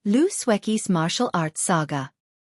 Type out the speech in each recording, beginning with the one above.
Xueqi's Martial Arts Saga.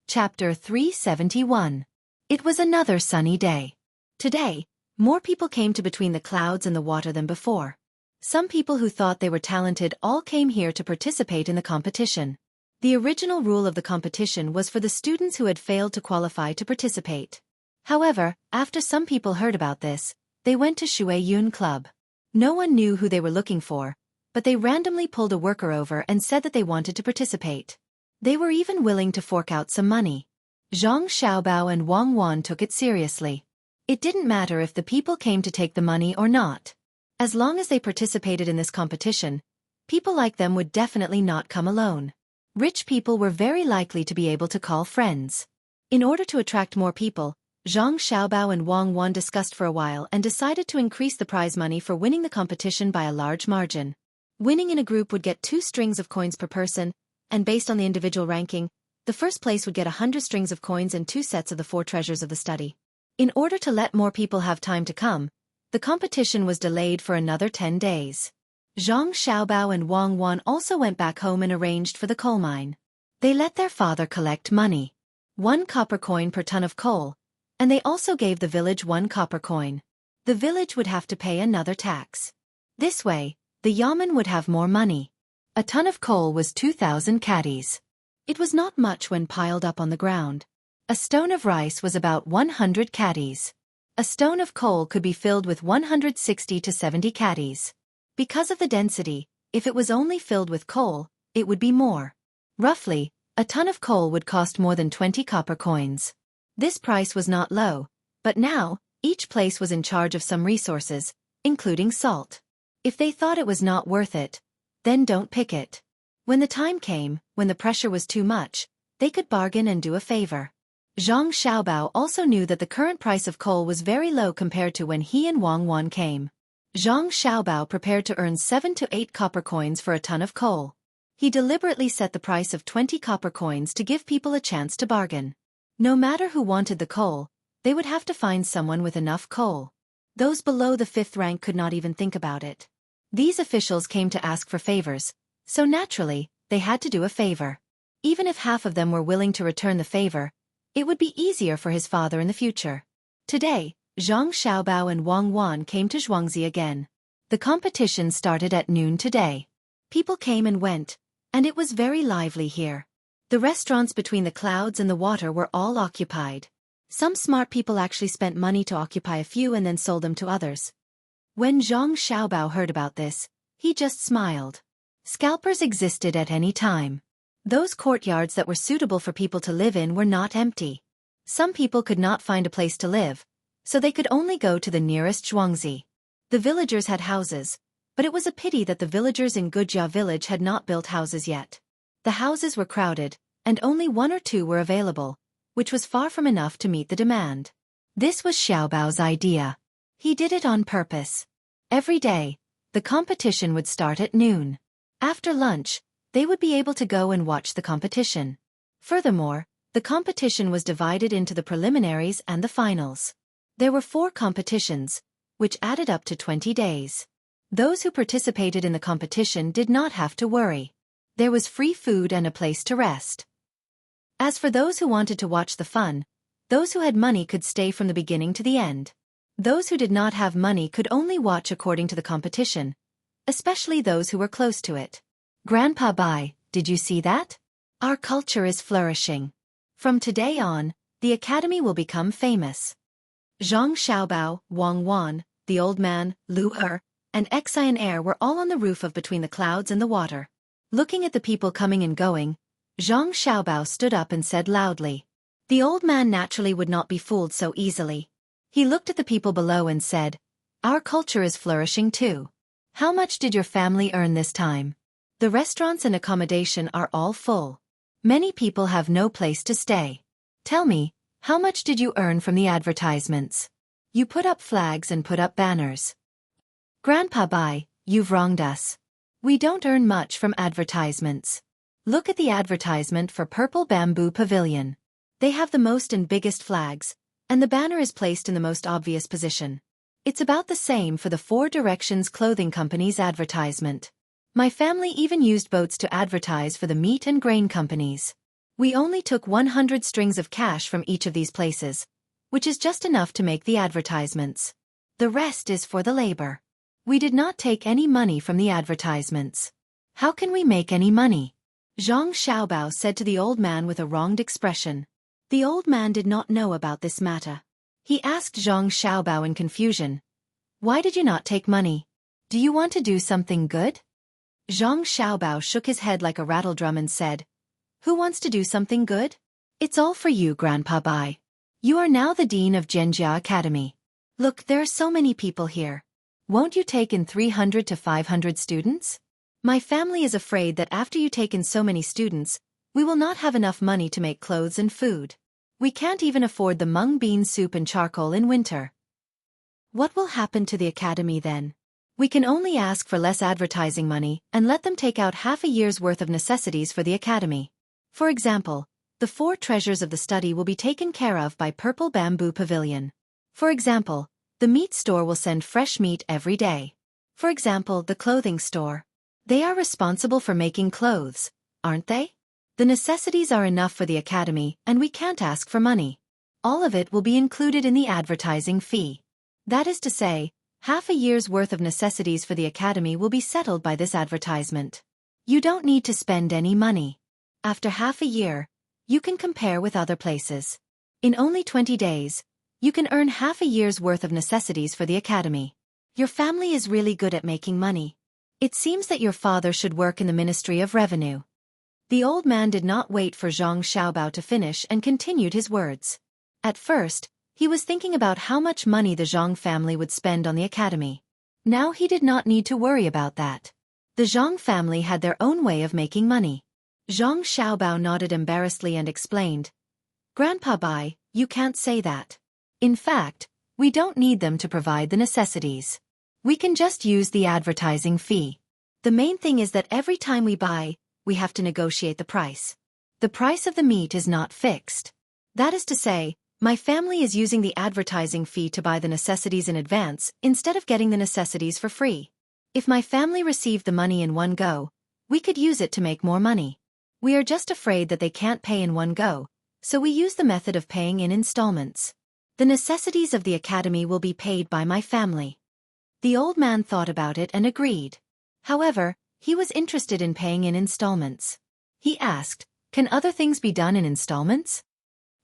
Chapter 371. It was another sunny day. Today, more people came to between the clouds and the water than before. Some people who thought they were talented all came here to participate in the competition. The original rule of the competition was for the students who had failed to qualify to participate. However, after some people heard about this, they went to Xueqi Club. No one knew who they were looking for, but they randomly pulled a worker over and said that they wanted to participate. They were even willing to fork out some money. Zhang Xiaobao and Wang Wan took it seriously. It didn't matter if the people came to take the money or not. As long as they participated in this competition, people like them would definitely not come alone. Rich people were very likely to be able to call friends. In order to attract more people, Zhang Xiaobao and Wang Wan discussed for a while and decided to increase the prize money for winning the competition by a large margin. Winning in a group would get 2 strings of coins per person, and based on the individual ranking, the first place would get 100 strings of coins and 2 sets of the 4 treasures of the study. In order to let more people have time to come, the competition was delayed for another 10 days. Zhang Xiaobao and Wang Wan also went back home and arranged for the coal mine. They let their father collect money. 1 copper coin per ton of coal, and they also gave the village 1 copper coin. The village would have to pay another tax. This way, the yamen would have more money. A ton of coal was 2,000 caddies. It was not much when piled up on the ground. A stone of rice was about 100 caddies. A stone of coal could be filled with 160 to 70 caddies. Because of the density, if it was only filled with coal, it would be more. Roughly, a ton of coal would cost more than 20 copper coins. This price was not low, but now, each place was in charge of some resources, including salt. If they thought it was not worth it, then don't pick it. When the time came, when the pressure was too much, they could bargain and do a favor. Zhang Xiaobao also knew that the current price of coal was very low compared to when he and Wang Wan came. Zhang Xiaobao prepared to earn 7 to 8 copper coins for a ton of coal. He deliberately set the price of 20 copper coins to give people a chance to bargain. No matter who wanted the coal, they would have to find someone with enough coal. Those below the 5th rank could not even think about it. These officials came to ask for favors, so naturally, they had to do a favor. Even if half of them were willing to return the favor, it would be easier for his father in the future. Today, Zhang Xiaobao and Wang Wan came to Xueqi again. The competition started at noon today. People came and went, and it was very lively here. The restaurants between the clouds and the water were all occupied. Some smart people actually spent money to occupy a few and then sold them to others. When Zhang Xiaobao heard about this, he just smiled. Scalpers existed at any time. Those courtyards that were suitable for people to live in were not empty. Some people could not find a place to live, so they could only go to the nearest Xueqi. The villagers had houses, but it was a pity that the villagers in Gujia village had not built houses yet. The houses were crowded, and only 1 or 2 were available, which was far from enough to meet the demand. This was Xiaobao's idea. He did it on purpose. Every day, the competition would start at noon. After lunch, they would be able to go and watch the competition. Furthermore, the competition was divided into the preliminaries and the finals. There were 4 competitions, which added up to 20 days. Those who participated in the competition did not have to worry. There was free food and a place to rest. As for those who wanted to watch the fun, those who had money could stay from the beginning to the end. Those who did not have money could only watch according to the competition, especially those who were close to it. Grandpa Bai, did you see that? Our culture is flourishing. From today on, the academy will become famous. Zhang Xiaobao, Wang Wan, the old man, Lu Er, and Xian Air were all on the roof of between the clouds and the water. Looking at the people coming and going, Zhang Xiaobao stood up and said loudly. The old man naturally would not be fooled so easily. He looked at the people below and said, "Our culture is flourishing too. How much did your family earn this time? The restaurants and accommodation are all full. Many people have no place to stay. Tell me, how much did you earn from the advertisements? You put up flags and put up banners." Grandpa Bai, you've wronged us. We don't earn much from advertisements. Look at the advertisement for Purple Bamboo Pavilion. They have the most and biggest flags, and the banner is placed in the most obvious position. It's about the same for the 4 Directions Clothing Company's advertisement. My family even used boats to advertise for the meat and grain companies. We only took 100 strings of cash from each of these places, which is just enough to make the advertisements. The rest is for the labor. We did not take any money from the advertisements. How can we make any money? Zhang Xiaobao said to the old man with a wronged expression. The old man did not know about this matter. He asked Zhang Xiaobao in confusion. Why did you not take money? Do you want to do something good? Zhang Xiaobao shook his head like a rattledrum and said, Who wants to do something good? It's all for you, Grandpa Bai. You are now the dean of Zhenjia Academy. Look, there are so many people here. Won't you take in 300 to 500 students? My family is afraid that after you take in so many students, we will not have enough money to make clothes and food. We can't even afford the mung bean soup and charcoal in winter. What will happen to the academy then? We can only ask for less advertising money and let them take out half a year's worth of necessities for the academy. For example, the 4 treasures of the study will be taken care of by Purple Bamboo Pavilion. For example, the meat store will send fresh meat every day. For example, the clothing store. They are responsible for making clothes, aren't they? The necessities are enough for the academy and we can't ask for money. All of it will be included in the advertising fee. That is to say, half a year's worth of necessities for the academy will be settled by this advertisement. You don't need to spend any money. After half a year, you can compare with other places. In only 20 days, you can earn half a year's worth of necessities for the academy. Your family is really good at making money. It seems that your father should work in the Ministry of Revenue. The old man did not wait for Zhang Xiaobao to finish and continued his words. At first, he was thinking about how much money the Zhang family would spend on the academy. Now he did not need to worry about that. The Zhang family had their own way of making money. Zhang Xiaobao nodded embarrassedly and explained, Grandpa Bai, you can't say that. In fact, we don't need them to provide the necessities. We can just use the advertising fee. The main thing is that every time we buy, we have to negotiate the price. The price of the meat is not fixed. That is to say, my family is using the advertising fee to buy the necessities in advance instead of getting the necessities for free. If my family received the money in one go, we could use it to make more money. We are just afraid that they can't pay in one go, so we use the method of paying in installments. The necessities of the academy will be paid by my family. The old man thought about it and agreed. However, he was interested in paying in installments. He asked, Can other things be done in installments?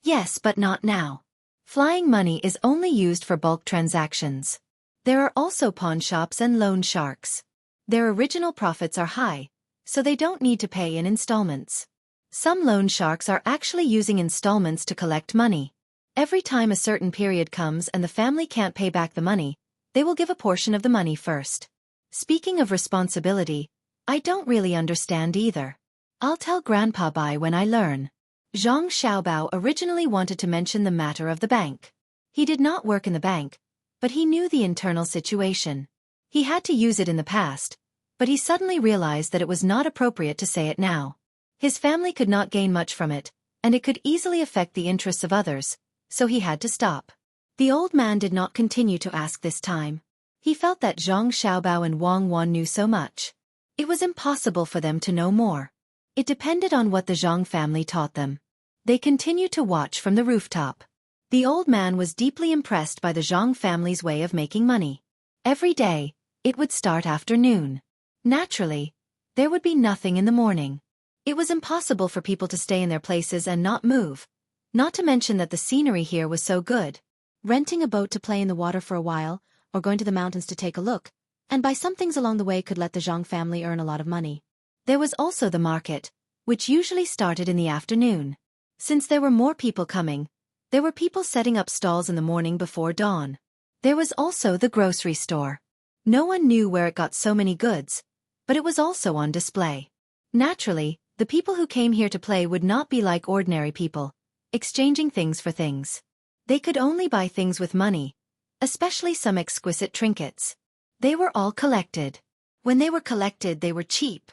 Yes, but not now. Flying money is only used for bulk transactions. There are also pawn shops and loan sharks. Their original profits are high, so they don't need to pay in installments. Some loan sharks are actually using installments to collect money. Every time a certain period comes and the family can't pay back the money, they will give a portion of the money first. Speaking of responsibility, I don't really understand either. I'll tell Grandpa Bai when I learn. Zhang Xiaobao originally wanted to mention the matter of the bank. He did not work in the bank, but he knew the internal situation. He had to use it in the past, but he suddenly realized that it was not appropriate to say it now. His family could not gain much from it, and it could easily affect the interests of others, so he had to stop. The old man did not continue to ask this time. He felt that Zhang Xiaobao and Wang Wan knew so much. It was impossible for them to know more. It depended on what the Zhang family taught them. They continued to watch from the rooftop. The old man was deeply impressed by the Zhang family's way of making money. Every day, it would start after noon. Naturally, there would be nothing in the morning. It was impossible for people to stay in their places and not move, not to mention that the scenery here was so good. Renting a boat to play in the water for a while, or going to the mountains to take a look, and buy some things along the way could let the Zhang family earn a lot of money. There was also the market, which usually started in the afternoon. Since there were more people coming, there were people setting up stalls in the morning before dawn. There was also the grocery store. No one knew where it got so many goods, but it was also on display. Naturally, the people who came here to play would not be like ordinary people, exchanging things for things. They could only buy things with money, especially some exquisite trinkets. They were all collected. When they were collected, they were cheap.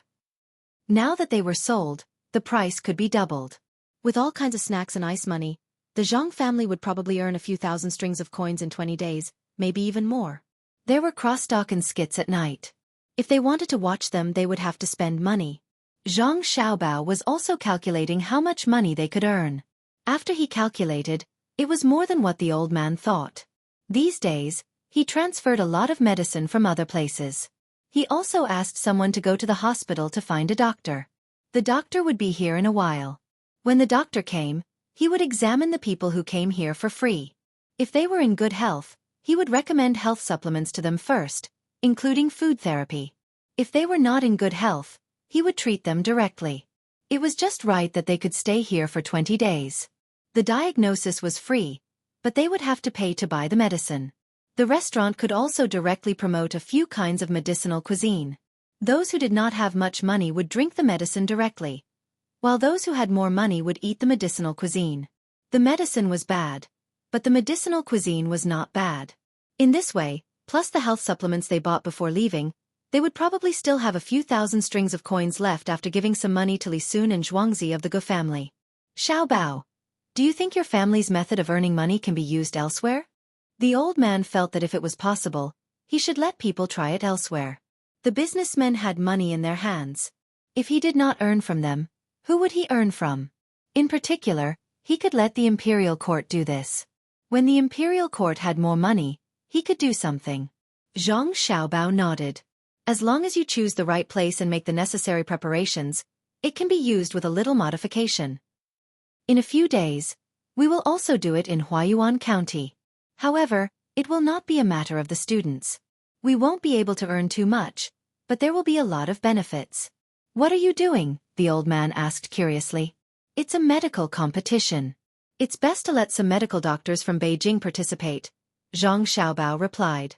Now that they were sold, the price could be doubled. With all kinds of snacks and ice money, the Zhang family would probably earn a few thousand strings of coins in 20 days, maybe even more. There were crosstalk and skits at night. If they wanted to watch them, they would have to spend money. Zhang Xiaobao was also calculating how much money they could earn. After he calculated, it was more than what the old man thought. These days, he transferred a lot of medicine from other places. He also asked someone to go to the hospital to find a doctor. The doctor would be here in a while. When the doctor came, he would examine the people who came here for free. If they were in good health, he would recommend health supplements to them first, including food therapy. If they were not in good health, he would treat them directly. It was just right that they could stay here for 20 days. The diagnosis was free, but they would have to pay to buy the medicine. The restaurant could also directly promote a few kinds of medicinal cuisine. Those who did not have much money would drink the medicine directly, while those who had more money would eat the medicinal cuisine. The medicine was bad, but the medicinal cuisine was not bad. In this way, plus the health supplements they bought before leaving, they would probably still have a few thousand strings of coins left after giving some money to Li Sun and Xueqi of the Go family. Xiaobao, do you think your family's method of earning money can be used elsewhere? The old man felt that if it was possible, he should let people try it elsewhere. The businessmen had money in their hands. If he did not earn from them, who would he earn from? In particular, he could let the imperial court do this. When the imperial court had more money, he could do something. Zhang Xiaobao nodded. As long as you choose the right place and make the necessary preparations, it can be used with a little modification. In a few days, we will also do it in Huayuan County. However, it will not be a matter of the students. We won't be able to earn too much, but there will be a lot of benefits. What are you doing? The old man asked curiously. It's a medical competition. It's best to let some medical doctors from Beijing participate, Zhang Xiaobao replied.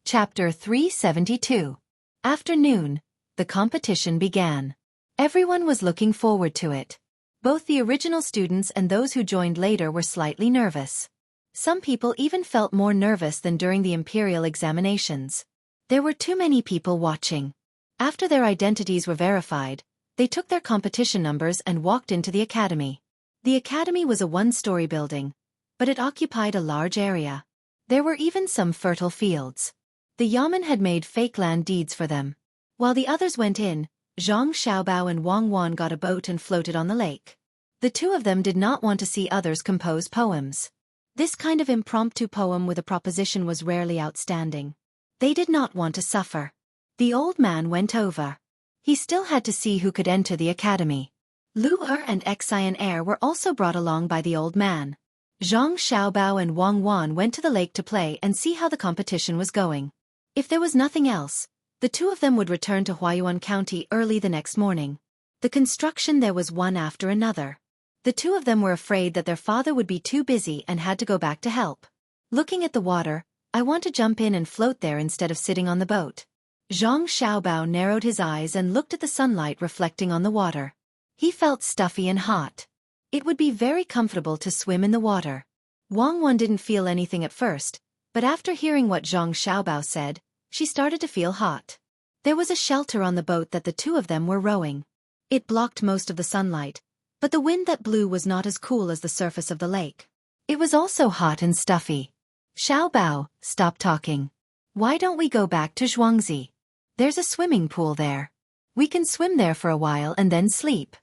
Chapter 372. Afternoon, the competition began. Everyone was looking forward to it. Both the original students and those who joined later were slightly nervous. Some people even felt more nervous than during the imperial examinations. There were too many people watching. After their identities were verified, they took their competition numbers and walked into the academy. The academy was a one-story building, but it occupied a large area. There were even some fertile fields. The Yamen had made fake land deeds for them. While the others went in, Zhang Xiaobao and Wang Wan got a boat and floated on the lake. The two of them did not want to see others compose poems. This kind of impromptu poem with a proposition was rarely outstanding. They did not want to suffer. The old man went over. He still had to see who could enter the academy. Lu Er and Xian Er were also brought along by the old man. Zhang Xiaobao and Wang Wan went to the lake to play and see how the competition was going. If there was nothing else, the two of them would return to Huayuan County early the next morning. The construction there was one after another. The two of them were afraid that their father would be too busy and had to go back to help. Looking at the water, I want to jump in and float there instead of sitting on the boat. Zhang Xiaobao narrowed his eyes and looked at the sunlight reflecting on the water. He felt stuffy and hot. It would be very comfortable to swim in the water. Wang Wan didn't feel anything at first, but after hearing what Zhang Xiaobao said, she started to feel hot. There was a shelter on the boat that the two of them were rowing. It blocked most of the sunlight, but the wind that blew was not as cool as the surface of the lake. It was also hot and stuffy. Xiaobao, stop talking. Why don't we go back to Xueqi? There's a swimming pool there. We can swim there for a while and then sleep.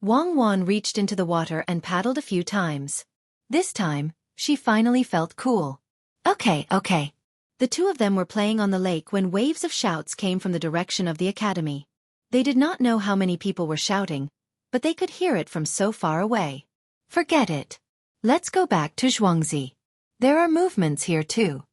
Wang Wan reached into the water and paddled a few times. This time, she finally felt cool. Okay. The two of them were playing on the lake when waves of shouts came from the direction of the academy. They did not know how many people were shouting, but they could hear it from so far away. Forget it. Let's go back to Xueqi. There are movements here too.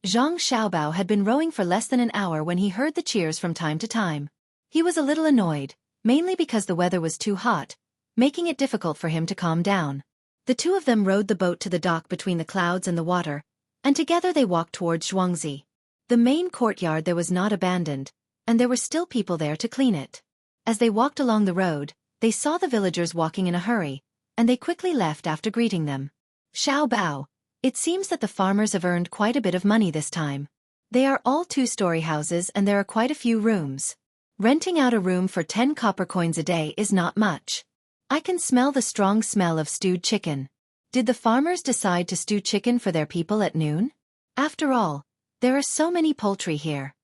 Zhang Xiaobao had been rowing for less than an hour when he heard the cheers from time to time. He was a little annoyed, mainly because the weather was too hot, making it difficult for him to calm down. The two of them rowed the boat to the dock between the clouds and the water, and together they walked towards Xueqi. The main courtyard there was not abandoned, and there were still people there to clean it. As they walked along the road, they saw the villagers walking in a hurry, and they quickly left after greeting them. Xiaobao, it seems that the farmers have earned quite a bit of money this time. They are all two-story houses and there are quite a few rooms. Renting out a room for 10 copper coins a day is not much. I can smell the strong smell of stewed chicken. Did the farmers decide to stew chicken for their people at noon? After all, there are so many poultry here.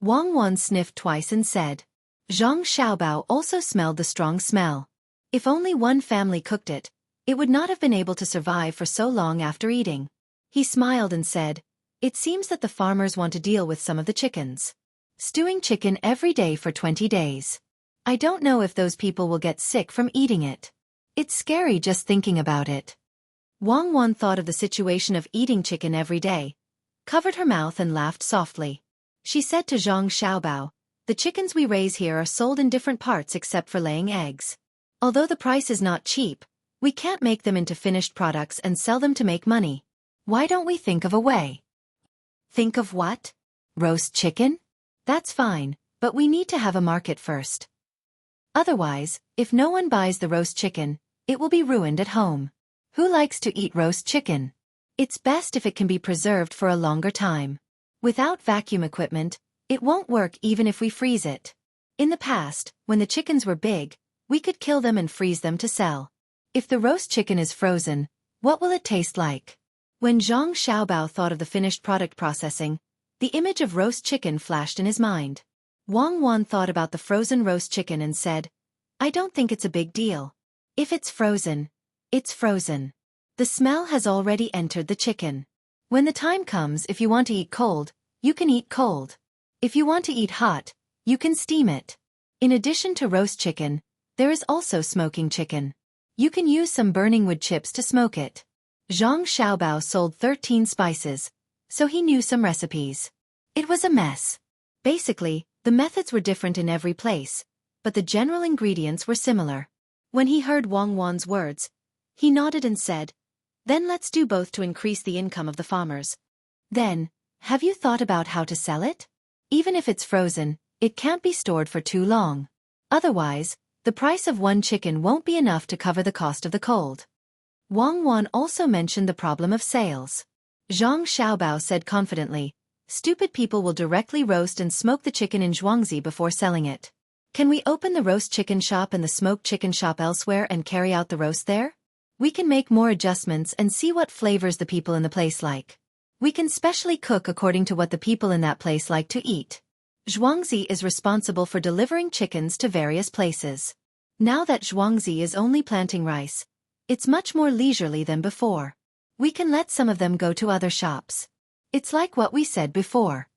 Wang Wan sniffed twice and said. Zhang Xiaobao also smelled the strong smell. If only one family cooked it, it would not have been able to survive for so long after eating. He smiled and said, it seems that the farmers want to deal with some of the chickens. Stewing chicken every day for 20 days. I don't know if those people will get sick from eating it. It's scary just thinking about it. Wang Wan thought of the situation of eating chicken every day, covered her mouth and laughed softly. She said to Zhang Xiaobao, the chickens we raise here are sold in different parts except for laying eggs. Although the price is not cheap, we can't make them into finished products and sell them to make money. Why don't we think of a way? Think of what? Roast chicken? That's fine, but we need to have a market first. Otherwise, if no one buys the roast chicken, it will be ruined at home. Who likes to eat roast chicken? It's best if it can be preserved for a longer time. Without vacuum equipment, it won't work even if we freeze it. In the past, when the chickens were big, we could kill them and freeze them to sell. If the roast chicken is frozen, what will it taste like? When Zhang Xiaobao thought of the finished product processing, the image of roast chicken flashed in his mind. Wang Wan thought about the frozen roast chicken and said, I don't think it's a big deal. If it's frozen, it's frozen. The smell has already entered the chicken. When the time comes, if you want to eat cold, you can eat cold. If you want to eat hot, you can steam it. In addition to roast chicken, there is also smoking chicken. You can use some burning wood chips to smoke it. Zhang Xiaobao sold 13 spices, so he knew some recipes. It was a mess. Basically, the methods were different in every place, but the general ingredients were similar. When he heard Wang Wan's words, he nodded and said, then let's do both to increase the income of the farmers. Then, have you thought about how to sell it? Even if it's frozen, it can't be stored for too long. Otherwise, the price of one chicken won't be enough to cover the cost of the cold. Wang Wan also mentioned the problem of sales. Zhang Xiaobao said confidently, stupid people will directly roast and smoke the chicken in Xueqi before selling it. Can we open the roast chicken shop and the smoked chicken shop elsewhere and carry out the roast there? We can make more adjustments and see what flavors the people in the place like. We can specially cook according to what the people in that place like to eat. Xueqi is responsible for delivering chickens to various places. Now that Xueqi is only planting rice, it's much more leisurely than before. We can let some of them go to other shops. It's like what we said before.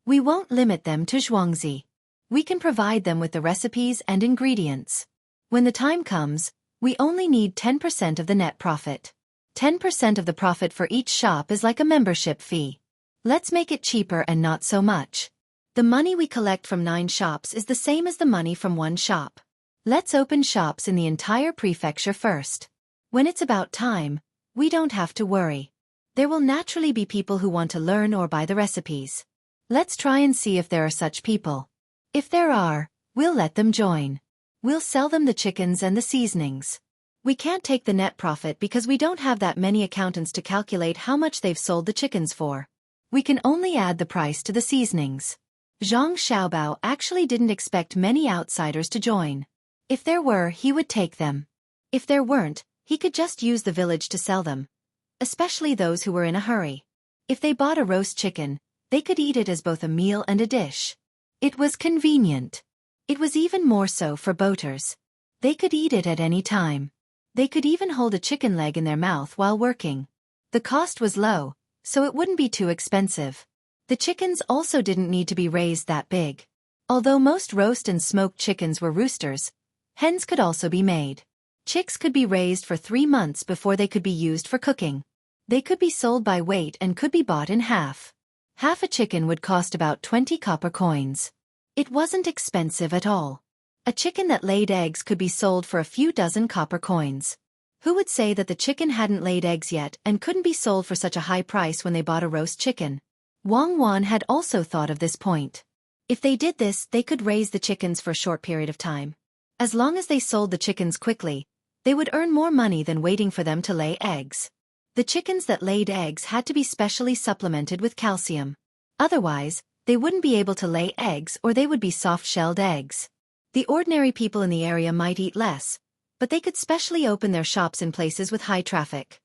We won't limit them to Xueqi. We can provide them with the recipes and ingredients. When the time comes, we only need 10% of the net profit. 10% of the profit for each shop is like a membership fee. Let's make it cheaper and not so much. The money we collect from 9 shops is the same as the money from one shop. Let's open shops in the entire prefecture first. When it's about time, we don't have to worry. There will naturally be people who want to learn or buy the recipes. Let's try and see if there are such people. If there are, we'll let them join. We'll sell them the chickens and the seasonings. We can't take the net profit because we don't have that many accountants to calculate how much they've sold the chickens for. We can only add the price to the seasonings. Zhang Xiaobao actually didn't expect many outsiders to join. If there were, he would take them. If there weren't, he could just use the village to sell them. Especially those who were in a hurry. If they bought a roast chicken, they could eat it as both a meal and a dish. It was convenient. It was even more so for boaters. They could eat it at any time. They could even hold a chicken leg in their mouth while working. The cost was low, so it wouldn't be too expensive. The chickens also didn't need to be raised that big. Although most roast and smoked chickens were roosters, hens could also be made. Chicks could be raised for 3 months before they could be used for cooking. They could be sold by weight and could be bought in half. Half a chicken would cost about 20 copper coins. It wasn't expensive at all. A chicken that laid eggs could be sold for a few dozen copper coins. Who would say that the chicken hadn't laid eggs yet and couldn't be sold for such a high price when they bought a roast chicken? Wang Wan had also thought of this point. If they did this, they could raise the chickens for a short period of time. As long as they sold the chickens quickly, they would earn more money than waiting for them to lay eggs. The chickens that laid eggs had to be specially supplemented with calcium. Otherwise, they wouldn't be able to lay eggs or they would be soft-shelled eggs. The ordinary people in the area might eat less, but they could specially open their shops in places with high traffic.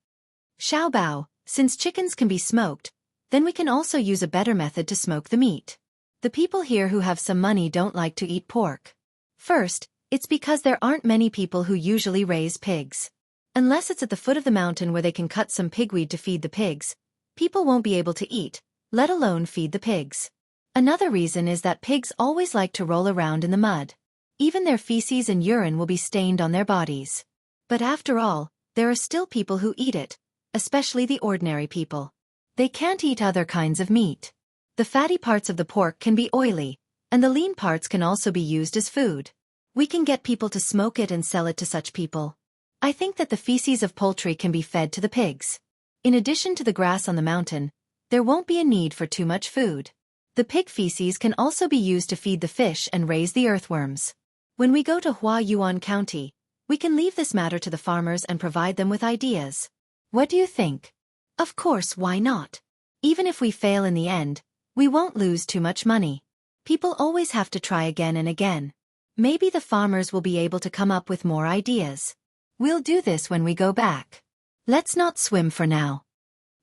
Xiaobao, since chickens can be smoked, then we can also use a better method to smoke the meat. The people here who have some money don't like to eat pork. First, it's because there aren't many people who usually raise pigs. Unless it's at the foot of the mountain where they can cut some pigweed to feed the pigs, people won't be able to eat, let alone feed the pigs. Another reason is that pigs always like to roll around in the mud. Even their feces and urine will be stained on their bodies. But after all, there are still people who eat it, especially the ordinary people. They can't eat other kinds of meat. The fatty parts of the pork can be oily, and the lean parts can also be used as food. We can get people to smoke it and sell it to such people. I think that the feces of poultry can be fed to the pigs. In addition to the grass on the mountain, there won't be a need for too much food. The pig feces can also be used to feed the fish and raise the earthworms. When we go to Huayuan County, we can leave this matter to the farmers and provide them with ideas. What do you think? Of course, why not? Even if we fail in the end, we won't lose too much money. People always have to try again and again. Maybe the farmers will be able to come up with more ideas. We'll do this when we go back. Let's not swim for now.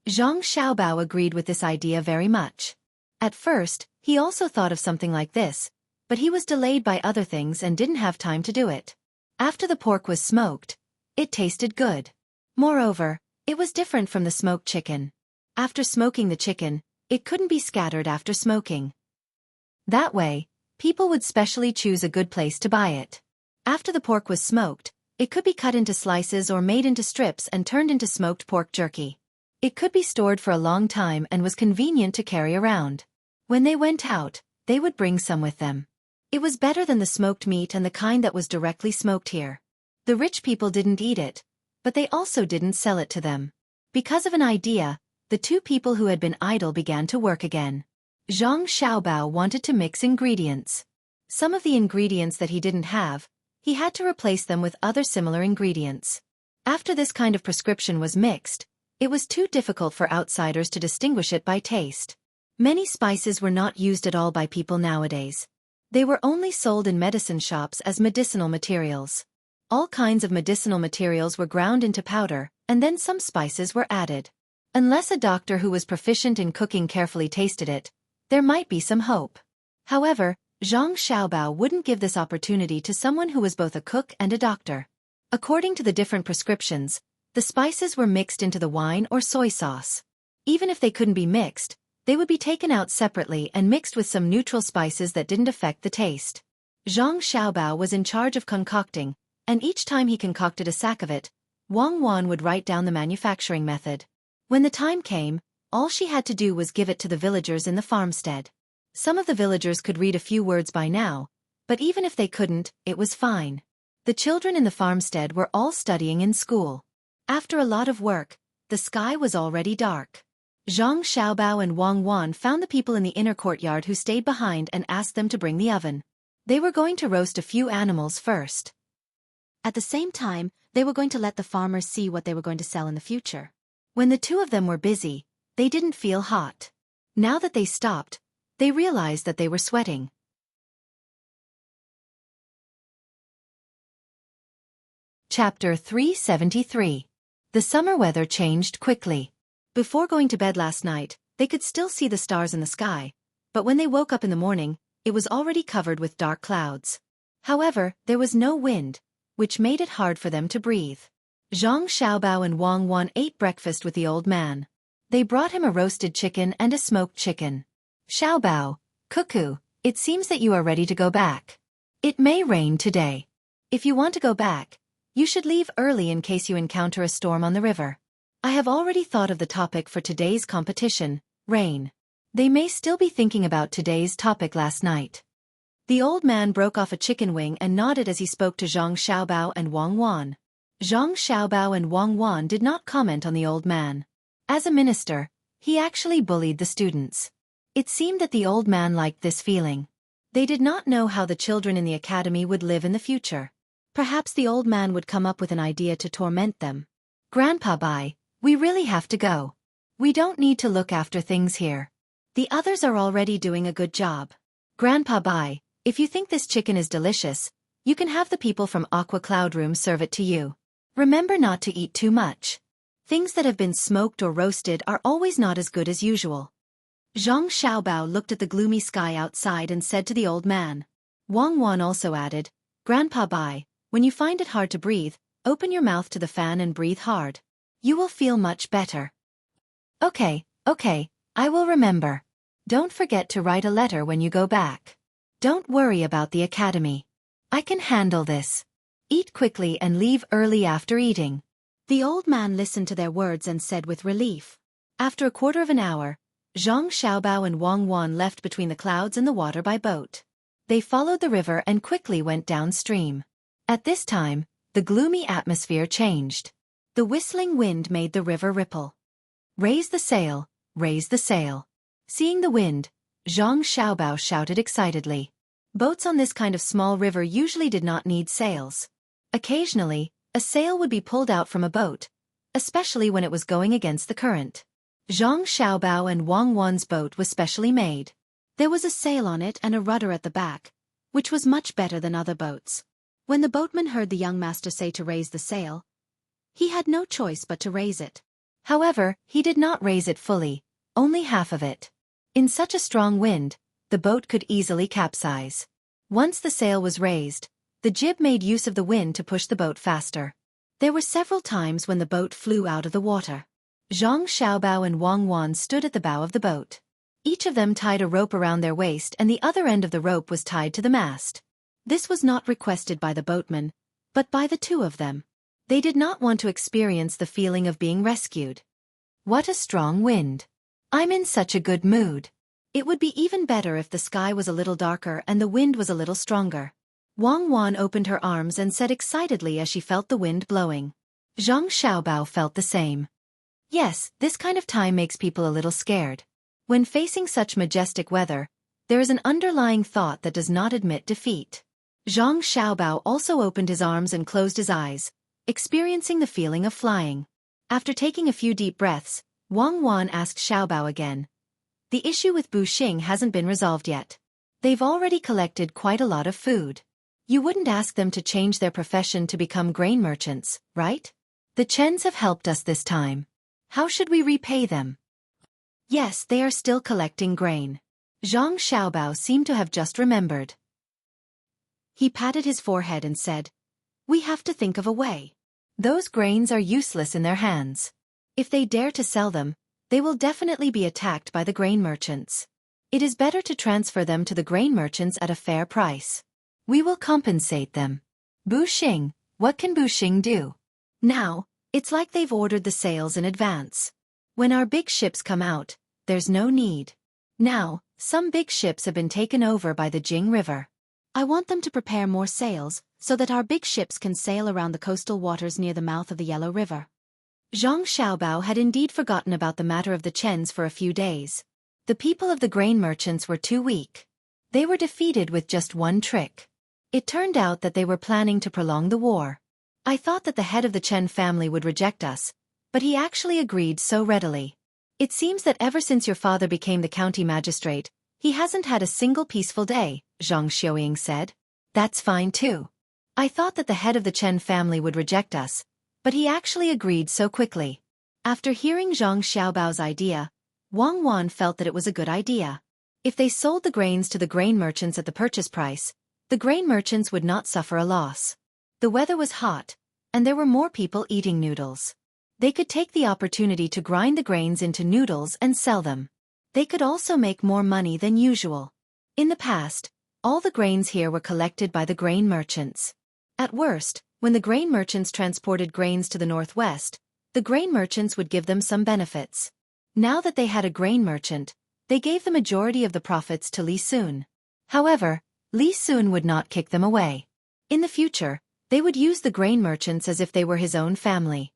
Zhang Xiaobao agreed with this idea very much. At first, he also thought of something like this, but he was delayed by other things and didn't have time to do it. After the pork was smoked, it tasted good. Moreover, it was different from the smoked chicken. After smoking the chicken, it couldn't be scattered after smoking. That way, people would specially choose a good place to buy it. After the pork was smoked, it could be cut into slices or made into strips and turned into smoked pork jerky. It could be stored for a long time and was convenient to carry around. When they went out, they would bring some with them. It was better than the smoked meat and the kind that was directly smoked here. The rich people didn't eat it, but they also didn't sell it to them. Because of an idea, the two people who had been idle began to work again. Zhang Xiaobao wanted to mix ingredients. Some of the ingredients that he didn't have, he had to replace them with other similar ingredients. After this kind of prescription was mixed, it was too difficult for outsiders to distinguish it by taste. Many spices were not used at all by people nowadays. They were only sold in medicine shops as medicinal materials. All kinds of medicinal materials were ground into powder, and then some spices were added. Unless a doctor who was proficient in cooking carefully tasted it, there might be some hope. However, Zhang Xiaobao wouldn't give this opportunity to someone who was both a cook and a doctor. According to the different prescriptions, the spices were mixed into the wine or soy sauce. Even if they couldn't be mixed, they would be taken out separately and mixed with some neutral spices that didn't affect the taste. Zhang Xiaobao was in charge of concocting, and each time he concocted a sack of it, Wang Wan would write down the manufacturing method. When the time came, all she had to do was give it to the villagers in the farmstead. Some of the villagers could read a few words by now, but even if they couldn't, it was fine. The children in the farmstead were all studying in school. After a lot of work, the sky was already dark. Zhang Xiaobao and Wang Wan found the people in the inner courtyard who stayed behind and asked them to bring the oven. They were going to roast a few animals first. At the same time, they were going to let the farmers see what they were going to sell in the future. When the two of them were busy, they didn't feel hot. Now that they stopped, they realized that they were sweating. Chapter 373. The summer weather changed quickly. Before going to bed last night, they could still see the stars in the sky, but when they woke up in the morning, it was already covered with dark clouds. However, there was no wind, which made it hard for them to breathe. Zhang Xiaobao and Wang Wan ate breakfast with the old man. They brought him a roasted chicken and a smoked chicken. Xiaobao, cuckoo, it seems that you are ready to go back. It may rain today. If you want to go back, you should leave early in case you encounter a storm on the river. I have already thought of the topic for today's competition, rain. They may still be thinking about today's topic last night. The old man broke off a chicken wing and nodded as he spoke to Zhang Xiaobao and Wang Wan. Zhang Xiaobao and Wang Wan did not comment on the old man. As a minister, he actually bullied the students. It seemed that the old man liked this feeling. They did not know how the children in the academy would live in the future. Perhaps the old man would come up with an idea to torment them. Grandpa, bye. We really have to go. We don't need to look after things here. The others are already doing a good job. Grandpa, bye. If you think this chicken is delicious, You can have the people from Aqua Cloud Room serve it to you. Remember not to eat too much. Things that have been smoked or roasted are always not as good as usual. Zhang Xiaobao looked at the gloomy sky outside and said to the old man. Wang Wan also added, Grandpa Bai, when you find it hard to breathe, open your mouth to the fan and breathe hard. You will feel much better. Okay, I will remember. Don't forget to write a letter when you go back. Don't worry about the academy. I can handle this. Eat quickly and leave early after eating. The old man listened to their words and said with relief. After a quarter of an hour, Zhang Xiaobao and Wang Wan left between the clouds and the water by boat. They followed the river and quickly went downstream. At this time, the gloomy atmosphere changed. The whistling wind made the river ripple. Raise the sail, raise the sail. Seeing the wind, Zhang Xiaobao shouted excitedly. Boats on this kind of small river usually did not need sails. Occasionally, a sail would be pulled out from a boat, especially when it was going against the current. Zhang Xiaobao and Wang Wan's boat was specially made. There was a sail on it and a rudder at the back, which was much better than other boats. When the boatman heard the young master say to raise the sail, he had no choice but to raise it. However, he did not raise it fully, only half of it. In such a strong wind, the boat could easily capsize. Once the sail was raised, the jib made use of the wind to push the boat faster. There were several times when the boat flew out of the water. Zhang Xiaobao and Wang Wan stood at the bow of the boat. Each of them tied a rope around their waist and the other end of the rope was tied to the mast. This was not requested by the boatman, but by the two of them. They did not want to experience the feeling of being rescued. What a strong wind! I'm in such a good mood. It would be even better if the sky was a little darker and the wind was a little stronger. Wang Wan opened her arms and said excitedly as she felt the wind blowing. Zhang Xiaobao felt the same. Yes, this kind of time makes people a little scared. When facing such majestic weather, there is an underlying thought that does not admit defeat. Zhang Xiaobao also opened his arms and closed his eyes, experiencing the feeling of flying. After taking a few deep breaths, Wang Wan asked Xiaobao again. The issue with Bu Xing hasn't been resolved yet. They've already collected quite a lot of food. You wouldn't ask them to change their profession to become grain merchants, right? The Chens have helped us this time. How should we repay them? Yes, they are still collecting grain. Zhang Xiaobao seemed to have just remembered. He patted his forehead and said, We have to think of a way. Those grains are useless in their hands. If they dare to sell them, they will definitely be attacked by the grain merchants. It is better to transfer them to the grain merchants at a fair price. We will compensate them. Bu Xing, what can Bu Xing do? Now, it's like they've ordered the sails in advance. When our big ships come out, there's no need. Now, some big ships have been taken over by the Jing River. I want them to prepare more sails, so that our big ships can sail around the coastal waters near the mouth of the Yellow River. Zhang Xiaobao had indeed forgotten about the matter of the Chens for a few days. The people of the grain merchants were too weak. They were defeated with just one trick. It turned out that they were planning to prolong the war. I thought that the head of the Chen family would reject us, but he actually agreed so readily. It seems that ever since your father became the county magistrate, he hasn't had a single peaceful day, Zhang Xueqi said. That's fine too. I thought that the head of the Chen family would reject us, but he actually agreed so quickly. After hearing Zhang Xiaobao's idea, Wang Wan felt that it was a good idea. If they sold the grains to the grain merchants at the purchase price, the grain merchants would not suffer a loss. The weather was hot, and there were more people eating noodles. They could take the opportunity to grind the grains into noodles and sell them. They could also make more money than usual. In the past, all the grains here were collected by the grain merchants. At worst, when the grain merchants transported grains to the northwest, the grain merchants would give them some benefits. Now that they had a grain merchant, they gave the majority of the profits to Li Sun. However, Li Sun would not kick them away. In the future, they would use the grain merchants as if they were his own family.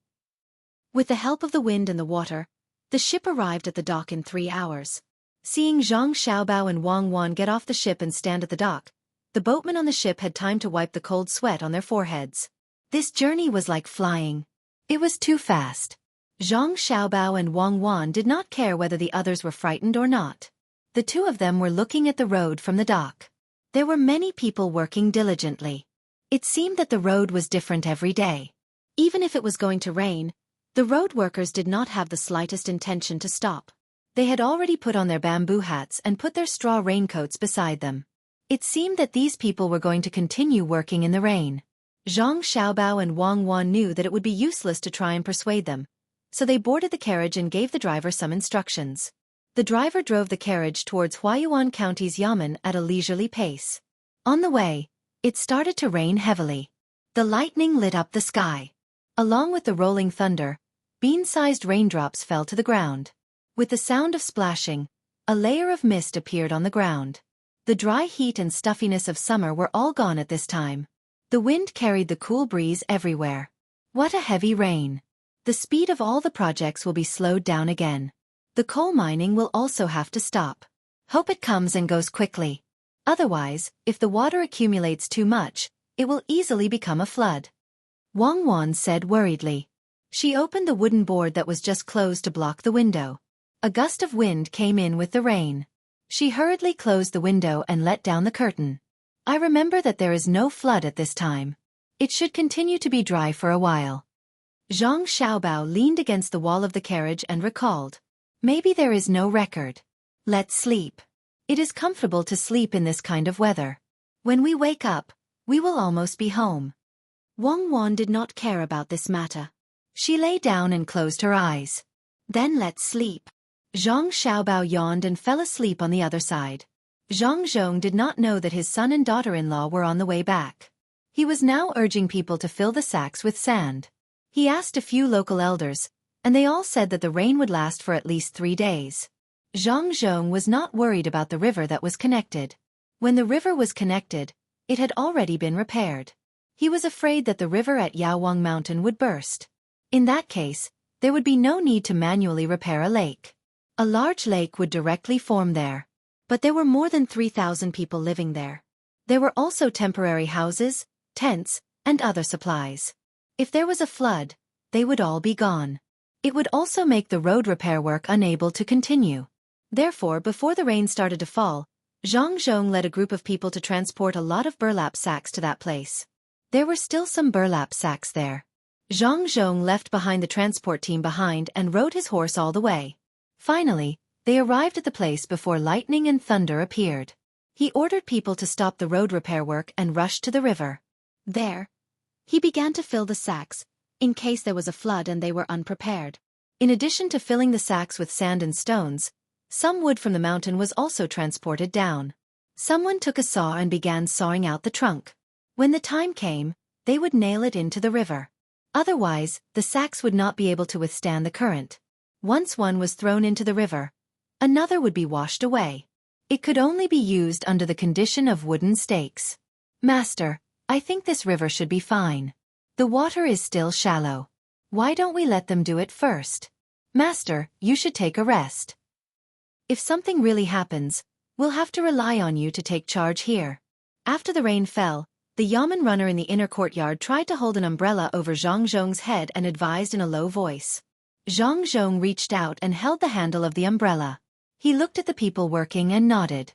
With the help of the wind and the water, the ship arrived at the dock in 3 hours. Seeing Zhang Xiaobao and Wang Wan get off the ship and stand at the dock, the boatmen on the ship had time to wipe the cold sweat on their foreheads. This journey was like flying. It was too fast. Zhang Xiaobao and Wang Wan did not care whether the others were frightened or not. The two of them were looking at the road from the dock. There were many people working diligently. It seemed that the road was different every day. Even if it was going to rain, the road workers did not have the slightest intention to stop. They had already put on their bamboo hats and put their straw raincoats beside them. It seemed that these people were going to continue working in the rain. Zhang Xiaobao and Wang Wan knew that it would be useless to try and persuade them, so they boarded the carriage and gave the driver some instructions. The driver drove the carriage towards Huayuan County's Yamen at a leisurely pace. On the way, it started to rain heavily. The lightning lit up the sky. Along with the rolling thunder, bean-sized raindrops fell to the ground. With the sound of splashing, a layer of mist appeared on the ground. The dry heat and stuffiness of summer were all gone at this time. The wind carried the cool breeze everywhere. What a heavy rain! The speed of all the projects will be slowed down again. The coal mining will also have to stop. Hope it comes and goes quickly. Otherwise, if the water accumulates too much, it will easily become a flood. Wang Wan said worriedly. She opened the wooden board that was just closed to block the window. A gust of wind came in with the rain. She hurriedly closed the window and let down the curtain. I remember that there is no flood at this time. It should continue to be dry for a while. Zhang Xiaobao leaned against the wall of the carriage and recalled. Maybe there is no record. Let's sleep. It is comfortable to sleep in this kind of weather. When we wake up, we will almost be home. Wang Wan did not care about this matter. She lay down and closed her eyes. Then let's sleep. Zhang Xiaobao yawned and fell asleep on the other side. Zhang Zhong did not know that his son and daughter-in-law were on the way back. He was now urging people to fill the sacks with sand. He asked a few local elders, and they all said that the rain would last for at least 3 days. Zhang Zhong was not worried about the river that was connected. When the river was connected, it had already been repaired. He was afraid that the river at Yaowang Mountain would burst. In that case, there would be no need to manually repair a lake. A large lake would directly form there. But there were more than 3,000 people living there. There were also temporary houses, tents, and other supplies. If there was a flood, they would all be gone. It would also make the road repair work unable to continue. Therefore, before the rain started to fall, Zhang Zhong led a group of people to transport a lot of burlap sacks to that place. There were still some burlap sacks there. Zhang Zhong left behind the transport team behind and rode his horse all the way. Finally, they arrived at the place before lightning and thunder appeared. He ordered people to stop the road repair work and rush to the river. There, he began to fill the sacks, in case there was a flood and they were unprepared. In addition to filling the sacks with sand and stones, some wood from the mountain was also transported down. Someone took a saw and began sawing out the trunk. When the time came, they would nail it into the river. Otherwise, the sacks would not be able to withstand the current. Once one was thrown into the river, another would be washed away. It could only be used under the condition of wooden stakes. Master, I think this river should be fine. The water is still shallow. Why don't we let them do it first? Master, you should take a rest. If something really happens, we'll have to rely on you to take charge here. After the rain fell, the Yamen runner in the inner courtyard tried to hold an umbrella over Zhang Zhong's head and advised in a low voice. Zhang Zhong reached out and held the handle of the umbrella. He looked at the people working and nodded.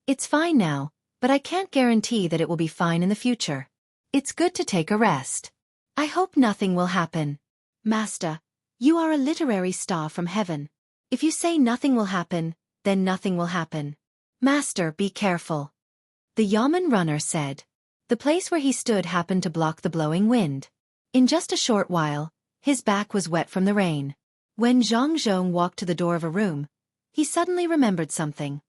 It's fine now, but I can't guarantee that it will be fine in the future. It's good to take a rest. I hope nothing will happen. Master, you are a literary star from heaven. If you say nothing will happen, then nothing will happen. Master, be careful. The Yamen runner said. The place where he stood happened to block the blowing wind. In just a short while, his back was wet from the rain. When Zhang Zhong walked to the door of a room, he suddenly remembered something.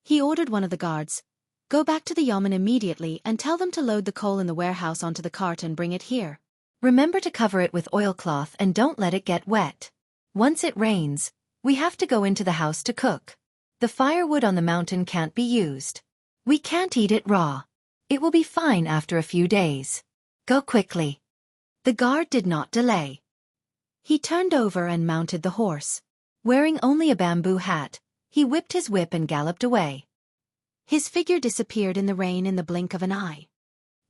He ordered one of the guards, "Go back to the Yamen immediately and tell them to load the coal in the warehouse onto the cart and bring it here. Remember to cover it with oilcloth and don't let it get wet. Once it rains, we have to go into the house to cook. The firewood on the mountain can't be used. We can't eat it raw. It will be fine after a few days. Go quickly." The guard did not delay. He turned over and mounted the horse. Wearing only a bamboo hat, he whipped his whip and galloped away. His figure disappeared in the rain in the blink of an eye.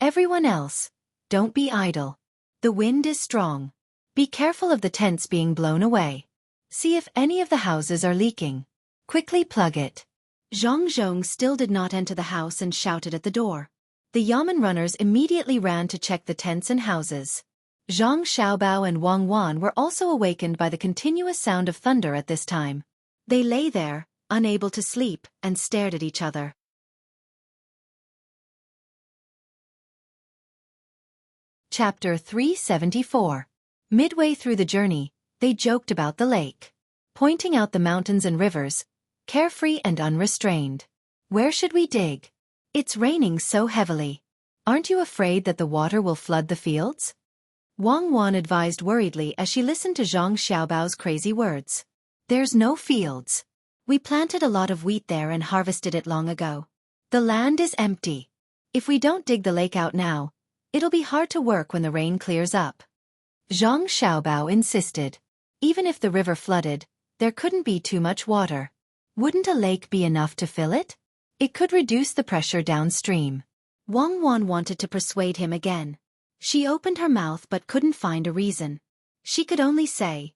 Everyone else, don't be idle. The wind is strong. Be careful of the tents being blown away. See if any of the houses are leaking. Quickly plug it. Zhang Zhong still did not enter the house and shouted at the door. The Yamen runners immediately ran to check the tents and houses. Zhang Xiaobao and Wang Wan were also awakened by the continuous sound of thunder at this time. They lay there, unable to sleep, and stared at each other. Chapter 374. Midway through the journey, they joked about the lake, pointing out the mountains and rivers, carefree and unrestrained. Where should we dig? It's raining so heavily. Aren't you afraid that the water will flood the fields? Wang Wan advised worriedly as she listened to Zhang Xiaobao's crazy words. There's no fields. We planted a lot of wheat there and harvested it long ago. The land is empty. If we don't dig the lake out now, it'll be hard to work when the rain clears up. Zhang Xiaobao insisted. Even if the river flooded, there couldn't be too much water. Wouldn't a lake be enough to fill it? It could reduce the pressure downstream. Wang Wan wanted to persuade him again. She opened her mouth but couldn't find a reason. She could only say,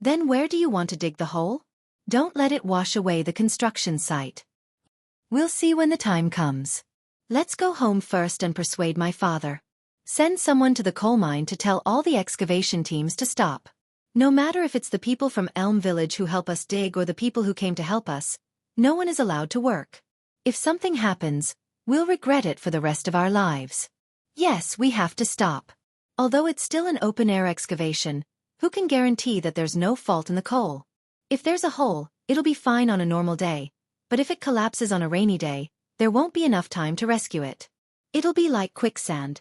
"Then where do you want to dig the hole? Don't let it wash away the construction site. We'll see when the time comes. Let's go home first and persuade my father. Send someone to the coal mine to tell all the excavation teams to stop. No matter if it's the people from Elm Village who help us dig or the people who came to help us, no one is allowed to work. If something happens, we'll regret it for the rest of our lives. Yes, we have to stop. Although it's still an open-air excavation, who can guarantee that there's no fault in the coal? If there's a hole, it'll be fine on a normal day, but if it collapses on a rainy day, there won't be enough time to rescue it. It'll be like quicksand,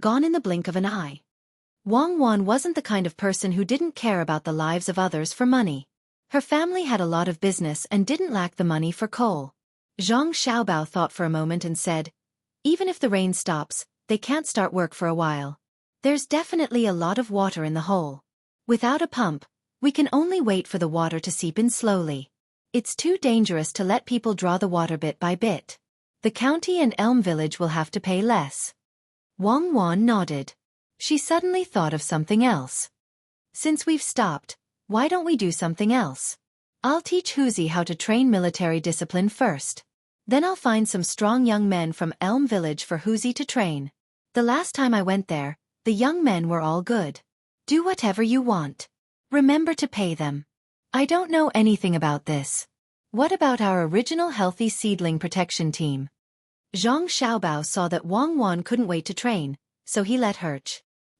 gone in the blink of an eye." Wang Wan wasn't the kind of person who didn't care about the lives of others for money. Her family had a lot of business and didn't lack the money for coal. Zhang Xiaobao thought for a moment and said, "Even if the rain stops, they can't start work for a while. There's definitely a lot of water in the hole. Without a pump, we can only wait for the water to seep in slowly. It's too dangerous to let people draw the water bit by bit. The county and Elm Village will have to pay less." Wang Wan nodded. She suddenly thought of something else. "Since we've stopped, why don't we do something else? I'll teach Xueqi how to train military discipline first. Then I'll find some strong young men from Elm Village for Xueqi to train. The last time I went there, the young men were all good. Do whatever you want. Remember to pay them. I don't know anything about this. What about our original healthy seedling protection team?" Zhang Xiaobao saw that Wang Wan couldn't wait to train, so he let her.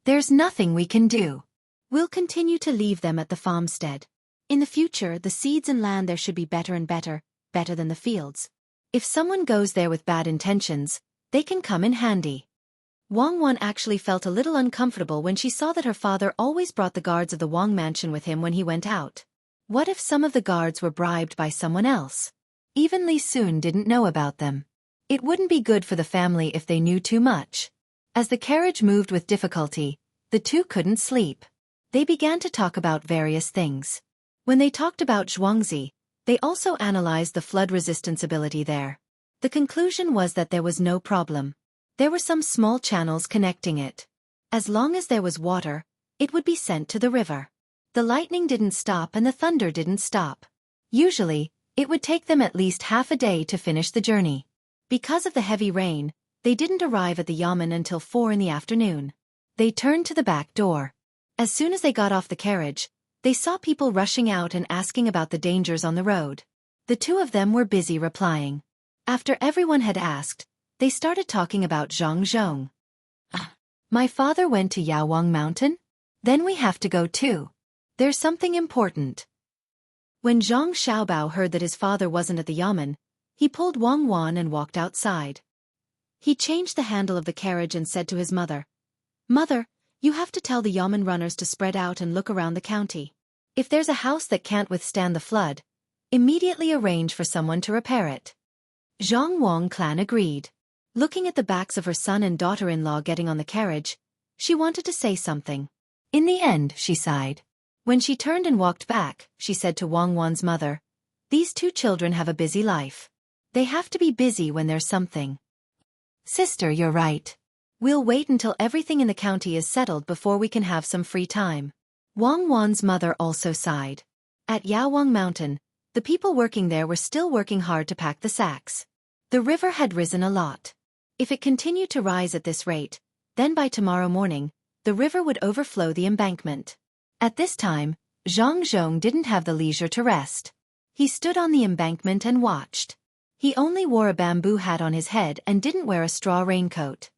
"There's nothing we can do. We'll continue to leave them at the farmstead. In the future, the seeds and land there should be better and better than the fields. If someone goes there with bad intentions, they can come in handy." Wang Wan actually felt a little uncomfortable when she saw that her father always brought the guards of the Wang mansion with him when he went out. What if some of the guards were bribed by someone else? Even Li Sun didn't know about them. It wouldn't be good for the family if they knew too much. As the carriage moved with difficulty, the two couldn't sleep. They began to talk about various things. When they talked about Xueqi, they also analyzed the flood resistance ability there. The conclusion was that there was no problem. There were some small channels connecting it. As long as there was water, it would be sent to the river. The lightning didn't stop and the thunder didn't stop. Usually, it would take them at least half a day to finish the journey. Because of the heavy rain, they didn't arrive at the yamen until 4 in the afternoon. They turned to the back door. As soon as they got off the carriage, they saw people rushing out and asking about the dangers on the road. The two of them were busy replying. After everyone had asked, they started talking about Zhang Zhong. "My father went to Yaowang Mountain? Then we have to go too. There's something important." When Zhang Xiaobao heard that his father wasn't at the yamen, he pulled Wang Wan and walked outside. He changed the handle of the carriage and said to his mother, "Mother, you have to tell the yamen runners to spread out and look around the county. If there's a house that can't withstand the flood, immediately arrange for someone to repair it." Zhang Wang clan agreed. Looking at the backs of her son and daughter-in-law getting on the carriage, she wanted to say something. In the end, she sighed. When she turned and walked back, she said to Wang Wan's mother, "These two children have a busy life. They have to be busy when there's something." "Sister, you're right. We'll wait until everything in the county is settled before we can have some free time." Wang Wan's mother also sighed. At Yaowang Mountain, the people working there were still working hard to pack the sacks. The river had risen a lot. If it continued to rise at this rate, then by tomorrow morning, the river would overflow the embankment. At this time, Zhang Zhong didn't have the leisure to rest. He stood on the embankment and watched. He only wore a bamboo hat on his head and didn't wear a straw raincoat.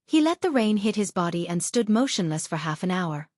He let the rain hit his body and stood motionless for half an hour.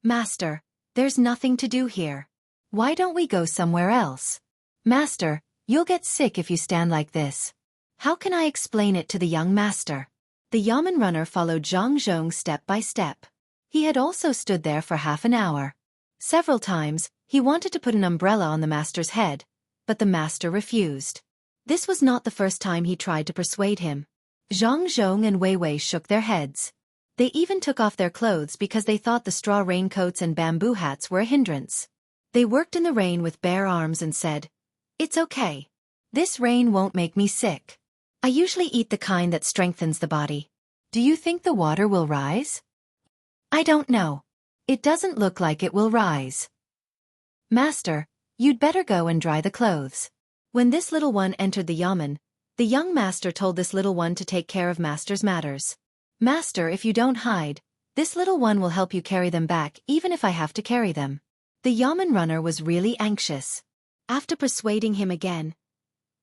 "Master, there's nothing to do here. Why don't we go somewhere else?" "Master, you'll get sick if you stand like this." "How can I explain it to the young master?" The yamen runner followed Zhang Zhong step by step. He had also stood there for half an hour. Several times, he wanted to put an umbrella on the master's head, but the master refused. This was not the first time he tried to persuade him. Zhang Zhong and Wei Wei shook their heads. They even took off their clothes because they thought the straw raincoats and bamboo hats were a hindrance. They worked in the rain with bare arms and said, "It's okay. This rain won't make me sick. I usually eat the kind that strengthens the body. Do you think the water will rise?" "I don't know. It doesn't look like it will rise." "Master, you'd better go and dry the clothes." When this little one entered the yamen, the young master told this little one to take care of master's matters. "Master, if you don't hide, this little one will help you carry them back even if I have to carry them." The yamen runner was really anxious. After persuading him again,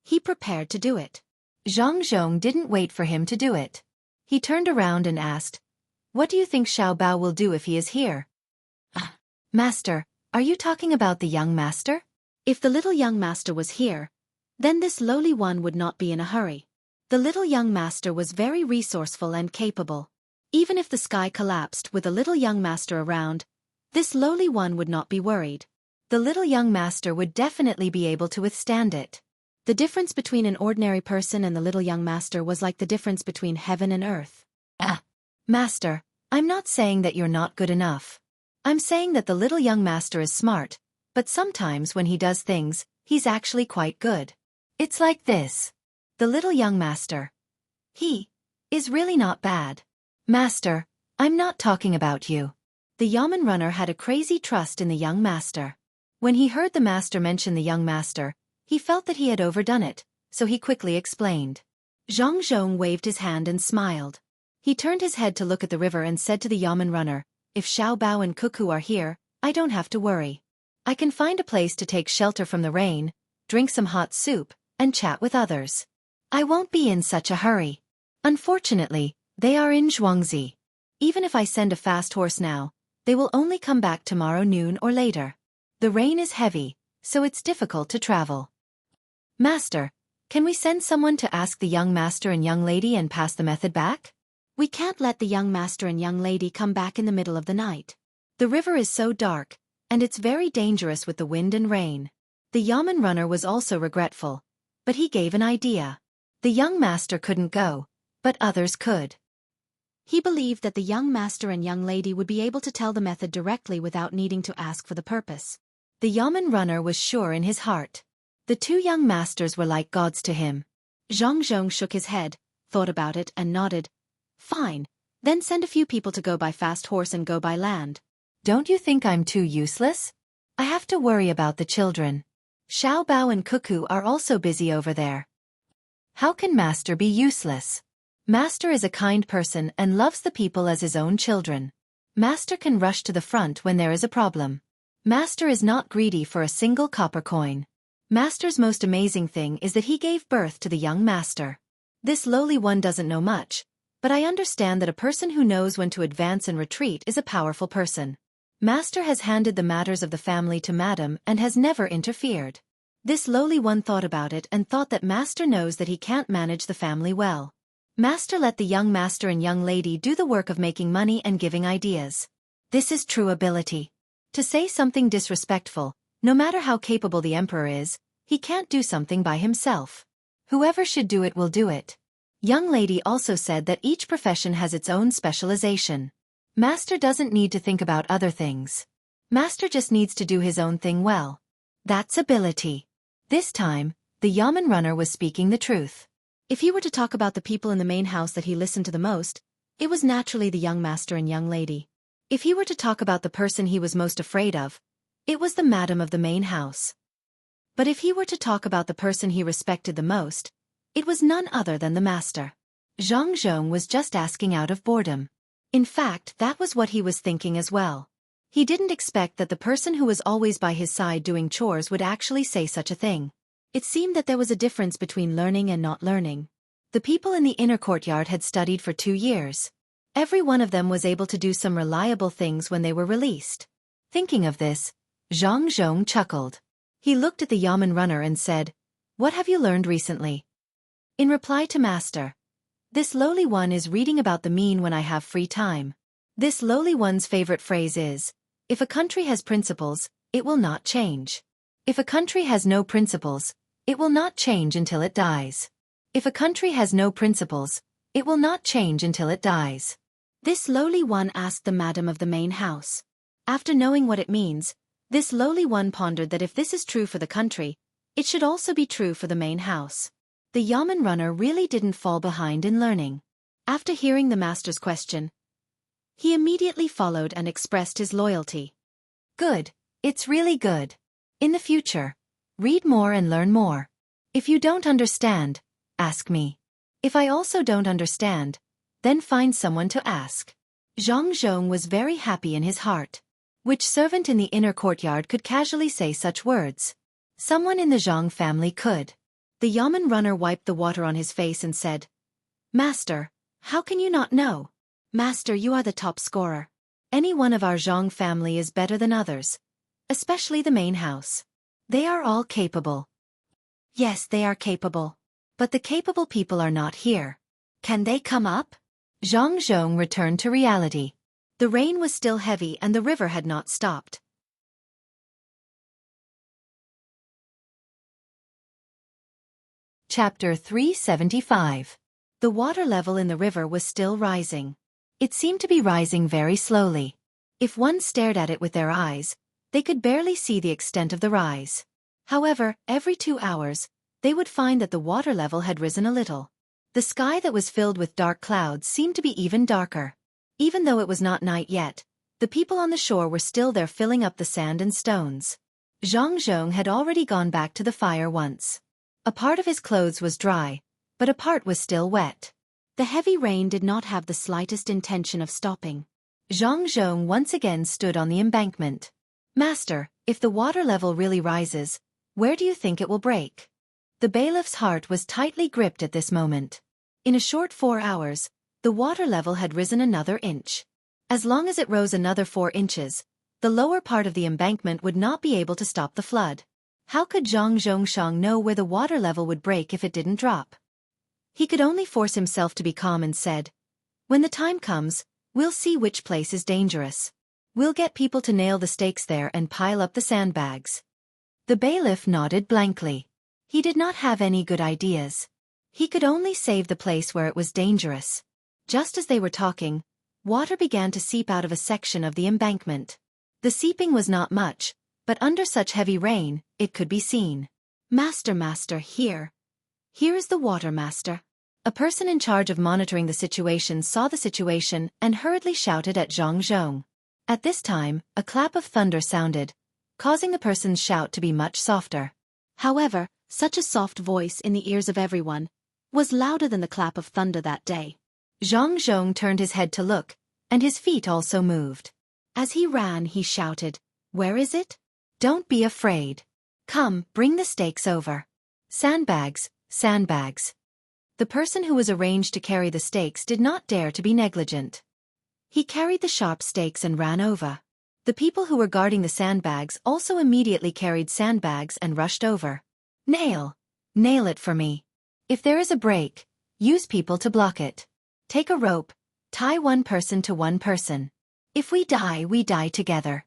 he prepared to do it. Zhang Zhong didn't wait for him to do it. He turned around and asked, "What do you think Xiao Bao will do if he is here?" "Master, are you talking about the young master?" If the little young master was here, then this lowly one would not be in a hurry. The little young master was very resourceful and capable. Even if the sky collapsed with the little young master around, this lowly one would not be worried. The little young master would definitely be able to withstand it. The difference between an ordinary person and the little young master was like the difference between heaven and earth. Master, I'm not saying that you're not good enough. I'm saying that the little young master is smart, but sometimes when he does things, he's actually quite good. It's like this. The little young master. He is really not bad. Master, I'm not talking about you. The yamen runner had a crazy trust in the young master. When he heard the master mention the young master, he felt that he had overdone it, so he quickly explained. Zhang Zhong waved his hand and smiled. He turned his head to look at the river and said to the yamen runner, "If Xiao Bao and Cuckoo are here, I don't have to worry. I can find a place to take shelter from the rain, drink some hot soup, and chat with others. I won't be in such a hurry. Unfortunately, they are in Xueqi. Even if I send a fast horse now, they will only come back tomorrow noon or later. The rain is heavy, so it's difficult to travel." "Master, can we send someone to ask the young master and young lady and pass the method back?" "We can't let the young master and young lady come back in the middle of the night. The river is so dark, and it's very dangerous with the wind and rain." The yamen runner was also regretful, but he gave an idea. The young master couldn't go, but others could. He believed that the young master and young lady would be able to tell the method directly without needing to ask for the purpose. The yamen runner was sure in his heart. The two young masters were like gods to him. Zhang Zhong shook his head, thought about it and nodded. "Fine, then send a few people to go by fast horse and go by land." "Don't you think I'm too useless? I have to worry about the children. Xiao Bao and Cuckoo are also busy over there." "How can Master be useless? Master is a kind person and loves the people as his own children. Master can rush to the front when there is a problem. Master is not greedy for a single copper coin. Master's most amazing thing is that he gave birth to the young master. This lowly one doesn't know much, but I understand that a person who knows when to advance and retreat is a powerful person. Master has handed the matters of the family to Madam and has never interfered." This lowly one thought about it and thought that Master knows that he can't manage the family well. Master let the young master and young lady do the work of making money and giving ideas. This is true ability. To say something disrespectful, no matter how capable the emperor is, he can't do something by himself. Whoever should do it will do it. Young lady also said that each profession has its own specialization. Master doesn't need to think about other things. Master just needs to do his own thing well. That's ability. This time, the yamen runner was speaking the truth. If he were to talk about the people in the main house that he listened to the most, it was naturally the young master and young lady. If he were to talk about the person he was most afraid of, it was the madam of the main house. But if he were to talk about the person he respected the most, it was none other than the master. Zhang Zhong was just asking out of boredom. In fact, that was what he was thinking as well. He didn't expect that the person who was always by his side doing chores would actually say such a thing. It seemed that there was a difference between learning and not learning. The people in the inner courtyard had studied for 2 years. Every one of them was able to do some reliable things when they were released. Thinking of this, Zhang Zhong chuckled. He looked at the Yamen runner and said, "What have you learned recently?" In reply to Master, "This lowly one is reading about the mean when I have free time." This lowly one's favorite phrase is, "If a country has principles, it will not change. If a country has no principles, it will not change until it dies. If a country has no principles, it will not change until it dies." This lowly one asked the madam of the main house. After knowing what it means, this lowly one pondered that if this is true for the country, it should also be true for the main house. The Yamen runner really didn't fall behind in learning. After hearing the master's question, he immediately followed and expressed his loyalty. "Good, it's really good. In the future, read more and learn more. If you don't understand, ask me. If I also don't understand, then find someone to ask." Zhang Zhong was very happy in his heart. Which servant in the inner courtyard could casually say such words? Someone in the Zhang family could. The Yamen runner wiped the water on his face and said, "Master, how can you not know? Master, you are the top scorer. Any one of our Zhang family is better than others, especially the main house. They are all capable." "Yes, they are capable. But the capable people are not here. Can they come up?" Zhang Zhong returned to reality. The rain was still heavy and the river had not stopped. Chapter 375. The water level in the river was still rising. It seemed to be rising very slowly. If one stared at it with their eyes, they could barely see the extent of the rise. However, every 2 hours, they would find that the water level had risen a little. The sky that was filled with dark clouds seemed to be even darker. Even though it was not night yet, the people on the shore were still there filling up the sand and stones. Zhang Zhong had already gone back to the fire once. A part of his clothes was dry, but a part was still wet. The heavy rain did not have the slightest intention of stopping. Zhang Zhong once again stood on the embankment. "Master, if the water level really rises, where do you think it will break?" The bailiff's heart was tightly gripped at this moment. In a short 4 hours, the water level had risen another inch. As long as it rose another 4 inches, the lower part of the embankment would not be able to stop the flood. How could Zhang Zhongshang know where the water level would break if it didn't drop? He could only force himself to be calm and said, "When the time comes, we'll see which place is dangerous. We'll get people to nail the stakes there and pile up the sandbags." The bailiff nodded blankly. He did not have any good ideas. He could only save the place where it was dangerous. Just as they were talking, water began to seep out of a section of the embankment. The seeping was not much, but under such heavy rain, it could be seen. Master, here. Here is the water, master." A person in charge of monitoring the situation saw the situation and hurriedly shouted at Zhang Zhong. At this time, a clap of thunder sounded, causing the person's shout to be much softer. However, such a soft voice in the ears of everyone was louder than the clap of thunder that day. Zhang Zhong turned his head to look, and his feet also moved. As he ran, he shouted, "Where is it? Don't be afraid. Come, bring the stakes over. Sandbags, sandbags." The person who was arranged to carry the stakes did not dare to be negligent. He carried the sharp stakes and ran over. The people who were guarding the sandbags also immediately carried sandbags and rushed over. "Nail! Nail it for me. If there is a break, use people to block it. Take a rope, tie one person to one person. If we die together."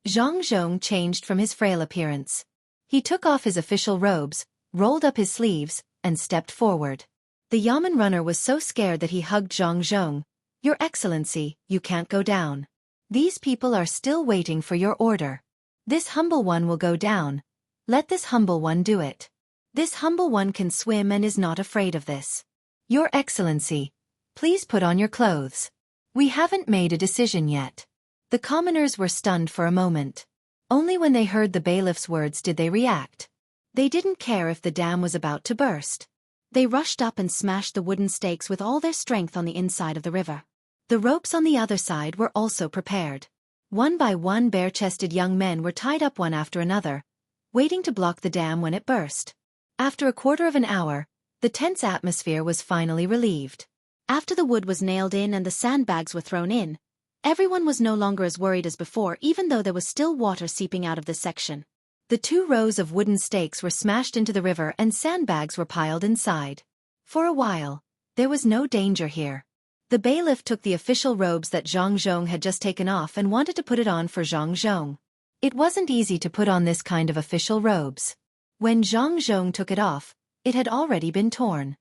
Zhang Zhong changed from his frail appearance. He took off his official robes, rolled up his sleeves, and stepped forward. The Yamen runner was so scared that he hugged Zhang Zhong. "Your Excellency, you can't go down. These people are still waiting for your order. This humble one will go down. Let this humble one do it. This humble one can swim and is not afraid of this. Your Excellency, please put on your clothes. We haven't made a decision yet." The commoners were stunned for a moment. Only when they heard the bailiff's words did they react. They didn't care if the dam was about to burst. They rushed up and smashed the wooden stakes with all their strength on the inside of the river. The ropes on the other side were also prepared. One by one bare-chested young men were tied up one after another, waiting to block the dam when it burst. After a quarter of an hour, the tense atmosphere was finally relieved. After the wood was nailed in and the sandbags were thrown in, everyone was no longer as worried as before, even though there was still water seeping out of this section. The 2 rows of wooden stakes were smashed into the river and sandbags were piled inside. For a while, there was no danger here. The bailiff took the official robes that Zhang Zhong had just taken off and wanted to put it on for Zhang Zhong. It wasn't easy to put on this kind of official robes. When Zhang Zhong took it off, it had already been torn.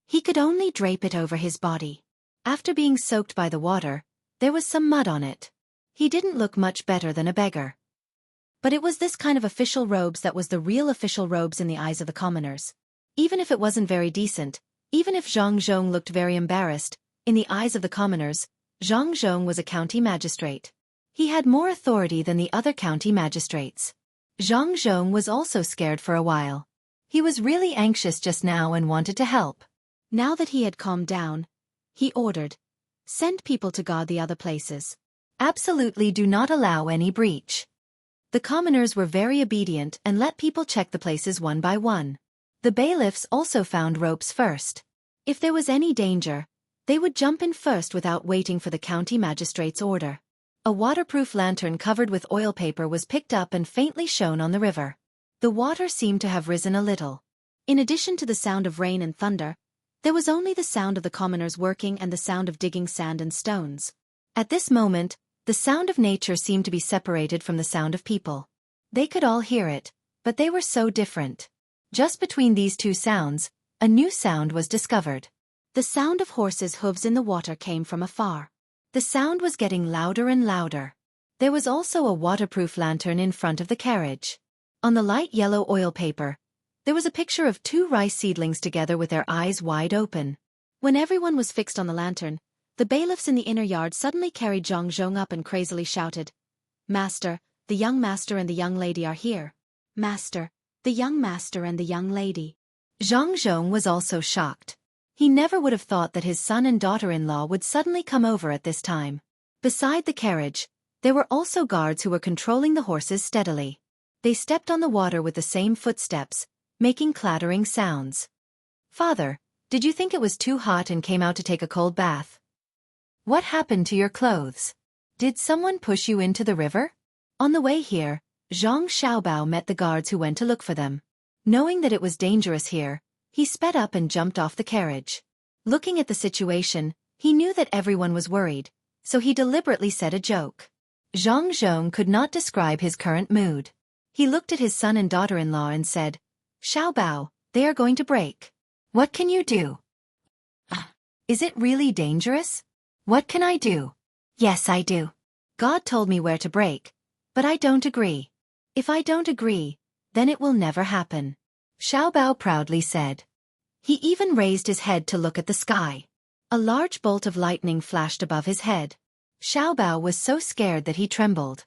He could only drape it over his body. After being soaked by the water, there was some mud on it. He didn't look much better than a beggar. But it was this kind of official robes that was the real official robes in the eyes of the commoners. Even if it wasn't very decent, even if Zhang Zhong looked very embarrassed, in the eyes of the commoners, Zhang Zhong was a county magistrate. He had more authority than the other county magistrates. Zhang Zhong was also scared for a while. He was really anxious just now and wanted to help. Now that he had calmed down, he ordered, "Send people to guard the other places. Absolutely do not allow any breach." The commoners were very obedient and let people check the places one by one. The bailiffs also found ropes first. If there was any danger, they would jump in first without waiting for the county magistrate's order. A waterproof lantern covered with oil paper was picked up and faintly shone on the river. The water seemed to have risen a little. In addition to the sound of rain and thunder, there was only the sound of the commoners working and the sound of digging sand and stones. At this moment, the sound of nature seemed to be separated from the sound of people. They could all hear it, but they were so different. Just between these 2 sounds, a new sound was discovered. The sound of horses' hooves in the water came from afar. The sound was getting louder and louder. There was also a waterproof lantern in front of the carriage. On the light yellow oil paper, there was a picture of 2 rice seedlings together with their eyes wide open. When everyone was fixed on the lantern, the bailiffs in the inner yard suddenly carried Zhang Zhong up and crazily shouted, "Master, the young master and the young lady are here. Master, the young master and the young lady." Zhang Zhong was also shocked. He never would have thought that his son and daughter-in-law would suddenly come over at this time. Beside the carriage, there were also guards who were controlling the horses steadily. They stepped on the water with the same footsteps, making clattering sounds. "Father, did you think it was too hot and came out to take a cold bath? What happened to your clothes? Did someone push you into the river?" On the way here, Zhang Xiaobao met the guards who went to look for them. Knowing that it was dangerous here, he sped up and jumped off the carriage. Looking at the situation, he knew that everyone was worried, so he deliberately said a joke. Zhang Zhong could not describe his current mood. He looked at his son and daughter-in-law and said, "Xiaobao, they are going to break. What can you do?" "Is it really dangerous? What can I do?" "Yes, I do. God told me where to break, but I don't agree. If I don't agree, then it will never happen," Xiaobao proudly said. He even raised his head to look at the sky. A large bolt of lightning flashed above his head. Xiaobao was so scared that he trembled.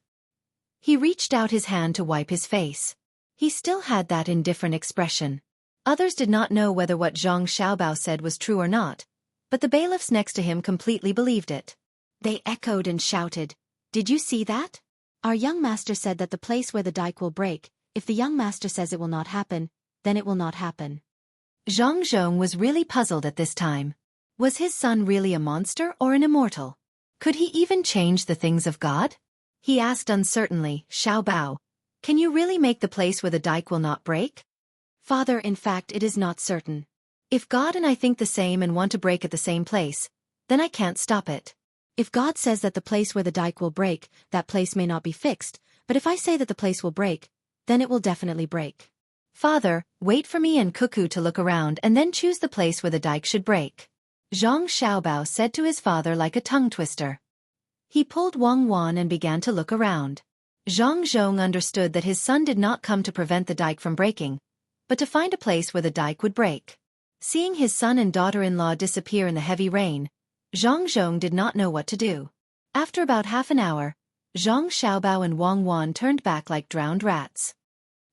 He reached out his hand to wipe his face. He still had that indifferent expression. Others did not know whether what Zhang Xiaobao said was true or not, but the bailiffs next to him completely believed it. They echoed and shouted, "Did you see that? Our young master said that the place where the dike will break, if the young master says it will not happen, then it will not happen." Zhang Zhong was really puzzled at this time. Was his son really a monster or an immortal? Could he even change the things of God? He asked uncertainly, "Xiaobao, can you really make the place where the dike will not break?" "Father, in fact it is not certain. If God and I think the same and want to break at the same place, then I can't stop it. If God says that the place where the dike will break, that place may not be fixed, but if I say that the place will break, then it will definitely break. Father, wait for me and Cuckoo to look around and then choose the place where the dike should break," Zhang Xiaobao said to his father like a tongue twister. He pulled Wang Wan and began to look around. Zhang Zhong understood that his son did not come to prevent the dike from breaking, but to find a place where the dike would break. Seeing his son and daughter-in-law disappear in the heavy rain, Zhang Zhong did not know what to do. After about half an hour, Zhang Xiaobao and Wang Wan turned back like drowned rats.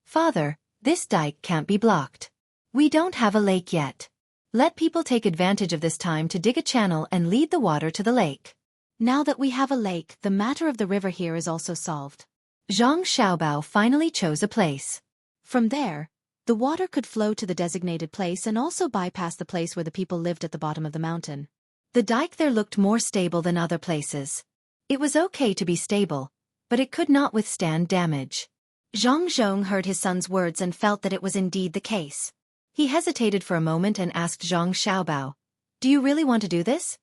"Father, this dike can't be blocked. We don't have a lake yet. Let people take advantage of this time to dig a channel and lead the water to the lake. Now that we have a lake, the matter of the river here is also solved. Zhang Xiaobao finally chose a place. From there, the water could flow to the designated place and also bypass the place where the people lived at the bottom of the mountain. The dike there looked more stable than other places. It was okay to be stable, but it could not withstand damage. Zhang Zhong heard his son's words and felt that it was indeed the case. He hesitated for a moment and asked Zhang Xiaobao, "Do you really want to do this?"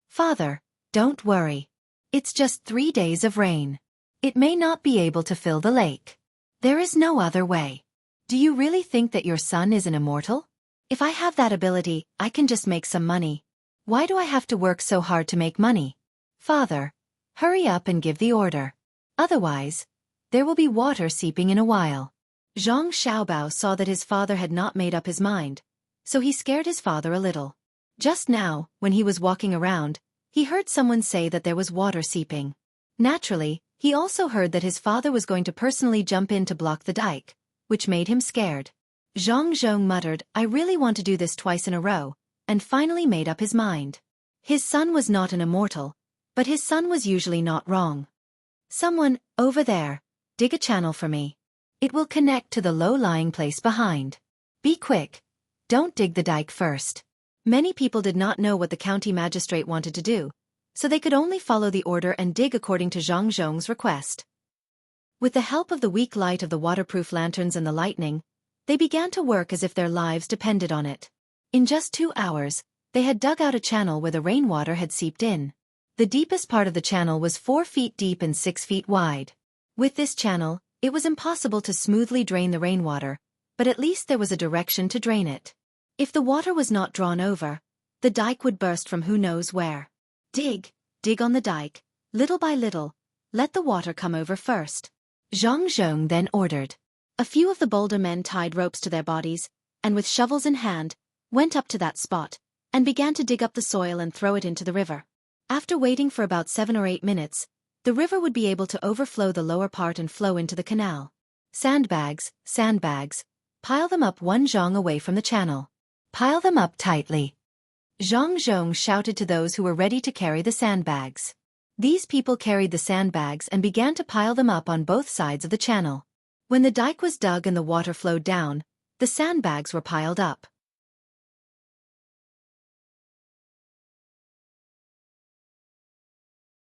"Father, don't worry. It's just 3 days of rain. It may not be able to fill the lake. There is no other way. Do you really think that your son is an immortal? If I have that ability, I can just make some money. Why do I have to work so hard to make money? Father, hurry up and give the order. Otherwise, there will be water seeping in a while." Zhang Xiaobao saw that his father had not made up his mind, so he scared his father a little. Just now, when he was walking around, he heard someone say that there was water seeping. Naturally, he also heard that his father was going to personally jump in to block the dike, which made him scared. Zhang Zhong muttered, "I really want to do this twice in a row," and finally made up his mind. His son was not an immortal, but his son was usually not wrong. "Someone, over there, dig a channel for me. It will connect to the low-lying place behind. Be quick. Don't dig the dike first." Many people did not know what the county magistrate wanted to do, so they could only follow the order and dig according to Zhang Zhong's request. With the help of the weak light of the waterproof lanterns and the lightning, they began to work as if their lives depended on it. In just 2 hours, they had dug out a channel where the rainwater had seeped in. The deepest part of the channel was 4 feet deep and 6 feet wide. With this channel, it was impossible to smoothly drain the rainwater, but at least there was a direction to drain it. If the water was not drawn over, the dike would burst from who knows where. Dig on the dike, little by little, let the water come over first. Zhang Zhong then ordered. A few of the bolder men tied ropes to their bodies, and with shovels in hand, went up to that spot, and began to dig up the soil and throw it into the river. After waiting for about 7 or 8 minutes, the river would be able to overflow the lower part and flow into the canal. Sandbags, pile them up 1 zhang away from the channel. Pile them up tightly. Zhang Zhong shouted to those who were ready to carry the sandbags. These people carried the sandbags and began to pile them up on both sides of the channel. When the dike was dug and the water flowed down, the sandbags were piled up.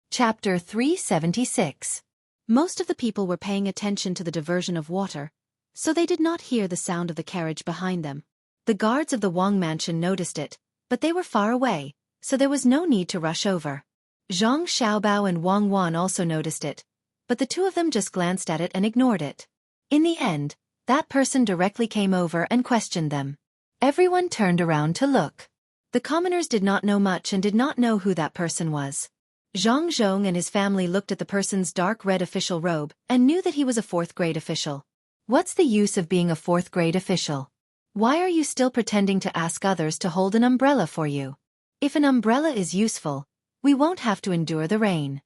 Chapter 376. Most of the people were paying attention to the diversion of water, so they did not hear the sound of the carriage behind them. The guards of the Wang mansion noticed it, but they were far away, so there was no need to rush over. Zhang Xiaobao and Wang Wan also noticed it, but the two of them just glanced at it and ignored it. In the end, that person directly came over and questioned them. Everyone turned around to look. The commoners did not know much and did not know who that person was. Zhang Zhong and his family looked at the person's dark red official robe and knew that he was a 4th-grade official. What's the use of being a 4th-grade official? Why are you still pretending to ask others to hold an umbrella for you? If an umbrella is useful, we won't have to endure the rain.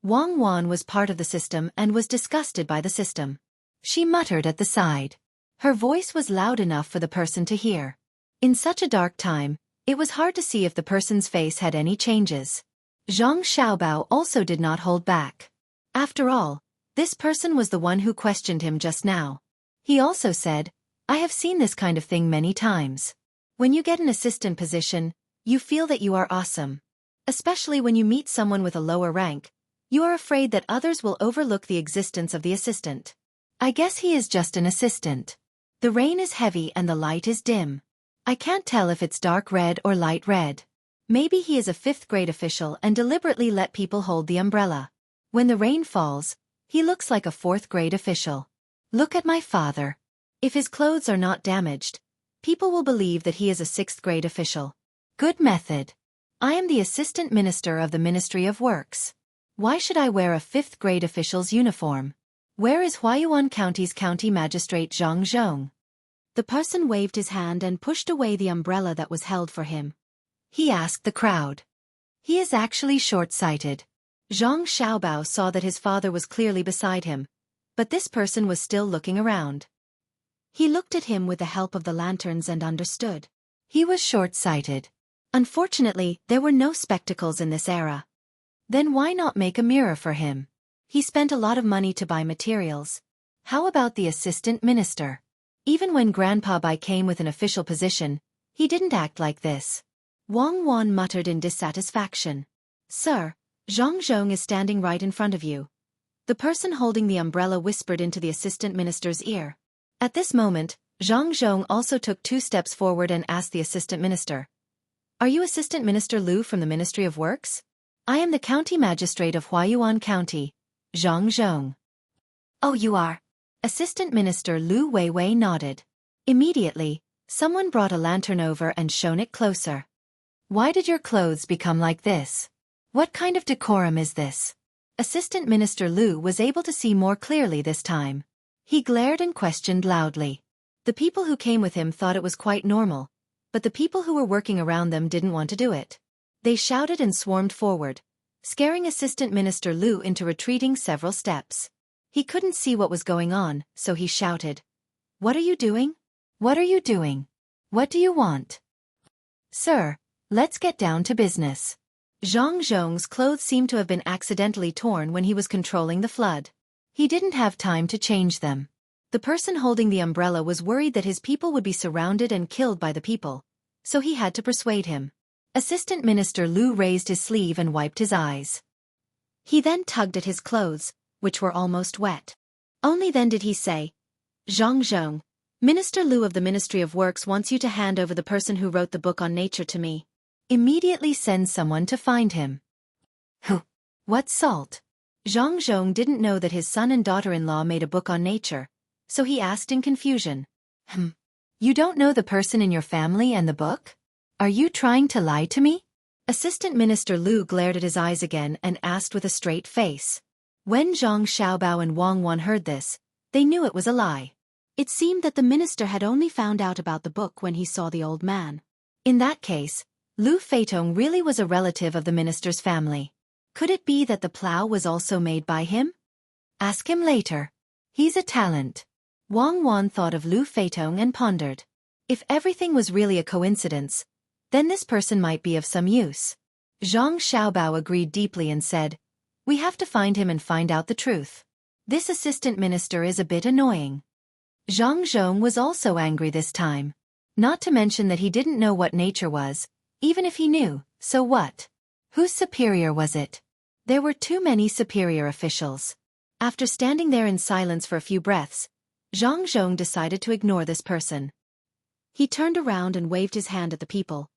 Wang Wan was part of the system and was disgusted by the system. She muttered at the side. Her voice was loud enough for the person to hear. In such a dark time, it was hard to see if the person's face had any changes. Zhang Xiaobao also did not hold back. After all, this person was the one who questioned him just now. He also said, "I have seen this kind of thing many times. When you get an assistant position, you feel that you are awesome. Especially when you meet someone with a lower rank, you are afraid that others will overlook the existence of the assistant. I guess he is just an assistant. The rain is heavy and the light is dim. I can't tell if it's dark red or light red. Maybe he is a 5th-grade official and deliberately let people hold the umbrella. When the rain falls, he looks like a 4th-grade official. Look at my father. If his clothes are not damaged, people will believe that he is a 6th-grade official. Good method. I am the assistant minister of the Ministry of Works. Why should I wear a 5th-grade official's uniform? Where is Huayuan County's county magistrate Zhang Zhong?" The person waved his hand and pushed away the umbrella that was held for him. He asked the crowd. He is actually short-sighted. Zhang Xiaobao saw that his father was clearly beside him, but this person was still looking around. He looked at him with the help of the lanterns and understood. He was short-sighted. Unfortunately, there were no spectacles in this era. Then why not make a mirror for him? He spent a lot of money to buy materials. How about the assistant minister? Even when Grandpa Bai came with an official position, he didn't act like this. Wang Wan muttered in dissatisfaction. Sir, Zhang Zhong is standing right in front of you. The person holding the umbrella whispered into the assistant minister's ear. At this moment, Zhang Zhong also took 2 steps forward and asked the assistant minister. Are you Assistant Minister Liu from the Ministry of Works? I am the county magistrate of Huayuan County, Zhang Zhong. Oh, you are? Assistant Minister Liu Weiwei nodded. Immediately, someone brought a lantern over and shone it closer. Why did your clothes become like this? What kind of decorum is this? Assistant Minister Liu was able to see more clearly this time. He glared and questioned loudly. The people who came with him thought it was quite normal, but the people who were working around them didn't want to do it. They shouted and swarmed forward, scaring Assistant Minister Liu into retreating several steps. He couldn't see what was going on, so he shouted. What are you doing? What are you doing? What do you want? Sir, let's get down to business. Zhang Zhong's clothes seemed to have been accidentally torn when he was controlling the flood. He didn't have time to change them. The person holding the umbrella was worried that his people would be surrounded and killed by the people, so he had to persuade him. Assistant Minister Liu raised his sleeve and wiped his eyes. He then tugged at his clothes, which were almost wet. Only then did he say, Zhang Zhong, Minister Liu of the Ministry of Works wants you to hand over the person who wrote the book on nature to me. Immediately send someone to find him. Who? What salt? Zhang Zhong didn't know that his son and daughter-in-law made a book on nature, so he asked in confusion. You don't know the person in your family and the book? Are you trying to lie to me? Assistant Minister Liu glared at his eyes again and asked with a straight face. When Zhang Xiaobao and Wang Wan heard this, they knew it was a lie. It seemed that the minister had only found out about the book when he saw the old man. In that case, Lu Feitong really was a relative of the minister's family. Could it be that the plow was also made by him? Ask him later. He's a talent. Wang Wan thought of Lu Feitong and pondered. If everything was really a coincidence, then this person might be of some use. Zhang Xiaobao agreed deeply and said, We have to find him and find out the truth. This assistant minister is a bit annoying. Zhang Zhong was also angry this time. Not to mention that he didn't know what nature was, even if he knew, so what? Whose superior was it? There were too many superior officials. After standing there in silence for a few breaths, Zhang Zhong decided to ignore this person. He turned around and waved his hand at the people.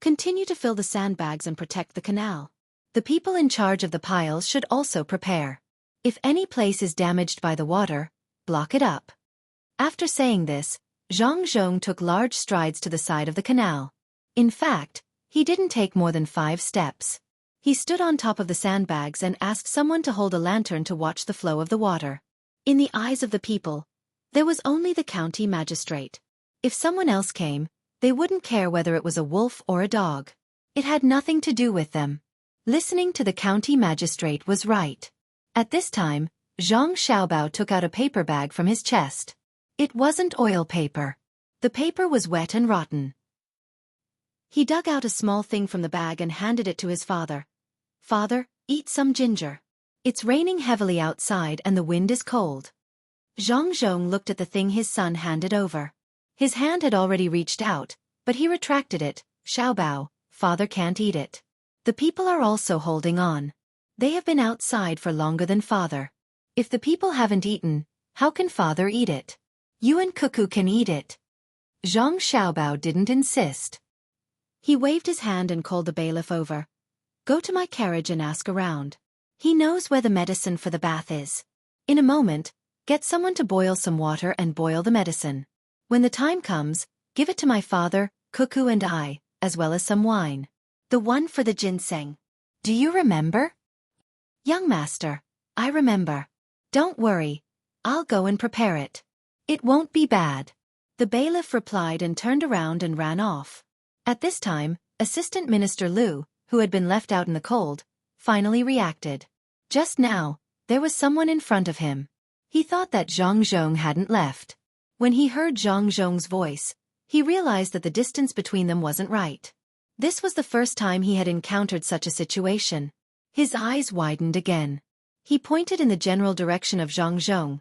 Continue to fill the sandbags and protect the canal. The people in charge of the piles should also prepare. If any place is damaged by the water, block it up. After saying this, Zhang Zhong took large strides to the side of the canal. In fact, he didn't take more than 5 steps. He stood on top of the sandbags and asked someone to hold a lantern to watch the flow of the water. In the eyes of the people, there was only the county magistrate. If someone else came, they wouldn't care whether it was a wolf or a dog. It had nothing to do with them. Listening to the county magistrate was right. At this time, Zhang Xiaobao took out a paper bag from his chest. It wasn't oil paper. The paper was wet and rotten. He dug out a small thing from the bag and handed it to his father. Father, eat some ginger. It's raining heavily outside and the wind is cold. Zhang Zhong looked at the thing his son handed over. His hand had already reached out, but he retracted it. Xiaobao, father can't eat it. The people are also holding on. They have been outside for longer than father. If the people haven't eaten, how can father eat it? You and Cuckoo can eat it. Zhang Xiaobao didn't insist. He waved his hand and called the bailiff over. Go to my carriage and ask around. He knows where the medicine for the bath is. In a moment, get someone to boil some water and boil the medicine. When the time comes, give it to my father, Cuckoo and I, as well as some wine. The one for the ginseng. Do you remember? Young master, I remember. Don't worry, I'll go and prepare it. It won't be bad. The bailiff replied and turned around and ran off. At this time, Assistant Minister Liu, who had been left out in the cold, finally reacted. Just now, there was someone in front of him. He thought that Zhang Zhong hadn't left. When he heard Zhang Zhong's voice, He realized that the distance between them wasn't right. This was the first time he had encountered such a situation. His eyes widened again. He pointed in the general direction of Zhang Zhong.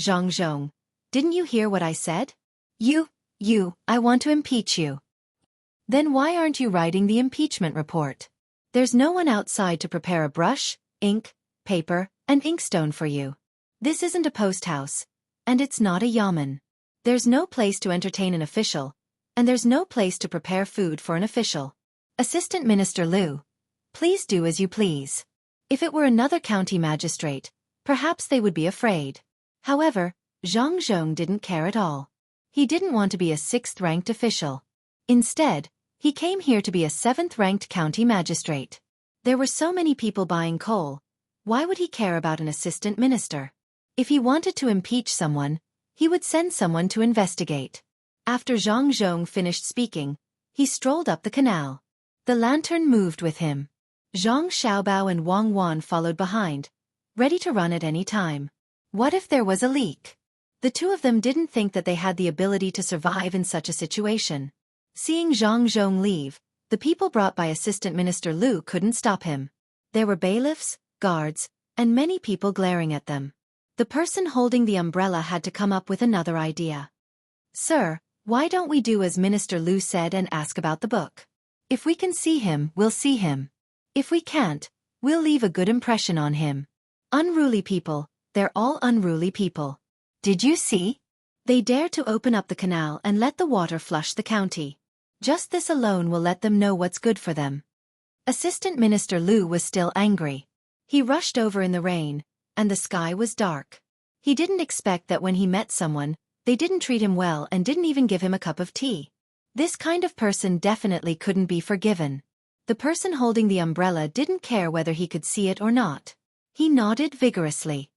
Zhang Zhong, didn't you hear what I said? I want to impeach you. Then why aren't you writing the impeachment report? There's no one outside to prepare a brush, ink, paper, and inkstone for you. This isn't a post house, and it's not a yamen. There's no place to entertain an official, and there's no place to prepare food for an official. Assistant Minister Liu, please do as you please. If it were another county magistrate, perhaps they would be afraid. However, Zhang Zhong didn't care at all. He didn't want to be a 6th-ranked official. Instead, he came here to be a 7th-ranked county magistrate. There were so many people buying coal. Why would he care about an assistant minister? If he wanted to impeach someone, he would send someone to investigate. After Zhang Zhong finished speaking, he strolled up the canal. The lantern moved with him. Zhang Xiaobao and Wang Wan followed behind, ready to run at any time. What if there was a leak? The two of them didn't think that they had the ability to survive in such a situation. Seeing Zhang Zhong leave, the people brought by Assistant Minister Liu couldn't stop him. There were bailiffs, guards, and many people glaring at them. The person holding the umbrella had to come up with another idea. Sir, why don't we do as Minister Liu said and ask about the book? If we can see him, we'll see him. If we can't, we'll leave a good impression on him. Unruly people, they're all unruly people. Did you see? They dare to open up the canal and let the water flush the county. Just this alone will let them know what's good for them. Assistant Minister Liu was still angry. He rushed over in the rain, and the sky was dark. He didn't expect that when he met someone, they didn't treat him well and didn't even give him a cup of tea. This kind of person definitely couldn't be forgiven. The person holding the umbrella didn't care whether he could see it or not. He nodded vigorously.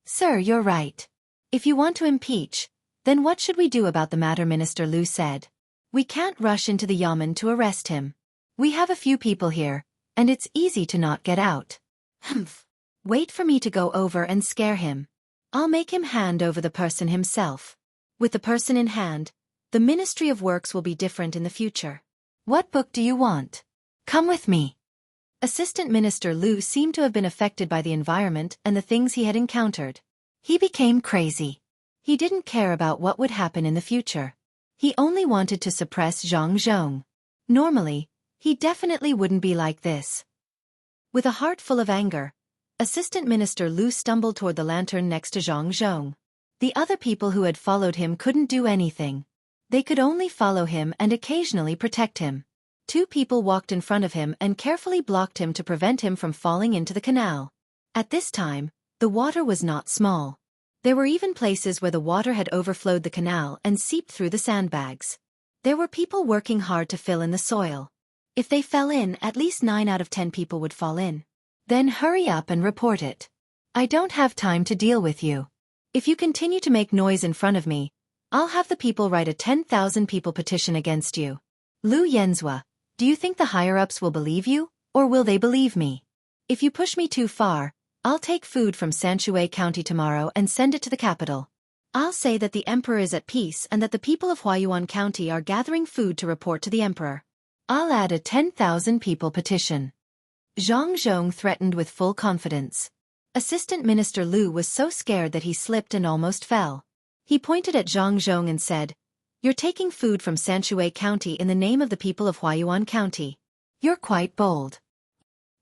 Sir, you're right. If you want to impeach, then what should we do about the matter? Minister Liu said. We can't rush into the yamen to arrest him. We have a few people here, and it's easy to not get out. Humph. Wait for me to go over and scare him. I'll make him hand over the person himself. With the person in hand, the Ministry of Works will be different in the future. What book do you want? Come with me. Assistant Minister Liu seemed to have been affected by the environment and the things he had encountered. He became crazy. He didn't care about what would happen in the future. He only wanted to suppress Zhang Zhong. Normally, he definitely wouldn't be like this. With a heart full of anger, Assistant Minister Liu stumbled toward the lantern next to Zhang Zhong. The other people who had followed him couldn't do anything. They could only follow him and occasionally protect him. 2 people walked in front of him and carefully blocked him to prevent him from falling into the canal. At this time, the water was not small. There were even places where the water had overflowed the canal and seeped through the sandbags. There were people working hard to fill in the soil. If they fell in, at least 9 out of 10 people would fall in. Then hurry up and report it. I don't have time to deal with you. If you continue to make noise in front of me, I'll have the people write a 10,000 people petition against you. Liu Yenzhua, do you think the higher-ups will believe you, or will they believe me? If you push me too far, I'll take food from Xueqi County tomorrow and send it to the capital. I'll say that the emperor is at peace and that the people of Huayuan County are gathering food to report to the emperor. I'll add a 10,000 people petition. Zhang Zhong threatened with full confidence. Assistant Minister Liu was so scared that he slipped and almost fell. He pointed at Zhang Zhong and said, You're taking food from Xueqi County in the name of the people of Huayuan County. You're quite bold.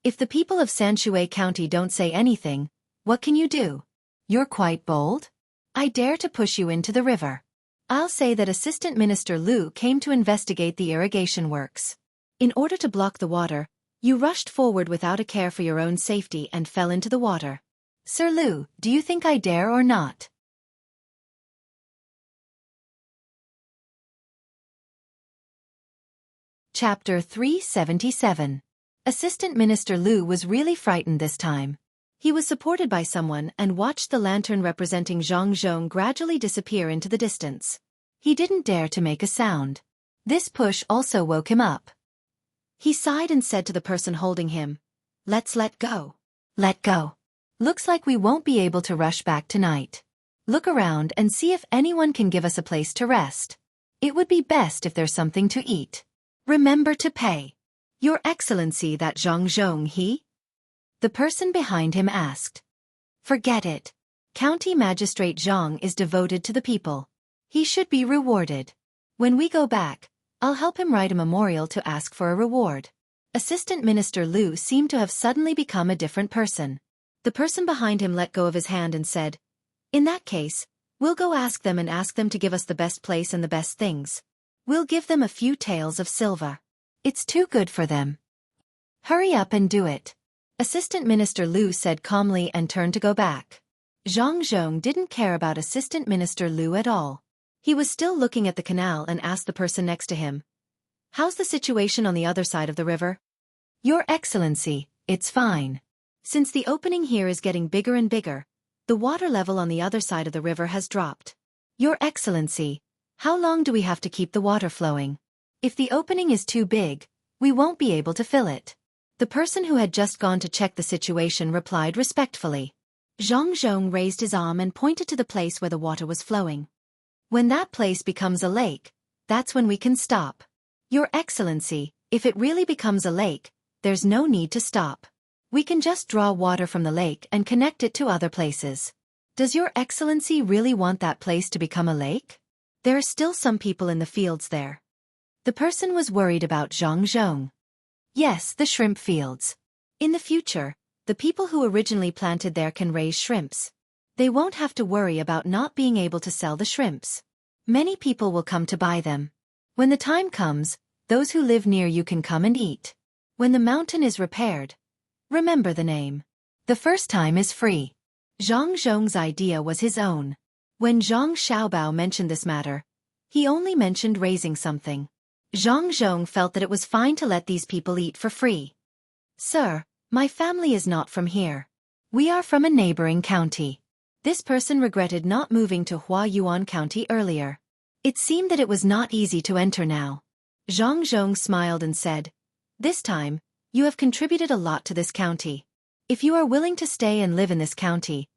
If the people of Xueqi County don't say anything, what can you do? You're quite bold? I dare to push you into the river. I'll say that Assistant Minister Liu came to investigate the irrigation works. In order to block the water, you rushed forward without a care for your own safety and fell into the water. Sir Liu, do you think I dare or not? Chapter 377. Assistant Minister Liu was really frightened this time. He was supported by someone and watched the lantern representing Zhang Zhong gradually disappear into the distance. He didn't dare to make a sound. This push also woke him up. He sighed and said to the person holding him, Let's let go. Let go. Looks like we won't be able to rush back tonight. Look around and see if anyone can give us a place to rest. It would be best if there's something to eat. Remember to pay. Your Excellency, that Zhang he? The person behind him asked. Forget it. County Magistrate Zhang is devoted to the people. He should be rewarded. When we go back, I'll help him write a memorial to ask for a reward. Assistant Minister Lu seemed to have suddenly become a different person. The person behind him let go of his hand and said, In that case, we'll go ask them and ask them to give us the best place and the best things. We'll give them a few taels of silver. It's too good for them. Hurry up and do it. Assistant Minister Lu said calmly and turned to go back. Zhang didn't care about Assistant Minister Lu at all. He was still looking at the canal and asked the person next to him, How's the situation on the other side of the river? Your Excellency, it's fine. Since the opening here is getting bigger and bigger, the water level on the other side of the river has dropped. Your Excellency, how long do we have to keep the water flowing? If the opening is too big, we won't be able to fill it. The person who had just gone to check the situation replied respectfully. Zhang raised his arm and pointed to the place where the water was flowing. When that place becomes a lake, that's when we can stop. Your Excellency, if it really becomes a lake, there's no need to stop. We can just draw water from the lake and connect it to other places. Does Your Excellency really want that place to become a lake? There are still some people in the fields there. The person was worried about Zhang. Yes, the shrimp fields. In the future, the people who originally planted there can raise shrimps. They won't have to worry about not being able to sell the shrimps. Many people will come to buy them. When the time comes, those who live near you can come and eat. When the mountain is repaired, remember the name. The first time is free. Zhang's idea was his own. When Zhang Xiaobao mentioned this matter, he only mentioned raising something. Zhang felt that it was fine to let these people eat for free. Sir, my family is not from here. We are from a neighboring county. This person regretted not moving to Huayuan County earlier. It seemed that it was not easy to enter now. Zhang smiled and said, This time, you have contributed a lot to this county. If you are willing to stay and live in this county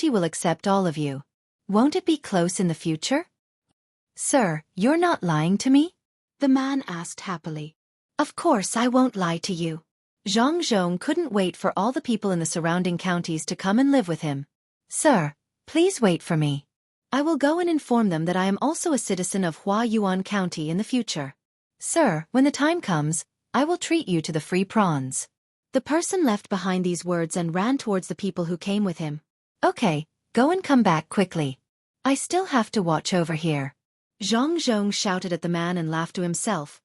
will accept all of you. Won't it be close in the future? Sir, you're not lying to me? The man asked happily. Of course I won't lie to you. Zhang couldn't wait for all the people in the surrounding counties to come and live with him. Sir, please wait for me. I will go and inform them that I am also a citizen of Huayuan County in the future. Sir, when the time comes, I will treat you to the free prawns. The person left behind these words and ran towards the people who came with him. Okay, go and come back quickly. I still have to watch over here. Zhang shouted at the man and laughed to himself.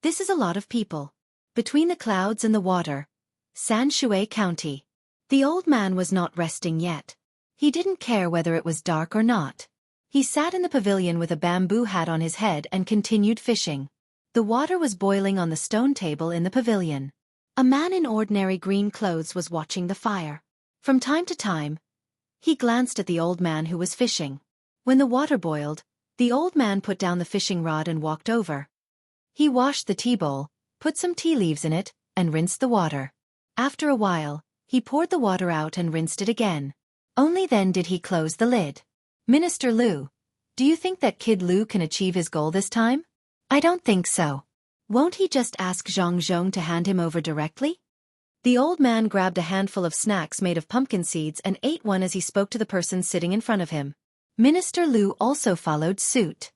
This is a lot of people. Between the clouds and the water. Xueqi County. The old man was not resting yet. He didn't care whether it was dark or not. He sat in the pavilion with a bamboo hat on his head and continued fishing. The water was boiling on the stone table in the pavilion. A man in ordinary green clothes was watching the fire. From time to time, he glanced at the old man who was fishing. When the water boiled, the old man put down the fishing rod and walked over. He washed the tea bowl, put some tea leaves in it, and rinsed the water. After a while, he poured the water out and rinsed it again. Only then did he close the lid. Minister Lu, do you think that Kid Lu can achieve his goal this time? I don't think so. Won't he just ask Zhang to hand him over directly? The old man grabbed a handful of snacks made of pumpkin seeds and ate one as he spoke to the person sitting in front of him. Minister Lu also followed suit.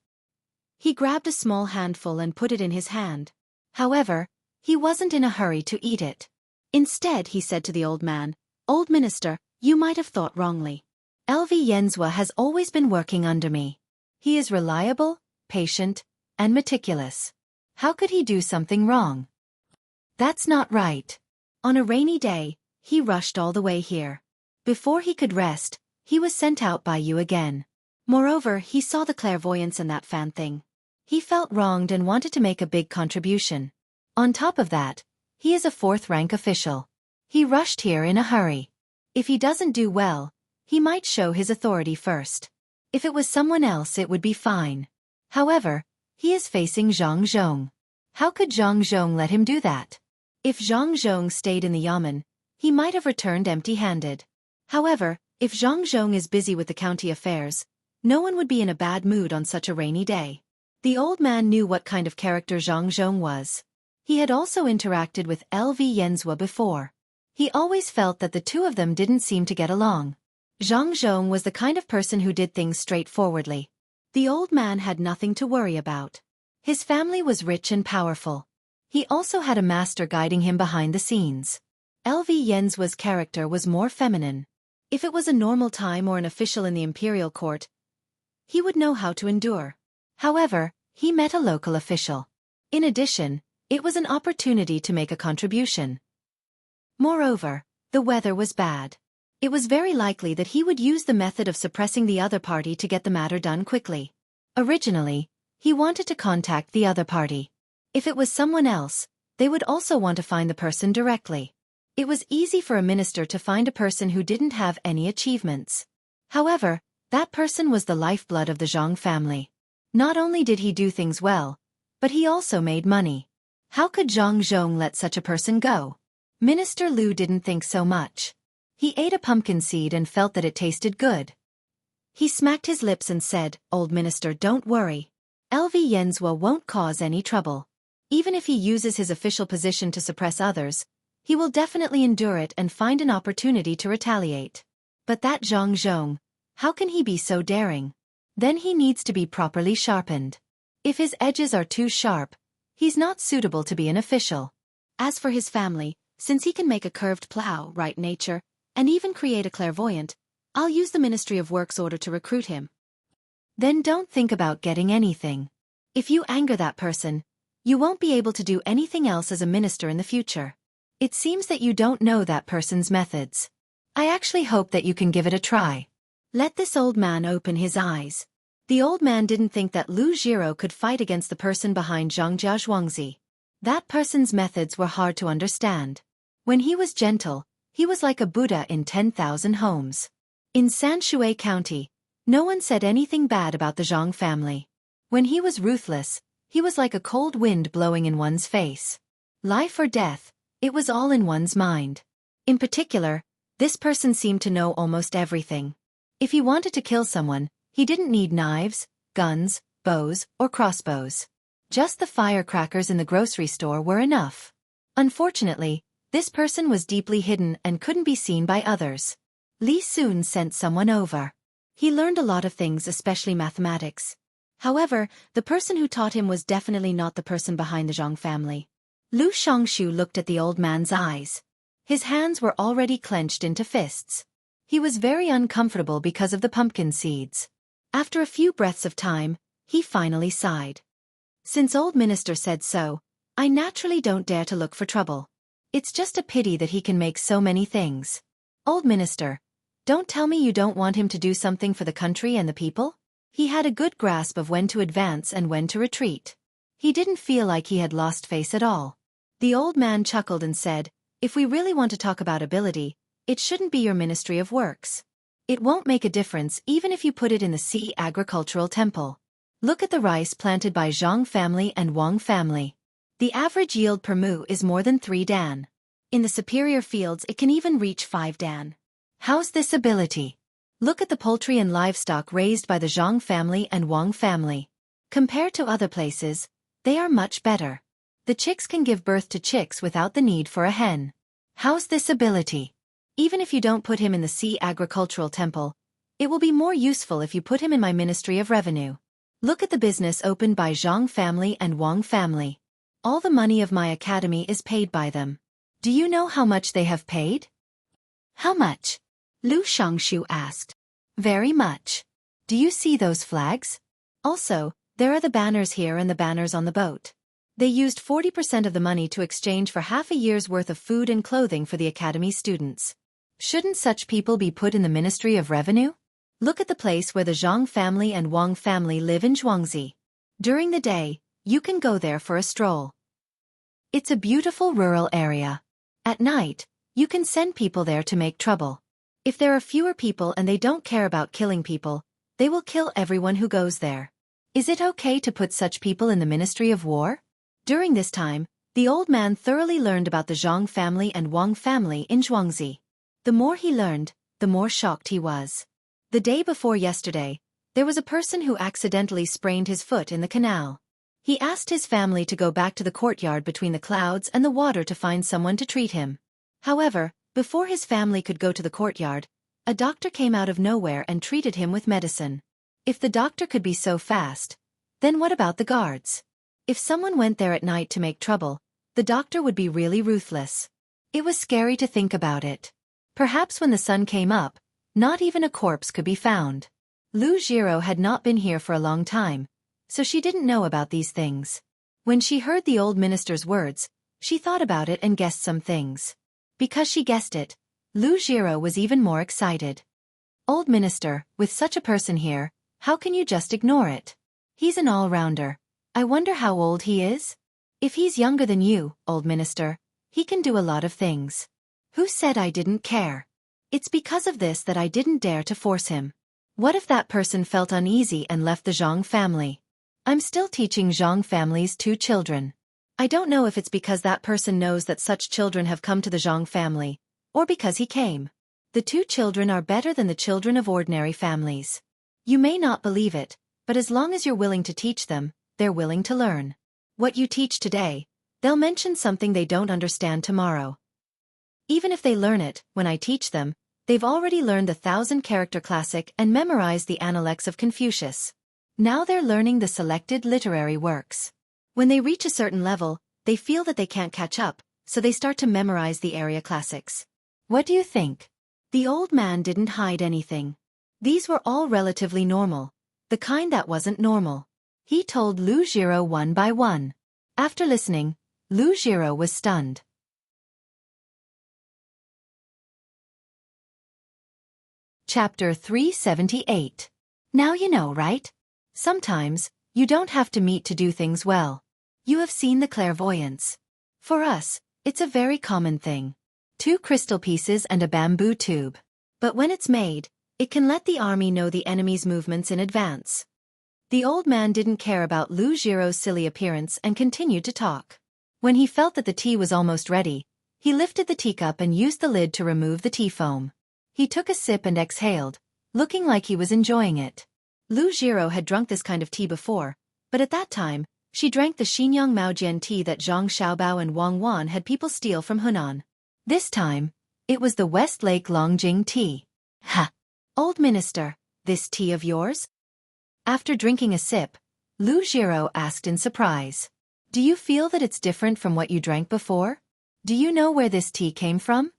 He grabbed a small handful and put it in his hand. However, he wasn't in a hurry to eat it. Instead, he said to the old man, Old Minister, you might have thought wrongly. LV Yenzhua has always been working under me. He is reliable, patient, and meticulous. How could he do something wrong? That's not right. On a rainy day, he rushed all the way here. Before he could rest, he was sent out by you again. Moreover, he saw the clairvoyance and that fan thing. He felt wronged and wanted to make a big contribution. On top of that, he is a fourth-rank official. He rushed here in a hurry. If he doesn't do well, he might show his authority first. If it was someone else it would be fine. However, he is facing Zhang. How could Zhang let him do that? If Zhang stayed in the yamen, he might have returned empty-handed. However, if Zhang is busy with the county affairs, no one would be in a bad mood on such a rainy day. The old man knew what kind of character Zhang Zhong was. He had also interacted with LV Yenzhua before. He always felt that the two of them didn't seem to get along. Zhang Zhong was the kind of person who did things straightforwardly. The old man had nothing to worry about. His family was rich and powerful. He also had a master guiding him behind the scenes. LV Yenzhua's character was more feminine. If it was a normal time or an official in the imperial court, he would know how to endure. However, he met a local official. In addition, it was an opportunity to make a contribution. Moreover, the weather was bad. It was very likely that he would use the method of suppressing the other party to get the matter done quickly. Originally, he wanted to contact the other party. If it was someone else, they would also want to find the person directly. It was easy for a minister to find a person who didn't have any achievements. However, that person was the lifeblood of the Zhang family. Not only did he do things well, but he also made money. How could Zhang Zhong let such a person go? Minister Liu didn't think so much. He ate a pumpkin seed and felt that it tasted good. He smacked his lips and said, "Old minister, don't worry. LV Yenzhua won't cause any trouble. Even if he uses his official position to suppress others, he will definitely endure it and find an opportunity to retaliate. But that Zhang Zhong, how can he be so daring? Then he needs to be properly sharpened. If his edges are too sharp, he's not suitable to be an official. As for his family, since he can make a curved plow, right nature, and even create a clairvoyant, I'll use the Ministry of Works order to recruit him. Then don't think about getting anything. If you anger that person, you won't be able to do anything else as a minister in the future. It seems that you don't know that person's methods. I actually hope that you can give it a try. Let this old man open his eyes." The old man didn't think that Lu Jiro could fight against the person behind Zhangjia Zhuangzi. That person's methods were hard to understand. When he was gentle, he was like a Buddha in 10,000 homes. In Sanshui County, no one said anything bad about the Zhang family. When he was ruthless, he was like a cold wind blowing in one's face. Life or death, it was all in one's mind. In particular, this person seemed to know almost everything. If he wanted to kill someone, he didn't need knives, guns, bows, or crossbows. Just the firecrackers in the grocery store were enough. Unfortunately, this person was deeply hidden and couldn't be seen by others. Li Sun sent someone over. He learned a lot of things, especially mathematics. However, the person who taught him was definitely not the person behind the Zhang family. Lu Shangshu looked at the old man's eyes. His hands were already clenched into fists. He was very uncomfortable because of the pumpkin seeds. After a few breaths of time, he finally sighed. "Since old minister said so, I naturally don't dare to look for trouble. It's just a pity that he can make so many things. Old minister, don't tell me you don't want him to do something for the country and the people?" He had a good grasp of when to advance and when to retreat. He didn't feel like he had lost face at all. The old man chuckled and said, "If we really want to talk about ability, it shouldn't be your Ministry of Works. It won't make a difference even if you put it in the Sea Agricultural Temple. Look at the rice planted by Zhang family and Wang family. The average yield per mu is more than 3 dan. In the superior fields it can even reach 5 dan. How's this ability? Look at the poultry and livestock raised by the Zhang family and Wang family. Compared to other places, they are much better. The chicks can give birth to chicks without the need for a hen. How's this ability? Even if you don't put him in the Sea Agricultural Temple, it will be more useful if you put him in my Ministry of Revenue. Look at the business opened by Zhang family and Wang family. All the money of my academy is paid by them. Do you know how much they have paid?" "How much?" Lu Shangshu asked. "Very much. Do you see those flags? Also, there are the banners here and the banners on the boat. They used 40% of the money to exchange for half a year's worth of food and clothing for the academy students. Shouldn't such people be put in the Ministry of Revenue? Look at the place where the Zhang family and Wang family live in Zhuangzi. During the day, you can go there for a stroll. It's a beautiful rural area. At night, you can send people there to make trouble. If there are fewer people and they don't care about killing people, they will kill everyone who goes there. Is it okay to put such people in the Ministry of War?" During this time, the old man thoroughly learned about the Zhang family and Wang family in Zhuangzi. The more he learned, the more shocked he was. The day before yesterday, There was a person who accidentally sprained his foot in the canal. He asked his family to go back to the courtyard between the clouds and the water to find someone to treat him. However, before his family could go to the courtyard, a doctor came out of nowhere and treated him with medicine. If the doctor could be so fast, then what about the guards? If someone went there at night to make trouble, the doctor would be really ruthless. It was scary to think about it. Perhaps when the sun came up, not even a corpse could be found. Lu Jiro had not been here for a long time, so she didn't know about these things. When she heard the old minister's words, she thought about it and guessed some things. Because she guessed it, Lu Jiro was even more excited. Old minister, with such a person here, how can you just ignore it? He's an all-rounder. I wonder how old he is? If he's younger than you, old minister, he can do a lot of things. Who said I didn't care? It's because of this that I didn't dare to force him. What if that person felt uneasy and left the Zhang family? I'm still teaching Zhang family's 2 children. I don't know if it's because that person knows that such children have come to the Zhang family, or because he came. The 2 children are better than the children of ordinary families. You may not believe it, but as long as you're willing to teach them, they're willing to learn. What you teach today, they'll mention something they don't understand tomorrow. Even if they learn it, when I teach them, they've already learned the 1,000-character classic and memorized the Analects of Confucius. Now they're learning the selected literary works. When they reach a certain level, they feel that they can't catch up, so they start to memorize the area classics. What do you think? The old man didn't hide anything. These were all relatively normal, the kind that wasn't normal. He told Lu Jiro one by one. After listening, Lu Jiro was stunned. Chapter 378. Now you know, right? Sometimes, you don't have to meet to do things well. You have seen the clairvoyance. For us, it's a very common thing. 2 crystal pieces and a bamboo tube. But when it's made, it can let the army know the enemy's movements in advance. The old man didn't care about Lu Jiro's silly appearance and continued to talk. When he felt that the tea was almost ready, he lifted the teacup and used the lid to remove the tea foam. He took a sip and exhaled, looking like he was enjoying it. Lu Jiro had drunk this kind of tea before, but at that time, she drank the Xinyang Maojian tea that Zhang Xiaobao and Wang Wan had people steal from Hunan. This time, it was the West Lake Longjing tea. Ha! Old minister, this tea of yours? After drinking a sip, Lu Jiro asked in surprise. Do you feel that it's different from what you drank before? Do you know where this tea came from?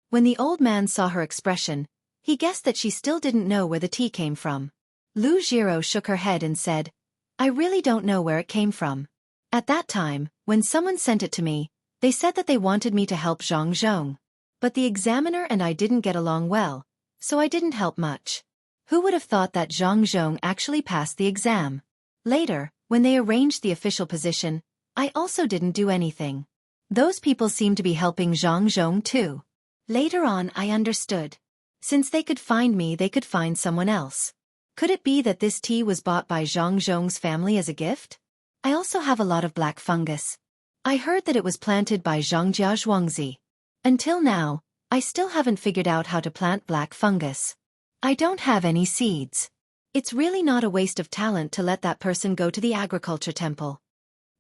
When the old man saw her expression, he guessed that she still didn't know where the tea came from. Lu Jiro shook her head and said, I really don't know where it came from. At that time, when someone sent it to me, they said that they wanted me to help Zhang Zhong. But the examiner and I didn't get along well, so I didn't help much. Who would have thought that Zhang Zhong actually passed the exam? Later, when they arranged the official position, I also didn't do anything. Those people seemed to be helping Zhang Zhong too. Later on I understood. Since they could find me, they could find someone else. Could it be that this tea was bought by Zhang Zhong's family as a gift? I also have a lot of black fungus. I heard that it was planted by Zhangjia Zhuangzi. Until now, I still haven't figured out how to plant black fungus. I don't have any seeds. It's really not a waste of talent to let that person go to the agriculture temple.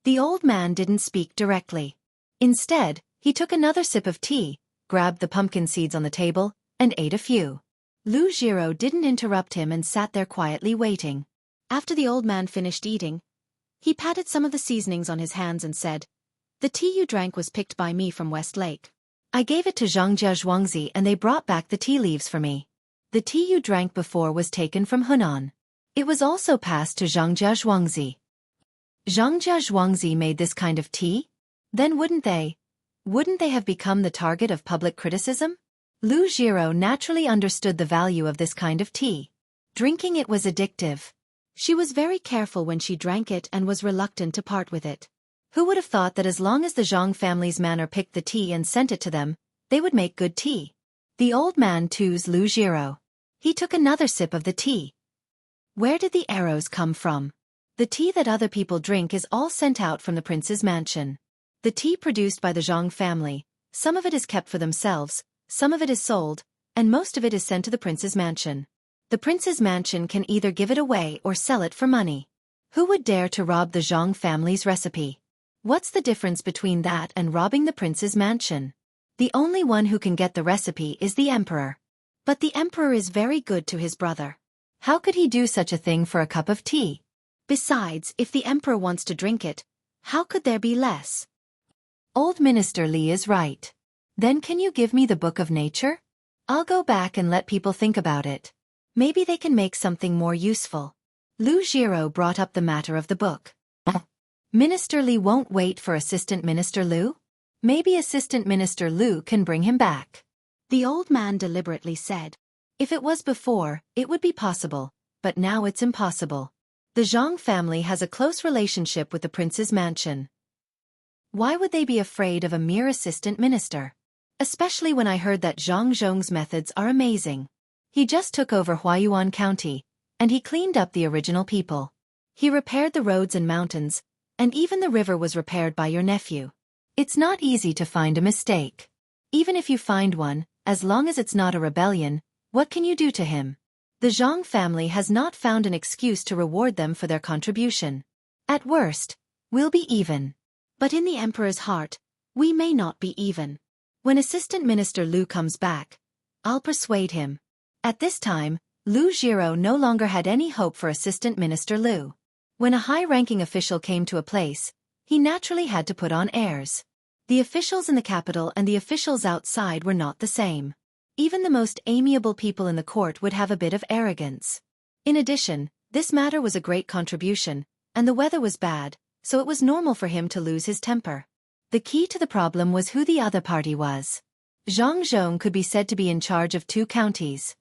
The old man didn't speak directly. Instead, he took another sip of tea, grabbed the pumpkin seeds on the table, and ate a few. Lu Jiro didn't interrupt him and sat there quietly waiting. After the old man finished eating, he patted some of the seasonings on his hands and said, The tea you drank was picked by me from West Lake. I gave it to Zhangjia Zhuangzi and they brought back the tea leaves for me. The tea you drank before was taken from Hunan. It was also passed to Zhangjia Zhuangzi. Zhangjia Zhuangzi made this kind of tea? Then wouldn't they have become the target of public criticism? Lu Jiro naturally understood the value of this kind of tea. Drinking it was addictive. She was very careful when she drank it and was reluctant to part with it. Who would have thought that as long as the Zhang family's manor picked the tea and sent it to them, they would make good tea? The old man chose Lu Jiro. He took another sip of the tea. Where did the arrows come from? The tea that other people drink is all sent out from the prince's mansion. The tea produced by the Zhang family, some of it is kept for themselves, some of it is sold, and most of it is sent to the prince's mansion. The prince's mansion can either give it away or sell it for money. Who would dare to rob the Zhang family's recipe? What's the difference between that and robbing the prince's mansion? The only one who can get the recipe is the emperor. But the emperor is very good to his brother. How could he do such a thing for a cup of tea? Besides, if the emperor wants to drink it, how could there be less? Old Minister Li is right. Then can you give me the Book of Nature? I'll go back and let people think about it. Maybe they can make something more useful. Lu Jiro brought up the matter of the book. Minister Li won't wait for Assistant Minister Lu? Maybe Assistant Minister Lu can bring him back. The old man deliberately said. If it was before, it would be possible, but now it's impossible. The Zhang family has a close relationship with the prince's mansion. Why would they be afraid of a mere assistant minister? Especially when I heard that Zhang Zhong's methods are amazing. He just took over Huayuan County, and he cleaned up the original people. He repaired the roads and mountains, and even the river was repaired by your nephew. It's not easy to find a mistake. Even if you find one, as long as it's not a rebellion, what can you do to him? The Zhang family has not found an excuse to reward them for their contribution. At worst, we'll be even. But in the emperor's heart, we may not be even. When Assistant Minister Lu comes back, I'll persuade him. At this time, Lu Jiro no longer had any hope for Assistant Minister Lu. When a high-ranking official came to a place, he naturally had to put on airs. The officials in the capital and the officials outside were not the same. Even the most amiable people in the court would have a bit of arrogance. In addition, this matter was a great contribution, and the weather was bad, so it was normal for him to lose his temper. The key to the problem was who the other party was. Zhang Zhong could be said to be in charge of 2 counties.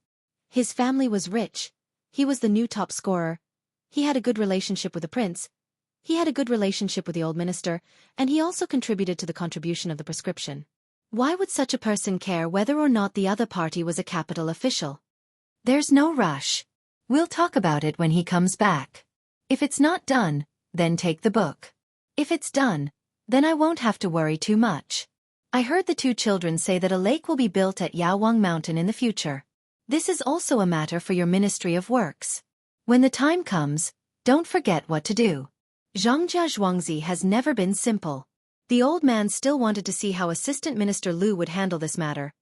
His family was rich. He was the new top scorer. He had a good relationship with the prince. He had a good relationship with the old minister, and he also contributed to the contribution of the prescription. Why would such a person care whether or not the other party was a capital official? There's no rush. We'll talk about it when he comes back. If it's not done, then take the book. If it's done, then I won't have to worry too much. I heard the 2 children say that a lake will be built at Yaowang Mountain in the future. This is also a matter for your Ministry of Works. When the time comes, don't forget what to do. Zhangjia Zhuangzi has never been simple. The old man still wanted to see how Assistant Minister Lu would handle this matter,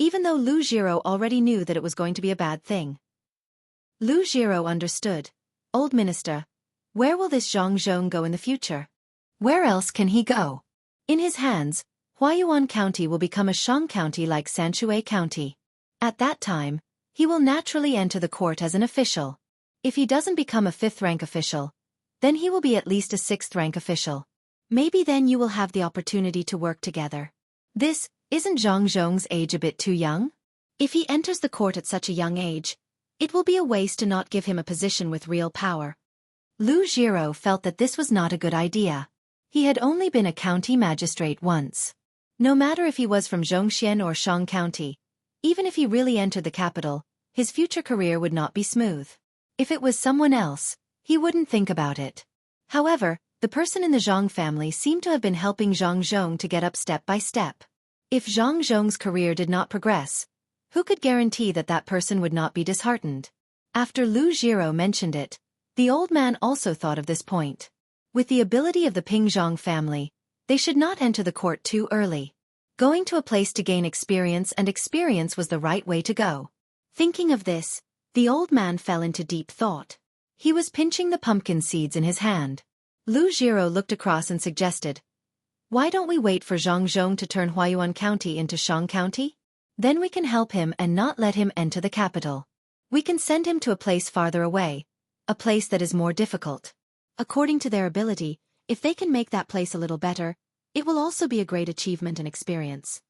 even though Lu Jiro already knew that it was going to be a bad thing. Lu Jiro understood. Old Minister, where will this Zhang Zhong go in the future? Where else can he go? In his hands, Huayuan County will become a Shang County like Sanshui County. At that time, he will naturally enter the court as an official. If he doesn't become a 5th-rank official, then he will be at least a 6th-rank official. Maybe then you will have the opportunity to work together. Isn't Zhang Zhong's age a bit too young? If he enters the court at such a young age, it will be a waste to not give him a position with real power. Lu Jiro felt that this was not a good idea. He had only been a county magistrate once. No matter if he was from Zhongxian or Shang County, even if he really entered the capital, his future career would not be smooth. If it was someone else, he wouldn't think about it. However, the person in the Zhang family seemed to have been helping Zhang Zhong to get up step by step. If Zhang Zhong's career did not progress, who could guarantee that that person would not be disheartened? After Lu Jiro mentioned it, the old man also thought of this point. With the ability of the Ping Zhang family, they should not enter the court too early. Going to a place to gain experience, and experience was the right way to go. Thinking of this, the old man fell into deep thought. He was pinching the pumpkin seeds in his hand. Lu Jiro looked across and suggested, "Why don't we wait for Zhang Zhong to turn Huayuan County into Shang County? Then we can help him and not let him enter the capital. We can send him to a place farther away, a place that is more difficult. According to their ability, if they can make that place a little better, it will also be a great achievement and experience.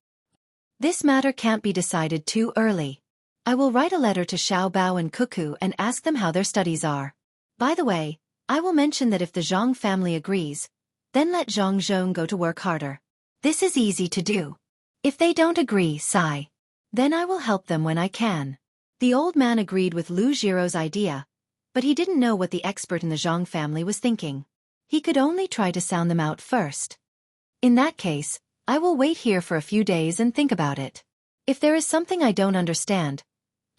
This matter can't be decided too early. I will write a letter to Xiao Bao and Cuckoo and ask them how their studies are. By the way, I will mention that if the Zhang family agrees, then let Zhang Zhong go to work harder. This is easy to do. If they don't agree, sigh. Then I will help them when I can." The old man agreed with Lu Jiro's idea, but he didn't know what the expert in the Zhang family was thinking. He could only try to sound them out first. "In that case, I will wait here for a few days and think about it. If there is something I don't understand,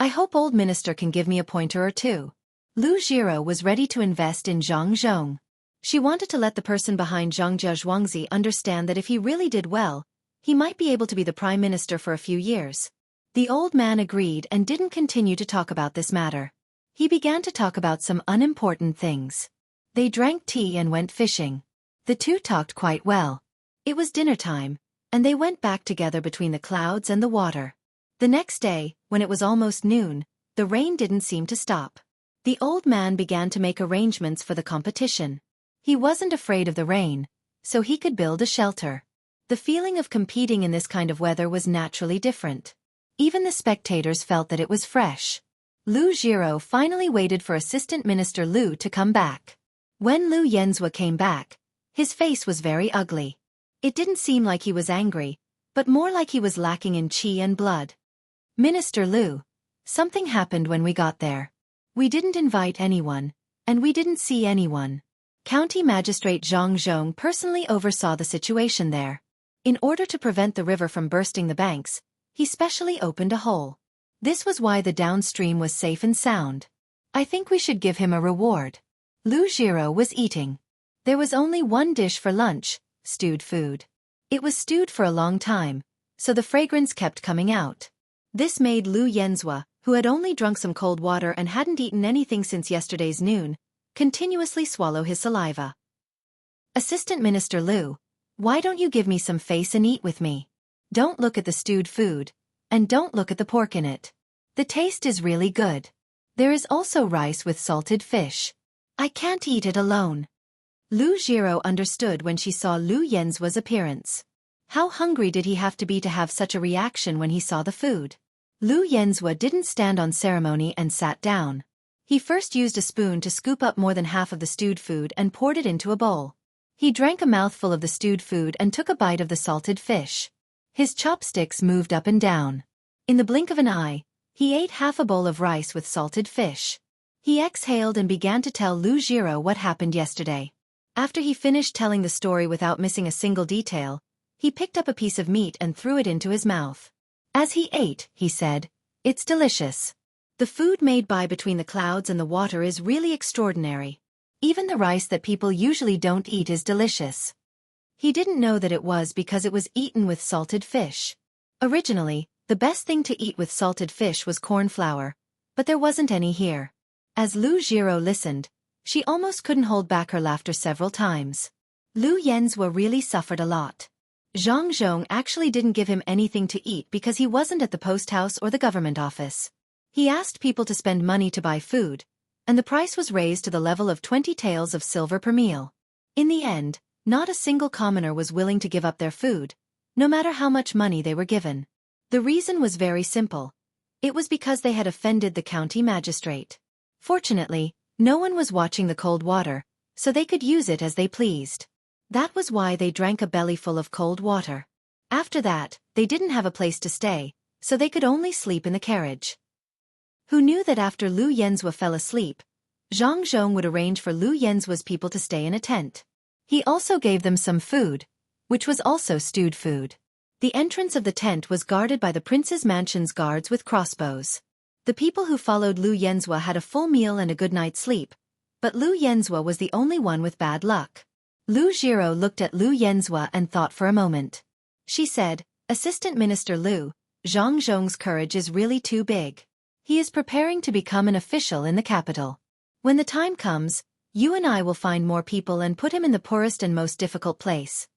I hope old minister can give me a pointer or two. Lu Jiro was ready to invest in Zhang Zhong. She wanted to let the person behind Zhangjia Zhuangzi understand that if he really did well, he might be able to be the prime minister for a few years. The old man agreed and didn't continue to talk about this matter. He began to talk about some unimportant things. They drank tea and went fishing. The two talked quite well. It was dinner time, and they went back together between the clouds and the water. The next day, when it was almost noon, the rain didn't seem to stop. The old man began to make arrangements for the competition. He wasn't afraid of the rain, so he could build a shelter. The feeling of competing in this kind of weather was naturally different. Even the spectators felt that it was fresh. Lu Jiro finally waited for Assistant Minister Lu to come back. When Lu Yenzhua came back, his face was very ugly. It didn't seem like he was angry, but more like he was lacking in qi and blood. Minister Lu, something happened when we got there. We didn't invite anyone, and we didn't see anyone. County Magistrate Zhang Zhong personally oversaw the situation there. In order to prevent the river from bursting the banks, he specially opened a hole. This was why the downstream was safe and sound. I think we should give him a reward. Lu Jiro was eating. There was only one dish for lunch, stewed food. It was stewed for a long time, so the fragrance kept coming out. This made Lu Yenzhua, who had only drunk some cold water and hadn't eaten anything since yesterday's noon, continuously swallow his saliva. Assistant Minister Lu, why don't you give me some face and eat with me? Don't look at the stewed food, and don't look at the pork in it. The taste is really good. There is also rice with salted fish. I can't eat it alone. Lu Jiro understood when she saw Lu Yenzhua's appearance. How hungry did he have to be to have such a reaction when he saw the food? Lu Yenzhua didn't stand on ceremony and sat down. He first used a spoon to scoop up more than half of the stewed food and poured it into a bowl. He drank a mouthful of the stewed food and took a bite of the salted fish. His chopsticks moved up and down. In the blink of an eye, he ate half a bowl of rice with salted fish. He exhaled and began to tell Lu Jiro what happened yesterday. After he finished telling the story without missing a single detail, he picked up a piece of meat and threw it into his mouth. As he ate, he said, "It's delicious. The food made by between the clouds and the water is really extraordinary. Even the rice that people usually don't eat is delicious." He didn't know that it was because it was eaten with salted fish. Originally, the best thing to eat with salted fish was corn flour, but there wasn't any here. As Lu Jiro listened, she almost couldn't hold back her laughter several times. Lu Yenzhua really suffered a lot. Zhang Zhong actually didn't give him anything to eat because he wasn't at the post house or the government office. He asked people to spend money to buy food, and the price was raised to the level of 20 taels of silver per meal. In the end, not a single commoner was willing to give up their food, no matter how much money they were given. The reason was very simple. It was because they had offended the county magistrate. Fortunately, no one was watching the cold water, so they could use it as they pleased. That was why they drank a bellyful of cold water. After that, they didn't have a place to stay, so they could only sleep in the carriage. Who knew that after Lu Yenzhua fell asleep, Zhang Zhong would arrange for Lu Yenzhua's people to stay in a tent. He also gave them some food, which was also stewed food. The entrance of the tent was guarded by the prince's mansion's guards with crossbows. The people who followed Lu Yenzhua had a full meal and a good night's sleep, but Lu Yenzhua was the only one with bad luck. Lu Jiro looked at Lu Yenzhua and thought for a moment. She said, "Assistant Minister Lu, Zhang Zhong's courage is really too big. He is preparing to become an official in the capital. When the time comes, you and I will find more people and put him in the poorest and most difficult place."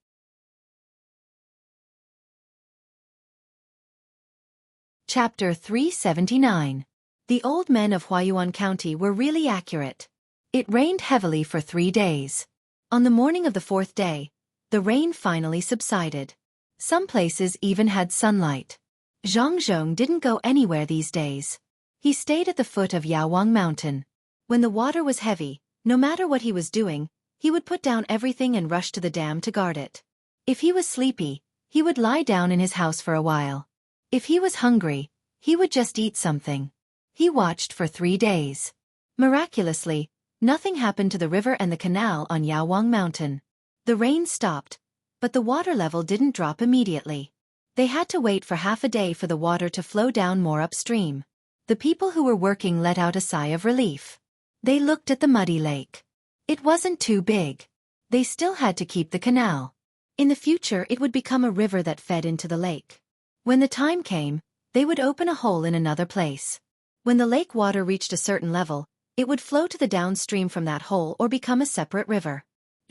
Chapter 379. The old men of Huayuan County were really accurate. It rained heavily for 3 days. On the morning of the 4th day, the rain finally subsided. Some places even had sunlight. Zhang Zhong didn't go anywhere these days. He stayed at the foot of Yaowang Mountain. When the water was heavy, no matter what he was doing, he would put down everything and rush to the dam to guard it. If he was sleepy, he would lie down in his house for a while. If he was hungry, he would just eat something. He watched for 3 days. Miraculously, nothing happened to the river and the canal on Yaowang Mountain. The rain stopped, but the water level didn't drop immediately. They had to wait for half a day for the water to flow down more upstream. The people who were working let out a sigh of relief. They looked at the muddy lake. It wasn't too big. They still had to keep the canal. In the future it would become a river that fed into the lake. When the time came, they would open a hole in another place. When the lake water reached a certain level, it would flow to the downstream from that hole or become a separate river.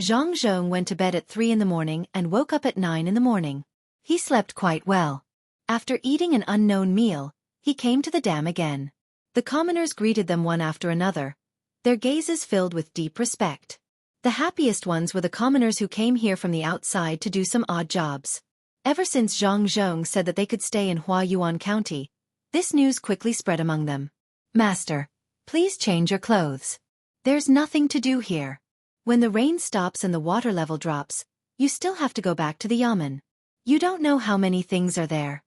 Zhang Zhong went to bed at 3 in the morning and woke up at 9 in the morning. He slept quite well. After eating an unknown meal, he came to the dam again. The commoners greeted them one after another, their gazes filled with deep respect. The happiest ones were the commoners who came here from the outside to do some odd jobs. Ever since Zhang Zhong said that they could stay in Huayuan County, this news quickly spread among them. Master, please change your clothes. There's nothing to do here. When the rain stops and the water level drops, you still have to go back to the yamen. You don't know how many things are there.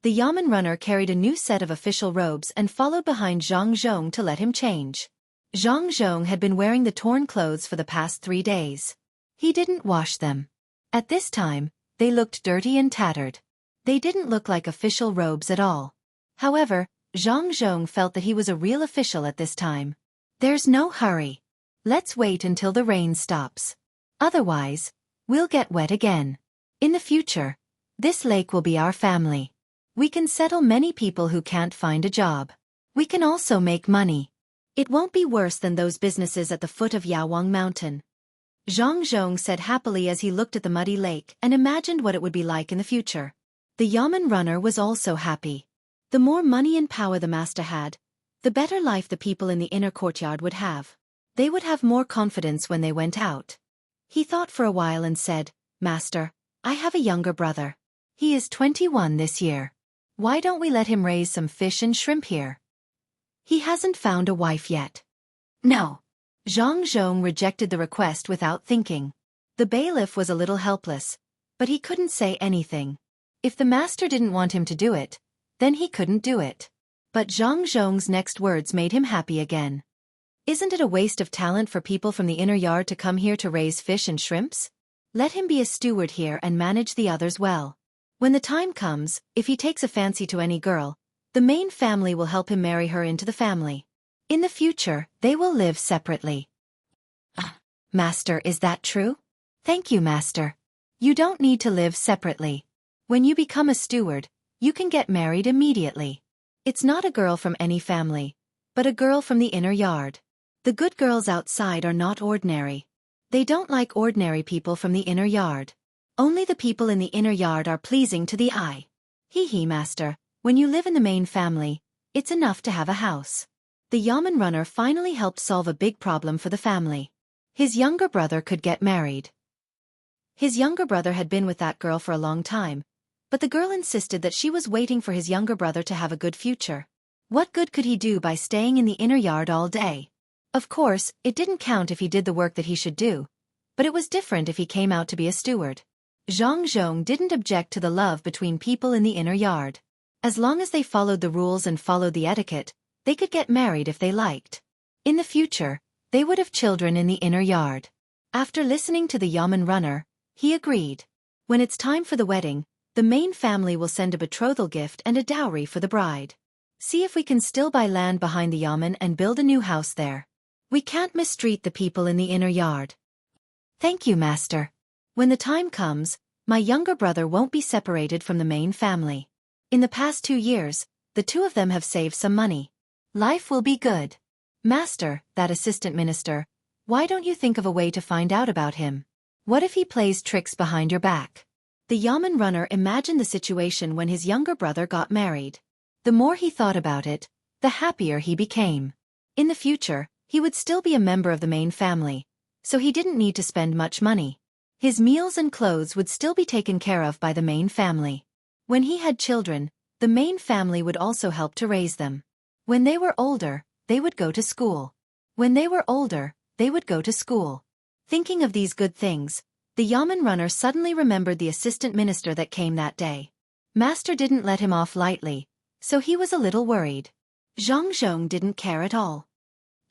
The yamen runner carried a new set of official robes and followed behind Zhang Zhong to let him change. Zhang Zhong had been wearing the torn clothes for the past 3 days. He didn't wash them. At this time, they looked dirty and tattered. They didn't look like official robes at all. However, Zhang Zhong felt that he was a real official at this time. There's no hurry. Let's wait until the rain stops. Otherwise, we'll get wet again. In the future, this lake will be our family. We can settle many people who can't find a job. We can also make money. It won't be worse than those businesses at the foot of Yawang Mountain. Zhang Zhong said happily as he looked at the muddy lake and imagined what it would be like in the future. The yamen runner was also happy. The more money and power the master had, the better life the people in the inner courtyard would have. They would have more confidence when they went out. He thought for a while and said, Master, I have a younger brother. He is 21 this year. Why don't we let him raise some fish and shrimp here? He hasn't found a wife yet. No. Zhang Zhong rejected the request without thinking. The bailiff was a little helpless, but he couldn't say anything. If the master didn't want him to do it, then he couldn't do it. But Zhang Zhong's next words made him happy again. Isn't it a waste of talent for people from the inner yard to come here to raise fish and shrimps? Let him be a steward here and manage the others well. When the time comes, if he takes a fancy to any girl, the main family will help him marry her into the family. In the future, they will live separately. Master, is that true? Thank you, Master. You don't need to live separately. When you become a steward, you can get married immediately. It's not a girl from any family, but a girl from the inner yard. The good girls outside are not ordinary. They don't like ordinary people from the inner yard. Only the people in the inner yard are pleasing to the eye. Hee, Master. When you live in the main family, it's enough to have a house. The yamen runner finally helped solve a big problem for the family. His younger brother could get married. His younger brother had been with that girl for a long time, but the girl insisted that she was waiting for his younger brother to have a good future. What good could he do by staying in the inner yard all day? Of course, it didn't count if he did the work that he should do, but it was different if he came out to be a steward. Zhang Zhong didn't object to the love between people in the inner yard. As long as they followed the rules and followed the etiquette, they could get married if they liked. In the future, they would have children in the inner yard. After listening to the yamen runner, he agreed. When it's time for the wedding, the main family will send a betrothal gift and a dowry for the bride. See if we can still buy land behind the yamen and build a new house there. We can't mistreat the people in the inner yard. Thank you, Master. When the time comes, my younger brother won't be separated from the main family. In the past 2 years, the two of them have saved some money. Life will be good. Master, that assistant minister, why don't you think of a way to find out about him? What if he plays tricks behind your back? The yamen runner imagined the situation when his younger brother got married. The more he thought about it, the happier he became. In the future, he would still be a member of the main family, so he didn't need to spend much money. His meals and clothes would still be taken care of by the main family. When he had children, the main family would also help to raise them. When they were older, they would go to school. When they were older, they would go to school. Thinking of these good things, the yamen runner suddenly remembered the assistant minister that came that day. Master didn't let him off lightly, so he was a little worried. Zhang Zhong didn't care at all.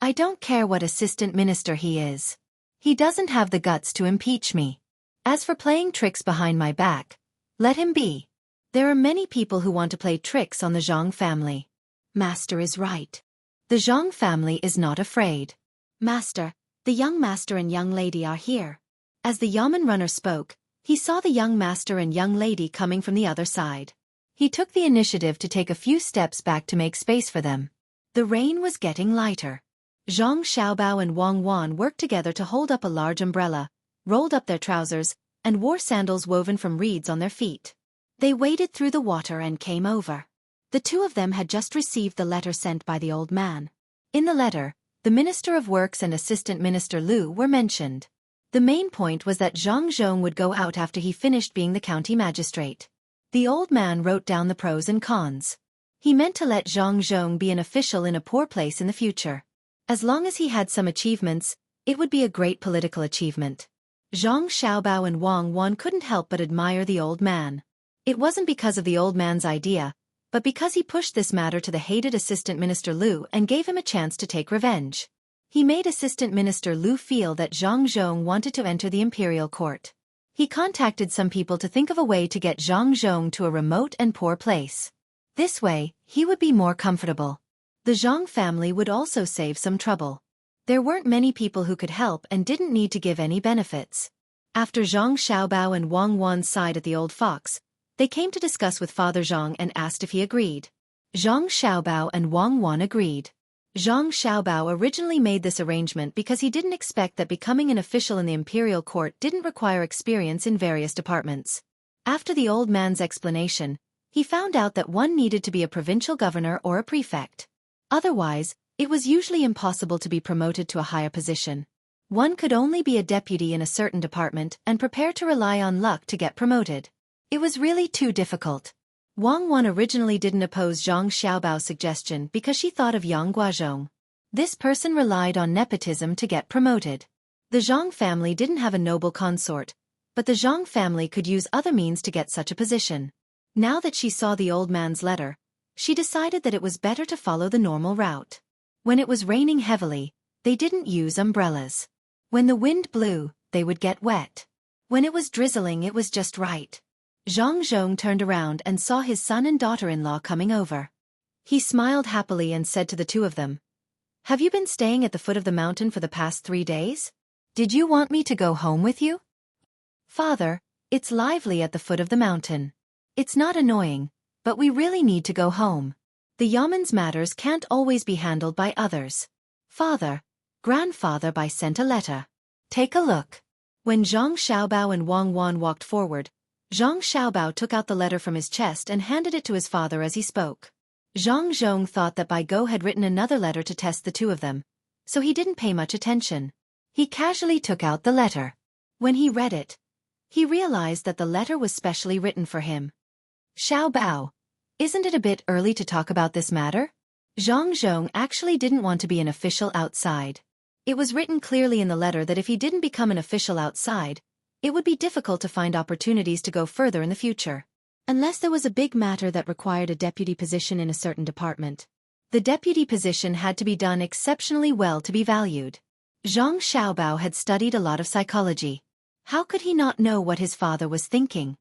I don't care what assistant minister he is. He doesn't have the guts to impeach me. As for playing tricks behind my back, let him be. There are many people who want to play tricks on the Zhang family. Master is right. The Zhang family is not afraid. Master, the young master and young lady are here. As the Yamen runner spoke, he saw the young master and young lady coming from the other side. He took the initiative to take a few steps back to make space for them. The rain was getting lighter. Zhang Xiaobao and Wang Wan worked together to hold up a large umbrella, rolled up their trousers, and wore sandals woven from reeds on their feet. They waded through the water and came over. The two of them had just received the letter sent by the old man. In the letter, the Minister of Works and Assistant Minister Liu were mentioned. The main point was that Zhang Zhong would go out after he finished being the county magistrate. The old man wrote down the pros and cons. He meant to let Zhang Zhong be an official in a poor place in the future. As long as he had some achievements, it would be a great political achievement. Zhang Xiaobao and Wang Wan couldn't help but admire the old man. It wasn't because of the old man's idea, but because he pushed this matter to the hated Assistant Minister Liu and gave him a chance to take revenge. He made Assistant Minister Liu feel that Zhang Zhong wanted to enter the imperial court. He contacted some people to think of a way to get Zhang Zhong to a remote and poor place. This way, he would be more comfortable. The Zhang family would also save some trouble. There weren't many people who could help and didn't need to give any benefits. After Zhang Xiaobao and Wang Wan sighed at the old fox, they came to discuss with Father Zhang and asked if he agreed. Zhang Xiaobao and Wang Wan agreed. Zhang Xiaobao originally made this arrangement because he didn't expect that becoming an official in the imperial court didn't require experience in various departments. After the old man's explanation, he found out that one needed to be a provincial governor or a prefect. Otherwise, it was usually impossible to be promoted to a higher position. One could only be a deputy in a certain department and prepare to rely on luck to get promoted. It was really too difficult. Wang Wan originally didn't oppose Zhang Xiaobao's suggestion because she thought of Yang Guozhong. This person relied on nepotism to get promoted. The Zhang family didn't have a noble consort, but the Zhang family could use other means to get such a position. Now that she saw the old man's letter, she decided that it was better to follow the normal route. When it was raining heavily, they didn't use umbrellas. When the wind blew, they would get wet. When it was drizzling, it was just right. Zhang Zhong turned around and saw his son and daughter-in-law coming over. He smiled happily and said to the two of them, "Have you been staying at the foot of the mountain for the past 3 days? Did you want me to go home with you?" "Father, it's lively at the foot of the mountain. It's not annoying, but we really need to go home. The Yamen's matters can't always be handled by others. Father, grandfather Bai sent a letter. Take a look." When Zhang Xiaobao and Wang Wan walked forward, Zhang Xiaobao took out the letter from his chest and handed it to his father as he spoke. Zhang Zhong thought that Bai Go had written another letter to test the two of them, so he didn't pay much attention. He casually took out the letter. When he read it, he realized that the letter was specially written for him. "Xiaobao, isn't it a bit early to talk about this matter?" Zhang Zhong actually didn't want to be an official outside. It was written clearly in the letter that if he didn't become an official outside, it would be difficult to find opportunities to go further in the future. Unless there was a big matter that required a deputy position in a certain department. The deputy position had to be done exceptionally well to be valued. Zhang Xiaobao had studied a lot of psychology. How could he not know what his father was thinking?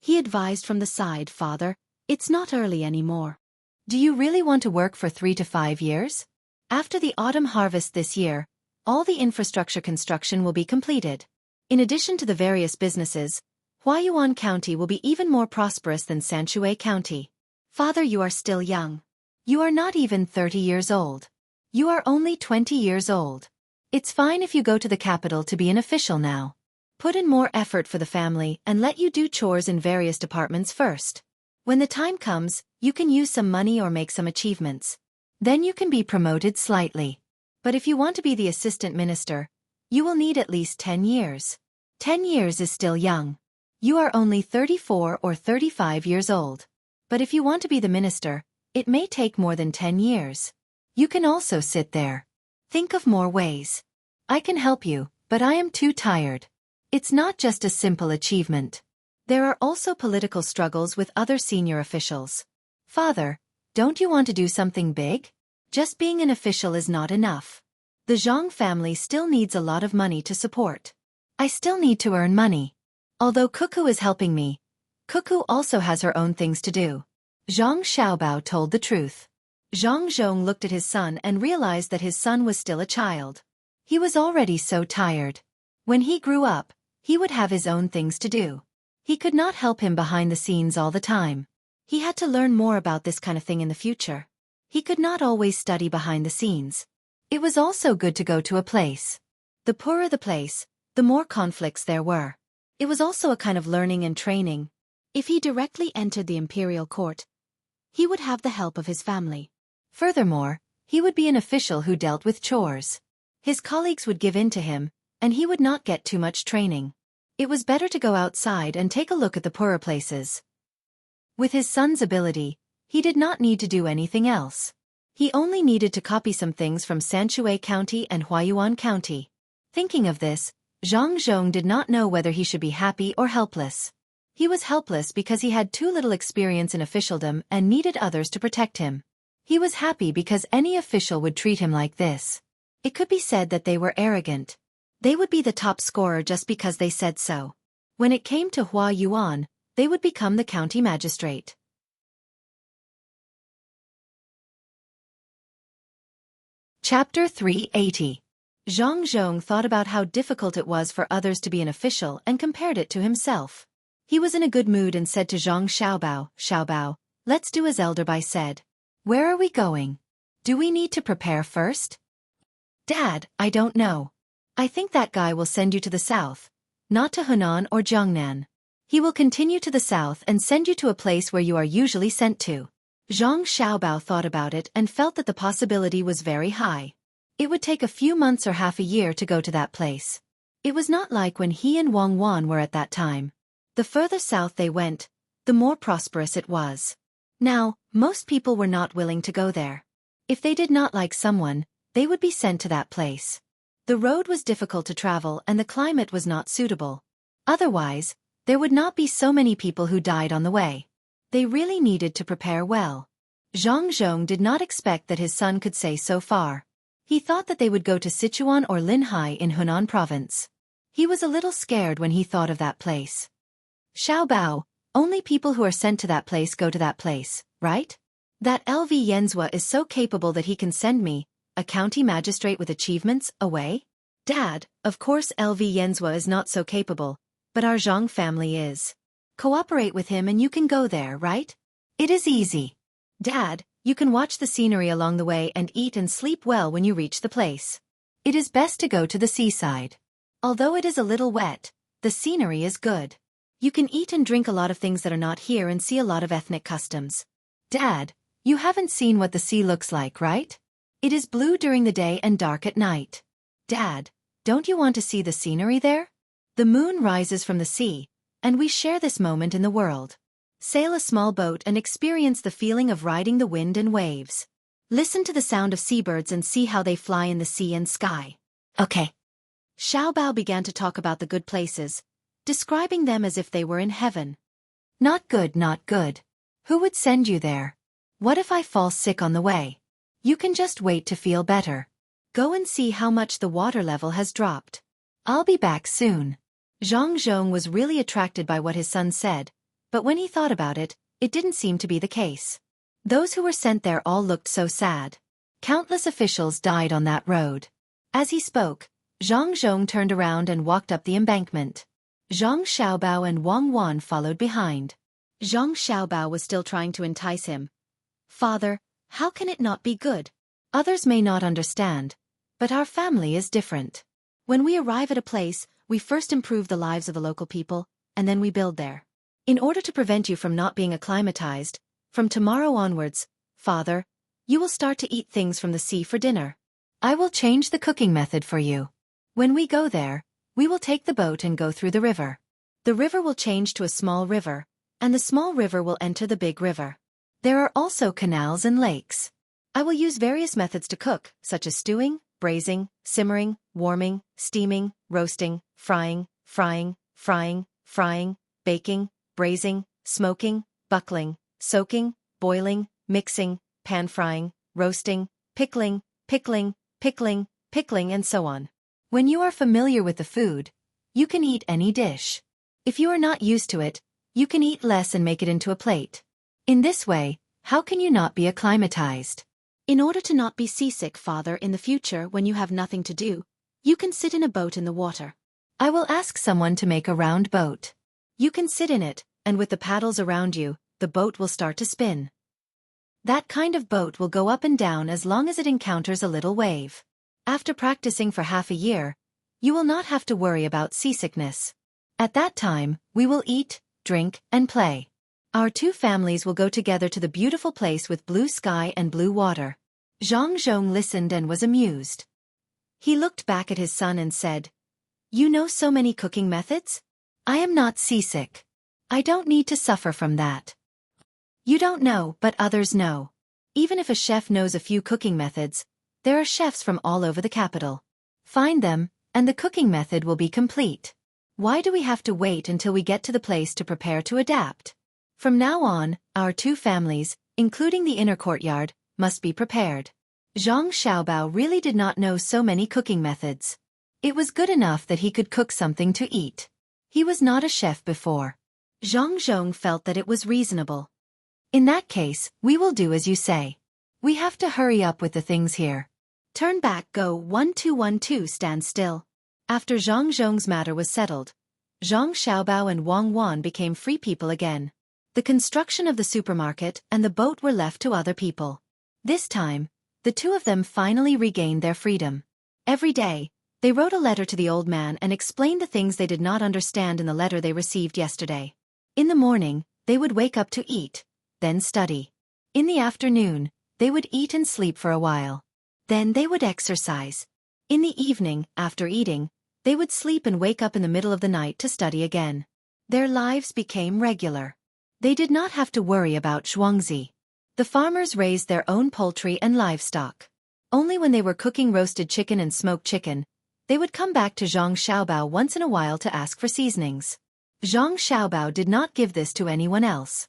He advised from the side, "Father, it's not early anymore. Do you really want to work for 3 to 5 years? After the autumn harvest this year, all the infrastructure construction will be completed. In addition to the various businesses, Huayuan County will be even more prosperous than Sanshui County. Father, you are still young. You are not even 30 years old. You are only 20 years old. It's fine if you go to the capital to be an official now. Put in more effort for the family and let you do chores in various departments first. When the time comes, you can use some money or make some achievements. Then you can be promoted slightly. But if you want to be the assistant minister, you will need at least 10 years. 10 years is still young. You are only 34 or 35 years old. But if you want to be the minister, it may take more than 10 years. You can also sit there. Think of more ways. I can help you, but I am too tired. It's not just a simple achievement. There are also political struggles with other senior officials. Father, don't you want to do something big? Just being an official is not enough. The Zhang family still needs a lot of money to support. I still need to earn money. Although Cuckoo is helping me, Cuckoo also has her own things to do. Zhang Xiaobao told the truth. Zhang Zhong looked at his son and realized that his son was still a child. He was already so tired. When he grew up, he would have his own things to do. He could not help him behind the scenes all the time. He had to learn more about this kind of thing in the future. He could not always study behind the scenes. It was also good to go to a place. The poorer the place, the more conflicts there were. It was also a kind of learning and training. If he directly entered the imperial court, he would have the help of his family. Furthermore, he would be an official who dealt with chores. His colleagues would give in to him, and he would not get too much training. It was better to go outside and take a look at the poorer places. With his son's ability, he did not need to do anything else. He only needed to copy some things from Sanshui County and Huayuan County. Thinking of this, Zhang Zhong did not know whether he should be happy or helpless. He was helpless because he had too little experience in officialdom and needed others to protect him. He was happy because any official would treat him like this. It could be said that they were arrogant. They would be the top scorer just because they said so. When it came to Huayuan, they would become the county magistrate. Chapter 380. Zhang Zhong thought about how difficult it was for others to be an official and compared it to himself. He was in a good mood and said to Zhang Xiaobao, let's do as Elder Bai said. Where are we going? Do we need to prepare first? Dad, I don't know. I think that guy will send you to the south, not to Hunan or Jiangnan. He will continue to the south and send you to a place where you are usually sent to. Zhang Xiaobao thought about it and felt that the possibility was very high. It would take a few months or half a year to go to that place. It was not like when he and Wang Wan were at that time. The further south they went, the more prosperous it was. Now, most people were not willing to go there. If they did not like someone, they would be sent to that place. The road was difficult to travel and the climate was not suitable. Otherwise, there would not be so many people who died on the way. They really needed to prepare well. Zhang Zhong did not expect that his son could say so far. He thought that they would go to Sichuan or Linhai in Hunan province. He was a little scared when he thought of that place. Xiaobao, only people who are sent to that place go to that place, right? That LV Yenzhua is so capable that he can send me, a county magistrate with achievements, away? Dad, of course LV Yenzhua is not so capable, but our Zhang family is. Cooperate with him and you can go there, right? It is easy. Dad, you can watch the scenery along the way and eat and sleep well when you reach the place. It is best to go to the seaside. Although it is a little wet, the scenery is good. You can eat and drink a lot of things that are not here and see a lot of ethnic customs. Dad, you haven't seen what the sea looks like, right? It is blue during the day and dark at night. Dad, don't you want to see the scenery there? The moon rises from the sea, and we share this moment in the world. Sail a small boat and experience the feeling of riding the wind and waves. Listen to the sound of seabirds and see how they fly in the sea and sky. Okay. Xiaobao began to talk about the good places, describing them as if they were in heaven. Not good, not good. Who would send you there? What if I fall sick on the way? You can just wait to feel better. Go and see how much the water level has dropped. I'll be back soon. Zhang Zhong was really attracted by what his son said, but when he thought about it, it didn't seem to be the case. Those who were sent there all looked so sad. Countless officials died on that road. As he spoke, Zhang Zhong turned around and walked up the embankment. Zhang Xiaobao and Wang Wan followed behind. Zhang Xiaobao was still trying to entice him. Father, how can it not be good? Others may not understand, but our family is different. When we arrive at a place, we first improve the lives of the local people, and then we build there. In order to prevent you from not being acclimatized, from tomorrow onwards, Father, you will start to eat things from the sea for dinner. I will change the cooking method for you. When we go there, we will take the boat and go through the river. The river will change to a small river, and the small river will enter the big river. There are also canals and lakes. I will use various methods to cook, such as stewing, braising, simmering, warming, steaming, roasting, frying, baking, braising, smoking, buckling, soaking, boiling, mixing, pan-frying, roasting, pickling, and so on. When you are familiar with the food, you can eat any dish. If you are not used to it, you can eat less and make it into a plate. In this way, how can you not be acclimatized? In order to not be seasick, father, in the future when you have nothing to do, you can sit in a boat in the water. I will ask someone to make a round boat. You can sit in it, and with the paddles around you, the boat will start to spin. That kind of boat will go up and down as long as it encounters a little wave. After practicing for half a year, you will not have to worry about seasickness. At that time, we will eat, drink, and play. Our two families will go together to the beautiful place with blue sky and blue water. Zhang Zhong listened and was amused. He looked back at his son and said, "You know so many cooking methods? I am not seasick. I don't need to suffer from that." You don't know, but others know. Even if a chef knows a few cooking methods, there are chefs from all over the capital. Find them, and the cooking method will be complete. Why do we have to wait until we get to the place to prepare to adapt? From now on, our two families, including the inner courtyard, must be prepared. Zhang Xiaobao really did not know so many cooking methods. It was good enough that he could cook something to eat. He was not a chef before. Zhang Zhong felt that it was reasonable. In that case, we will do as you say. We have to hurry up with the things here. Turn back, go 1212, stand still. After Zhang Zhong's matter was settled, Zhang Xiaobao and Wang Wan became free people again. The construction of the supermarket and the boat were left to other people. This time, the two of them finally regained their freedom. Every day, they wrote a letter to the old man and explained the things they did not understand in the letter they received yesterday. In the morning, they would wake up to eat, then study. In the afternoon, they would eat and sleep for a while. Then they would exercise. In the evening, after eating, they would sleep and wake up in the middle of the night to study again. Their lives became regular. They did not have to worry about Xueqi. The farmers raised their own poultry and livestock. Only when they were cooking roasted chicken and smoked chicken, they would come back to Zhang Xiaobao once in a while to ask for seasonings. Zhang Xiaobao did not give this to anyone else.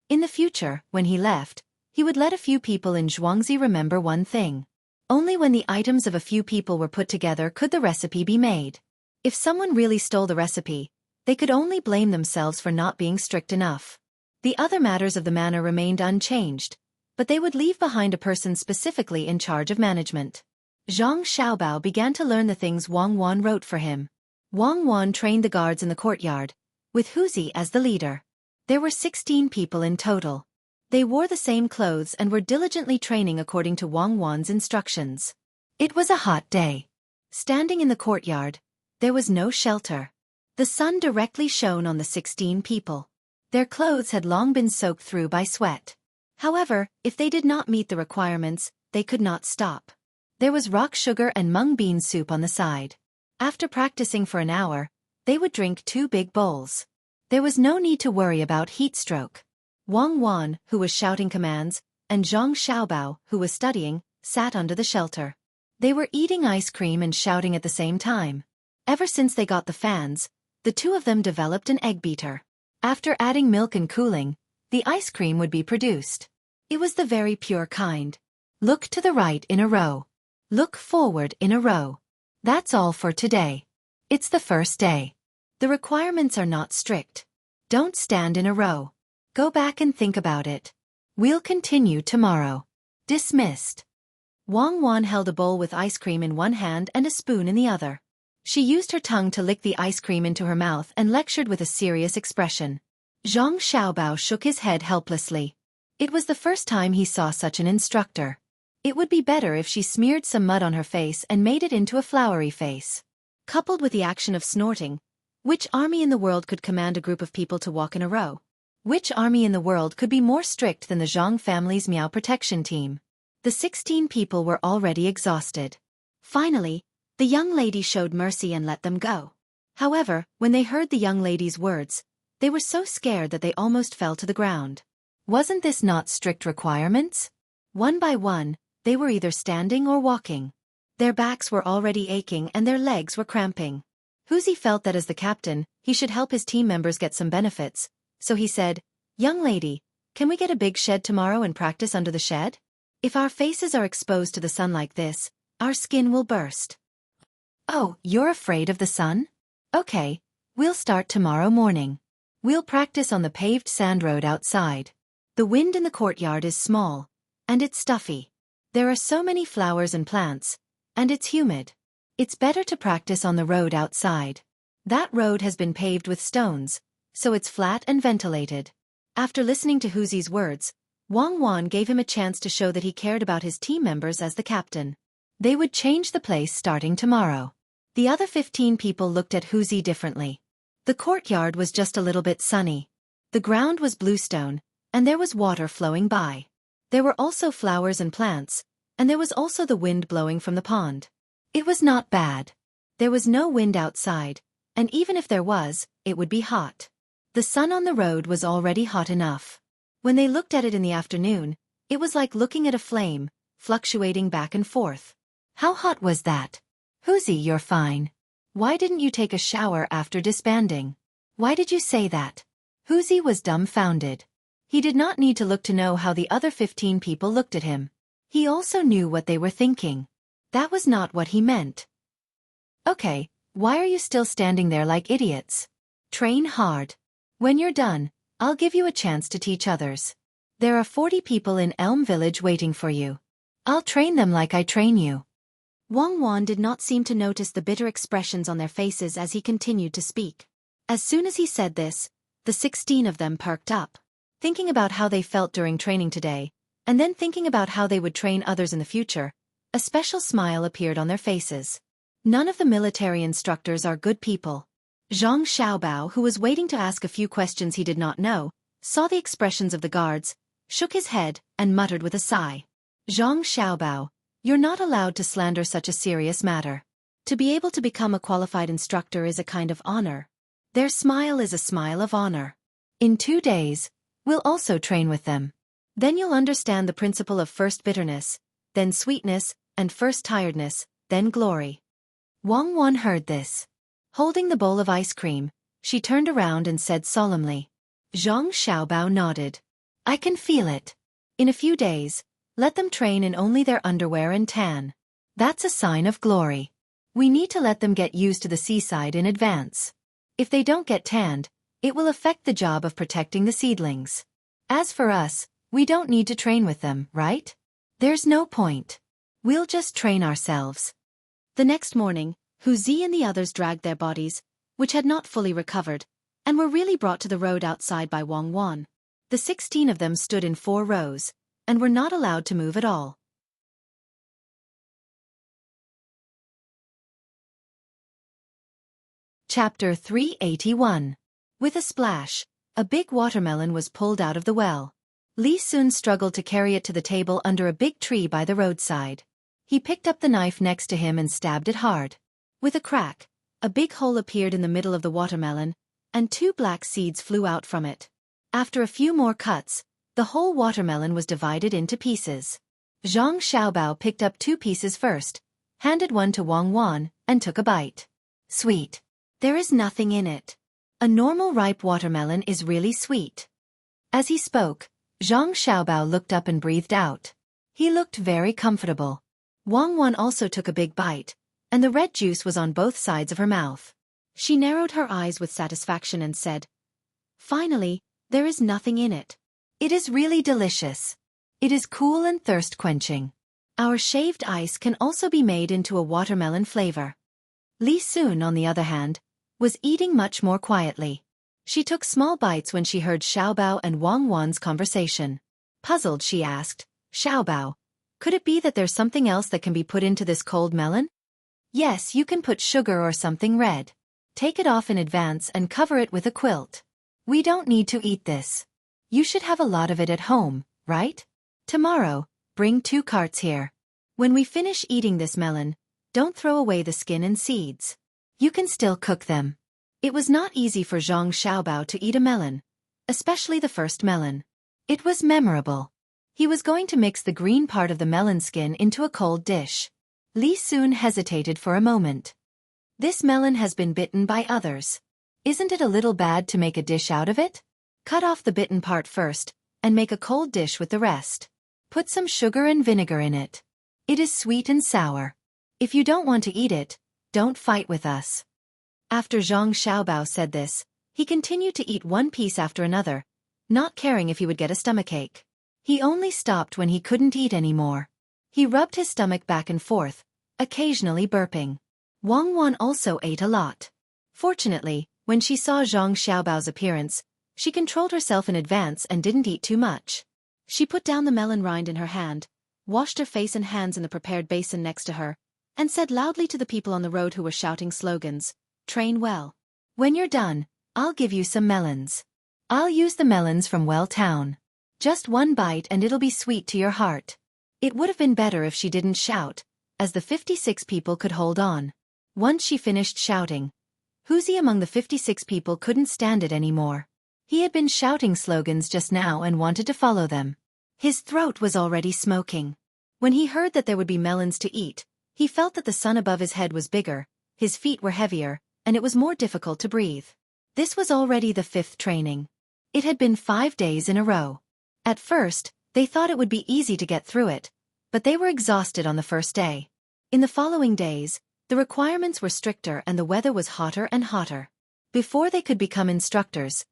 In the future, when he left, he would let a few people in Xueqi remember one thing. Only when the items of a few people were put together could the recipe be made. If someone really stole the recipe, they could only blame themselves for not being strict enough. The other matters of the manor remained unchanged, but they would leave behind a person specifically in charge of management. Zhang Xiaobao began to learn the things Wang Wan wrote for him. Wang Wan trained the guards in the courtyard, with Xueqi as the leader. There were 16 people in total. They wore the same clothes and were diligently training according to Wang Wan's instructions. It was a hot day. Standing in the courtyard, there was no shelter. The sun directly shone on the 16 people. Their clothes had long been soaked through by sweat. However, if they did not meet the requirements, they could not stop. There was rock sugar and mung bean soup on the side. After practicing for an hour, they would drink 2 big bowls. There was no need to worry about heat stroke. Wang Wan, who was shouting commands, and Zhang Xiaobao, who was studying, sat under the shelter. They were eating ice cream and shouting at the same time. Ever since they got the fans, the two of them developed an egg beater. After adding milk and cooling, the ice cream would be produced. It was the very pure kind. Look to the right in a row. Look forward in a row. That's all for today. It's the first day. The requirements are not strict. Don't stand in a row. Go back and think about it. We'll continue tomorrow. Dismissed. Wang Wan held a bowl with ice cream in one hand and a spoon in the other. She used her tongue to lick the ice cream into her mouth and lectured with a serious expression. Zhang Xiaobao shook his head helplessly. It was the first time he saw such an instructor. It would be better if she smeared some mud on her face and made it into a flowery face. Coupled with the action of snorting, which army in the world could command a group of people to walk in a row? Which army in the world could be more strict than the Zhang family's Miao protection team? The 16 people were already exhausted. Finally, the young lady showed mercy and let them go. However, when they heard the young lady's words, they were so scared that they almost fell to the ground. Wasn't this not strict requirements? One by one, they were either standing or walking. Their backs were already aching and their legs were cramping. Xueqi felt that as the captain, he should help his team members get some benefits, so he said, "Young lady, can we get a big shed tomorrow and practice under the shed? If our faces are exposed to the sun like this, our skin will burst." "Oh, you're afraid of the sun? Okay, we'll start tomorrow morning. We'll practice on the paved sand road outside. The wind in the courtyard is small, and it's stuffy. There are so many flowers and plants, and it's humid. It's better to practice on the road outside. That road has been paved with stones, so it's flat and ventilated. After listening to Huzi's words, Wang Wan gave him a chance to show that he cared about his team members as the captain. They would change the place starting tomorrow. The other 15 people looked at Huzi differently. The courtyard was just a little bit sunny. The ground was bluestone, and there was water flowing by. There were also flowers and plants, and there was also the wind blowing from the pond. It was not bad. There was no wind outside, and even if there was, it would be hot. The sun on the road was already hot enough. When they looked at it in the afternoon, it was like looking at a flame, fluctuating back and forth. How hot was that? Huzi, you're fine. Why didn't you take a shower after disbanding? Why did you say that? Huzi was dumbfounded. He did not need to look to know how the other 15 people looked at him. He also knew what they were thinking. That was not what he meant. Okay, why are you still standing there like idiots? Train hard. When you're done, I'll give you a chance to teach others. There are 40 people in Elm Village waiting for you. I'll train them like I train you. Wang Wan did not seem to notice the bitter expressions on their faces as he continued to speak. As soon as he said this, the 16 of them perked up. Thinking about how they felt during training today, and then thinking about how they would train others in the future, a special smile appeared on their faces. None of the military instructors are good people. Zhang Xiaobao, who was waiting to ask a few questions he did not know, saw the expressions of the guards, shook his head, and muttered with a sigh. Zhang Xiaobao, you're not allowed to slander such a serious matter. To be able to become a qualified instructor is a kind of honor. Their smile is a smile of honor. In 2 days, we'll also train with them. Then you'll understand the principle of first bitterness, then sweetness, and first tiredness, then glory. Wang Wan heard this. Holding the bowl of ice cream, she turned around and said solemnly. Zhang Xiaobao nodded. I can feel it. In a few days, let them train in only their underwear and tan. That's a sign of glory. We need to let them get used to the seaside in advance. If they don't get tanned, it will affect the job of protecting the seedlings. As for us, we don't need to train with them, right? There's no point. We'll just train ourselves. The next morning, Huzi and the others dragged their bodies, which had not fully recovered, and were really brought to the road outside by Wang Wan. The 16 of them stood in 4 rows, and were not allowed to move at all. Chapter 381. With a splash, a big watermelon was pulled out of the well. Li Sun struggled to carry it to the table under a big tree by the roadside. He picked up the knife next to him and stabbed it hard. With a crack, a big hole appeared in the middle of the watermelon, and 2 black seeds flew out from it. After a few more cuts, the whole watermelon was divided into pieces. Zhang Xiaobao picked up 2 pieces first, handed one to Wang Wan, and took a bite. Sweet. There is nothing in it. A normal ripe watermelon is really sweet. As he spoke, Zhang Xiaobao looked up and breathed out. He looked very comfortable. Wang Wan also took a big bite, and the red juice was on both sides of her mouth. She narrowed her eyes with satisfaction and said, Finally, there is nothing in it. It is really delicious. It is cool and thirst-quenching. Our shaved ice can also be made into a watermelon flavor. Li Sun, on the other hand, was eating much more quietly. She took small bites when she heard Xiaobao and Wang Wan's conversation. Puzzled, she asked, Xiaobao, could it be that there's something else that can be put into this cold melon? Yes, you can put sugar or something red. Take it off in advance and cover it with a quilt. We don't need to eat this. You should have a lot of it at home, right? Tomorrow, bring 2 carts here. When we finish eating this melon, don't throw away the skin and seeds. You can still cook them. It was not easy for Zhang Xiaobao to eat a melon, especially the first melon. It was memorable. He was going to mix the green part of the melon skin into a cold dish. Li Sun hesitated for a moment. This melon has been bitten by others. Isn't it a little bad to make a dish out of it? Cut off the bitten part first, and make a cold dish with the rest. Put some sugar and vinegar in it. It is sweet and sour. If you don't want to eat it, don't fight with us. After Zhang Xiaobao said this, he continued to eat 1 piece after another, not caring if he would get a stomachache. He only stopped when he couldn't eat anymore. He rubbed his stomach back and forth, occasionally burping. Wang Wan also ate a lot. Fortunately, when she saw Zhang Xiaobao's appearance, she controlled herself in advance and didn't eat too much. She put down the melon rind in her hand, washed her face and hands in the prepared basin next to her, and said loudly to the people on the road who were shouting slogans, "Train well. When you're done, I'll give you some melons. I'll use the melons from Well Town. Just one bite and it'll be sweet to your heart." It would have been better if she didn't shout, as the 56 people could hold on. Once she finished shouting, Xueqi among the 56 people couldn't stand it anymore. He had been shouting slogans just now and wanted to follow them. His throat was already smoking. When he heard that there would be melons to eat, he felt that the sun above his head was bigger, his feet were heavier, and it was more difficult to breathe. This was already the 5th training. It had been 5 days in a row. At first, they thought it would be easy to get through it, but they were exhausted on the first day. In the following days, the requirements were stricter and the weather was hotter and hotter. Before they could become instructors,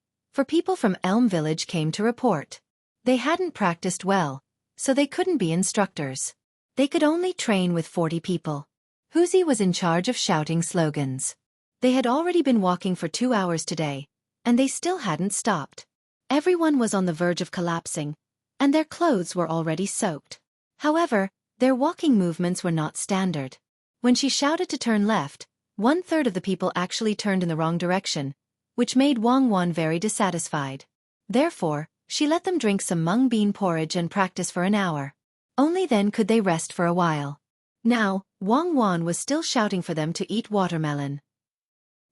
people from Elm Village came to report. They hadn't practiced well, so they couldn't be instructors. They could only train with 40 people. Xueqi was in charge of shouting slogans. They had already been walking for 2 hours today, and they still hadn't stopped. Everyone was on the verge of collapsing, and their clothes were already soaked. However, their walking movements were not standard. When she shouted to turn left, 1/3 of the people actually turned in the wrong direction, which made Wang Wan very dissatisfied. Therefore, she let them drink some mung bean porridge and practice for an hour. Only then could they rest for a while. Now, Wang Wan was still shouting for them to eat watermelon.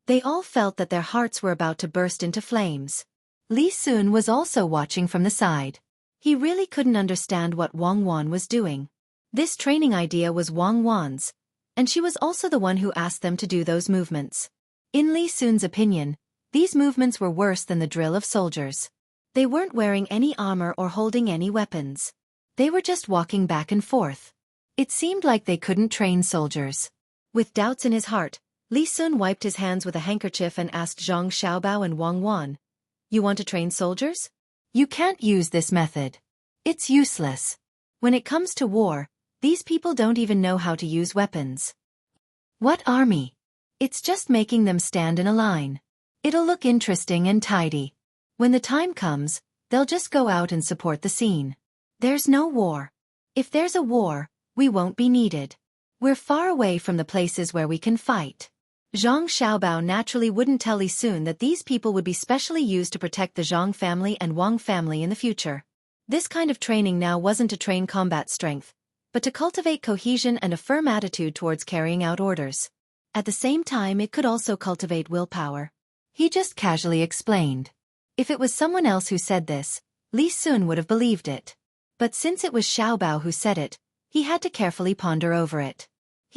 They all felt that their hearts were about to burst into flames. Li Sun was also watching from the side. He really couldn't understand what Wang Wan was doing. This training idea was Wang Wan's, and she was also the one who asked them to do those movements. In Li Sun's opinion, these movements were worse than the drill of soldiers. They weren't wearing any armor or holding any weapons. They were just walking back and forth. It seemed like they couldn't train soldiers. With doubts in his heart, Li Sun wiped his hands with a handkerchief and asked Zhang Xiaobao and Wang Wan, "You want to train soldiers? You can't use this method. It's useless. When it comes to war, these people don't even know how to use weapons. What army? It's just making them stand in a line. It'll look interesting and tidy. When the time comes, they'll just go out and support the scene. There's no war. If there's a war, we won't be needed. We're far away from the places where we can fight." Zhang Xiaobao naturally wouldn't tell Li Sun that these people would be specially used to protect the Zhang family and Wang family in the future. This kind of training now wasn't to train combat strength, but to cultivate cohesion and a firm attitude towards carrying out orders. At the same time, it could also cultivate willpower. He just casually explained. If it was someone else who said this, Li Sun would have believed it. But since it was Xiaobao who said it, he had to carefully ponder over it.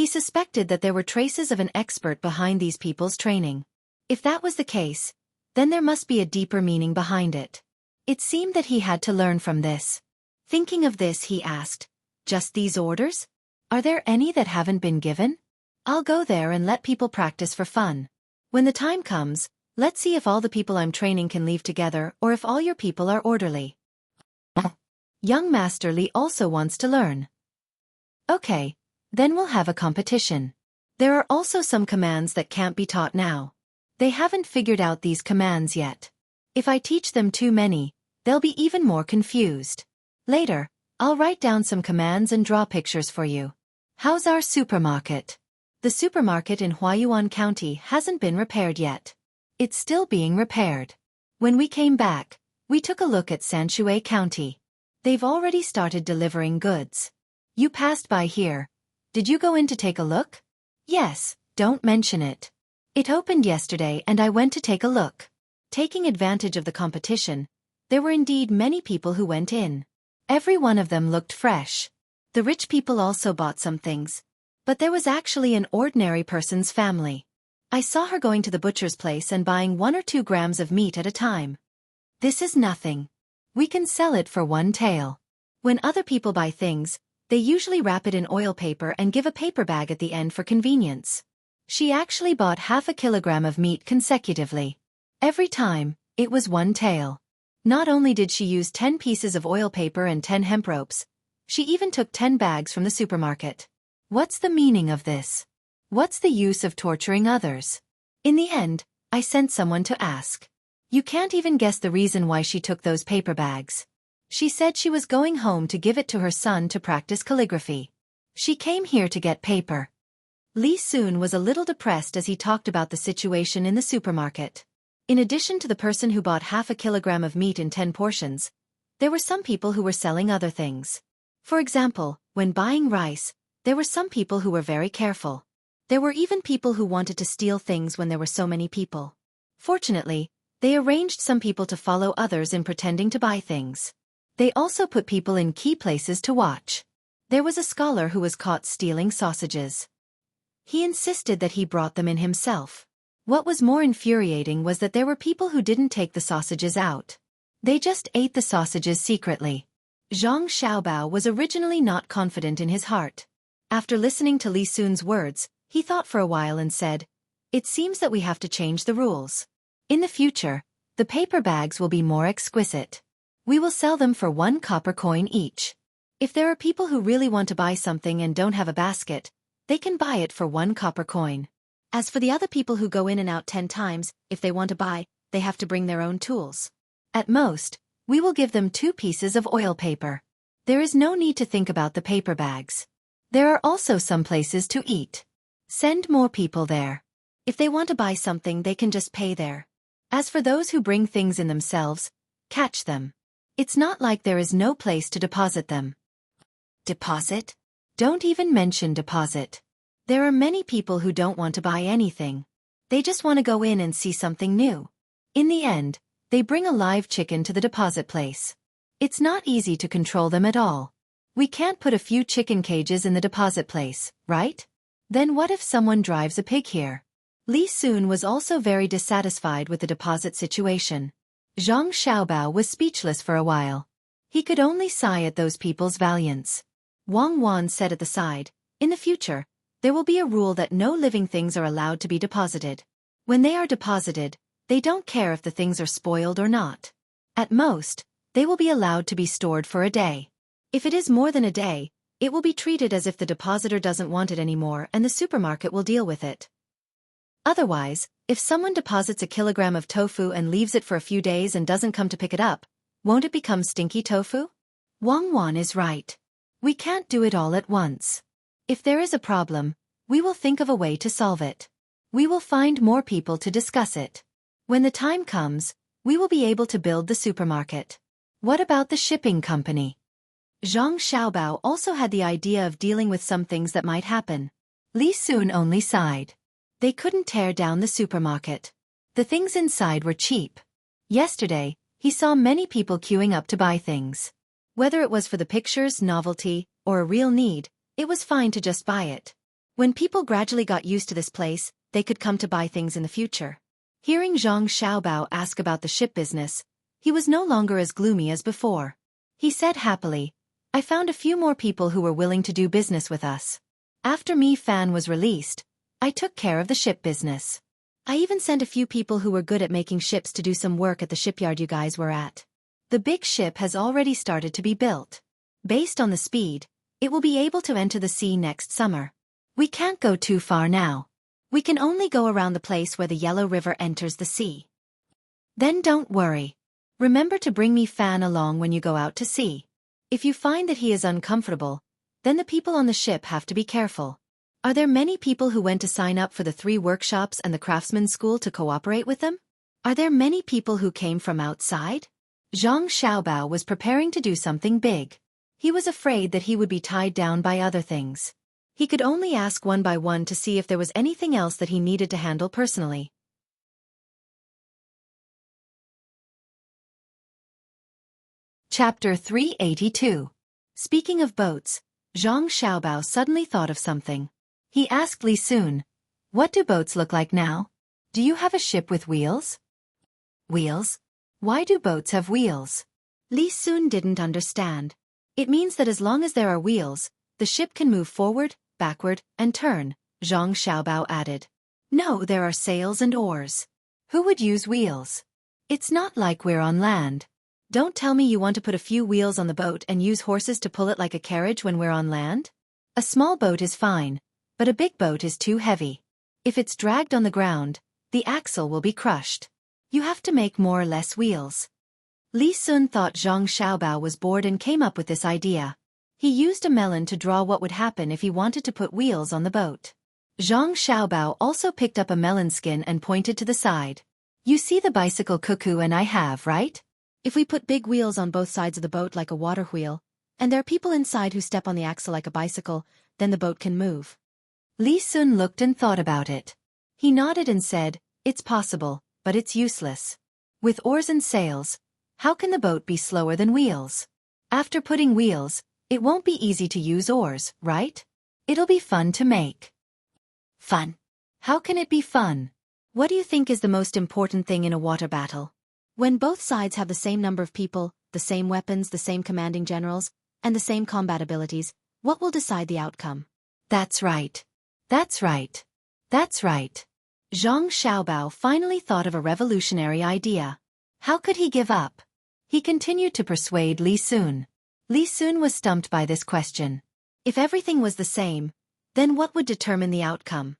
He suspected that there were traces of an expert behind these people's training. If that was the case, then there must be a deeper meaning behind it. It seemed that he had to learn from this. Thinking of this, he asked, "Just these orders? Are there any that haven't been given? I'll go there and let people practice for fun. When the time comes, let's see if all the people I'm training can leave together or if all your people are orderly." Young Master Li also wants to learn. Okay, then we'll have a competition. There are also some commands that can't be taught now. They haven't figured out these commands yet. If I teach them too many, they'll be even more confused. Later, I'll write down some commands and draw pictures for you. How's our supermarket? The supermarket in Huayuan County hasn't been repaired yet. It's still being repaired. When we came back, we took a look at Xueqi County. They've already started delivering goods. You passed by here. Did you go in to take a look? Yes, don't mention it. It opened yesterday and I went to take a look. Taking advantage of the competition, there were indeed many people who went in. Every one of them looked fresh. The rich people also bought some things. But there was actually an ordinary person's family. I saw her going to the butcher's place and buying 1 or 2 grams of meat at a time. This is nothing. We can sell it for 1 tael. When other people buy things, they usually wrap it in oil paper and give a paper bag at the end for convenience. She actually bought 1/2 kilogram of meat consecutively. Every time, it was 1 tael. Not only did she use 10 pieces of oil paper and 10 hemp ropes, She even took 10 bags from the supermarket. What's the meaning of this? What's the use of torturing others? In the end, I sent someone to ask. You can't even guess the reason why she took those paper bags. She said she was going home to give it to her son to practice calligraphy. She came here to get paper. Li Sun was a little depressed as he talked about the situation in the supermarket. In addition to the person who bought half a kilogram of meat in 10 portions, there were some people who were selling other things. For example, when buying rice, there were some people who were very careful. There were even people who wanted to steal things when there were so many people. Fortunately, they arranged some people to follow others in pretending to buy things. They also put people in key places to watch. There was a scholar who was caught stealing sausages. He insisted that he brought them in himself. What was more infuriating was that there were people who didn't take the sausages out. They just ate the sausages secretly. Zhang Xiaobao was originally not confident in his heart. After listening to Li Sun's words, he thought for a while and said, "It seems that we have to change the rules. In the future, the paper bags will be more exquisite. We will sell them for 1 copper coin each. If there are people who really want to buy something and don't have a basket, they can buy it for 1 copper coin. As for the other people who go in and out 10 times, if they want to buy, they have to bring their own tools. At most, we will give them 2 pieces of oil paper. There is no need to think about the paper bags. There are also some places to eat. Send more people there. If they want to buy something, they can just pay there. As for those who bring things in themselves, catch them. It's not like there is no place to deposit them." Deposit? Don't even mention deposit. There are many people who don't want to buy anything. They just want to go in and see something new. In the end, they bring a live chicken to the deposit place. It's not easy to control them at all. We can't put a few chicken cages in the deposit place, right? Then what if someone drives a pig here? Li Sun was also very dissatisfied with the deposit situation. Zhang Xiaobao was speechless for a while. He could only sigh at those people's valiance. Wang Wan said at the side, "In the future, there will be a rule that no living things are allowed to be deposited. When they are deposited, they don't care if the things are spoiled or not. At most, they will be allowed to be stored for a day. If it is more than a day, it will be treated as if the depositor doesn't want it anymore and the supermarket will deal with it. Otherwise, if someone deposits a kilogram of tofu and leaves it for a few days and doesn't come to pick it up, won't it become stinky tofu?" Wang Wan is right. We can't do it all at once. If there is a problem, we will think of a way to solve it. We will find more people to discuss it. When the time comes, we will be able to build the supermarket. What about the shipping company? Zhang Xiaobao also had the idea of dealing with some things that might happen. Li Sun only sighed. They couldn't tear down the supermarket. The things inside were cheap. Yesterday, he saw many people queuing up to buy things. Whether it was for the pictures, novelty, or a real need, it was fine to just buy it. When people gradually got used to this place, they could come to buy things in the future. Hearing Zhang Xiaobao ask about the ship business, he was no longer as gloomy as before. He said happily, "I found a few more people who were willing to do business with us. After Mi Fan was released, I took care of the ship business. I even sent a few people who were good at making ships to do some work at the shipyard you guys were at. The big ship has already started to be built. Based on the speed, it will be able to enter the sea next summer. We can't go too far now. We can only go around the place where the Yellow River enters the sea. Then don't worry. Remember to bring Mi Fan along when you go out to sea. If you find that he is uncomfortable, then the people on the ship have to be careful. Are there many people who went to sign up for the 3 workshops and the craftsman school to cooperate with them? Are there many people who came from outside?" Zhang Xiaobao was preparing to do something big. He was afraid that he would be tied down by other things. He could only ask one by one to see if there was anything else that he needed to handle personally. Chapter 382. Speaking of boats, Zhang Xiaobao suddenly thought of something. He asked Li Sun, "What do boats look like now? Do you have a ship with wheels?" "Wheels? Why do boats have wheels?" Li Sun didn't understand. "It means that as long as there are wheels, the ship can move forward, backward, and turn," Zhang Xiaobao added. "No, there are sails and oars. Who would use wheels? It's not like we're on land. Don't tell me you want to put a few wheels on the boat and use horses to pull it like a carriage when we're on land? A small boat is fine, but a big boat is too heavy. If it's dragged on the ground, the axle will be crushed. You have to make more or less wheels. Li Sun thought Zhang Xiaobao was bored and came up with this idea. He used a melon to draw what would happen if he wanted to put wheels on the boat. Zhang Xiaobao also picked up a melon skin and pointed to the side. You see the bicycle Cuckoo and I have, right? If we put big wheels on both sides of the boat like a water wheel, and there are people inside who step on the axle like a bicycle, then the boat can move. Li Sun looked and thought about it. He nodded and said, it's possible, but it's useless. With oars and sails, how can the boat be slower than wheels? After putting wheels, it won't be easy to use oars, right? It'll be fun to make. Fun? How can it be fun? What do you think is the most important thing in a water battle? When both sides have the same number of people, the same weapons, the same commanding generals, and the same combat abilities, what will decide the outcome? That's right. That's right. That's right. Zhang Xiaobao finally thought of a revolutionary idea. How could he give up? He continued to persuade Li Sun. Li Sun was stumped by this question. If everything was the same, then what would determine the outcome?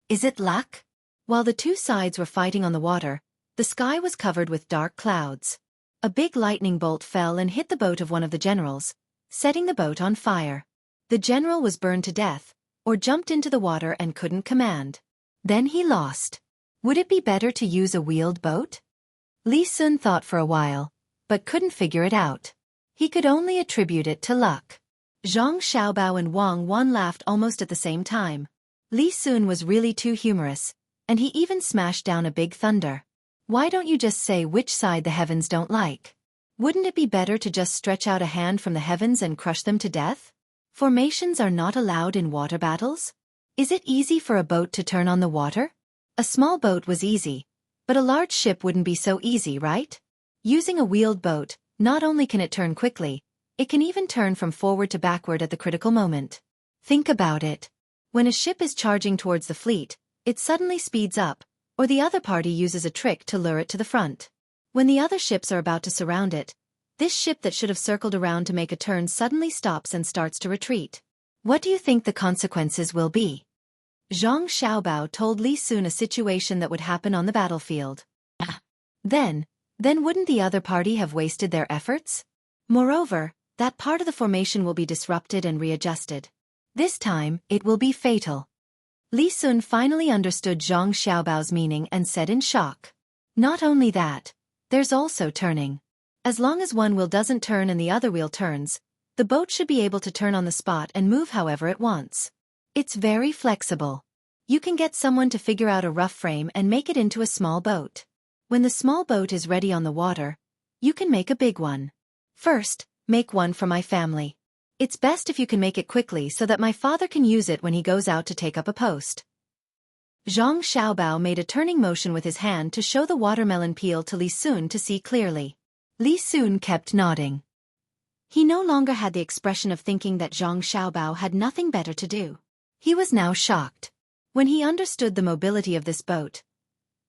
Is it luck? While the two sides were fighting on the water, the sky was covered with dark clouds. A big lightning bolt fell and hit the boat of one of the generals, setting the boat on fire. The general was burned to death, or jumped into the water and couldn't command. Then he lost. Would it be better to use a wheeled boat? Li Sun thought for a while, but couldn't figure it out. He could only attribute it to luck. Zhang Xiaobao and Wang Wan laughed almost at the same time. Li Sun was really too humorous, and he even smashed down a big thunder. Why don't you just say which side the heavens don't like? Wouldn't it be better to just stretch out a hand from the heavens and crush them to death? Formations are not allowed in water battles? Is it easy for a boat to turn on the water? A small boat was easy, but a large ship wouldn't be so easy, right? Using a wheeled boat, not only can it turn quickly, it can even turn from forward to backward at the critical moment. Think about it. When a ship is charging towards the fleet, it suddenly speeds up, or the other party uses a trick to lure it to the front. When the other ships are about to surround it, this ship that should have circled around to make a turn suddenly stops and starts to retreat. What do you think the consequences will be? Zhang Xiaobao told Li Sun a situation that would happen on the battlefield. Then wouldn't the other party have wasted their efforts? Moreover, that part of the formation will be disrupted and readjusted. This time, it will be fatal. Li Sun finally understood Zhang Xiaobao's meaning and said in shock. Not only that, there's also turning. As long as one wheel doesn't turn and the other wheel turns, the boat should be able to turn on the spot and move however it wants. It's very flexible. You can get someone to figure out a rough frame and make it into a small boat. When the small boat is ready on the water, you can make a big one. First, make one for my family. It's best if you can make it quickly so that my father can use it when he goes out to take up a post. Zhang Xiaobao made a turning motion with his hand to show the watermelon peel to Li Sun to see clearly. Li Sun kept nodding. He no longer had the expression of thinking that Zhang Xiaobao had nothing better to do. He was now shocked. When he understood the mobility of this boat,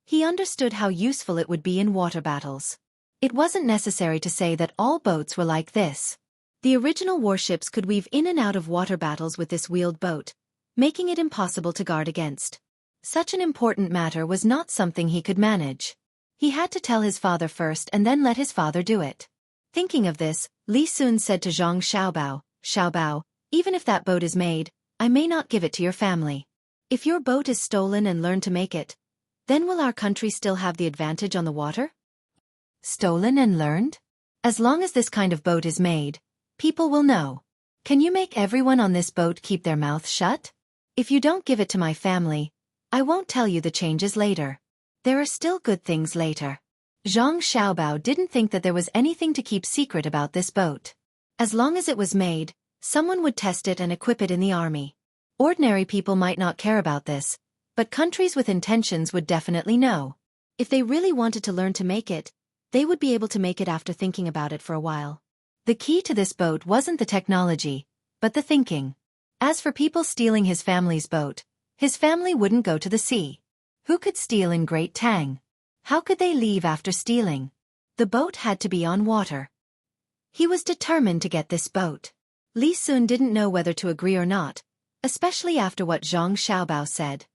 he understood how useful it would be in water battles. It wasn't necessary to say that all boats were like this. The original warships could weave in and out of water battles with this wheeled boat, making it impossible to guard against. Such an important matter was not something he could manage. He had to tell his father first and then let his father do it. Thinking of this, Li Sun said to Zhang Xiaobao, Xiaobao, even if that boat is made, I may not give it to your family. If your boat is stolen and learn to make it, then will our country still have the advantage on the water? Stolen and learned? As long as this kind of boat is made, people will know. Can you make everyone on this boat keep their mouth shut? If you don't give it to my family, I won't tell you the changes later. There are still good things later. Zhang Xiaobao didn't think that there was anything to keep secret about this boat. As long as it was made, someone would test it and equip it in the army. Ordinary people might not care about this, but countries with intentions would definitely know. If they really wanted to learn to make it, they would be able to make it after thinking about it for a while. The key to this boat wasn't the technology, but the thinking. As for people stealing his family's boat, his family wouldn't go to the sea. Who could steal in Great Tang? How could they leave after stealing? The boat had to be on water. He was determined to get this boat. Li Sun didn't know whether to agree or not, especially after what Zhang Xiaobao said.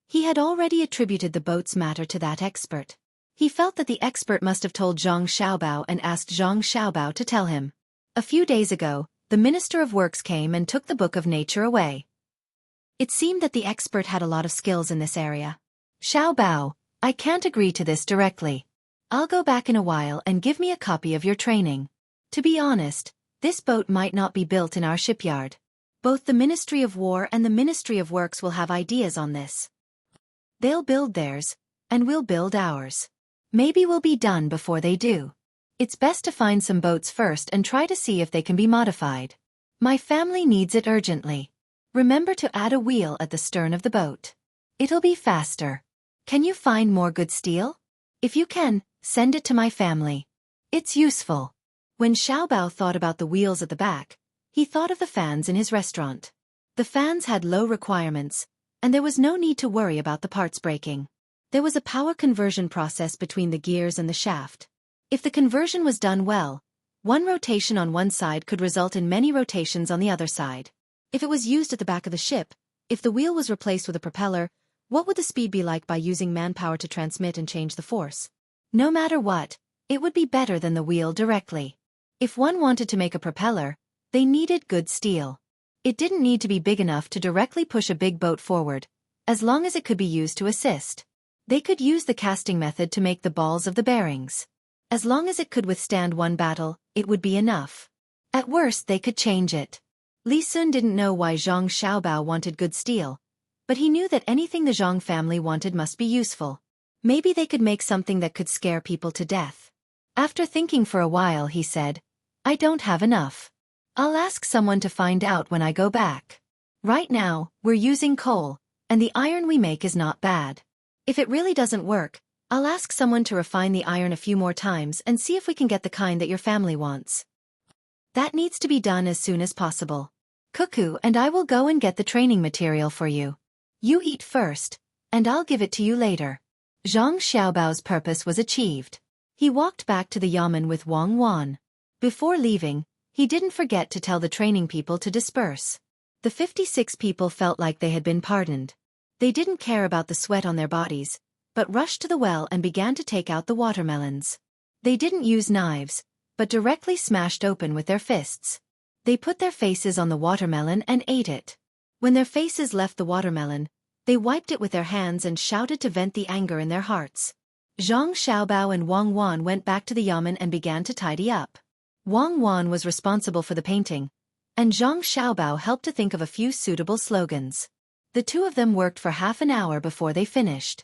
He had already attributed the boat's matter to that expert. He felt that the expert must have told Zhang Xiaobao and asked Zhang Xiaobao to tell him. A few days ago, the Minister of Works came and took the Book of Nature away. It seemed that the expert had a lot of skills in this area. Xiaobao, I can't agree to this directly. I'll go back in a while and give me a copy of your training. To be honest, this boat might not be built in our shipyard. Both the Ministry of War and the Ministry of Works will have ideas on this. They'll build theirs, and we'll build ours. Maybe we'll be done before they do. It's best to find some boats first and try to see if they can be modified. My family needs it urgently. Remember to add a wheel at the stern of the boat. It'll be faster. Can you find more good steel? If you can, send it to my family. It's useful. When Xiaobao thought about the wheels at the back, he thought of the fans in his restaurant. The fans had low requirements, and there was no need to worry about the parts breaking. There was a power conversion process between the gears and the shaft. If the conversion was done well, one rotation on one side could result in many rotations on the other side. If it was used at the back of the ship, if the wheel was replaced with a propeller, what would the speed be like by using manpower to transmit and change the force? No matter what, it would be better than the wheel directly. If one wanted to make a propeller, they needed good steel. It didn't need to be big enough to directly push a big boat forward, as long as it could be used to assist. They could use the casting method to make the balls of the bearings. As long as it could withstand one battle, it would be enough. At worst they could change it. Li Sun didn't know why Zhang Xiaobao wanted good steel, but he knew that anything the Zhang family wanted must be useful. Maybe they could make something that could scare people to death. After thinking for a while he said, I don't have enough. I'll ask someone to find out when I go back. Right now, we're using coal, and the iron we make is not bad. If it really doesn't work, I'll ask someone to refine the iron a few more times and see if we can get the kind that your family wants. That needs to be done as soon as possible. Cuckoo and I will go and get the training material for you. You eat first, and I'll give it to you later. Zhang Xiaobao's purpose was achieved. He walked back to the yamen with Wang Wan. Before leaving, he didn't forget to tell the training people to disperse. The 56 people felt like they had been pardoned. They didn't care about the sweat on their bodies, but rushed to the well and began to take out the watermelons. They didn't use knives, but directly smashed open with their fists. They put their faces on the watermelon and ate it. When their faces left the watermelon, they wiped it with their hands and shouted to vent the anger in their hearts. Zhang Xiaobao and Wang Wan went back to the yamen and began to tidy up. Wang Wan was responsible for the painting, and Zhang Xiaobao helped to think of a few suitable slogans. The two of them worked for half an hour before they finished.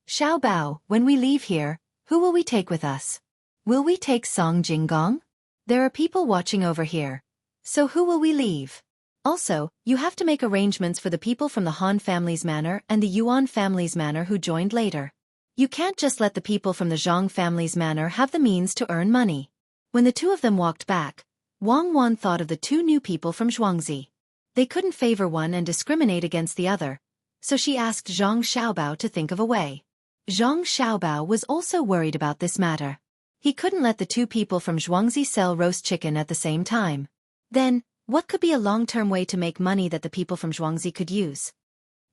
Xiaobao, when we leave here, who will we take with us? Will we take Song Jinggong? There are people watching over here. So who will we leave? Also, you have to make arrangements for the people from the Han family's manor and the Yuan family's manor who joined later. You can't just let the people from the Zhang family's manor have the means to earn money. When the two of them walked back, Wang Wan thought of the two new people from Xueqi. They couldn't favor one and discriminate against the other, so she asked Zhang Xiaobao to think of a way. Zhang Xiaobao was also worried about this matter. He couldn't let the two people from Xueqi sell roast chicken at the same time. Then, what could be a long-term way to make money that the people from Xueqi could use?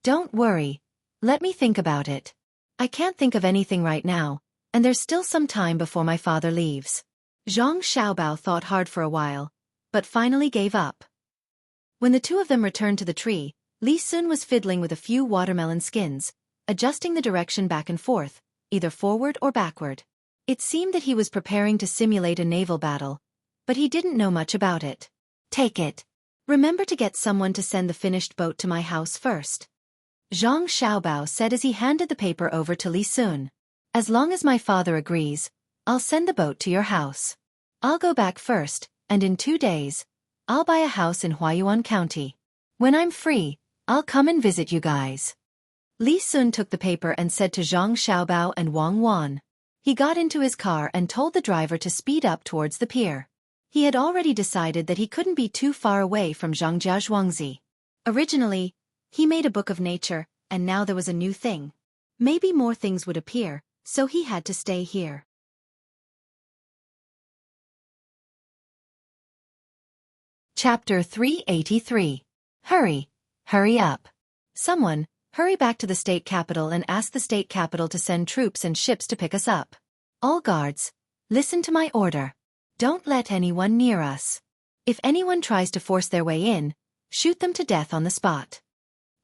Don't worry. Let me think about it. I can't think of anything right now, and there's still some time before my father leaves. Zhang Xiaobao thought hard for a while, but finally gave up. When the two of them returned to the tree, Li Sun was fiddling with a few watermelon skins, adjusting the direction back and forth, either forward or backward. It seemed that he was preparing to simulate a naval battle, but he didn't know much about it. Take it. Remember to get someone to send the finished boat to my house first. Zhang Xiaobao said as he handed the paper over to Li Sun. As long as my father agrees, I'll send the boat to your house. I'll go back first, and in 2 days, I'll buy a house in Huayuan County. When I'm free, I'll come and visit you guys. Li Sun took the paper and said to Zhang Xiaobao and Wang Wan. He got into his car and told the driver to speed up towards the pier. He had already decided that he couldn't be too far away from Zhangjia Zhuangzi. Originally, he made a book of nature, and now there was a new thing. Maybe more things would appear, so he had to stay here. Chapter 383. Hurry. Hurry up. Someone, hurry back to the state capital and ask the state capital to send troops and ships to pick us up. All guards, listen to my order. Don't let anyone near us. If anyone tries to force their way in, shoot them to death on the spot.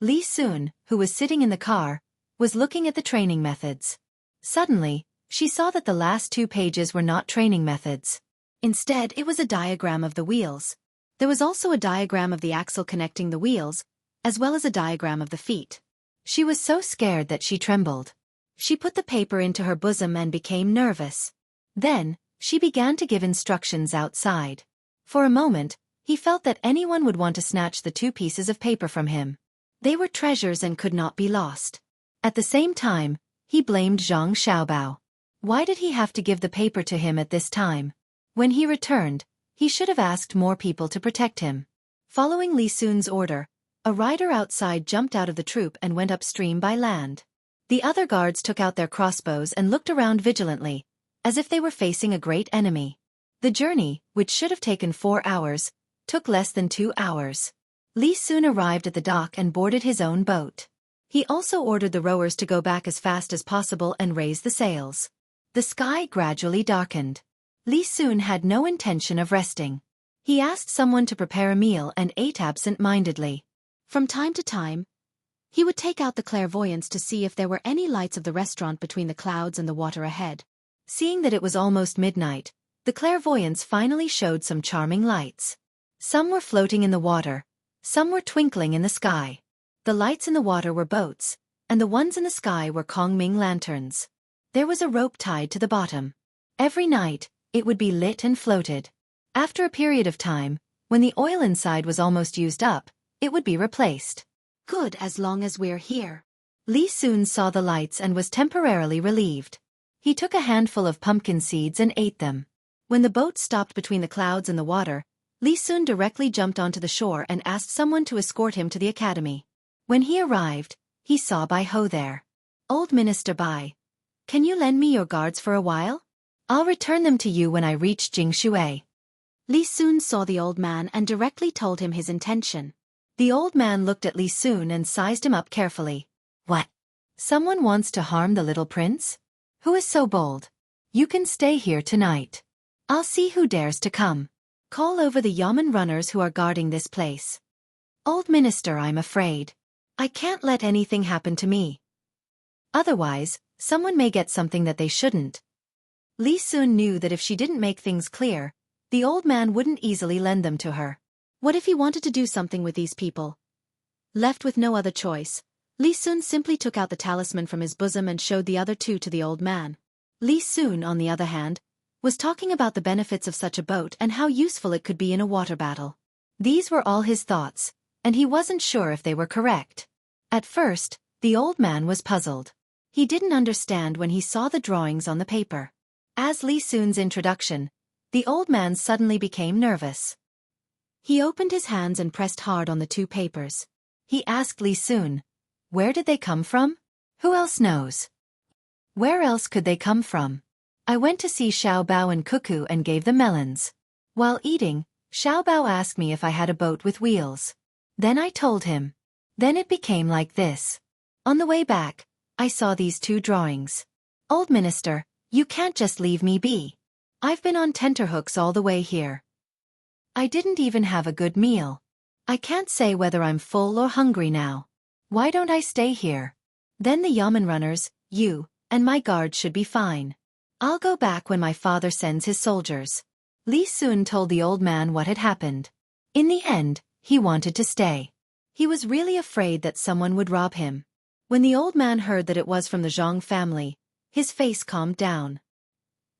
Li Sun, who was sitting in the car, was looking at the training methods. Suddenly, she saw that the last 2 pages were not training methods. Instead, it was a diagram of the wheels. There was also a diagram of the axle connecting the wheels, as well as a diagram of the feet. She was so scared that she trembled. She put the paper into her bosom and became nervous. Then, she began to give instructions outside. For a moment, he felt that anyone would want to snatch the 2 pieces of paper from him. They were treasures and could not be lost. At the same time, he blamed Zhang Xiaobao. Why did he have to give the paper to him at this time? When he returned, he should have asked more people to protect him. Following Li Sun's order, a rider outside jumped out of the troop and went upstream by land. The other guards took out their crossbows and looked around vigilantly, as if they were facing a great enemy. The journey, which should have taken 4 hours, took less than 2 hours. Li Sun arrived at the dock and boarded his own boat. He also ordered the rowers to go back as fast as possible and raise the sails. The sky gradually darkened. Li Sun had no intention of resting. He asked someone to prepare a meal and ate absent-mindedly. From time to time, he would take out the clairvoyance to see if there were any lights of the restaurant between the clouds and the water ahead. Seeing that it was almost midnight, the clairvoyance finally showed some charming lights. Some were floating in the water, some were twinkling in the sky. The lights in the water were boats, and the ones in the sky were Kongming lanterns. There was a rope tied to the bottom. Every night, it would be lit and floated. After a period of time, when the oil inside was almost used up, it would be replaced. Good, as long as we're here. Li Sun saw the lights and was temporarily relieved. He took a handful of pumpkin seeds and ate them. When the boat stopped between the clouds and the water, Li Sun directly jumped onto the shore and asked someone to escort him to the academy. When he arrived, he saw Bai Ho there. Old Minister Bai, can you lend me your guards for a while? I'll return them to you when I reach Jingshui. Li Sun saw the old man and directly told him his intention. The old man looked at Li Sun and sized him up carefully. What? Someone wants to harm the little prince? Who is so bold? You can stay here tonight. I'll see who dares to come. Call over the yamen runners who are guarding this place. Old Minister, I'm afraid. I can't let anything happen to me. Otherwise, someone may get something that they shouldn't. Li Sun knew that if she didn't make things clear, the old man wouldn't easily lend them to her. What if he wanted to do something with these people? Left with no other choice, Li Sun simply took out the talisman from his bosom and showed the other 2 to the old man. Li Sun, on the other hand, was talking about the benefits of such a boat and how useful it could be in a water battle. These were all his thoughts, and he wasn't sure if they were correct. At first, the old man was puzzled. He didn't understand when he saw the drawings on the paper. As Li Sun's introduction, the old man suddenly became nervous. He opened his hands and pressed hard on the 2 papers. He asked Li Sun, where did they come from? Who else knows? Where else could they come from? I went to see Xiao Bao and Cuckoo and gave them melons. While eating, Xiao Bao asked me if I had a boat with wheels. Then I told him. Then it became like this. On the way back, I saw these 2 drawings. Old Minister, you can't just leave me be. I've been on tenterhooks all the way here. I didn't even have a good meal. I can't say whether I'm full or hungry now. Why don't I stay here? Then the yamen runners, you, and my guard should be fine. I'll go back when my father sends his soldiers. Li Sun told the old man what had happened. In the end, he wanted to stay. He was really afraid that someone would rob him. When the old man heard that it was from the Zhang family, his face calmed down.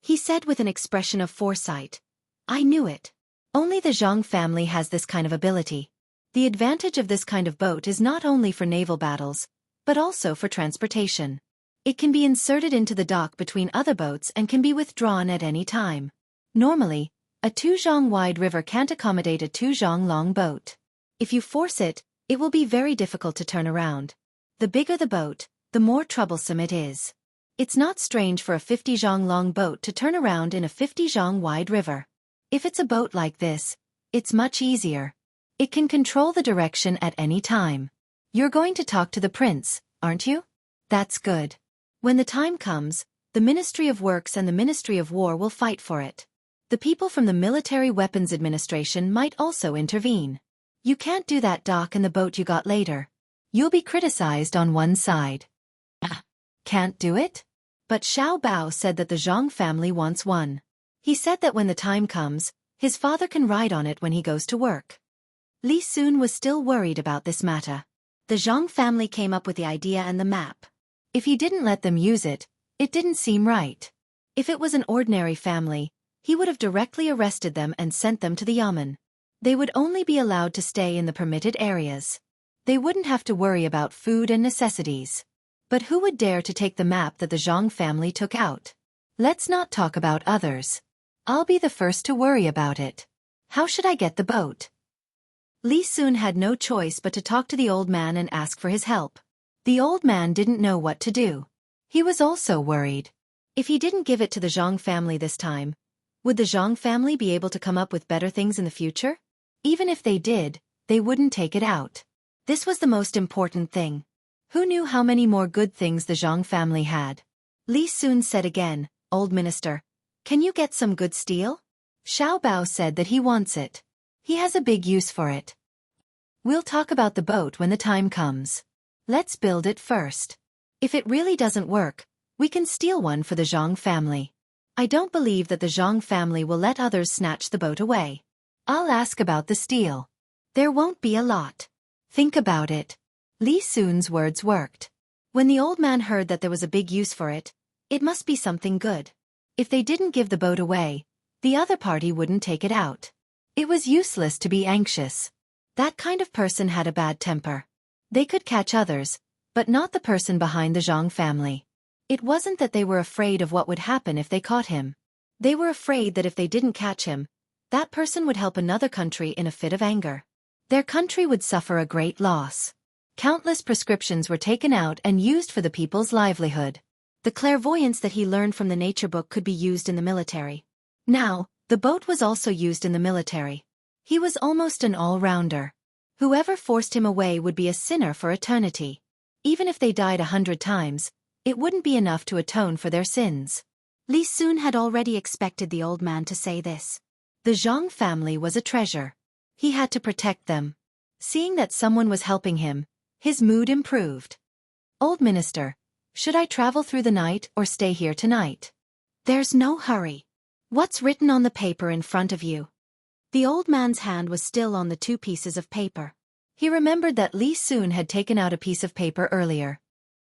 He said with an expression of foresight, I knew it. Only the Zhang family has this kind of ability. The advantage of this kind of boat is not only for naval battles, but also for transportation. It can be inserted into the dock between other boats and can be withdrawn at any time. Normally, a 2-zhang wide river can't accommodate a 2-zhang long boat. If you force it, it will be very difficult to turn around. The bigger the boat, the more troublesome it is. It's not strange for a 50-zhang long boat to turn around in a 50-zhang wide river. If it's a boat like this, It's much easier. It can control the direction at any time. You're going to talk to the prince, aren't you? That's good. When the time comes, the Ministry of Works and the Ministry of War will fight for it. The people from the Military Weapons Administration might also intervene. You can't do that dock and the boat you got later. You'll be criticized on one side. Can't do it? But Xiao Bao said that the Zhang family wants one. He said that when the time comes, his father can ride on it when he goes to work. Li Sun was still worried about this matter. The Zhang family came up with the idea and the map. If he didn't let them use it, it didn't seem right. If it was an ordinary family, he would have directly arrested them and sent them to the yamen. They would only be allowed to stay in the permitted areas. They wouldn't have to worry about food and necessities. But who would dare to take the map that the Zhang family took out? Let's not talk about others. I'll be the first to worry about it. How should I get the boat? Li Sun had no choice but to talk to the old man and ask for his help. The old man didn't know what to do. He was also worried. If he didn't give it to the Zhang family this time, would the Zhang family be able to come up with better things in the future? Even if they did, they wouldn't take it out. This was the most important thing. Who knew how many more good things the Zhang family had? Li Sun said again, "Old minister, can you get some good steel?" Xiao Bao said that he wants it. He has a big use for it. We'll talk about the boat when the time comes. Let's build it first. If it really doesn't work, we can steal one for the Zhang family. I don't believe that the Zhang family will let others snatch the boat away. I'll ask about the steel. There won't be a lot. Think about it. Li Sun's words worked. When the old man heard that there was a big use for it, it must be something good. If they didn't give the boat away, the other party wouldn't take it out. It was useless to be anxious. That kind of person had a bad temper. They could catch others, but not the person behind the Zhang family. It wasn't that they were afraid of what would happen if they caught him. They were afraid that if they didn't catch him, that person would help another country in a fit of anger. Their country would suffer a great loss. Countless prescriptions were taken out and used for the people's livelihood. The clairvoyance that he learned from the nature book could be used in the military. Now, the boat was also used in the military. He was almost an all-rounder. Whoever forced him away would be a sinner for eternity. Even if they died 100 times, it wouldn't be enough to atone for their sins. Li Sun had already expected the old man to say this. The Zhang family was a treasure. He had to protect them. Seeing that someone was helping him, his mood improved. "Old minister, should I travel through the night or stay here tonight?" "There's no hurry. What's written on the paper in front of you?" The old man's hand was still on the 2 pieces of paper. He remembered that Li Sun had taken out a piece of paper earlier.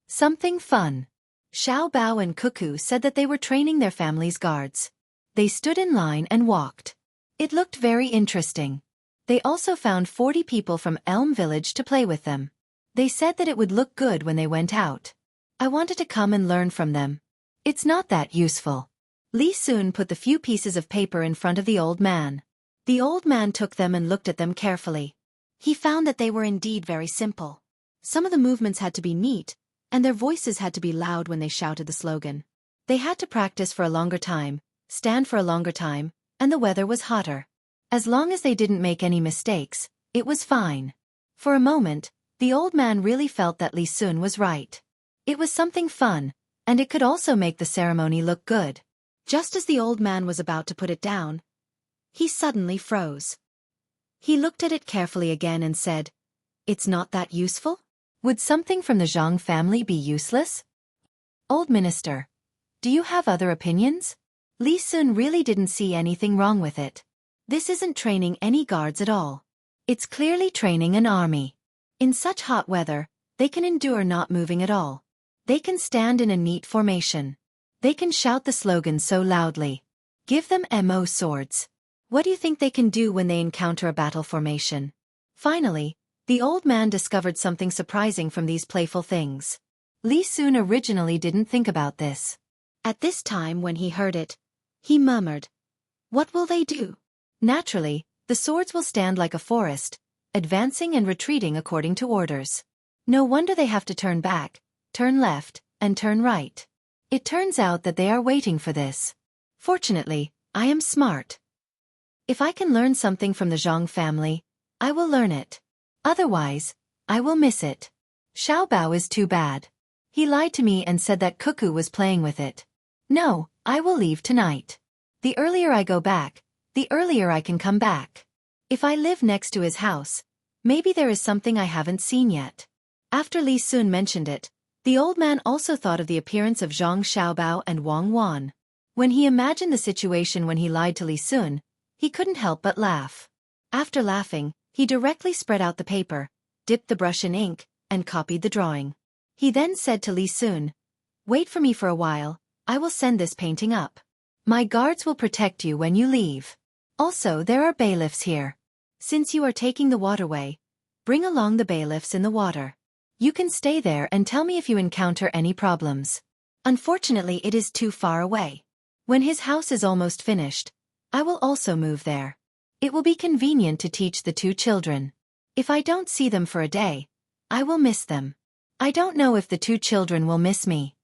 Something fun. Xiao Bao and Xueqi said that they were training their family's guards. They stood in line and walked. It looked very interesting. They also found 40 people from Elm Village to play with them. They said that it would look good when they went out. I wanted to come and learn from them. It's not that useful. Li Sun put the few pieces of paper in front of the old man. The old man took them and looked at them carefully. He found that they were indeed very simple. Some of the movements had to be neat, and their voices had to be loud when they shouted the slogan. They had to practice for a longer time, stand for a longer time, and the weather was hotter. As long as they didn't make any mistakes, it was fine. For a moment, the old man really felt that Li Sun was right. It was something fun, and it could also make the ceremony look good. Just as the old man was about to put it down, he suddenly froze. He looked at it carefully again and said, "It's not that useful? Would something from the Zhang family be useless?" "Old minister, do you have other opinions?" Li Sun really didn't see anything wrong with it. This isn't training any guards at all. It's clearly training an army. In such hot weather, they can endure not moving at all. They can stand in a neat formation. They can shout the slogan so loudly. Give them MO swords. What do you think they can do when they encounter a battle formation? Finally, the old man discovered something surprising from these playful things. Li Sun originally didn't think about this. At this time when he heard it, he murmured, "What will they do?" Naturally, the swords will stand like a forest, advancing and retreating according to orders. No wonder they have to turn back, turn left, and turn right. It turns out that they are waiting for this. Fortunately, I am smart. If I can learn something from the Zhang family, I will learn it. Otherwise, I will miss it. Xiao Bao is too bad. He lied to me and said that Cuckoo was playing with it. No, I will leave tonight. The earlier I go back, the earlier I can come back. If I live next to his house, maybe there is something I haven't seen yet. After Li Sun mentioned it, the old man also thought of the appearance of Zhang Xiaobao and Wang Wan. When he imagined the situation when he lied to Li Sun, he couldn't help but laugh. After laughing, he directly spread out the paper, dipped the brush in ink, and copied the drawing. He then said to Li Sun, "Wait for me for a while, I will send this painting up. My guards will protect you when you leave. Also there are bailiffs here. Since you are taking the waterway, bring along the bailiffs in the water. You can stay there and tell me if you encounter any problems. Unfortunately it is too far away. When his house is almost finished, I will also move there. It will be convenient to teach the two children. If I don't see them for a day, I will miss them. I don't know if the two children will miss me."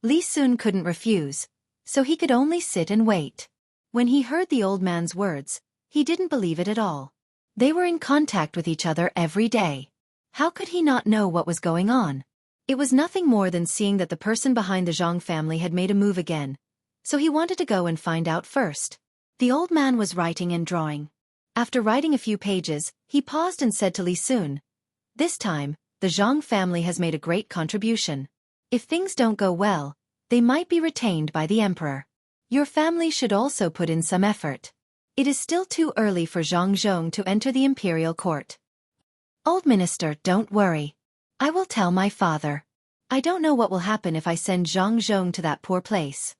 Li Sun couldn't refuse, so he could only sit and wait. When he heard the old man's words, he didn't believe it at all. They were in contact with each other every day. How could he not know what was going on? It was nothing more than seeing that the person behind the Zhang family had made a move again, so he wanted to go and find out first. The old man was writing and drawing. After writing a few pages, he paused and said to Li Sun, "This time, the Zhang family has made a great contribution. If things don't go well, they might be retained by the emperor. Your family should also put in some effort. It is still too early for Zhang Zhong to enter the imperial court." "Old minister, don't worry. I will tell my father. I don't know what will happen if I send Zhang Zhong to that poor place."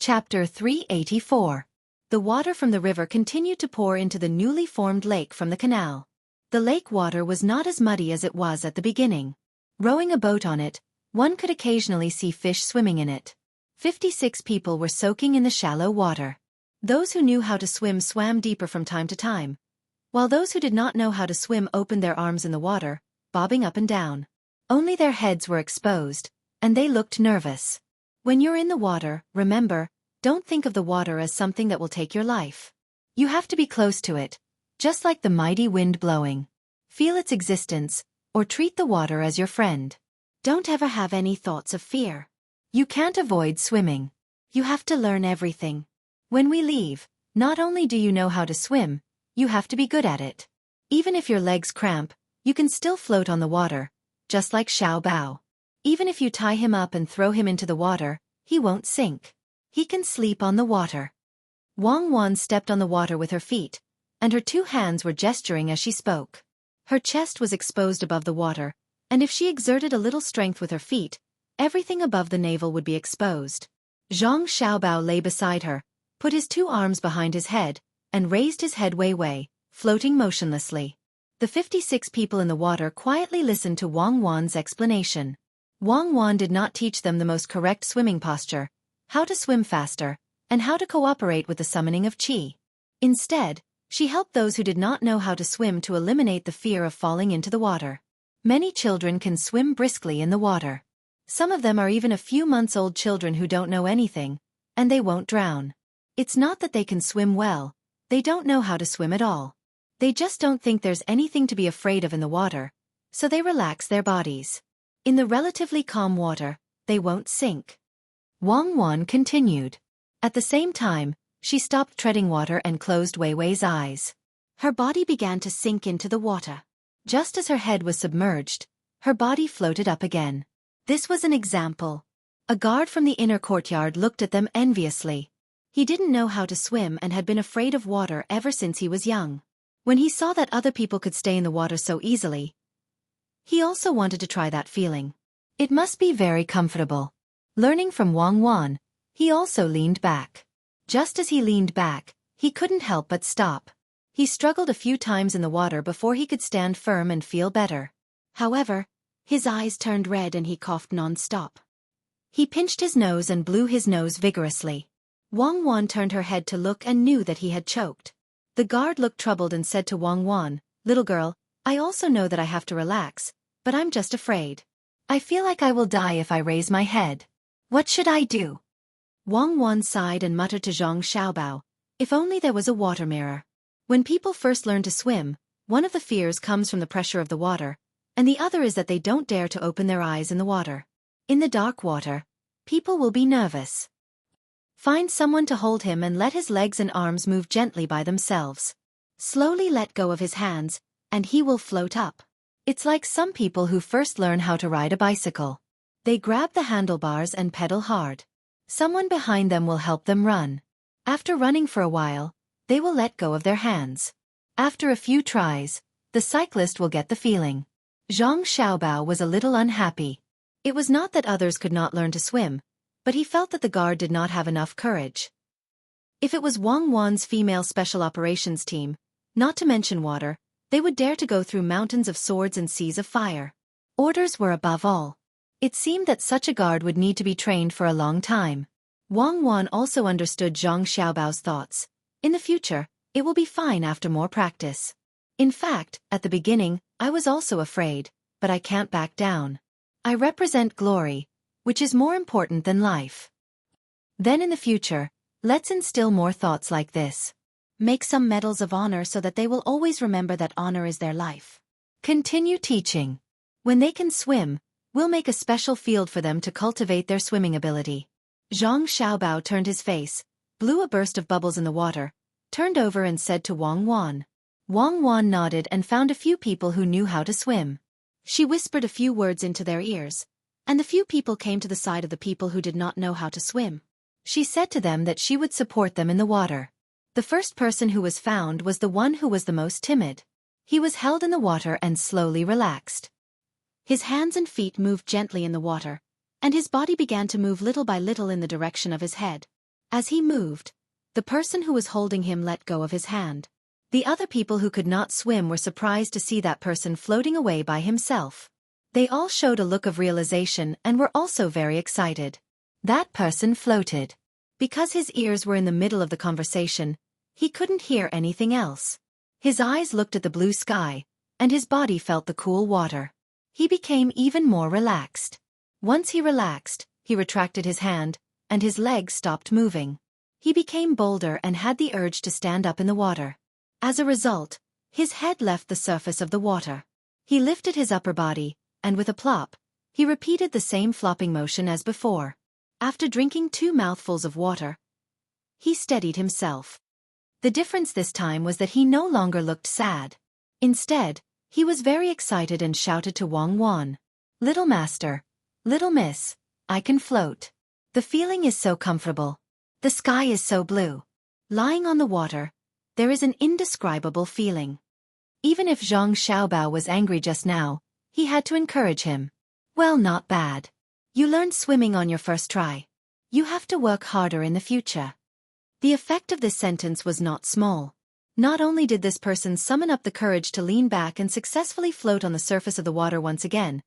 Chapter 384. The water from the river continued to pour into the newly formed lake from the canal. The lake water was not as muddy as it was at the beginning. Rowing a boat on it, one could occasionally see fish swimming in it. 56 people were soaking in the shallow water. Those who knew how to swim swam deeper from time to time, while those who did not know how to swim opened their arms in the water, bobbing up and down. Only their heads were exposed, and they looked nervous. When you're in the water, remember, don't think of the water as something that will take your life. You have to be close to it, just like the mighty wind blowing. Feel its existence, or treat the water as your friend. Don't ever have any thoughts of fear. You can't avoid swimming. You have to learn everything. When we leave, not only do you know how to swim, you have to be good at it. Even if your legs cramp, you can still float on the water, just like Xiao Bao. Even if you tie him up and throw him into the water, he won't sink. He can sleep on the water. Wang Wan stepped on the water with her feet, and her two hands were gesturing as she spoke. Her chest was exposed above the water, and if she exerted a little strength with her feet, everything above the navel would be exposed. Zhang Xiaobao lay beside her, put his two arms behind his head, and raised his head way, floating motionlessly. The 56 people in the water quietly listened to Wang Wan's explanation. Wang Wan did not teach them the most correct swimming posture, how to swim faster, and how to cooperate with the summoning of qi. Instead, she helped those who did not know how to swim to eliminate the fear of falling into the water. Many children can swim briskly in the water. Some of them are even a few months old children who don't know anything, and they won't drown. It's not that they can swim well, they don't know how to swim at all. They just don't think there's anything to be afraid of in the water, so they relax their bodies. In the relatively calm water, they won't sink. Wang Wan continued. At the same time, she stopped treading water and closed Weiwei's eyes. Her body began to sink into the water. Just as her head was submerged, her body floated up again. This was an example. A guard from the inner courtyard looked at them enviously. He didn't know how to swim and had been afraid of water ever since he was young. When he saw that other people could stay in the water so easily, he also wanted to try that feeling. It must be very comfortable. Learning from Wang Wan, he also leaned back. Just as he leaned back, he couldn't help but stop. He struggled a few times in the water before he could stand firm and feel better. However, his eyes turned red and he coughed non-stop. He pinched his nose and blew his nose vigorously. Wang Wan turned her head to look and knew that he had choked. The guard looked troubled and said to Wang Wan, "Little girl, I also know that I have to relax, but I'm just afraid. I feel like I will die if I raise my head." What should I do? Wang Wan sighed and muttered to Zhang Xiaobao, if only there was a water mirror. When people first learn to swim, one of the fears comes from the pressure of the water, and the other is that they don't dare to open their eyes in the water. In the dark water, people will be nervous. Find someone to hold him and let his legs and arms move gently by themselves. Slowly let go of his hands, and he will float up. It's like some people who first learn how to ride a bicycle. They grab the handlebars and pedal hard. Someone behind them will help them run. After running for a while, they will let go of their hands. After a few tries, the cyclist will get the feeling. Zhang Xiaobao was a little unhappy. It was not that others could not learn to swim, but he felt that the guard did not have enough courage. If it was Wang Wan's female special operations team, not to mention water, they would dare to go through mountains of swords and seas of fire. Orders were above all. It seemed that such a guard would need to be trained for a long time. Wang Wan also understood Zhang Xiaobao's thoughts. In the future, it will be fine after more practice. In fact, at the beginning, I was also afraid, but I can't back down. I represent glory, which is more important than life. Then in the future, let's instill more thoughts like this. Make some medals of honor so that they will always remember that honor is their life. Continue teaching. When they can swim, we'll make a special field for them to cultivate their swimming ability. Zhang Xiaobao turned his face, blew a burst of bubbles in the water, turned over and said to Wang Wan. Wang Wan nodded and found a few people who knew how to swim. She whispered a few words into their ears, and the few people came to the side of the people who did not know how to swim. She said to them that she would support them in the water. The first person who was found was the one who was the most timid. He was held in the water and slowly relaxed. His hands and feet moved gently in the water, and his body began to move little by little in the direction of his head. As he moved, the person who was holding him let go of his hand. The other people who could not swim were surprised to see that person floating away by himself. They all showed a look of realization and were also very excited. That person floated. Because his ears were in the middle of the conversation, he couldn't hear anything else. His eyes looked at the blue sky, and his body felt the cool water. He became even more relaxed. Once he relaxed, he retracted his hand, and his legs stopped moving. He became bolder and had the urge to stand up in the water. As a result, his head left the surface of the water. He lifted his upper body, and with a plop, he repeated the same flopping motion as before. After drinking 2 mouthfuls of water, he steadied himself. The difference this time was that he no longer looked sad. Instead, he was very excited and shouted to Wang Wan. Little master, little miss, I can float. The feeling is so comfortable. The sky is so blue. Lying on the water, there is an indescribable feeling. Even if Zhang Xiaobao was angry just now, he had to encourage him. Well, not bad. You learned swimming on your first try. You have to work harder in the future. The effect of this sentence was not small. Not only did this person summon up the courage to lean back and successfully float on the surface of the water once again,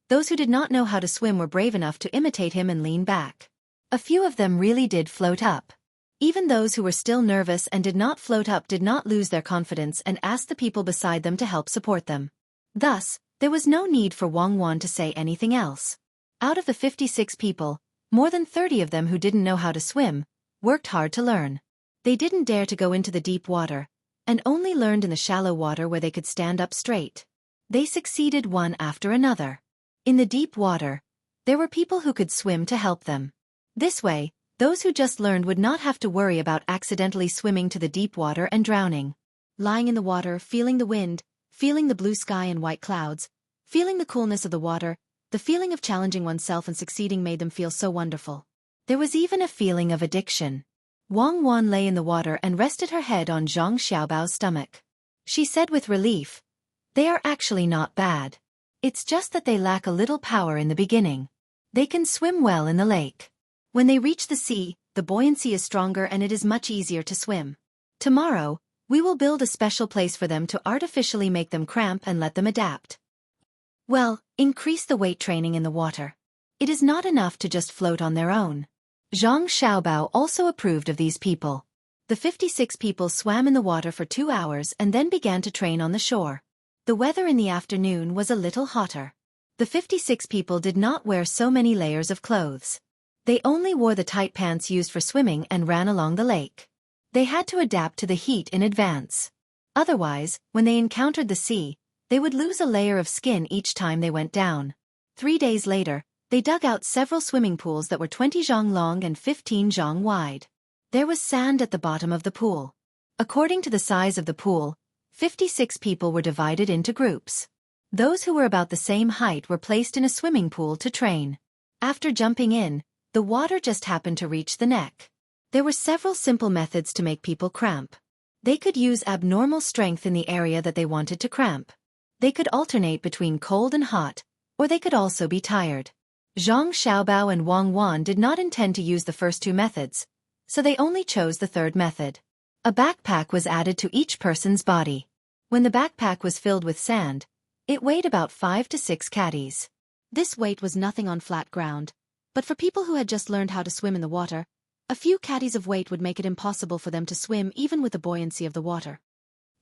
those who did not know how to swim were brave enough to imitate him and lean back. A few of them really did float up. Even those who were still nervous and did not float up did not lose their confidence and asked the people beside them to help support them. Thus, there was no need for Wang Wan to say anything else. Out of the 56 people, more than 30 of them who didn't know how to swim, worked hard to learn. They didn't dare to go into the deep water, and only learned in the shallow water where they could stand up straight. They succeeded one after another. In the deep water, there were people who could swim to help them. This way, those who just learned would not have to worry about accidentally swimming to the deep water and drowning. Lying in the water, feeling the wind, feeling the blue sky and white clouds, feeling the coolness of the water, the feeling of challenging oneself and succeeding made them feel so wonderful. There was even a feeling of addiction. Wang Wan lay in the water and rested her head on Zhang Xiaobao's stomach. She said with relief, "They are actually not bad. It's just that they lack a little power in the beginning. They can swim well in the lake. When they reach the sea, the buoyancy is stronger and it is much easier to swim. Tomorrow, we will build a special place for them to artificially make them cramp and let them adapt. Well, increase the weight training in the water. It is not enough to just float on their own." Zhang Xiaobao also approved of these people. The 56 people swam in the water for 2 hours and then began to train on the shore. The weather in the afternoon was a little hotter. The 56 people did not wear so many layers of clothes. They only wore the tight pants used for swimming and ran along the lake. They had to adapt to the heat in advance. Otherwise, when they encountered the sea, they would lose a layer of skin each time they went down. 3 days later, they dug out several swimming pools that were 20 zhang long and 15 zhang wide. There was sand at the bottom of the pool. According to the size of the pool, 56 people were divided into groups. Those who were about the same height were placed in a swimming pool to train. After jumping in, the water just happened to reach the neck. There were several simple methods to make people cramp. They could use abnormal strength in the area that they wanted to cramp. They could alternate between cold and hot, or they could also be tired. Zhang Xiaobao and Wang Wan did not intend to use the first two methods, so they only chose the third method. A backpack was added to each person's body. When the backpack was filled with sand, it weighed about 5 to 6 caddies. This weight was nothing on flat ground, but for people who had just learned how to swim in the water, a few caddies of weight would make it impossible for them to swim even with the buoyancy of the water.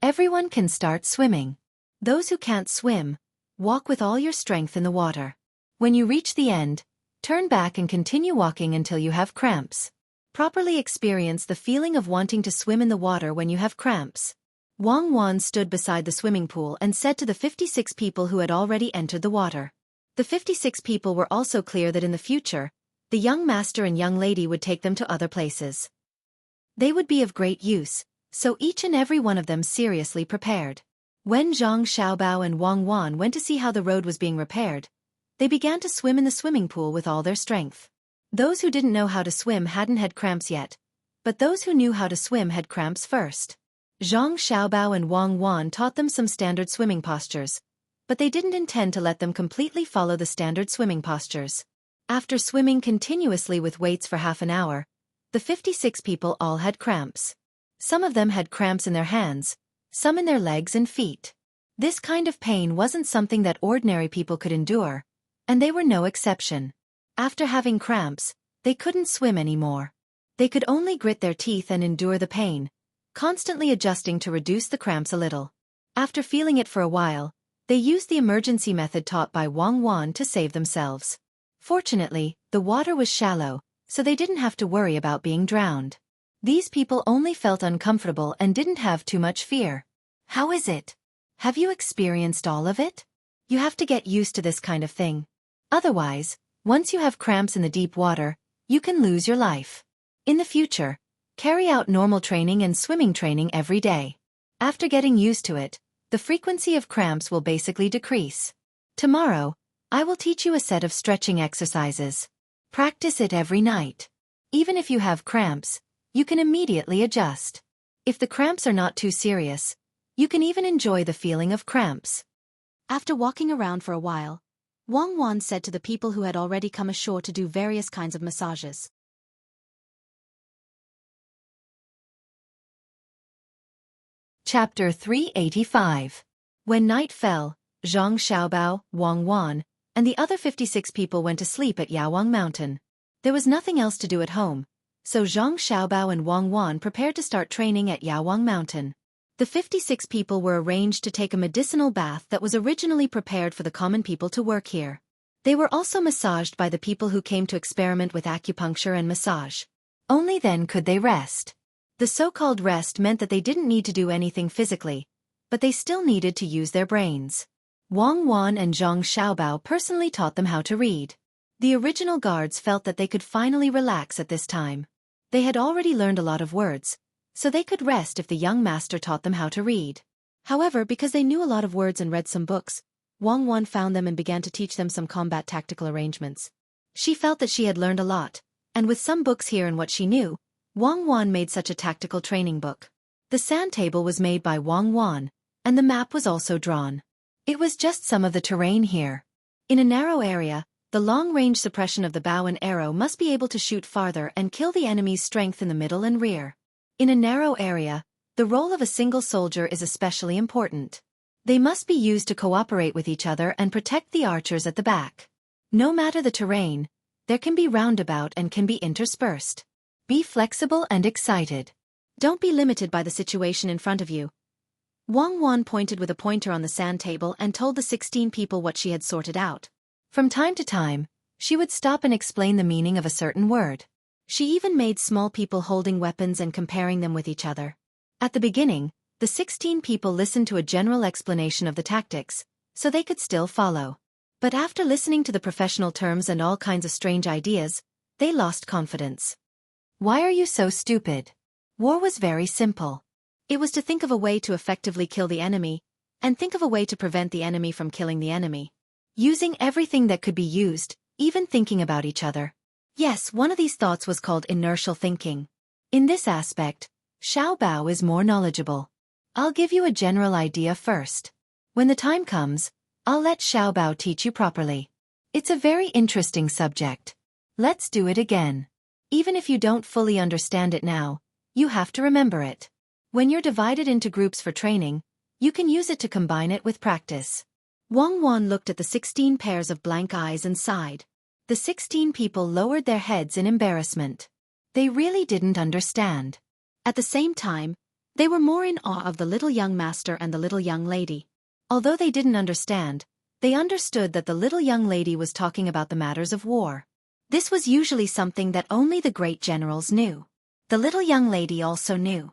Everyone can start swimming. Those who can't swim, walk with all your strength in the water. When you reach the end, turn back and continue walking until you have cramps. Properly experience the feeling of wanting to swim in the water when you have cramps. Wang Wan stood beside the swimming pool and said to the 56 people who had already entered the water. The 56 people were also clear that in the future, the young master and young lady would take them to other places. They would be of great use, so each and every one of them seriously prepared. When Zhang Xiaobao and Wang Wan went to see how the road was being repaired, they began to swim in the swimming pool with all their strength. Those who didn't know how to swim hadn't had cramps yet, but those who knew how to swim had cramps first. Zhang Xiaobao and Wang Wan taught them some standard swimming postures, but they didn't intend to let them completely follow the standard swimming postures. After swimming continuously with weights for half an hour, the 56 people all had cramps. Some of them had cramps in their hands, some in their legs and feet. This kind of pain wasn't something that ordinary people could endure, and they were no exception. After having cramps, they couldn't swim anymore. They could only grit their teeth and endure the pain, constantly adjusting to reduce the cramps a little. After feeling it for a while, they used the emergency method taught by Wang Wan to save themselves. Fortunately, the water was shallow, so they didn't have to worry about being drowned. These people only felt uncomfortable and didn't have too much fear. How is it? Have you experienced all of it? You have to get used to this kind of thing. Otherwise, once you have cramps in the deep water, you can lose your life. In the future, carry out normal training and swimming training every day. After getting used to it, the frequency of cramps will basically decrease. Tomorrow, I will teach you a set of stretching exercises. Practice it every night. Even if you have cramps, you can immediately adjust. If the cramps are not too serious, you can even enjoy the feeling of cramps. After walking around for a while, Wang Wan said to the people who had already come ashore to do various kinds of massages. Chapter 385. When night fell, Zhang Xiaobao, Wang Wan, and the other 56 people went to sleep at Yawang Mountain. There was nothing else to do at home, so Zhang Xiaobao and Wang Wan prepared to start training at Yawang Mountain. The 56 people were arranged to take a medicinal bath that was originally prepared for the common people to work here. They were also massaged by the people who came to experiment with acupuncture and massage. Only then could they rest. The so-called rest meant that they didn't need to do anything physically, but they still needed to use their brains. Wang Wan and Zhang Xiaobao personally taught them how to read. The original guards felt that they could finally relax at this time. They had already learned a lot of words, so they could rest if the young master taught them how to read. However, because they knew a lot of words and read some books, Wang Wan found them and began to teach them some combat tactical arrangements. She felt that she had learned a lot, and with some books here and what she knew, Wang Wan made such a tactical training book. The sand table was made by Wang Wan, and the map was also drawn. It was just some of the terrain here. In a narrow area, the long-range suppression of the bow and arrow must be able to shoot farther and kill the enemy's strength in the middle and rear. In a narrow area, the role of a single soldier is especially important. They must be used to cooperate with each other and protect the archers at the back. No matter the terrain, there can be roundabout and can be interspersed. Be flexible and excited. Don't be limited by the situation in front of you. Wang Wan pointed with a pointer on the sand table and told the 16 people what she had sorted out. From time to time, She would stop and explain the meaning of a certain word. She even made small people holding weapons and comparing them with each other. At the beginning, the 16 people listened to a general explanation of the tactics, so they could still follow. But after listening to the professional terms and all kinds of strange ideas, they lost confidence. Why are you so stupid? War was very simple. It was to think of a way to effectively kill the enemy, and think of a way to prevent the enemy from killing the enemy. Using everything that could be used, even thinking about each other. Yes, one of these thoughts was called inertial thinking. In this aspect, Xiao Bao is more knowledgeable. I'll give you a general idea first. When the time comes, I'll let Xiao Bao teach you properly. It's a very interesting subject. Let's do it again. Even if you don't fully understand it now, you have to remember it. When you're divided into groups for training, you can use it to combine it with practice. Wang Wan looked at the 16 pairs of blank eyes and sighed. The 16 people lowered their heads in embarrassment. They really didn't understand. At the same time, they were more in awe of the little young master and the little young lady. Although they didn't understand, they understood that the little young lady was talking about the matters of war. This was usually something that only the great generals knew. The little young lady also knew.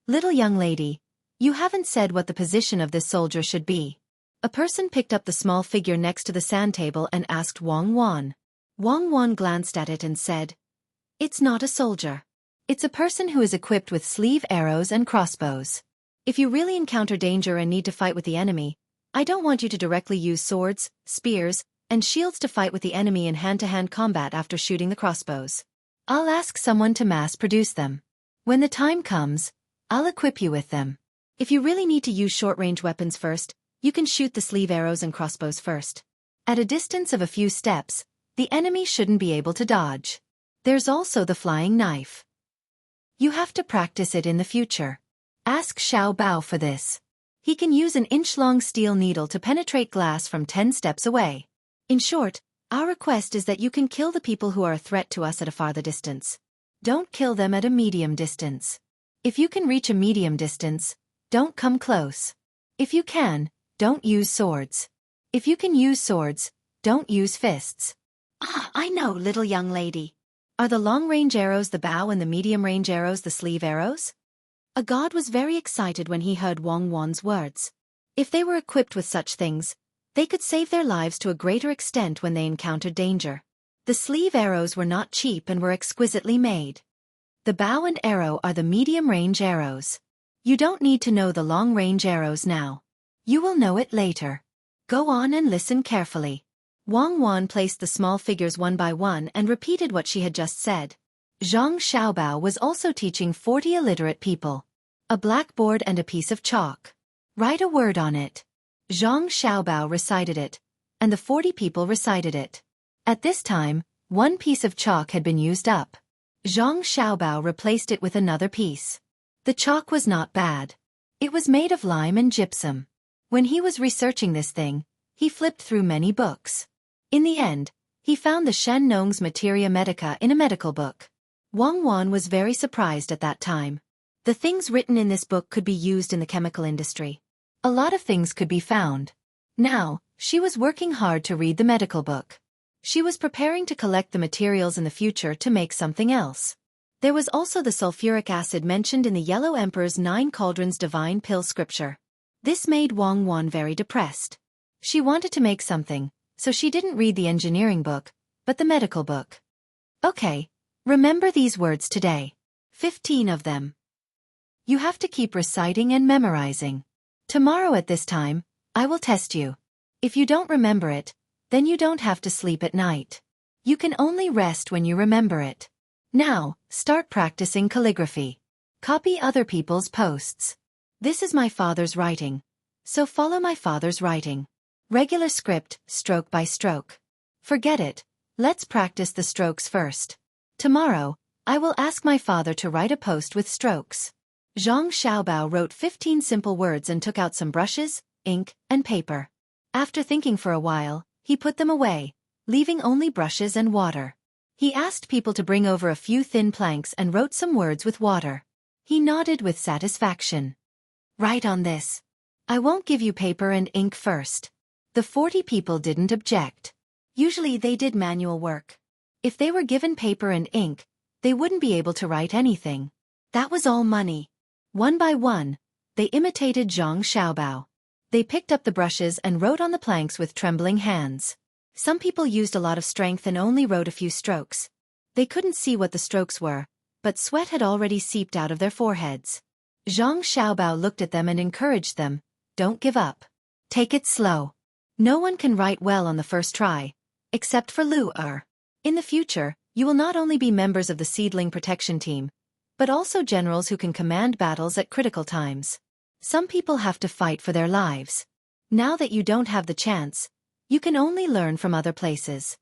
Little young lady, you haven't said what the position of this soldier should be. A person picked up the small figure next to the sand table and asked Wang Wan. Wang Wan glanced at it and said, "It's not a soldier. It's a person who is equipped with sleeve arrows and crossbows. If you really encounter danger and need to fight with the enemy, I don't want you to directly use swords, spears, and shields to fight with the enemy in hand-to-hand combat after shooting the crossbows. I'll ask someone to mass-produce them. When the time comes, I'll equip you with them. If you really need to use short-range weapons first, you can shoot the sleeve arrows and crossbows first. At a distance of a few steps, the enemy shouldn't be able to dodge. There's also the flying knife. You have to practice it in the future. Ask Xiao Bao for this. He can use an inch-long steel needle to penetrate glass from 10 steps away. In short, our request is that you can kill the people who are a threat to us at a farther distance. Don't kill them at a medium distance. If you can reach a medium distance, don't come close. If you can, don't use swords. If you can use swords, don't use fists." "Ah, I know, little young lady. Are the long-range arrows the bow and the medium-range arrows the sleeve arrows?" A god was very excited when he heard Wang Wan's words. If they were equipped with such things, they could save their lives to a greater extent when they encountered danger. The sleeve arrows were not cheap and were exquisitely made. The bow and arrow are the medium-range arrows. You don't need to know the long-range arrows now. You will know it later. Go on and listen carefully. Wang Wan placed the small figures one by one and repeated what she had just said. Zhang Xiaobao was also teaching 40 illiterate people. A blackboard and a piece of chalk. Write a word on it. Zhang Xiaobao recited it, and the 40 people recited it. At this time, one piece of chalk had been used up. Zhang Xiaobao replaced it with another piece. The chalk was not bad. It was made of lime and gypsum. When he was researching this thing, he flipped through many books. In the end, he found the Shen Nong's Materia Medica in a medical book. Wang Wan was very surprised at that time. The things written in this book could be used in the chemical industry. A lot of things could be found. Now, she was working hard to read the medical book. She was preparing to collect the materials in the future to make something else. There was also the sulfuric acid mentioned in the Yellow Emperor's 9 Cauldrons Divine Pill scripture. This made Wang Wan very depressed. She wanted to make something, so she didn't read the engineering book, but the medical book. Okay, remember these words today. 15 of them. You have to keep reciting and memorizing. Tomorrow at this time, I will test you. If you don't remember it, then you don't have to sleep at night. You can only rest when you remember it. Now, start practicing calligraphy. Copy other people's posts. This is my father's writing, so follow my father's writing. Regular script, stroke by stroke. Forget it, let's practice the strokes first. Tomorrow, I will ask my father to write a post with strokes. Zhang Xiaobao wrote 15 simple words and took out some brushes, ink, and paper. After thinking for a while, he put them away, leaving only brushes and water. He asked people to bring over a few thin planks and wrote some words with water. He nodded with satisfaction. Write on this. I won't give you paper and ink first. The 40 people didn't object. Usually they did manual work. If they were given paper and ink, they wouldn't be able to write anything. That was all money. One by one, they imitated Zhang Xiaobao. They picked up the brushes and wrote on the planks with trembling hands. Some people used a lot of strength and only wrote a few strokes. They couldn't see what the strokes were, but sweat had already seeped out of their foreheads. Zhang Xiaobao looked at them and encouraged them, "Don't give up. Take it slow. No one can write well on the first try, except for Lu Er. In the future, you will not only be members of the seedling protection team, but also generals who can command battles at critical times. Some people have to fight for their lives. Now that you don't have the chance, you can only learn from other places."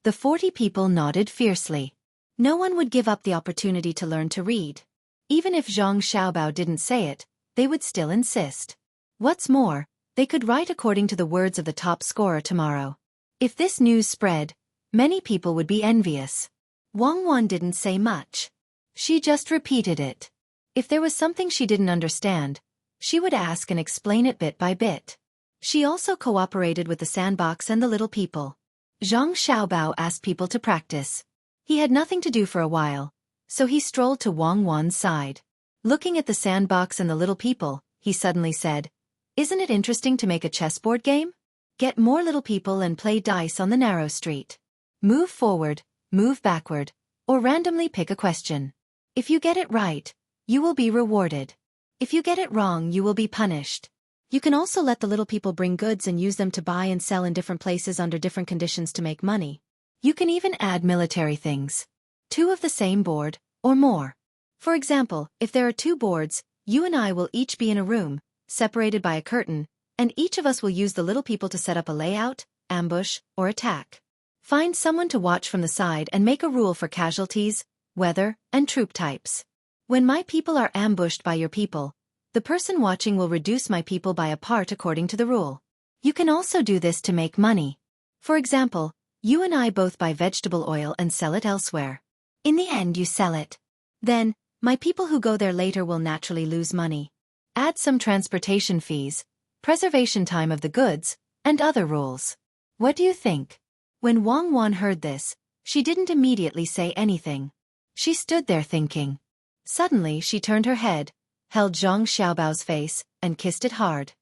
The 40 people nodded fiercely. No one would give up the opportunity to learn to read. Even if Zhang Xiaobao didn't say it, they would still insist. What's more, they could write according to the words of the top scorer tomorrow. If this news spread, many people would be envious. Wang Wan didn't say much. She just repeated it. If there was something she didn't understand, she would ask and explain it bit by bit. She also cooperated with the sandbox and the little people. Zhang Xiaobao asked people to practice. He had nothing to do for a while, so he strolled to Wang Wan's side. Looking at the sandbox and the little people, he suddenly said, "Isn't it interesting to make a chessboard game? Get more little people and play dice on the narrow street. Move forward, move backward, or randomly pick a question. If you get it right, you will be rewarded. If you get it wrong, you will be punished. You can also let the little people bring goods and use them to buy and sell in different places under different conditions to make money. You can even add military things. 2 of the same board, or more. For example, if there are 2 boards, you and I will each be in a room, separated by a curtain, and each of us will use the little people to set up a layout, ambush, or attack. Find someone to watch from the side and make a rule for casualties, weather, and troop types. When my people are ambushed by your people, the person watching will reduce my people by a part according to the rule. You can also do this to make money. For example, you and I both buy vegetable oil and sell it elsewhere. In the end you sell it. Then, my people who go there later will naturally lose money. Add some transportation fees, preservation time of the goods, and other rules. What do you think?" When Wang Wan heard this, she didn't immediately say anything. She stood there thinking. Suddenly she turned her head, held Zhang Xiaobao's face, and kissed it hard.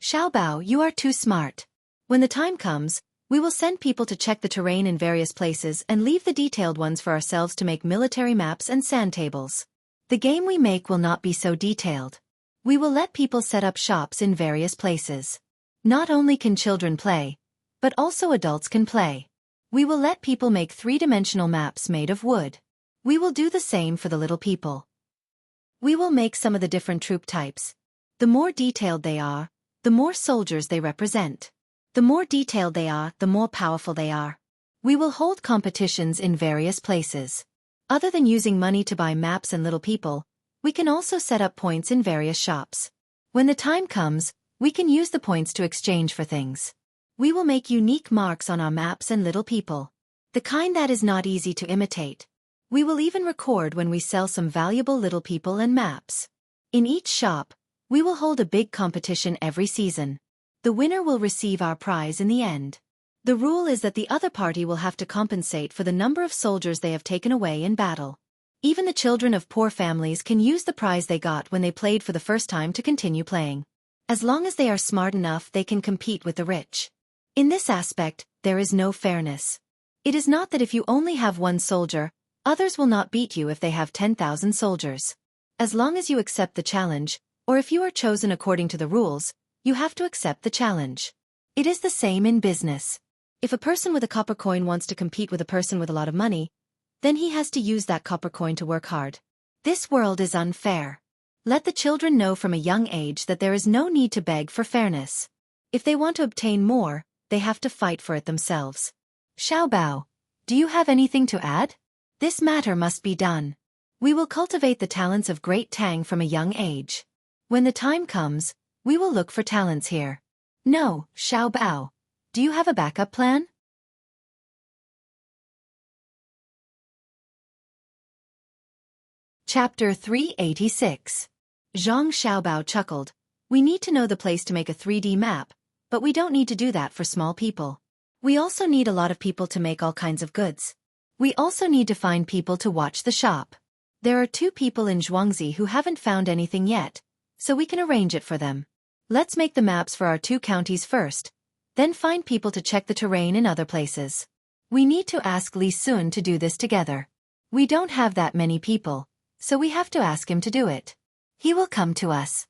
"Xiaobao, you are too smart. When the time comes, we will send people to check the terrain in various places and leave the detailed ones for ourselves to make military maps and sand tables. The game we make will not be so detailed. We will let people set up shops in various places. Not only can children play, but also adults can play. We will let people make 3-dimensional maps made of wood. We will do the same for the little people. We will make some of the different troop types. The more detailed they are, the more soldiers they represent. The more detailed they are, the more powerful they are. We will hold competitions in various places. Other than using money to buy maps and little people, we can also set up points in various shops. When the time comes, we can use the points to exchange for things. We will make unique marks on our maps and little people. The kind that is not easy to imitate. We will even record when we sell some valuable little people and maps. In each shop, we will hold a big competition every season. The winner will receive our prize in the end. The rule is that the other party will have to compensate for the number of soldiers they have taken away in battle. Even the children of poor families can use the prize they got when they played for the first time to continue playing. As long as they are smart enough, they can compete with the rich. In this aspect, there is no fairness. It is not that if you only have 1 soldier, others will not beat you if they have 10,000 soldiers. As long as you accept the challenge, or if you are chosen according to the rules, you have to accept the challenge. It is the same in business. If a person with a copper coin wants to compete with a person with a lot of money, then he has to use that copper coin to work hard. This world is unfair. Let the children know from a young age that there is no need to beg for fairness. If they want to obtain more, they have to fight for it themselves. Xiaobao, do you have anything to add? This matter must be done. We will cultivate the talents of great Tang from a young age. When the time comes, we will look for talents here. No, Xiaobao. Do you have a backup plan? Chapter 386. Zhang Xiaobao chuckled. We need to know the place to make a 3D map, but we don't need to do that for small people. We also need a lot of people to make all kinds of goods. We also need to find people to watch the shop. There are 2 people in Xueqi who haven't found anything yet, so we can arrange it for them. Let's make the maps for our 2 counties first, then find people to check the terrain in other places. We need to ask Li Sun to do this together. We don't have that many people, so we have to ask him to do it. He will come to us.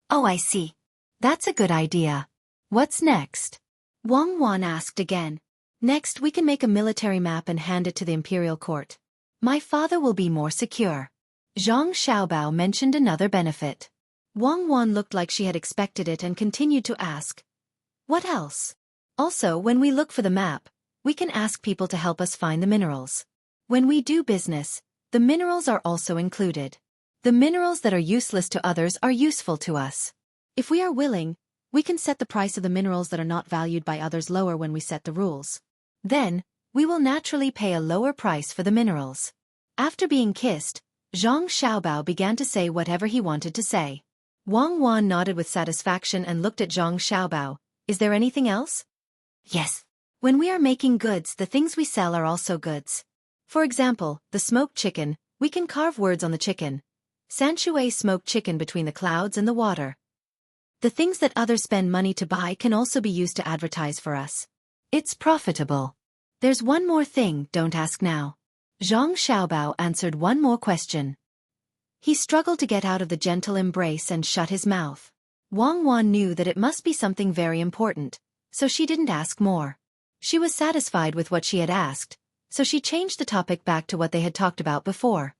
Oh, I see. That's a good idea. What's next? Wang Wan asked again. Next, we can make a military map and hand it to the imperial court. My father will be more secure. Zhang Xiaobao mentioned another benefit. Wang Wan looked like she had expected it and continued to ask. What else? Also, when we look for the map, we can ask people to help us find the minerals. When we do business, the minerals are also included. The minerals that are useless to others are useful to us. If we are willing, we can set the price of the minerals that are not valued by others lower when we set the rules. Then, we will naturally pay a lower price for the minerals. After being kissed, Zhang Xiaobao began to say whatever he wanted to say. Wang Wan nodded with satisfaction and looked at Zhang Xiaobao. Is there anything else? Yes. When we are making goods, the things we sell are also goods. For example, the smoked chicken, we can carve words on the chicken. Xueqi smoked chicken between the clouds and the water. The things that others spend money to buy can also be used to advertise for us. It's profitable. There's one more thing, don't ask now. Zhang Xiaobao answered one more question. He struggled to get out of the gentle embrace and shut his mouth. Wang Wan knew that it must be something very important, so she didn't ask more. She was satisfied with what she had asked, so she changed the topic back to what they had talked about before.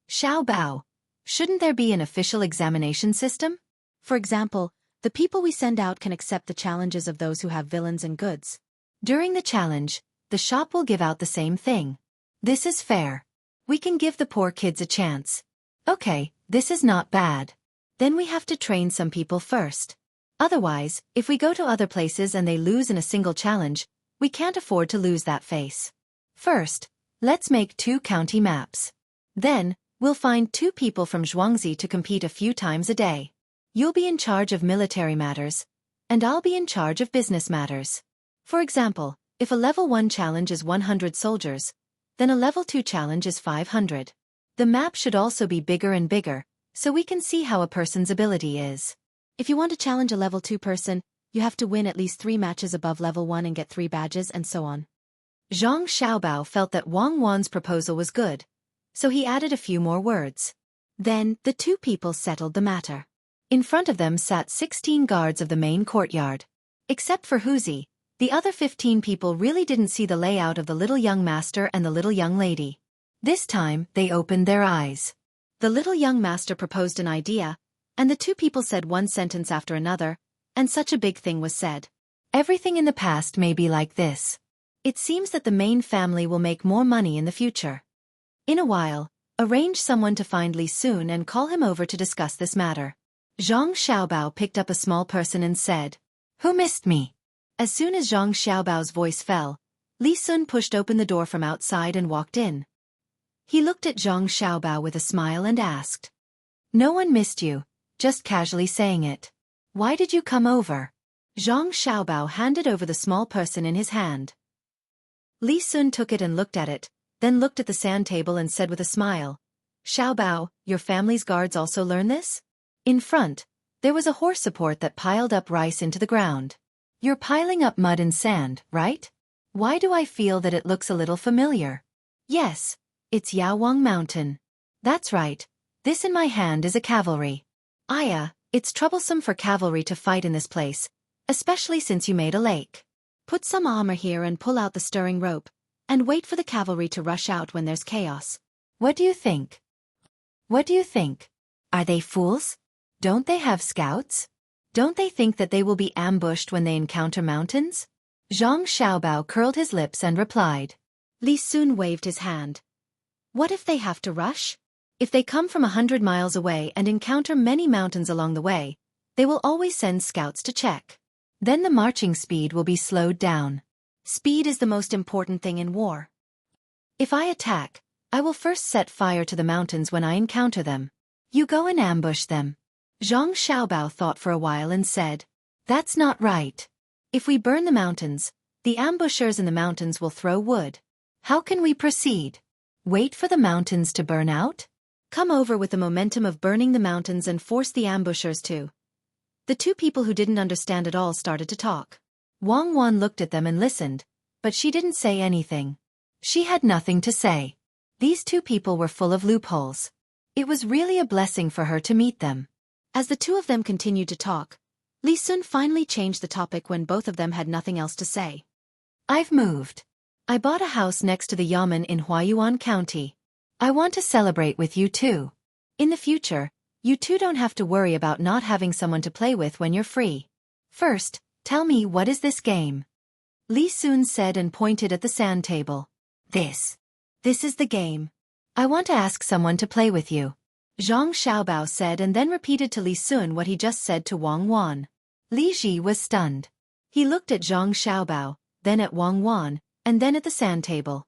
Xiaobao, shouldn't there be an official examination system? For example, the people we send out can accept the challenges of those who have villains and goods. During the challenge, the shop will give out the same thing. This is fair. We can give the poor kids a chance. Okay, this is not bad. Then we have to train some people first. Otherwise, if we go to other places and they lose in a single challenge, we can't afford to lose that face. First, let's make 2 county maps. Then, we'll find 2 people from Xueqi to compete a few times a day. You'll be in charge of military matters, and I'll be in charge of business matters. For example, if a level 1 challenge is 100 soldiers, then a level 2 challenge is 500. The map should also be bigger and bigger, so we can see how a person's ability is. If you want to challenge a level 2 person, you have to win at least 3 matches above level 1 and get 3 badges and so on. Zhang Xiaobao felt that Wang Wan's proposal was good, so he added a few more words. Then, the 2 people settled the matter. In front of them sat 16 guards of the main courtyard. Except for Xueqi, the other 15 people really didn't see the layout of the little young master and the little young lady. This time, they opened their eyes. The little young master proposed an idea, and the 2 people said one sentence after another, and such a big thing was said. Everything in the past may be like this. It seems that the main family will make more money in the future. In a while, arrange someone to find Li Sun and call him over to discuss this matter. Zhang Xiaobao picked up a small person and said, Who missed me? As soon as Zhang Xiaobao's voice fell, Li Sun pushed open the door from outside and walked in. He looked at Zhang Xiaobao with a smile and asked, No one missed you, just casually saying it. Why did you come over? Zhang Xiaobao handed over the small person in his hand. Li Sun took it and looked at it, then looked at the sand table and said with a smile, Xiaobao, your family's guards also learn this? In front, there was a horse support that piled up rice into the ground. You're piling up mud and sand, right? Why do I feel that it looks a little familiar? Yes, it's Yaowang Mountain. That's right, this in my hand is a cavalry. Aya, it's troublesome for cavalry to fight in this place, especially since you made a lake. Put some armor here and pull out the stirring rope, and wait for the cavalry to rush out when there's chaos. What do you think? What do you think? Are they fools? Don't they have scouts? Don't they think that they will be ambushed when they encounter mountains? Zhang Xiaobao curled his lips and replied. Li Sun waved his hand. What if they have to rush? If they come from 100 miles away and encounter many mountains along the way, they will always send scouts to check. Then the marching speed will be slowed down. Speed is the most important thing in war. If I attack, I will first set fire to the mountains when I encounter them. You go and ambush them. Zhang Xiaobao thought for a while and said, That's not right. If we burn the mountains, The ambushers in the mountains will throw wood. How can we proceed? Wait for the mountains to burn out? Come over with the momentum of burning the mountains and force the ambushers to. The two people who didn't understand at all started to talk. Wang Wan looked at them and listened, but she didn't say anything. She had nothing to say. These two people were full of loopholes. It was really a blessing for her to meet them. As the two of them continued to talk, Li Sun finally changed the topic when both of them had nothing else to say. I've moved. I bought a house next to the Yamen in Huayuan County. I want to celebrate with you too. In the future, you two don't have to worry about not having someone to play with when you're free. First, tell me, what is this game? Li Sun said and pointed at the sand table. This is the game. I want to ask someone to play with you. Zhang Xiaobao said and then repeated to Li Sun what he just said to Wang Wan. Li Ji was stunned. He looked at Zhang Xiaobao, then at Wang Wan, and then at the sand table.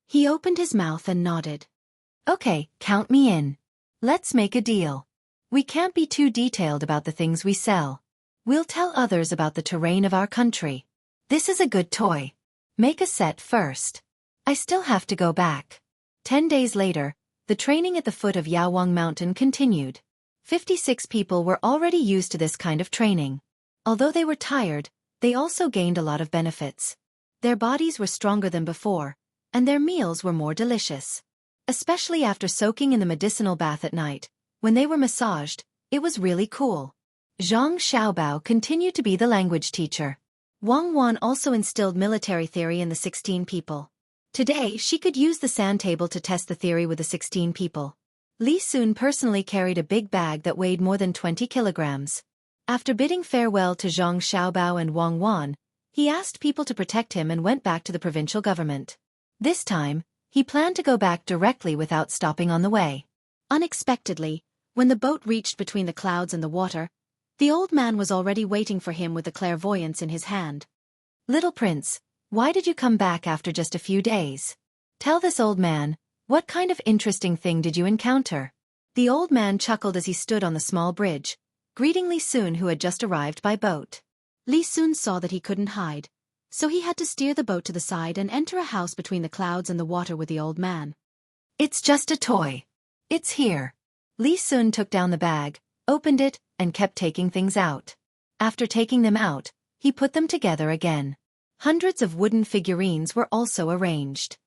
He opened his mouth and nodded. Okay, count me in. Let's make a deal. We can't be too detailed about the things we sell. We'll tell others about the terrain of our country. This is a good toy. Make a set first. I still have to go back. 10 days later, the training at the foot of Yawang Mountain continued. 56 people were already used to this kind of training. Although they were tired, they also gained a lot of benefits. Their bodies were stronger than before, and their meals were more delicious. Especially after soaking in the medicinal bath at night, when they were massaged, it was really cool. Zhang Xiaobao continued to be the language teacher. Wang Wan also instilled military theory in the 16 people. Today, she could use the sand table to test the theory with the 16 people. Li Sun personally carried a big bag that weighed more than 20 kilograms. After bidding farewell to Zhang Xiaobao and Wang Wan, he asked people to protect him and went back to the provincial government. This time, he planned to go back directly without stopping on the way. Unexpectedly, when the boat reached between the clouds and the water, the old man was already waiting for him with the clairvoyance in his hand. Little prince, why did you come back after just a few days? Tell this old man, what kind of interesting thing did you encounter? The old man chuckled as he stood on the small bridge, greeting Li Sun, who had just arrived by boat. Li Sun saw that he couldn't hide, so he had to steer the boat to the side and enter a house between the clouds and the water with the old man. It's just a toy. It's here. Li Sun took down the bag, opened it, and kept taking things out. After taking them out, he put them together again. Hundreds of wooden figurines were also arranged.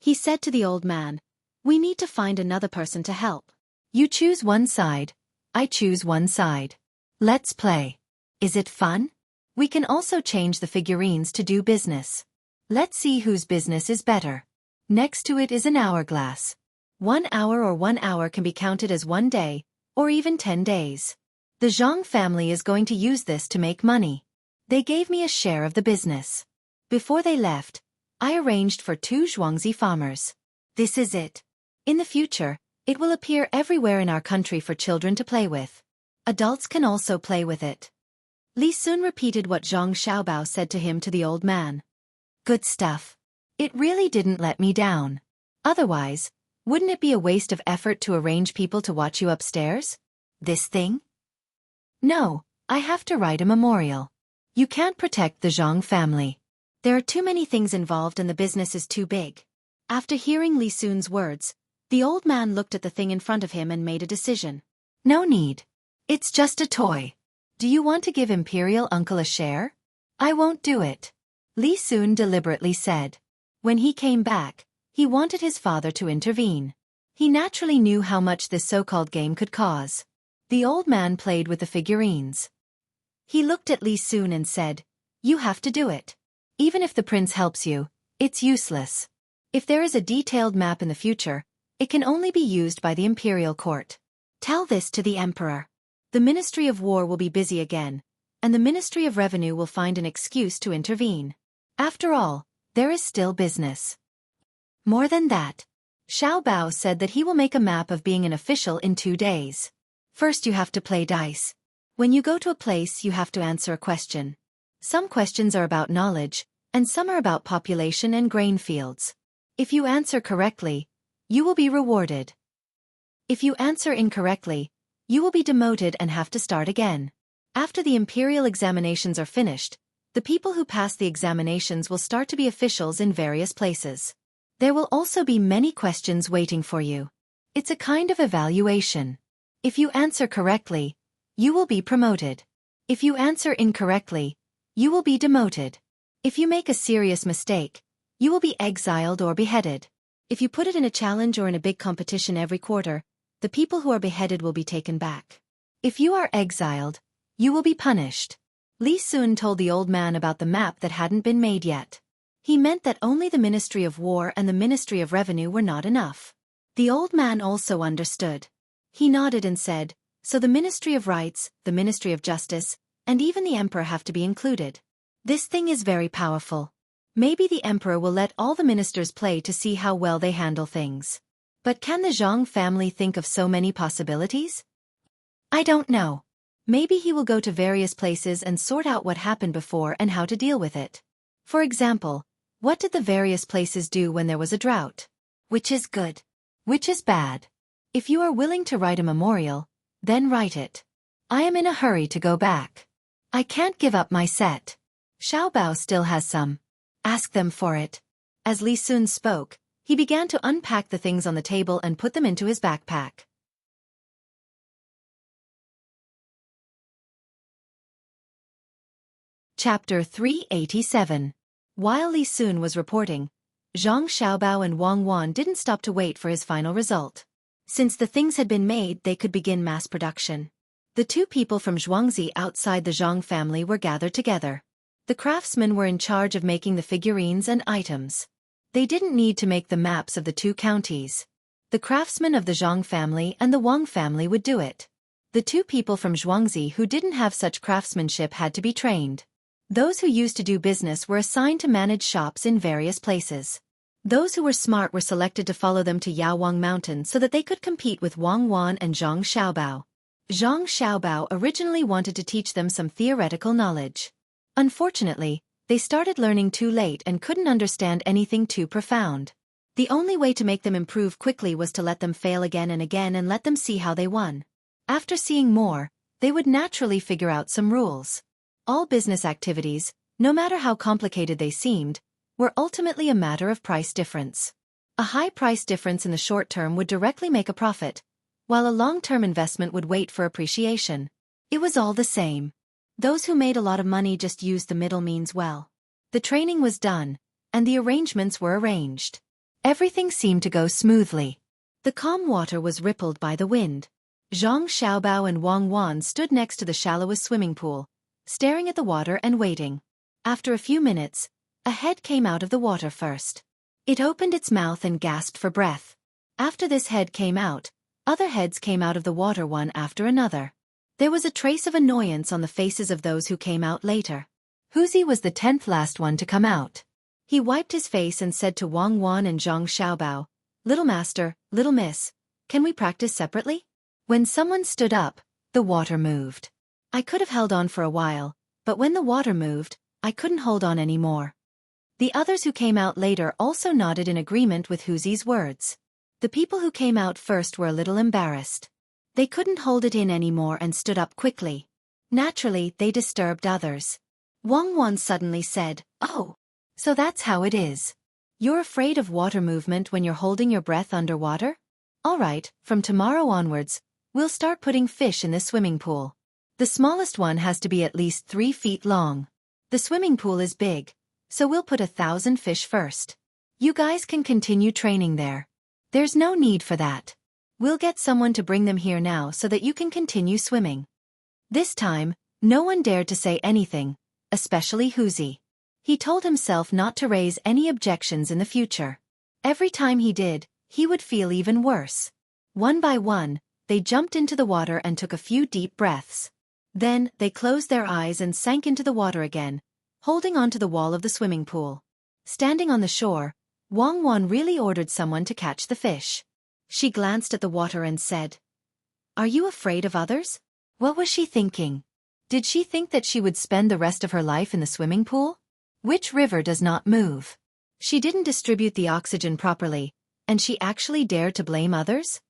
He said to the old man, "We need to find another person to help. You choose one side, I choose one side. Let's play. Is it fun? We can also change the figurines to do business. Let's see whose business is better." Next to it is an hourglass. 1 hour or 1 hour can be counted as 1 day, or even 10 days. The Zhang family is going to use this to make money. They gave me a share of the business. Before they left, I arranged for 2 Xueqi farmers. This is it. In the future, it will appear everywhere in our country for children to play with. Adults can also play with it. Li Sun repeated what Zhang Xiaobao said to him to the old man. Good stuff. It really didn't let me down. Otherwise, wouldn't it be a waste of effort to arrange people to watch you upstairs? This thing? No, I have to write a memorial. You can't protect the Zhang family. There are too many things involved and the business is too big. After hearing Li Sun's words, the old man looked at the thing in front of him and made a decision. No need. It's just a toy. Do you want to give Imperial Uncle a share? I won't do it. Li Sun deliberately said. When he came back, he wanted his father to intervene. He naturally knew how much this so-called game could cause. The old man played with the figurines. He looked at Li Sun and said, "You have to do it. Even if the prince helps you, it's useless. If there is a detailed map in the future, it can only be used by the imperial court. Tell this to the emperor. The Ministry of War will be busy again, and the Ministry of Revenue will find an excuse to intervene. After all, there is still business." More than that, Xiao Bao said that he will make a map of being an official in 2 days. First you have to play dice. When you go to a place you have to answer a question. Some questions are about knowledge, and some are about population and grain fields. If you answer correctly, you will be rewarded. If you answer incorrectly, you will be demoted and have to start again. After the imperial examinations are finished, The people who pass the examinations will start to be officials in various places. There will also be many questions waiting for you. It's a kind of evaluation. If you answer correctly, you will be promoted. If you answer incorrectly, you will be demoted. If you make a serious mistake, you will be exiled or beheaded. If you put it in a challenge or in a big competition every quarter, the people who are beheaded will be taken back. If you are exiled, you will be punished. Li Sun told the old man about the map that hadn't been made yet. He meant that only the Ministry of War and the Ministry of Revenue were not enough. The old man also understood. He nodded and said, so the Ministry of Rights, the Ministry of Justice, and even the Emperor have to be included. This thing is very powerful. Maybe the Emperor will let all the ministers play to see how well they handle things. But can the Zhang family think of so many possibilities? I don't know. Maybe he will go to various places and sort out what happened before and how to deal with it. For example, what did the various places do when there was a drought? Which is good? Which is bad? If you are willing to write a memorial, then write it. I am in a hurry to go back. I can't give up my set. Xiaobao still has some. Ask them for it. As Li Sun spoke, he began to unpack the things on the table and put them into his backpack. Chapter 387. While Li Sun was reporting, Zhang Xiaobao and Wang Wan didn't stop to wait for his final result. Since the things had been made, they could begin mass production. The two people from Xueqi outside the Zhang family were gathered together. The craftsmen were in charge of making the figurines and items. They didn't need to make the maps of the two counties. The craftsmen of the Zhang family and the Wang family would do it. The two people from Xueqi who didn't have such craftsmanship had to be trained. Those who used to do business were assigned to manage shops in various places. Those who were smart were selected to follow them to Yaowang Mountain so that they could compete with Wang Wan and Zhang Xiaobao. Zhang Xiaobao originally wanted to teach them some theoretical knowledge. Unfortunately, they started learning too late and couldn't understand anything too profound. The only way to make them improve quickly was to let them fail again and again and let them see how they won. After seeing more, they would naturally figure out some rules. All business activities, no matter how complicated they seemed, were ultimately a matter of price difference. A high price difference in the short term would directly make a profit, while a long-term investment would wait for appreciation. It was all the same. Those who made a lot of money just used the middle means well. The training was done, and the arrangements were arranged. Everything seemed to go smoothly. The calm water was rippled by the wind. Zhang Xiaobao and Wang Wan stood next to the shallowest swimming pool, staring at the water and waiting. After a few minutes, a head came out of the water first. It opened its mouth and gasped for breath. After this head came out, other heads came out of the water one after another. There was a trace of annoyance on the faces of those who came out later. Xueqi was the 10th last one to come out. He wiped his face and said to Wang Wan and Zhang Xiaobao, "Little master, little miss, can we practice separately?" When someone stood up, the water moved. I could have held on for a while, but when the water moved, I couldn't hold on anymore. The others who came out later also nodded in agreement with Xueqi's words. The people who came out first were a little embarrassed. They couldn't hold it in anymore and stood up quickly. Naturally, they disturbed others. Wang Wan suddenly said, "Oh, so that's how it is. You're afraid of water movement when you're holding your breath underwater? All right, from tomorrow onwards, we'll start putting fish in this swimming pool. The smallest one has to be at least 3 feet long. The swimming pool is big, so we'll put 1,000 fish first. You guys can continue training there. There's no need for that. We'll get someone to bring them here now so that you can continue swimming." This time, no one dared to say anything, especially Xueqi. He told himself not to raise any objections in the future. Every time he did, he would feel even worse. One by one, they jumped into the water and took a few deep breaths. Then, they closed their eyes and sank into the water again, holding onto the wall of the swimming pool. Standing on the shore, Wang Wan really ordered someone to catch the fish. She glanced at the water and said, "Are you afraid of others?" What was she thinking? Did she think that she would spend the rest of her life in the swimming pool? Which river does not move? She didn't distribute the oxygen properly, and she actually dared to blame others?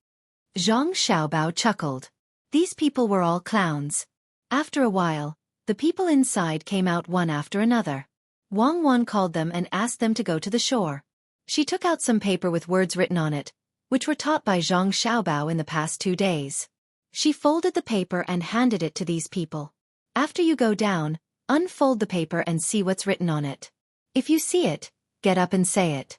Zhang Xiaobao chuckled. These people were all clowns. After a while, The people inside came out one after another. Wang Wan called them and asked them to go to the shore. She took out some paper with words written on it, which were taught by Zhang Xiaobao in the past 2 days. She folded the paper and handed it to these people. After you go down, unfold the paper and see what's written on it. If you see it, get up and say it.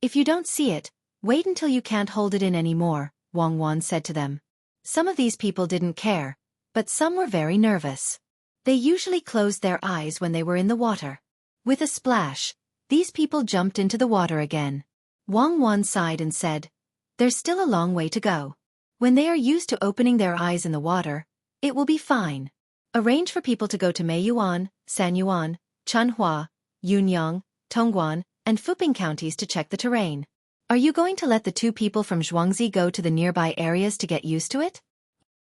If you don't see it, wait until you can't hold it in anymore, Wang Wan said to them. Some of these people didn't care, but some were very nervous. They usually closed their eyes when they were in the water. With a splash, these people jumped into the water again. Wang Wan sighed and said, "There's still a long way to go. When they are used to opening their eyes in the water, it will be fine. Arrange for people to go to Meiyuan, Sanyuan, Chanhua, Yunyang, Tongguan, and Fuping counties to check the terrain. Are you going to let the 2 people from Zhuangzi go to the nearby areas to get used to it?"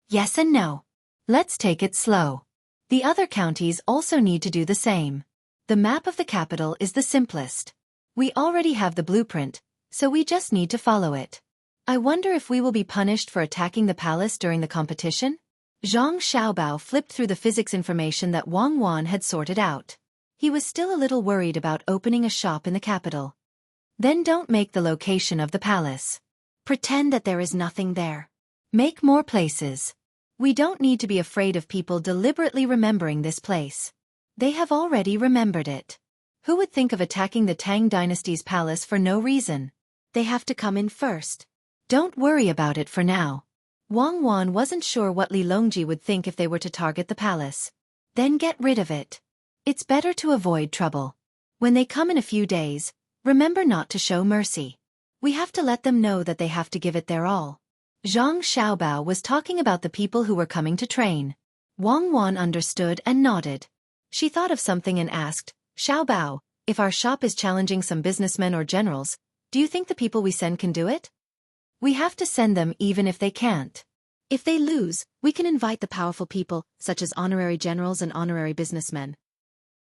"Yes and no. Let's take it slow. The other counties also need to do the same. The map of the capital is the simplest. We already have the blueprint, so we just need to follow it. I wonder if we will be punished for attacking the palace during the competition?" Zhang Xiaobao flipped through the physics information that Wang Wan had sorted out. He was still a little worried about opening a shop in the capital. "Then don't make the location of the palace. Pretend that there is nothing there. Make more places. We don't need to be afraid of people deliberately remembering this place. They have already remembered it. Who would think of attacking the Tang dynasty's palace for no reason? They have to come in first. Don't worry about it for now." Wang Wan wasn't sure what Li Longji would think if they were to target the palace. "Then get rid of it. It's better to avoid trouble. When they come in a few days, remember not to show mercy. We have to let them know that they have to give it their all." Zhang Xiaobao was talking about the people who were coming to train. Wang Wan understood and nodded. She thought of something and asked, "Xiaobao, if our shop is challenging some businessmen or generals, do you think the people we send can do it?" "We have to send them even if they can't. If they lose, we can invite the powerful people, such as honorary generals and honorary businessmen.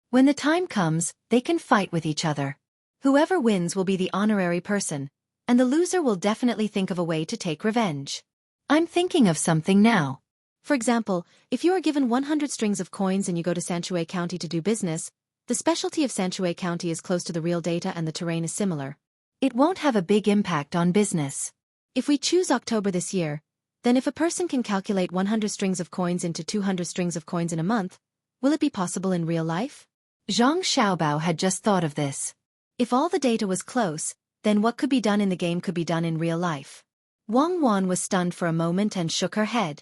When the time comes, they can fight with each other. Whoever wins will be the honorary person, and the loser will definitely think of a way to take revenge. I'm thinking of something now. For example, if you are given 100 strings of coins and you go to Xueqi County to do business, the specialty of Xueqi County is close to the real data and the terrain is similar. It won't have a big impact on business. If we choose October this year, then if a person can calculate 100 strings of coins into 200 strings of coins in a month, will it be possible in real life?" Zhang Xiaobao had just thought of this. If all the data was close, then what could be done in the game could be done in real life. Wang Wan was stunned for a moment and shook her head.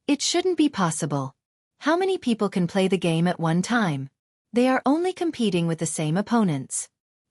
It shouldn't be possible. How many people can play the game at one time? They are only competing with the same opponents.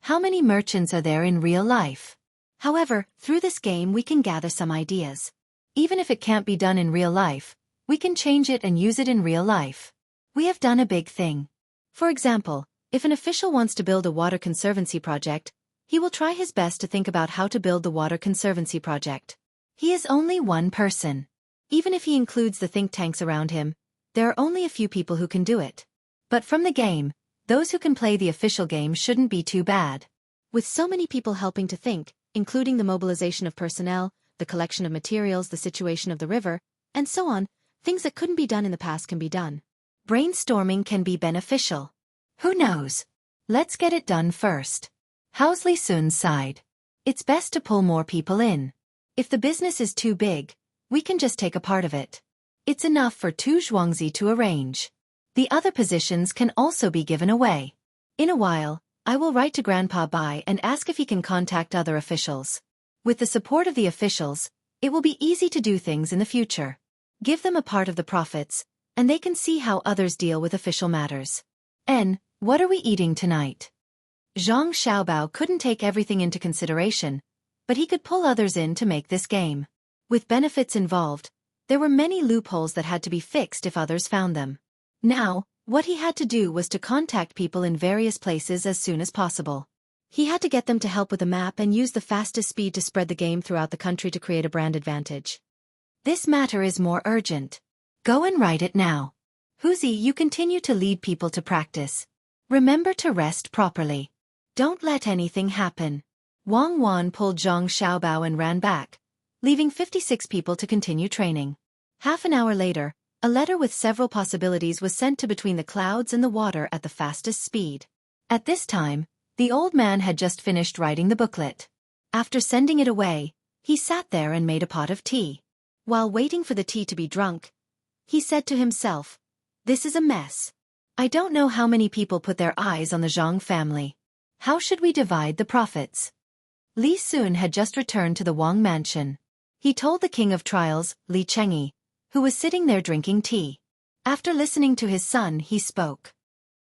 How many merchants are there in real life? However, through this game we can gather some ideas. Even if it can't be done in real life, we can change it and use it in real life. We have done a big thing. For example, if an official wants to build a water conservancy project, he will try his best to think about how to build the water conservancy project. He is only one person. Even if he includes the think tanks around him, there are only a few people who can do it. But from the game, those who can play the official game shouldn't be too bad. With so many people helping to think, including the mobilization of personnel, the collection of materials, the situation of the river, and so on, things that couldn't be done in the past can be done. Brainstorming can be beneficial. Who knows? Let's get it done first. Housley Sun sighed. It's best to pull more people in. If the business is too big, we can just take a part of it. It's enough for 2 Zhuangzi to arrange. The other positions can also be given away. In a while, I will write to Grandpa Bai and ask if he can contact other officials. With the support of the officials, it will be easy to do things in the future. Give them a part of the profits, and they can see how others deal with official matters. What are we eating tonight? Zhang Xiaobao couldn't take everything into consideration, but he could pull others in to make this game. With benefits involved, there were many loopholes that had to be fixed if others found them. Now, what he had to do was to contact people in various places as soon as possible. He had to get them to help with a map and use the fastest speed to spread the game throughout the country to create a brand advantage. This matter is more urgent. Go and write it now. Huzi, you continue to lead people to practice. Remember to rest properly. Don't let anything happen. Wang Wan pulled Zhang Xiaobao and ran back, leaving 56 people to continue training. Half an hour later, A letter with several possibilities was sent to between the clouds and the water at the fastest speed. At this time, the old man had just finished writing the booklet. After sending it away, he sat there and made a pot of tea. While waiting for the tea to be drunk, he said to himself, "This is a mess. I don't know how many people put their eyes on the Zhang family. How should we divide the profits?" Li Sun had just returned to the Wang mansion. He told the king of trials, Li Chengyi, who was sitting there drinking tea. After listening to his son, he spoke.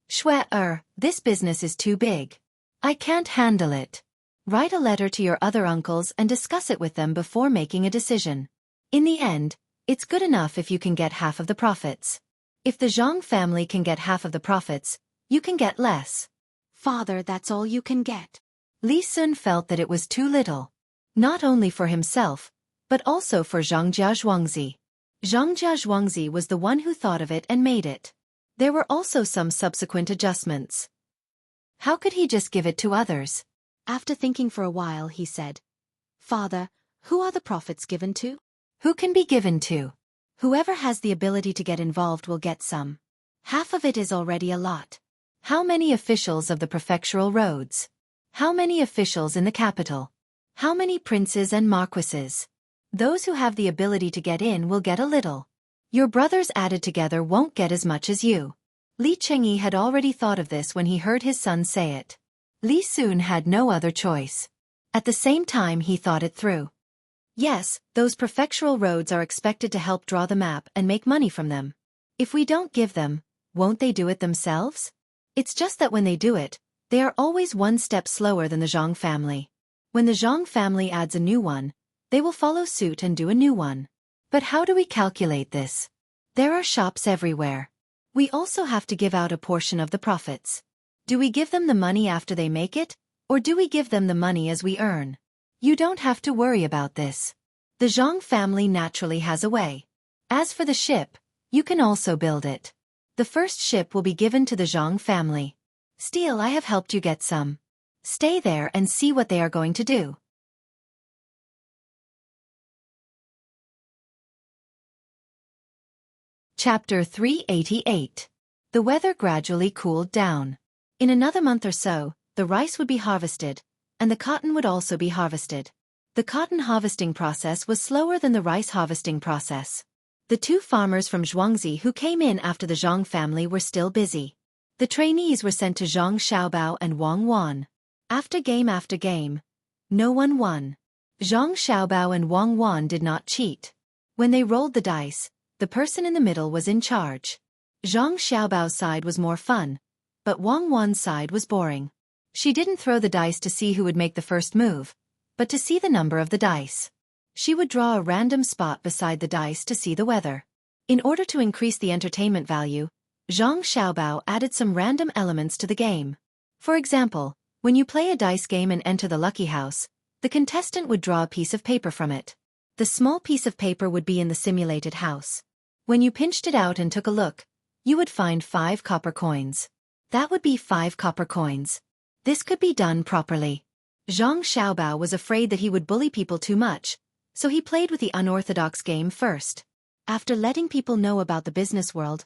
"Xueqi, this business is too big. I can't handle it. Write a letter to your other uncles and discuss it with them before making a decision. In the end, it's good enough if you can get half of the profits. If the Zhang family can get half of the profits, you can get less." "Father, that's all you can get." Li Sun felt that it was too little. Not only for himself, but also for Zhangjia Zhuangzi. Zhangjia Zhuangzi was the one who thought of it and made it. There were also some subsequent adjustments. How could he just give it to others? After thinking for a while, he said, "Father, who are the profits given to?" "Who can be given to? Whoever has the ability to get involved will get some. Half of it is already a lot. How many officials of the prefectural roads? How many officials in the capital? How many princes and marquises? Those who have the ability to get in will get a little. Your brothers added together won't get as much as you." Li Chengyi had already thought of this when he heard his son say it. Li Sun had no other choice. At the same time, he thought it through. Yes, those prefectural roads are expected to help draw the map and make money from them. If we don't give them, won't they do it themselves? It's just that when they do it, they are always one step slower than the Zhang family. When the Zhang family adds a new one, they will follow suit and do a new one. But how do we calculate this? There are shops everywhere. We also have to give out a portion of the profits. Do we give them the money after they make it, or do we give them the money as we earn? You don't have to worry about this. The Zhang family naturally has a way. As for the ship, you can also build it. The first ship will be given to the Zhang family. Still, I have helped you get some. Stay there and see what they are going to do. Chapter 388. The weather gradually cooled down. In another month or so, the rice would be harvested, and the cotton would also be harvested. The cotton harvesting process was slower than the rice harvesting process. The two farmers from Zhuangzi who came in after the Zhang family were still busy. The trainees were sent to Zhang Xiaobao and Wang Wan. After game, no one won. Zhang Xiaobao and Wang Wan did not cheat. When they rolled the dice, the person in the middle was in charge. Zhang Xiaobao's side was more fun, but Wang Wan's side was boring. She didn't throw the dice to see who would make the first move, but to see the number of the dice. She would draw a random spot beside the dice to see the weather. In order to increase the entertainment value, Zhang Xiaobao added some random elements to the game. For example, when you play a dice game and enter the lucky house, the contestant would draw a piece of paper from it. The small piece of paper would be in the simulated house. When you pinched it out and took a look, you would find 5 copper coins. That would be 5 copper coins. This could be done properly. Zhang Xiaobao was afraid that he would bully people too much, so he played with the unorthodox game first. After letting people know about the business world,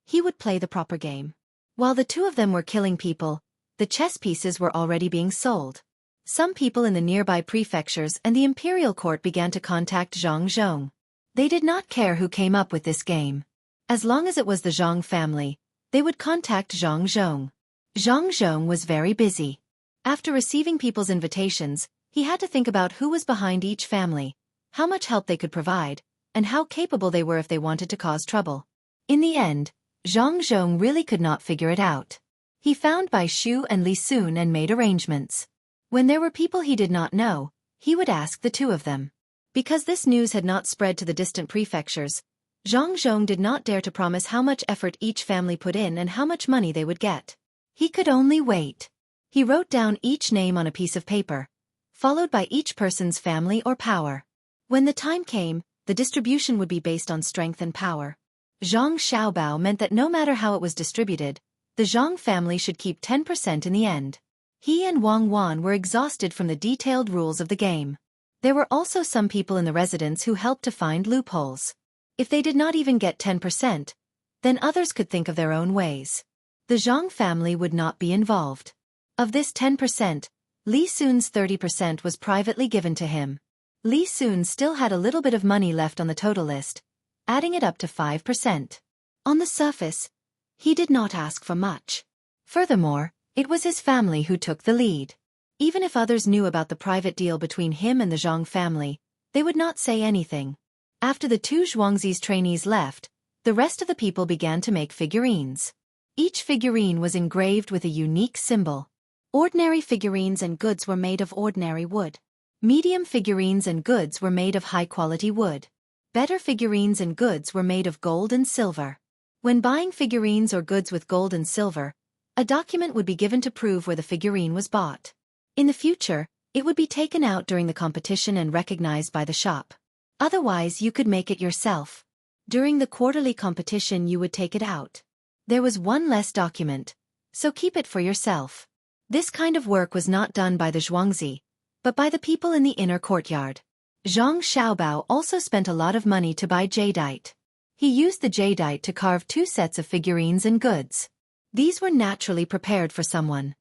he would play the proper game. While the two of them were killing people, the chess pieces were already being sold. Some people in the nearby prefectures and the imperial court began to contact Zhang Zhong. They did not care who came up with this game. As long as it was the Zhang family, they would contact Zhang Zhong. Zhang Zhong was very busy. After receiving people's invitations, he had to think about who was behind each family, how much help they could provide, and how capable they were if they wanted to cause trouble. In the end, Zhang Zhong really could not figure it out. He found Bai Shu and Li Sun and made arrangements. When there were people he did not know, he would ask the two of them. Because this news had not spread to the distant prefectures, Zhang Zhong did not dare to promise how much effort each family put in and how much money they would get. He could only wait. He wrote down each name on a piece of paper, followed by each person's family or power. When the time came, the distribution would be based on strength and power. Zhang Xiaobao meant that no matter how it was distributed, the Zhang family should keep 10% in the end. He and Wang Wan were exhausted from the detailed rules of the game. There were also some people in the residence who helped to find loopholes. If they did not even get 10%, then others could think of their own ways. The Zhang family would not be involved. Of this 10%, Li Sun's 30% was privately given to him. Li Sun still had a little bit of money left on the total list, adding it up to 5%. On the surface, he did not ask for much. Furthermore, it was his family who took the lead. Even if others knew about the private deal between him and the Zhang family, they would not say anything. After the two Zhuangzi's trainees left, the rest of the people began to make figurines. Each figurine was engraved with a unique symbol. Ordinary figurines and goods were made of ordinary wood. Medium figurines and goods were made of high-quality wood. Better figurines and goods were made of gold and silver. When buying figurines or goods with gold and silver, a document would be given to prove where the figurine was bought. In the future, it would be taken out during the competition and recognized by the shop. Otherwise, you could make it yourself. During the quarterly competition, you would take it out. There was one less document, so keep it for yourself. This kind of work was not done by the Zhuangzi, but by the people in the inner courtyard. Zhang Xiaobao also spent a lot of money to buy jadeite. He used the jadeite to carve 2 sets of figurines and goods. These were naturally prepared for someone.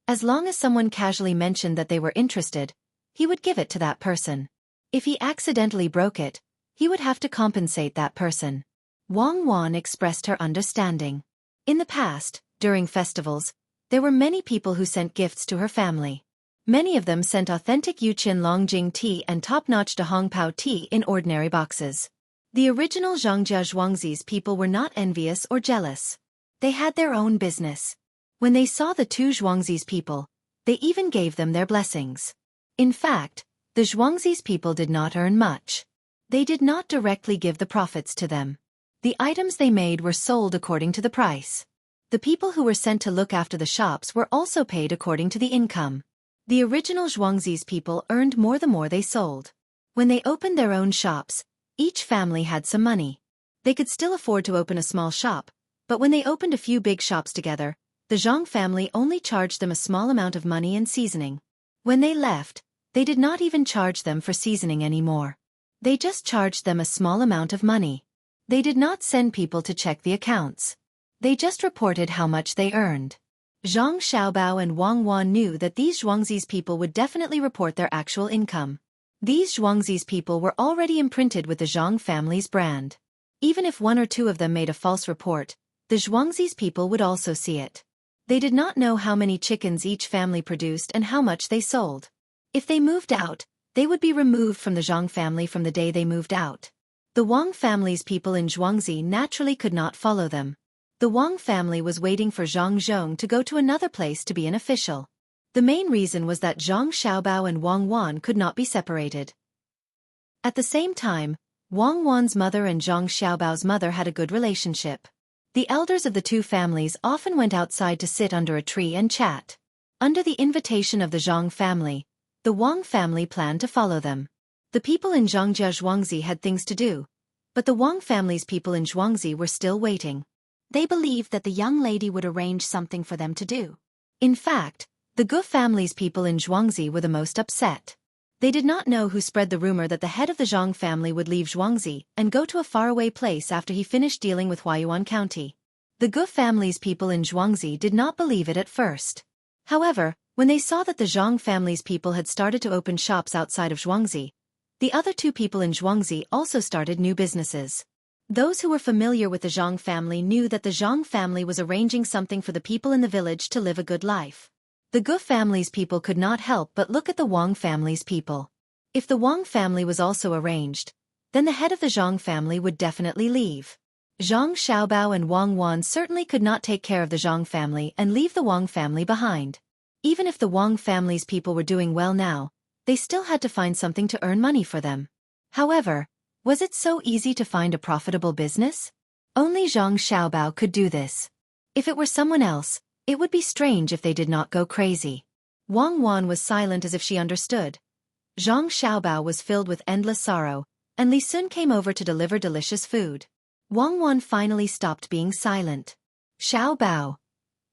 As long as someone casually mentioned that they were interested, he would give it to that person. If he accidentally broke it, he would have to compensate that person. Wang Wan expressed her understanding. In the past, during festivals, there were many people who sent gifts to her family. Many of them sent authentic Yuqin Longjing tea and top-notch De Hongpao tea in ordinary boxes. The original Zhangjia Zhuangzi's people were not envious or jealous. They had their own business. When they saw the two Zhuangzi's people, they even gave them their blessings. In fact, the Zhuangzi's people did not earn much. They did not directly give the profits to them. The items they made were sold according to the price. The people who were sent to look after the shops were also paid according to the income. The original Zhuangzi's people earned more the more they sold. When they opened their own shops, each family had some money. They could still afford to open a small shop, but when they opened a few big shops together, the Zhang family only charged them a small amount of money and seasoning. When they left, they did not even charge them for seasoning anymore. They just charged them a small amount of money. They did not send people to check the accounts. They just reported how much they earned. Zhang Xiaobao and Wang Wan knew that these Zhuangzi's people would definitely report their actual income. These Zhuangzi's people were already imprinted with the Zhang family's brand. Even if 1 or 2 of them made a false report, the Zhuangzi's people would also see it. They did not know how many chickens each family produced and how much they sold. If they moved out, they would be removed from the Zhang family from the day they moved out. The Wang family's people in Zhuangzi naturally could not follow them. The Wang family was waiting for Zhang Zhong to go to another place to be an official. The main reason was that Zhang Xiaobao and Wang Wan could not be separated. At the same time, Wang Wan's mother and Zhang Xiaobao's mother had a good relationship. The elders of the two families often went outside to sit under a tree and chat. Under the invitation of the Zhang family, the Wang family planned to follow them. The people in Zhangjia Zhuangzi had things to do, but the Wang family's people in Zhuangzi were still waiting. They believed that the young lady would arrange something for them to do. In fact, the Gu family's people in Zhuangzi were the most upset. They did not know who spread the rumor that the head of the Zhang family would leave Zhuangzi and go to a faraway place after he finished dealing with Huayuan County. The Gu family's people in Zhuangzi did not believe it at first. However, when they saw that the Zhang family's people had started to open shops outside of Zhuangzi, the other 2 people in Zhuangzi also started new businesses. Those who were familiar with the Zhang family knew that the Zhang family was arranging something for the people in the village to live a good life. The Gu family's people could not help but look at the Wang family's people. If the Wang family was also arranged, then the head of the Zhang family would definitely leave. Zhang Xiaobao and Wang Wan certainly could not take care of the Zhang family and leave the Wang family behind. Even if the Wang family's people were doing well now, they still had to find something to earn money for them. However, was it so easy to find a profitable business? Only Zhang Xiaobao could do this. If it were someone else, it would be strange if they did not go crazy. Wang Wan was silent as if she understood. Zhang Xiaobao was filled with endless sorrow, and Li Sun came over to deliver delicious food. Wang Wan finally stopped being silent. Xiaobao.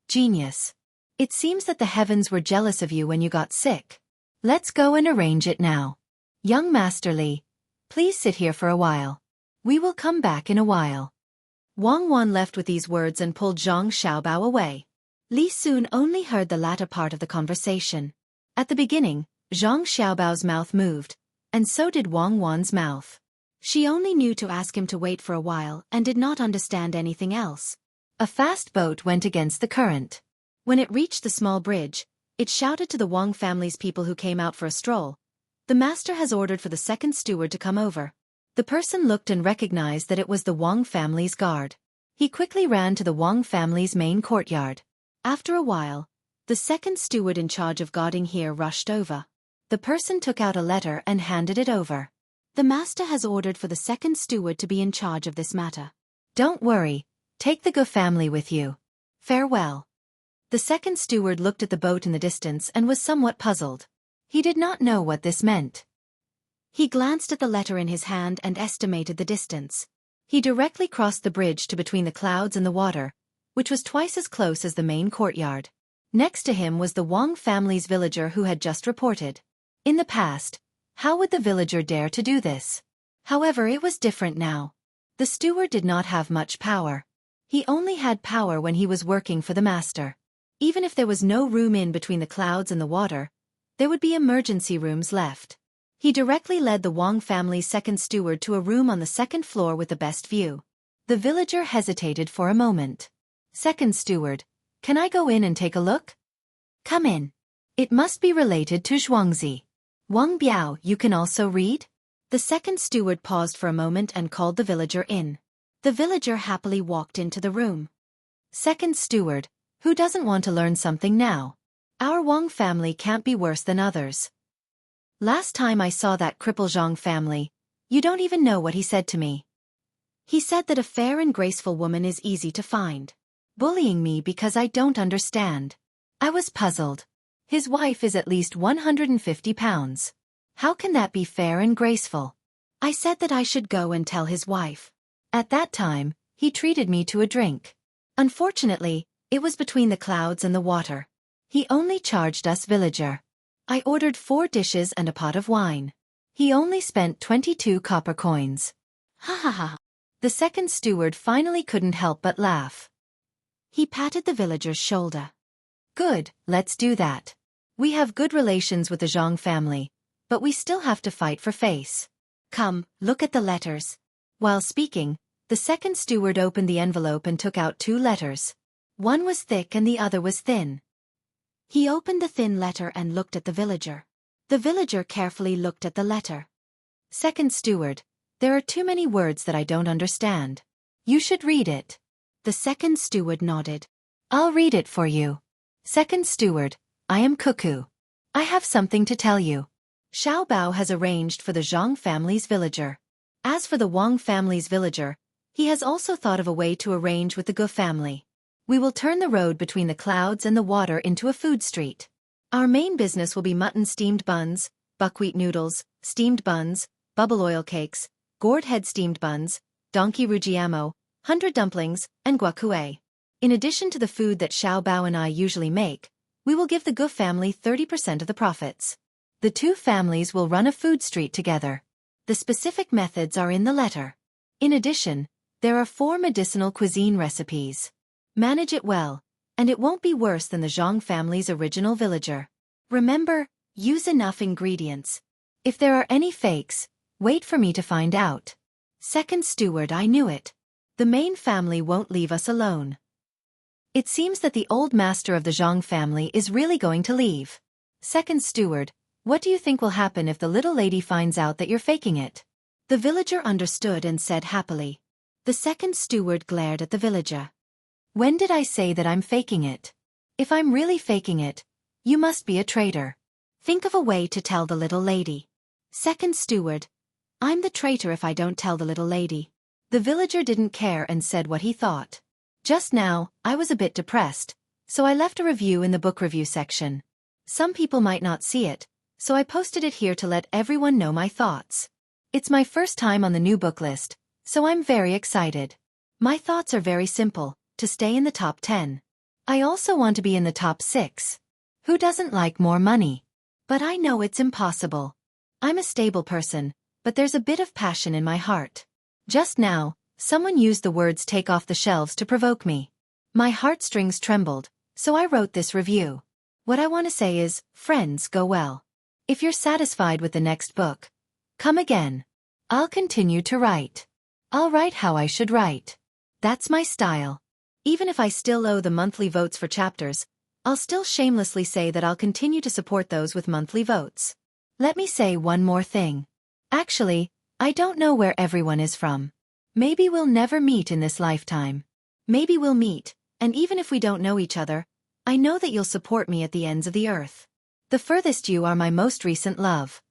Genius. It seems that the heavens were jealous of you when you got sick. Let's go and arrange it now. Young Master Li, please sit here for a while. We will come back in a while. Wang Wan left with these words and pulled Zhang Xiaobao away. Li Sun only heard the latter part of the conversation. At the beginning, Zhang Xiaobao's mouth moved, and so did Wang Wan's mouth. She only knew to ask him to wait for a while and did not understand anything else. A fast boat went against the current. When it reached the small bridge, it shouted to the Wang family's people who came out for a stroll. The master has ordered for the second steward to come over. The person looked and recognized that it was the Wang family's guard. He quickly ran to the Wang family's main courtyard. After a while, the second steward in charge of guarding here rushed over. The person took out a letter and handed it over. The master has ordered for the second steward to be in charge of this matter. Don't worry, take the Gu family with you. Farewell. The second steward looked at the boat in the distance and was somewhat puzzled. He did not know what this meant. He glanced at the letter in his hand and estimated the distance. He directly crossed the bridge to between the clouds and the water, which was twice as close as the main courtyard. Next to him was the Wang family's villager who had just reported. In the past, how would the villager dare to do this? However, it was different now. The steward did not have much power. He only had power when he was working for the master. Even if there was no room in between the clouds and the water, there would be emergency rooms left. He directly led the Wang family's second steward to a room on the second floor with the best view. The villager hesitated for a moment. Second steward, can I go in and take a look? Come in. It must be related to Zhuangzi. Wang Biao, you can also read? The second steward paused for a moment and called the villager in. The villager happily walked into the room. Second steward, who doesn't want to learn something now? Our Wang family can't be worse than others. Last time I saw that cripple Zhang family, you don't even know what he said to me. He said that a fair and graceful woman is easy to find. Bullying me because I don't understand. I was puzzled. His wife is at least 150 pounds. How can that be fair and graceful? I said that I should go and tell his wife. At that time, he treated me to a drink. Unfortunately, it was between the clouds and the water. He only charged us villager. I ordered 4 dishes and a pot of wine. He only spent 22 copper coins. Ha ha ha. The second steward finally couldn't help but laugh. He patted the villager's shoulder. Good, let's do that. We have good relations with the Zhang family, but we still have to fight for face. Come, look at the letters. While speaking, the second steward opened the envelope and took out 2 letters. One was thick and the other was thin. He opened the thin letter and looked at the villager. The villager carefully looked at the letter. Second steward, there are too many words that I don't understand. You should read it. The second steward nodded. I'll read it for you. Second steward, I am Cuckoo. I have something to tell you. Xiao Bao has arranged for the Zhang family's villager. As for the Wang family's villager, he has also thought of a way to arrange with the Gu family. We will turn the road between the clouds and the water into a food street. Our main business will be mutton steamed buns, buckwheat noodles, steamed buns, bubble oil cakes, gourd head steamed buns, donkey rujiamo, 100 dumplings, and guacue. In addition to the food that Xiao Bao and I usually make, we will give the Gu family 30% of the profits. The 2 families will run a food street together. The specific methods are in the letter. In addition, there are 4 medicinal cuisine recipes. Manage it well, and it won't be worse than the Zhang family's original villager. Remember, use enough ingredients. If there are any fakes, wait for me to find out. Second steward, I knew it. The main family won't leave us alone. It seems that the old master of the Zhang family is really going to leave. Second steward, what do you think will happen if the little lady finds out that you're faking it? The villager understood and said happily. The second steward glared at the villager. When did I say that I'm faking it? If I'm really faking it, you must be a traitor. Think of a way to tell the little lady. Second steward, I'm the traitor if I don't tell the little lady. The villager didn't care and said what he thought. Just now, I was a bit depressed, so I left a review in the book review section. Some people might not see it, so I posted it here to let everyone know my thoughts. It's my first time on the new book list, so I'm very excited. My thoughts are very simple. To stay in the top 10. I also want to be in the top 6. Who doesn't like more money? But I know it's impossible. I'm a stable person, but there's a bit of passion in my heart. Just now, someone used the words take off the shelves to provoke me. My heartstrings trembled, so I wrote this review. What I want to say is, friends, go well. If you're satisfied with the next book, come again. I'll continue to write. I'll write how I should write. That's my style. Even if I still owe the monthly votes for chapters, I'll still shamelessly say that I'll continue to support those with monthly votes. Let me say one more thing. Actually, I don't know where everyone is from. Maybe we'll never meet in this lifetime. Maybe we'll meet, and even if we don't know each other, I know that you'll support me at the ends of the earth. The furthest you are my most recent love.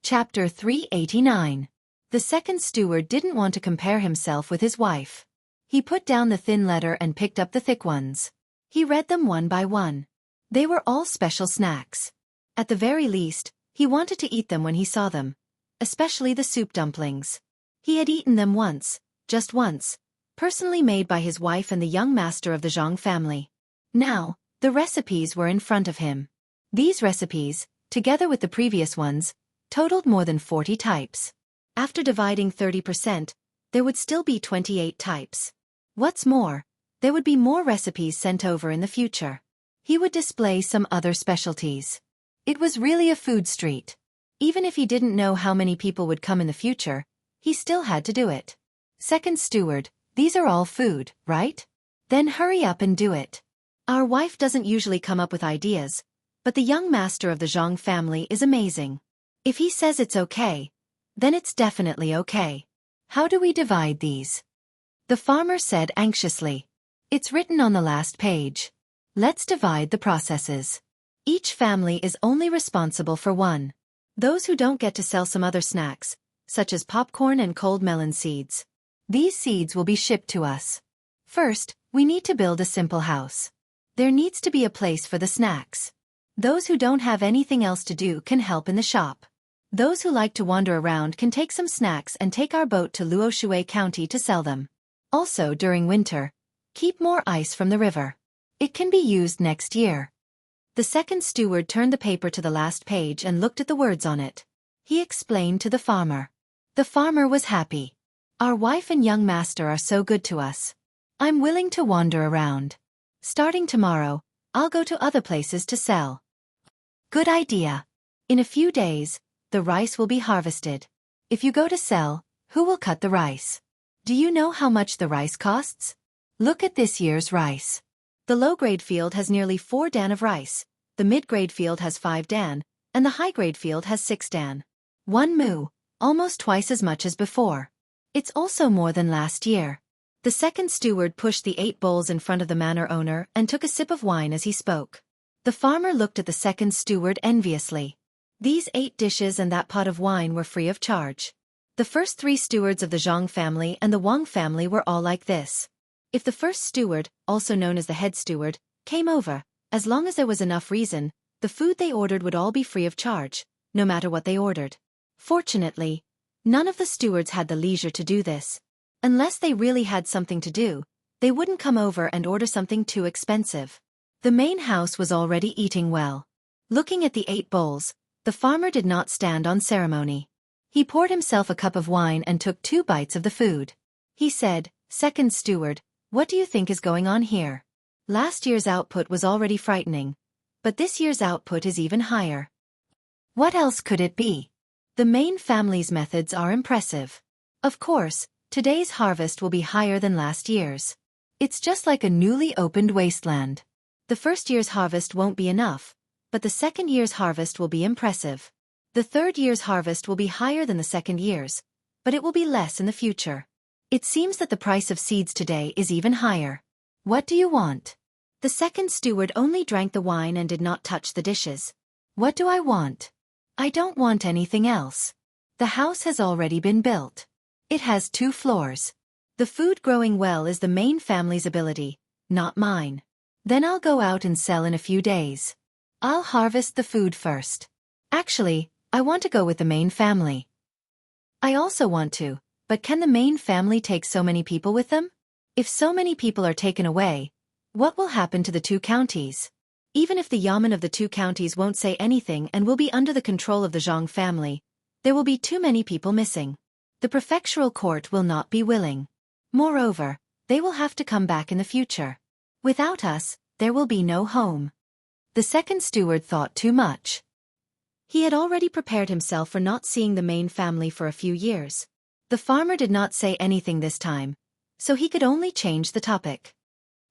Chapter 389. The second steward didn't want to compare himself with his wife. He put down the thin letter and picked up the thick ones. He read them one by one. They were all special snacks. At the very least, he wanted to eat them when he saw them, especially the soup dumplings. He had eaten them once, just once, personally made by his wife and the young master of the Zhang family. Now, the recipes were in front of him. These recipes, together with the previous ones, totaled more than 40 types. After dividing 30%, there would still be 28 types. What's more, there would be more recipes sent over in the future. He would display some other specialties. It was really a food street. Even if he didn't know how many people would come in the future, he still had to do it. Second steward, these are all food, right? Then hurry up and do it. Our wife doesn't usually come up with ideas, but the young master of the Zhang family is amazing. If he says it's okay, then it's definitely okay. How do we divide these? The farmer said anxiously. It's written on the last page. Let's divide the processes. Each family is only responsible for one. Those who don't get to sell some other snacks, such as popcorn and cold melon seeds. These seeds will be shipped to us. First, we need to build a simple house. There needs to be a place for the snacks. Those who don't have anything else to do can help in the shop. Those who like to wander around can take some snacks and take our boat to Xueqi County to sell them. Also, during winter, keep more ice from the river. It can be used next year. The second steward turned the paper to the last page and looked at the words on it. He explained to the farmer. The farmer was happy. Our wife and young master are so good to us. I'm willing to wander around. Starting tomorrow, I'll go to other places to sell. Good idea. In a few days, the rice will be harvested. If you go to sell, who will cut the rice? Do you know how much the rice costs? Look at this year's rice. The low-grade field has nearly 4 dan of rice, the mid-grade field has 5 dan, and the high-grade field has 6 dan. 1 mu, almost twice as much as before. It's also more than last year. The second steward pushed the 8 bowls in front of the manor owner and took a sip of wine as he spoke. The farmer looked at the second steward enviously. These 8 dishes and that pot of wine were free of charge. The first 3 stewards of the Zhang family and the Wang family were all like this. If the first steward, also known as the head steward, came over, as long as there was enough reason, the food they ordered would all be free of charge, no matter what they ordered. Fortunately, none of the stewards had the leisure to do this. Unless they really had something to do, they wouldn't come over and order something too expensive. The main house was already eating well. Looking at the 8 bowls, the farmer did not stand on ceremony. He poured himself a cup of wine and took 2 bites of the food. He said, "Second steward, what do you think is going on here? Last year's output was already frightening, but this year's output is even higher. What else could it be? The main family's methods are impressive. Of course, today's harvest will be higher than last year's. It's just like a newly opened wasteland. The first year's harvest won't be enough, but the second year's harvest will be impressive. The third year's harvest will be higher than the second year's, but it will be less in the future. It seems that the price of seeds today is even higher. What do you want?" The second steward only drank the wine and did not touch the dishes. "What do I want? I don't want anything else. The house has already been built. It has 2 floors. The food growing well is the main family's ability, not mine. Then I'll go out and sell in a few days. I'll harvest the food first. Actually, I want to go with the main family. I also want to, but can the main family take so many people with them? If so many people are taken away, what will happen to the 2 counties? Even if the yamen of the two counties won't say anything and will be under the control of the Zhang family, there will be too many people missing. The prefectural court will not be willing. Moreover, they will have to come back in the future. Without us, there will be no home. The second steward thought too much. He had already prepared himself for not seeing the main family for a few years. The farmer did not say anything this time, so he could only change the topic.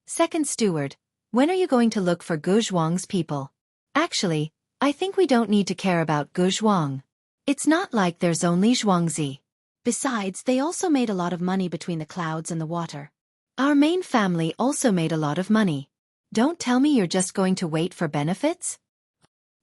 Second steward, when are you going to look for Gu Zhuang's people? Actually, I think we don't need to care about Gu Zhuang. It's not like there's only Zhuangzi. Besides, they also made a lot of money between the clouds and the water. Our main family also made a lot of money. Don't tell me you're just going to wait for benefits?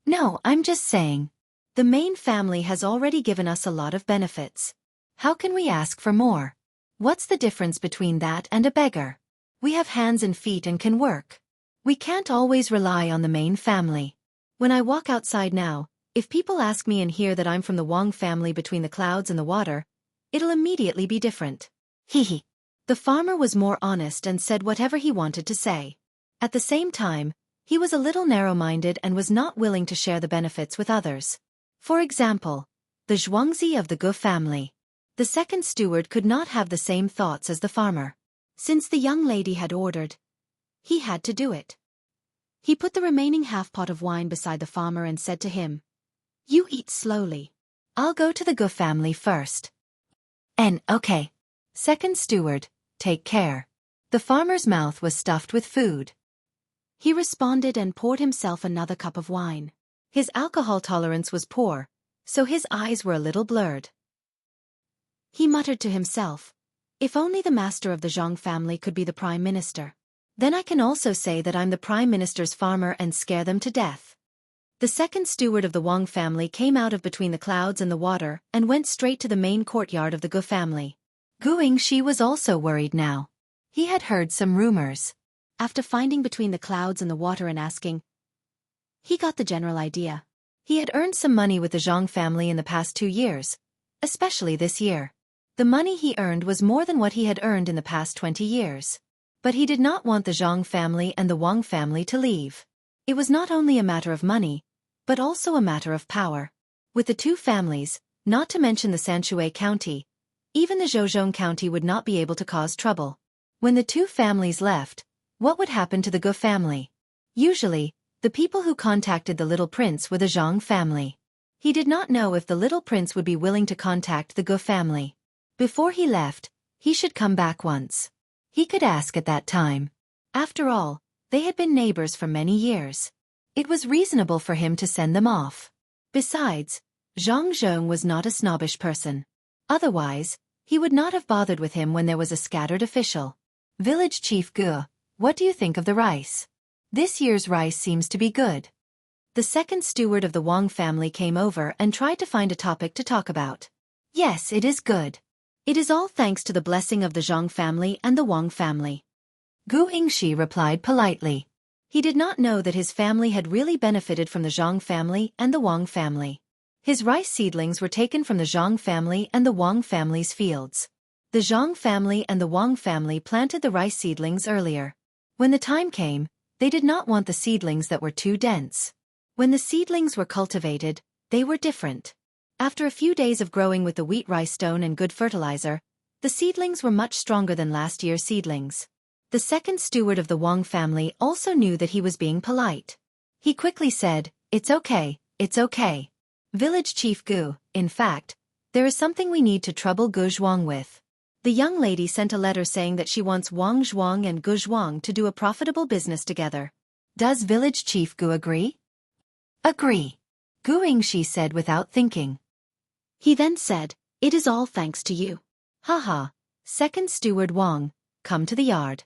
No, I'm just saying. The main family has already given us a lot of benefits. How can we ask for more? What's the difference between that and a beggar? We have hands and feet and can work. We can't always rely on the main family. When I walk outside now, if people ask me and hear that I'm from the Wang family between the clouds and the water, it'll immediately be different. Hehe. The farmer was more honest and said whatever he wanted to say. At the same time, he was a little narrow-minded and was not willing to share the benefits with others. For example, the Zhuangzi of the Gu family. The second steward could not have the same thoughts as the farmer. Since the young lady had ordered, he had to do it. He put the remaining half-pot of wine beside the farmer and said to him, "You eat slowly. I'll go to the Gu family first." Okay. Second steward, take care. The farmer's mouth was stuffed with food. He responded and poured himself another cup of wine. His alcohol tolerance was poor, so his eyes were a little blurred. He muttered to himself, "If only the master of the Zhang family could be the prime minister. Then I can also say that I'm the prime minister's farmer and scare them to death." The second steward of the Wang family came out of between the clouds and the water and went straight to the main courtyard of the Gu family. Gu Yingxi was also worried now. He had heard some rumors. After finding between the clouds and the water and asking, he got the general idea. He had earned some money with the Zhang family in the past 2 years, especially this year. The money he earned was more than what he had earned in the past 20 years. But he did not want the Zhang family and the Wang family to leave. It was not only a matter of money, but also a matter of power. With the two families, not to mention the Xueqi county, even the Zhouzhong county would not be able to cause trouble. When the two families left, what would happen to the Gu family? Usually, the people who contacted the little prince were the Zhang family. He did not know if the little prince would be willing to contact the Gu family. Before he left, he should come back once. He could ask at that time. After all, they had been neighbors for many years. It was reasonable for him to send them off. Besides, Zhang Zhong was not a snobbish person. Otherwise, he would not have bothered with him when there was a scattered official. Village Chief Gu, what do you think of the rice? This year's rice seems to be good. The second steward of the Wang family came over and tried to find a topic to talk about. Yes, it is good. It is all thanks to the blessing of the Zhang family and the Wang family. Gu Yingxi replied politely. He did not know that his family had really benefited from the Zhang family and the Wang family. His rice seedlings were taken from the Zhang family and the Wang family's fields. The Zhang family and the Wang family planted the rice seedlings earlier. When the time came, they did not want the seedlings that were too dense. When the seedlings were cultivated, they were different. After a few days of growing with the wheat rice stone and good fertilizer, the seedlings were much stronger than last year's seedlings. The second steward of the Wang family also knew that he was being polite. He quickly said, "It's okay, it's okay. Village Chief Gu, in fact, there is something we need to trouble Gu Zhuang with." The young lady sent a letter saying that she wants Wang Zhuang and Gu Zhuang to do a profitable business together. Does Village Chief Gu agree? Agree. Gu Yingxi said without thinking. He then said, "It is all thanks to you." Haha, second steward Wang, come to the yard.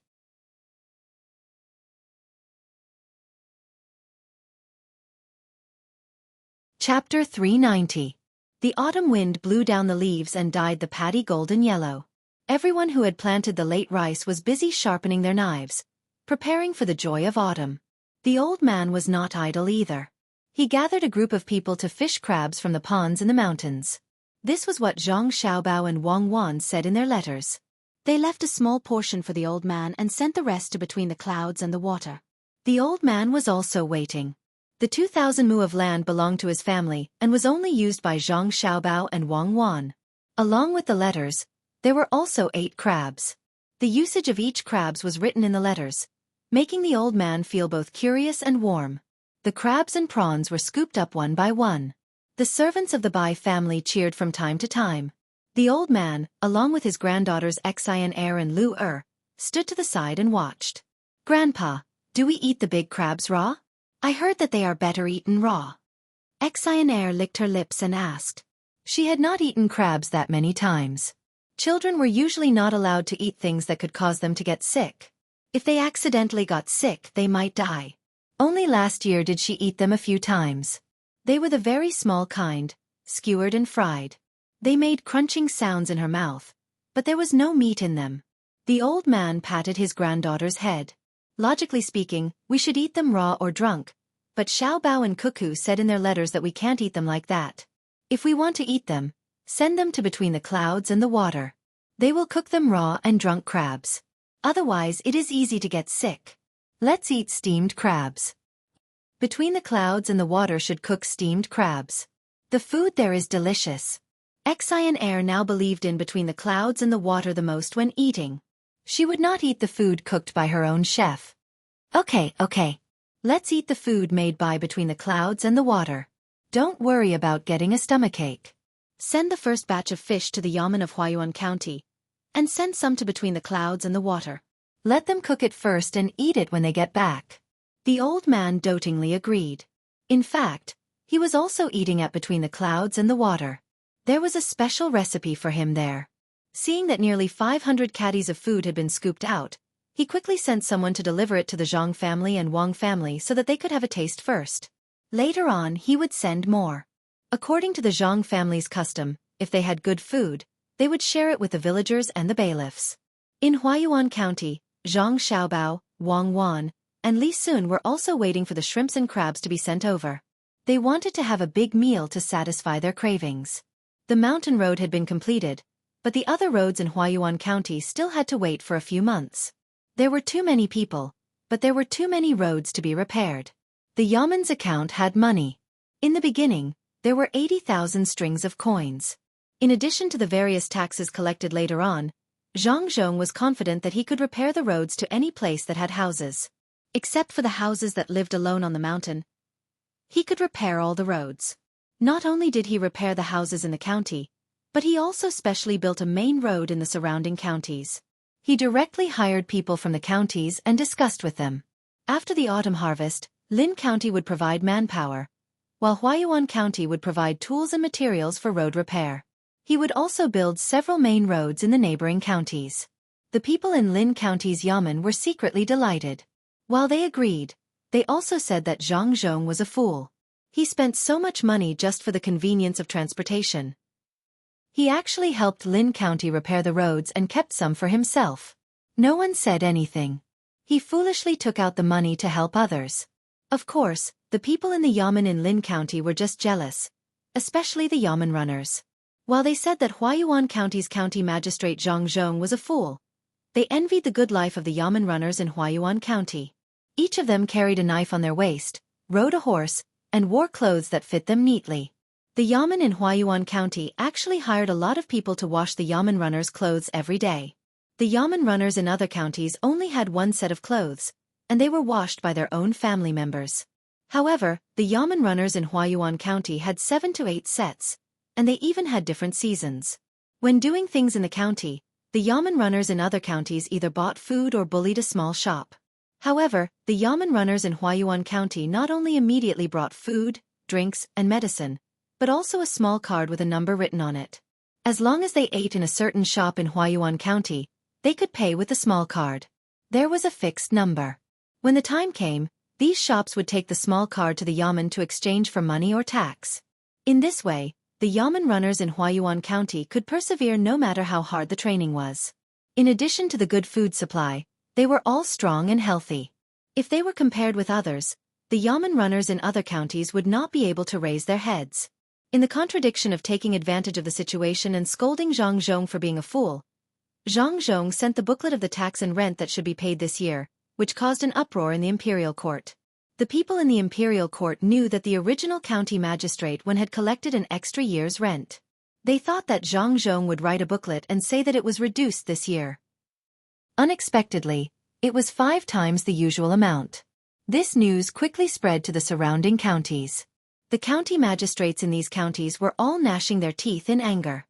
Chapter 390. The autumn wind blew down the leaves and dyed the paddy golden yellow. Everyone who had planted the late rice was busy sharpening their knives, preparing for the joy of autumn. The old man was not idle either. He gathered a group of people to fish crabs from the ponds in the mountains. This was what Zhang Xiaobao and Wang Wan said in their letters. They left a small portion for the old man and sent the rest to between the clouds and the water. The old man was also waiting. The 2,000 mu of land belonged to his family and was only used by Zhang Xiaobao and Wang Wan. Along with the letters, there were also 8 crabs. The usage of each crabs was written in the letters, making the old man feel both curious and warm. The crabs and prawns were scooped up one by one. The servants of the Bai family cheered from time to time. The old man, along with his granddaughters Xian and Lu stood to the side and watched. "Grandpa, do we eat the big crabs raw? I heard that they are better eaten raw." Xian licked her lips and asked. She had not eaten crabs that many times. Children were usually not allowed to eat things that could cause them to get sick. If they accidentally got sick, they might die. Only last year did she eat them a few times. They were the very small kind, skewered and fried. They made crunching sounds in her mouth, but there was no meat in them. The old man patted his granddaughter's head. "Logically speaking, we should eat them raw or drunk, but Xiaobao and Cuckoo said in their letters that we can't eat them like that. If we want to eat them, send them to between the clouds and the water. They will cook them raw and drunk crabs. Otherwise it is easy to get sick. Let's eat steamed crabs." Between the clouds and the water should cook steamed crabs. The food there is delicious. Xian now believed in between the clouds and the water the most when eating. She would not eat the food cooked by her own chef. Okay. Let's eat the food made by between the clouds and the water. Don't worry about getting a stomachache. Send the first batch of fish to the yamen of Huayuan County, and send some to between the clouds and the water. Let them cook it first and eat it when they get back. The old man dotingly agreed. In fact, he was also eating at between the clouds and the water. There was a special recipe for him there. Seeing that nearly 500 caddies of food had been scooped out, he quickly sent someone to deliver it to the Zhang family and Wang family so that they could have a taste first. Later on he would send more. According to the Zhang family's custom, if they had good food, they would share it with the villagers and the bailiffs. In Huayuan County, Zhang Xiaobao, Wang Wan, and Li Sun were also waiting for the shrimps and crabs to be sent over. They wanted to have a big meal to satisfy their cravings. The mountain road had been completed, but the other roads in Huayuan County still had to wait for a few months. There were too many people, but there were too many roads to be repaired. The Yamen's account had money. In the beginning, there were 80,000 strings of coins. In addition to the various taxes collected later on, Zhang Zhong was confident that he could repair the roads to any place that had houses. Except for the houses that lived alone on the mountain, he could repair all the roads. Not only did he repair the houses in the county, but he also specially built a main road in the surrounding counties. He directly hired people from the counties and discussed with them. After the autumn harvest, Lin County would provide manpower, while Huayuan County would provide tools and materials for road repair. He would also build several main roads in the neighboring counties. The people in Lin County's yamen were secretly delighted. While they agreed, they also said that Zhang Zhong was a fool. He spent so much money just for the convenience of transportation. He actually helped Lin County repair the roads and kept some for himself. No one said anything. He foolishly took out the money to help others. Of course, the people in the yamen in Lin County were just jealous, especially the yamen runners. While they said that Huayuan County's county magistrate Zhang Zhong was a fool, they envied the good life of the yamen runners in Huayuan County. Each of them carried a knife on their waist, rode a horse, and wore clothes that fit them neatly. The yamen in Huayuan County actually hired a lot of people to wash the yamen runners' clothes every day. The yamen runners in other counties only had one set of clothes, and they were washed by their own family members. However, the yamen runners in Huayuan County had 7 to 8 sets, and they even had different seasons. When doing things in the county, the yamen runners in other counties either bought food or bullied a small shop. However, the yamen runners in Huayuan County not only immediately brought food, drinks, and medicine, but also a small card with a number written on it. As long as they ate in a certain shop in Huayuan County, they could pay with the small card. There was a fixed number. When the time came, these shops would take the small card to the yamen to exchange for money or tax. In this way, the yamen runners in Huayuan County could persevere no matter how hard the training was. In addition to the good food supply, they were all strong and healthy. If they were compared with others, the yamen runners in other counties would not be able to raise their heads. In the contradiction of taking advantage of the situation and scolding Zhang Zhong for being a fool, Zhang Zhong sent the booklet of the tax and rent that should be paid this year, which caused an uproar in the imperial court. The people in the imperial court knew that the original county magistrate had collected an extra year's rent. They thought that Zhang Zhong would write a booklet and say that it was reduced this year. Unexpectedly, it was 5 times the usual amount. This news quickly spread to the surrounding counties. The county magistrates in these counties were all gnashing their teeth in anger.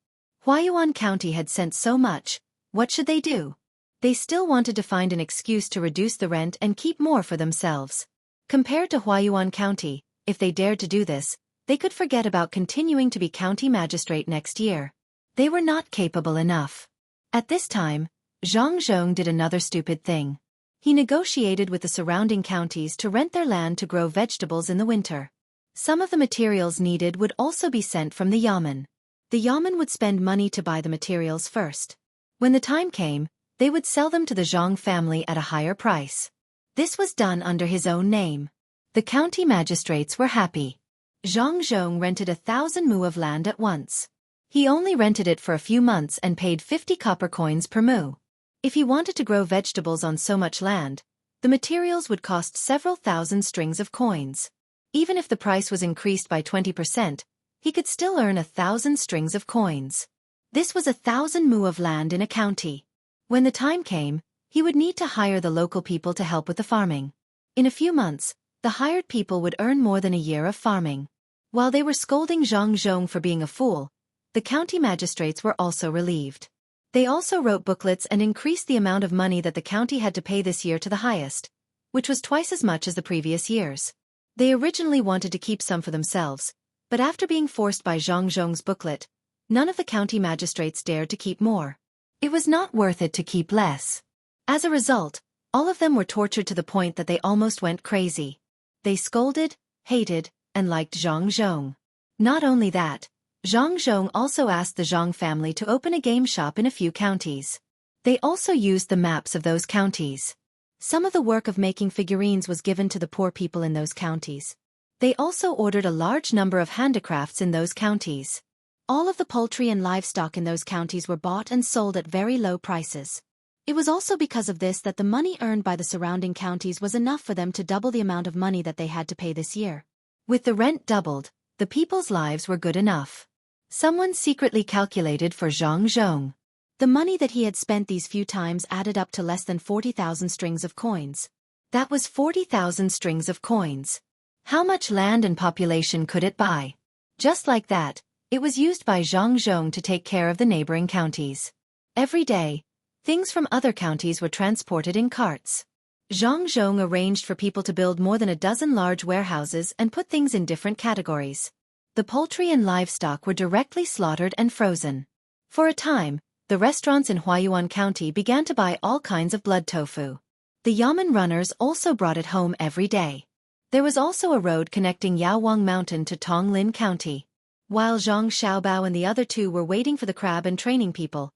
Huayuan County had sent so much, what should they do? They still wanted to find an excuse to reduce the rent and keep more for themselves. Compared to Huayuan County, if they dared to do this, they could forget about continuing to be county magistrate next year. They were not capable enough. At this time, Zhang Zhong did another stupid thing. He negotiated with the surrounding counties to rent their land to grow vegetables in the winter. Some of the materials needed would also be sent from the yamen. The yamen would spend money to buy the materials first. When the time came, they would sell them to the Zhang family at a higher price. This was done under his own name. The county magistrates were happy. Zhang Zhong rented 1,000 mu of land at once. He only rented it for a few months and paid 50 copper coins per mu. If he wanted to grow vegetables on so much land, the materials would cost several thousand strings of coins. Even if the price was increased by 20%, he could still earn 1,000 strings of coins. This was 1,000 mu of land in a county. When the time came, he would need to hire the local people to help with the farming. In a few months, the hired people would earn more than a year of farming. While they were scolding Zhang Zhong for being a fool, the county magistrates were also relieved. They also wrote booklets and increased the amount of money that the county had to pay this year to the highest, which was twice as much as the previous years. They originally wanted to keep some for themselves, but after being forced by Zhang Zhong's booklet, none of the county magistrates dared to keep more. It was not worth it to keep less. As a result, all of them were tortured to the point that they almost went crazy. They scolded, hated, and liked Zhang Zhong. Not only that, Zhang Zhong also asked the Zhang family to open a game shop in a few counties. They also used the maps of those counties. Some of the work of making figurines was given to the poor people in those counties. They also ordered a large number of handicrafts in those counties. All of the poultry and livestock in those counties were bought and sold at very low prices. It was also because of this that the money earned by the surrounding counties was enough for them to double the amount of money that they had to pay this year. With the rent doubled, the people's lives were good enough. Someone secretly calculated for Zhang Zhong. The money that he had spent these few times added up to less than 40,000 strings of coins. That was 40,000 strings of coins. How much land and population could it buy? Just like that, it was used by Zhang Zhong to take care of the neighboring counties. Every day, things from other counties were transported in carts. Zhang Zhong arranged for people to build more than a dozen large warehouses and put things in different categories. The poultry and livestock were directly slaughtered and frozen. For a time, the restaurants in Huayuan County began to buy all kinds of blood tofu. The yamen runners also brought it home every day. There was also a road connecting Yaowang Mountain to Tonglin County. While Zhang Xiaobao and the other two were waiting for the crab and training people,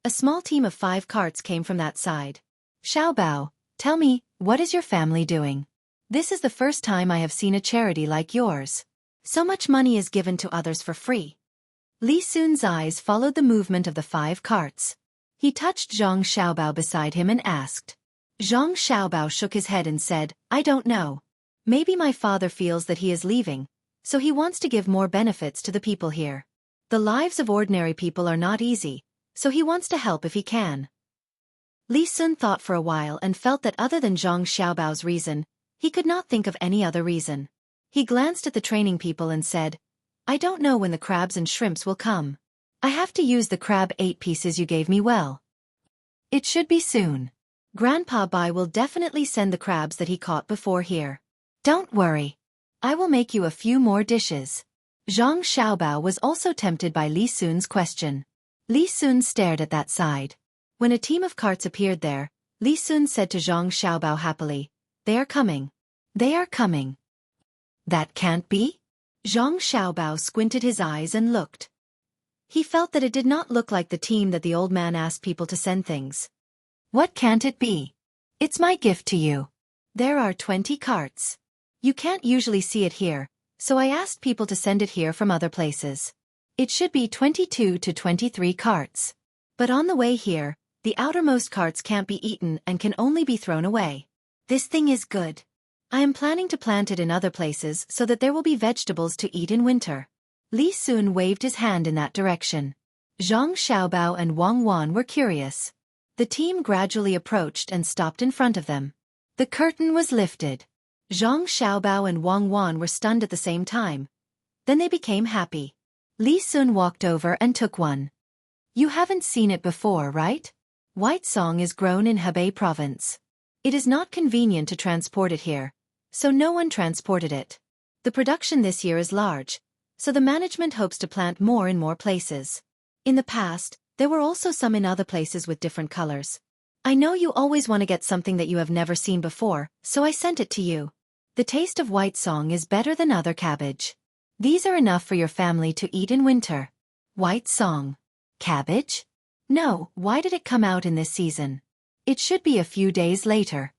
a small team of 5 carts came from that side. Xiaobao, tell me, what is your family doing? This is the first time I have seen a charity like yours. So much money is given to others for free. Li Sun's eyes followed the movement of the 5 carts. He touched Zhang Xiaobao beside him and asked. Zhang Xiaobao shook his head and said, I don't know. Maybe my father feels that he is leaving, so he wants to give more benefits to the people here. The lives of ordinary people are not easy, so he wants to help if he can. Li Sun thought for a while and felt that other than Zhang Xiaobao's reason, he could not think of any other reason. He glanced at the training people and said, I don't know when the crabs and shrimps will come. I have to use the crab 8 pieces you gave me well. It should be soon. Grandpa Bai will definitely send the crabs that he caught before here. Don't worry. I will make you a few more dishes. Zhang Xiaobao was also tempted by Li Sun's question. Li Sun stared at that side. When a team of carts appeared there, Li Sun said to Zhang Xiaobao happily, They are coming. They are coming. That can't be? Zhang Xiaobao squinted his eyes and looked. He felt that it did not look like the team that the old man asked people to send things. What can't it be? It's my gift to you. There are 20 carts. You can't usually see it here, so I asked people to send it here from other places. It should be 22 to 23 carts. But on the way here, the outermost carts can't be eaten and can only be thrown away. This thing is good. I am planning to plant it in other places so that there will be vegetables to eat in winter. Li Sun waved his hand in that direction. Zhang Xiaobao and Wang Wan were curious. The team gradually approached and stopped in front of them. The curtain was lifted. Zhang Xiaobao and Wang Wan were stunned at the same time. Then they became happy. Li Sun walked over and took one. You haven't seen it before, right? White song is grown in Hebei province. It is not convenient to transport it here, so no one transported it. The production this year is large, so the management hopes to plant more in more places. In the past, there were also some in other places with different colors. I know you always want to get something that you have never seen before, so I sent it to you. The taste of white song is better than other cabbage. These are enough for your family to eat in winter. White song. Cabbage? No, why did it come out in this season? It should be a few days later.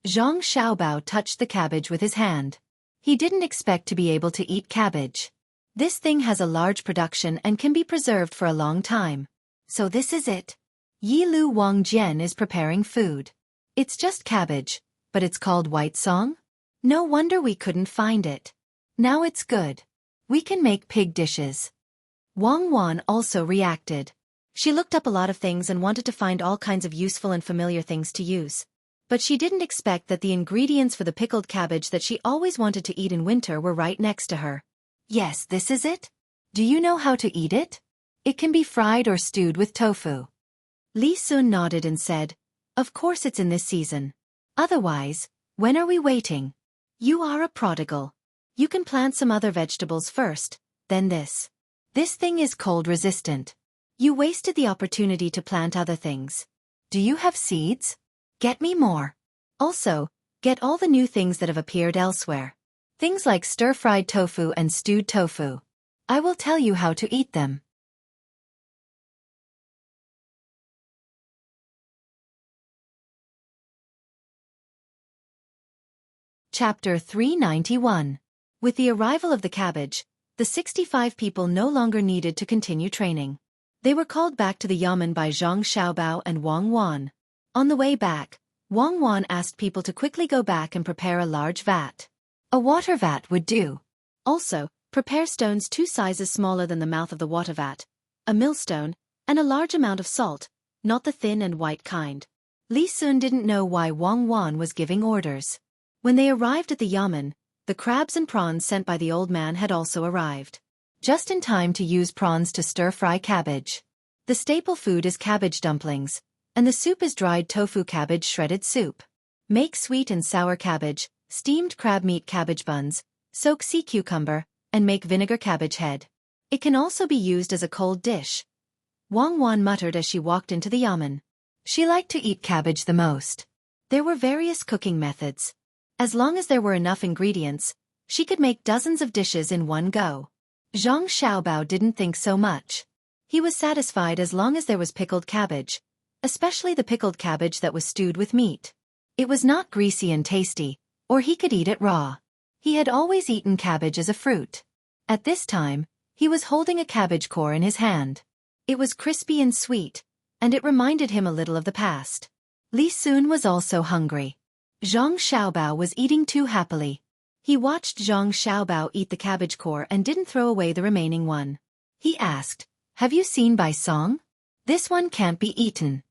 Zhang Xiaobao touched the cabbage with his hand. He didn't expect to be able to eat cabbage. This thing has a large production and can be preserved for a long time. So this is it. Yilu Wangjian is preparing food. It's just cabbage, but it's called white song? No wonder we couldn't find it. Now it's good. We can make pig dishes. Wang Wan also reacted. She looked up a lot of things and wanted to find all kinds of useful and familiar things to use. But she didn't expect that the ingredients for the pickled cabbage that she always wanted to eat in winter were right next to her. Yes, this is it? Do you know how to eat it? It can be fried or stewed with tofu. Li Sun nodded and said, Of course it's in this season. Otherwise, when are we waiting? You are a prodigal. You can plant some other vegetables first, then this. This thing is cold resistant. You wasted the opportunity to plant other things. Do you have seeds? Get me more. Also, get all the new things that have appeared elsewhere. Things like stir-fried tofu and stewed tofu. I will tell you how to eat them. Chapter 391. With the arrival of the cabbage, the 65 people no longer needed to continue training. They were called back to the yamen by Zhang Xiaobao and Wang Wan. On the way back, Wang Wan asked people to quickly go back and prepare a large vat. A water vat would do. Also, prepare stones 2 sizes smaller than the mouth of the water vat, a millstone, and a large amount of salt, not the thin and white kind. Li Sun didn't know why Wang Wan was giving orders. When they arrived at the yamen, the crabs and prawns sent by the old man had also arrived. Just in time to use prawns to stir-fry cabbage. The staple food is cabbage dumplings, and the soup is dried tofu cabbage shredded soup. Make sweet and sour cabbage, steamed crab meat cabbage buns, soak sea cucumber, and make vinegar cabbage head. It can also be used as a cold dish. Wang Wan muttered as she walked into the yamen. She liked to eat cabbage the most. There were various cooking methods. As long as there were enough ingredients, she could make dozens of dishes in one go. Zhang Xiaobao didn't think so much. He was satisfied as long as there was pickled cabbage, especially the pickled cabbage that was stewed with meat. It was not greasy and tasty, or he could eat it raw. He had always eaten cabbage as a fruit. At this time, he was holding a cabbage core in his hand. It was crispy and sweet, and it reminded him a little of the past. Li Sun was also hungry. Zhang Xiaobao was eating too happily. He watched Zhang Xiaobao eat the cabbage core and didn't throw away the remaining one. He asked, Have you seen by song? This one can't be eaten.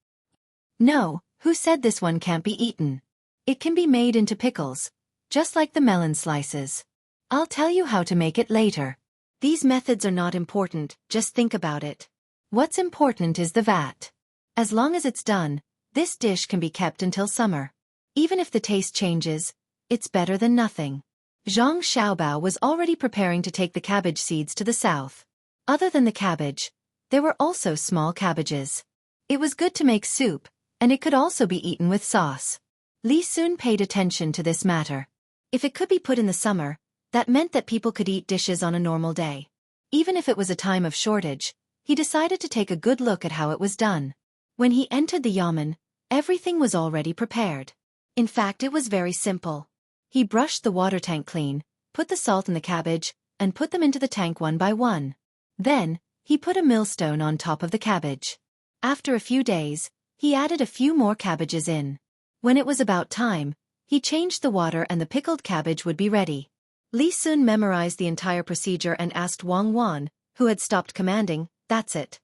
No, who said this one can't be eaten? It can be made into pickles, just like the melon slices. I'll tell you how to make it later. These methods are not important, just think about it. What's important is the vat. As long as it's done, this dish can be kept until summer. Even if the taste changes, it's better than nothing. Zhang Xiaobao was already preparing to take the cabbage seeds to the south. Other than the cabbage, there were also small cabbages. It was good to make soup, and it could also be eaten with sauce. Li Sun paid attention to this matter. If it could be put in the summer, that meant that people could eat dishes on a normal day. Even if it was a time of shortage, he decided to take a good look at how it was done. When he entered the yamen, everything was already prepared. In fact, it was very simple. He brushed the water tank clean, put the salt in the cabbage, and put them into the tank one by one. Then, he put a millstone on top of the cabbage. After a few days, he added a few more cabbages in. When it was about time, He changed the water and the pickled cabbage would be ready. Li Sun memorized the entire procedure and asked Wang Wan, who had stopped commanding, "That's it.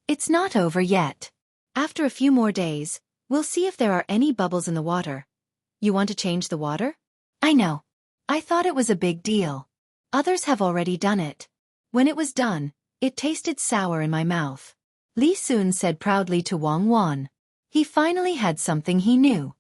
It's not over yet. After a few more days, we'll see if there are any bubbles in the water. You want to change the water?" "I know. I thought it was a big deal. Others have already done it. When it was done, it tasted sour in my mouth," Li Sun said proudly to Wang Wan. He finally had something he knew.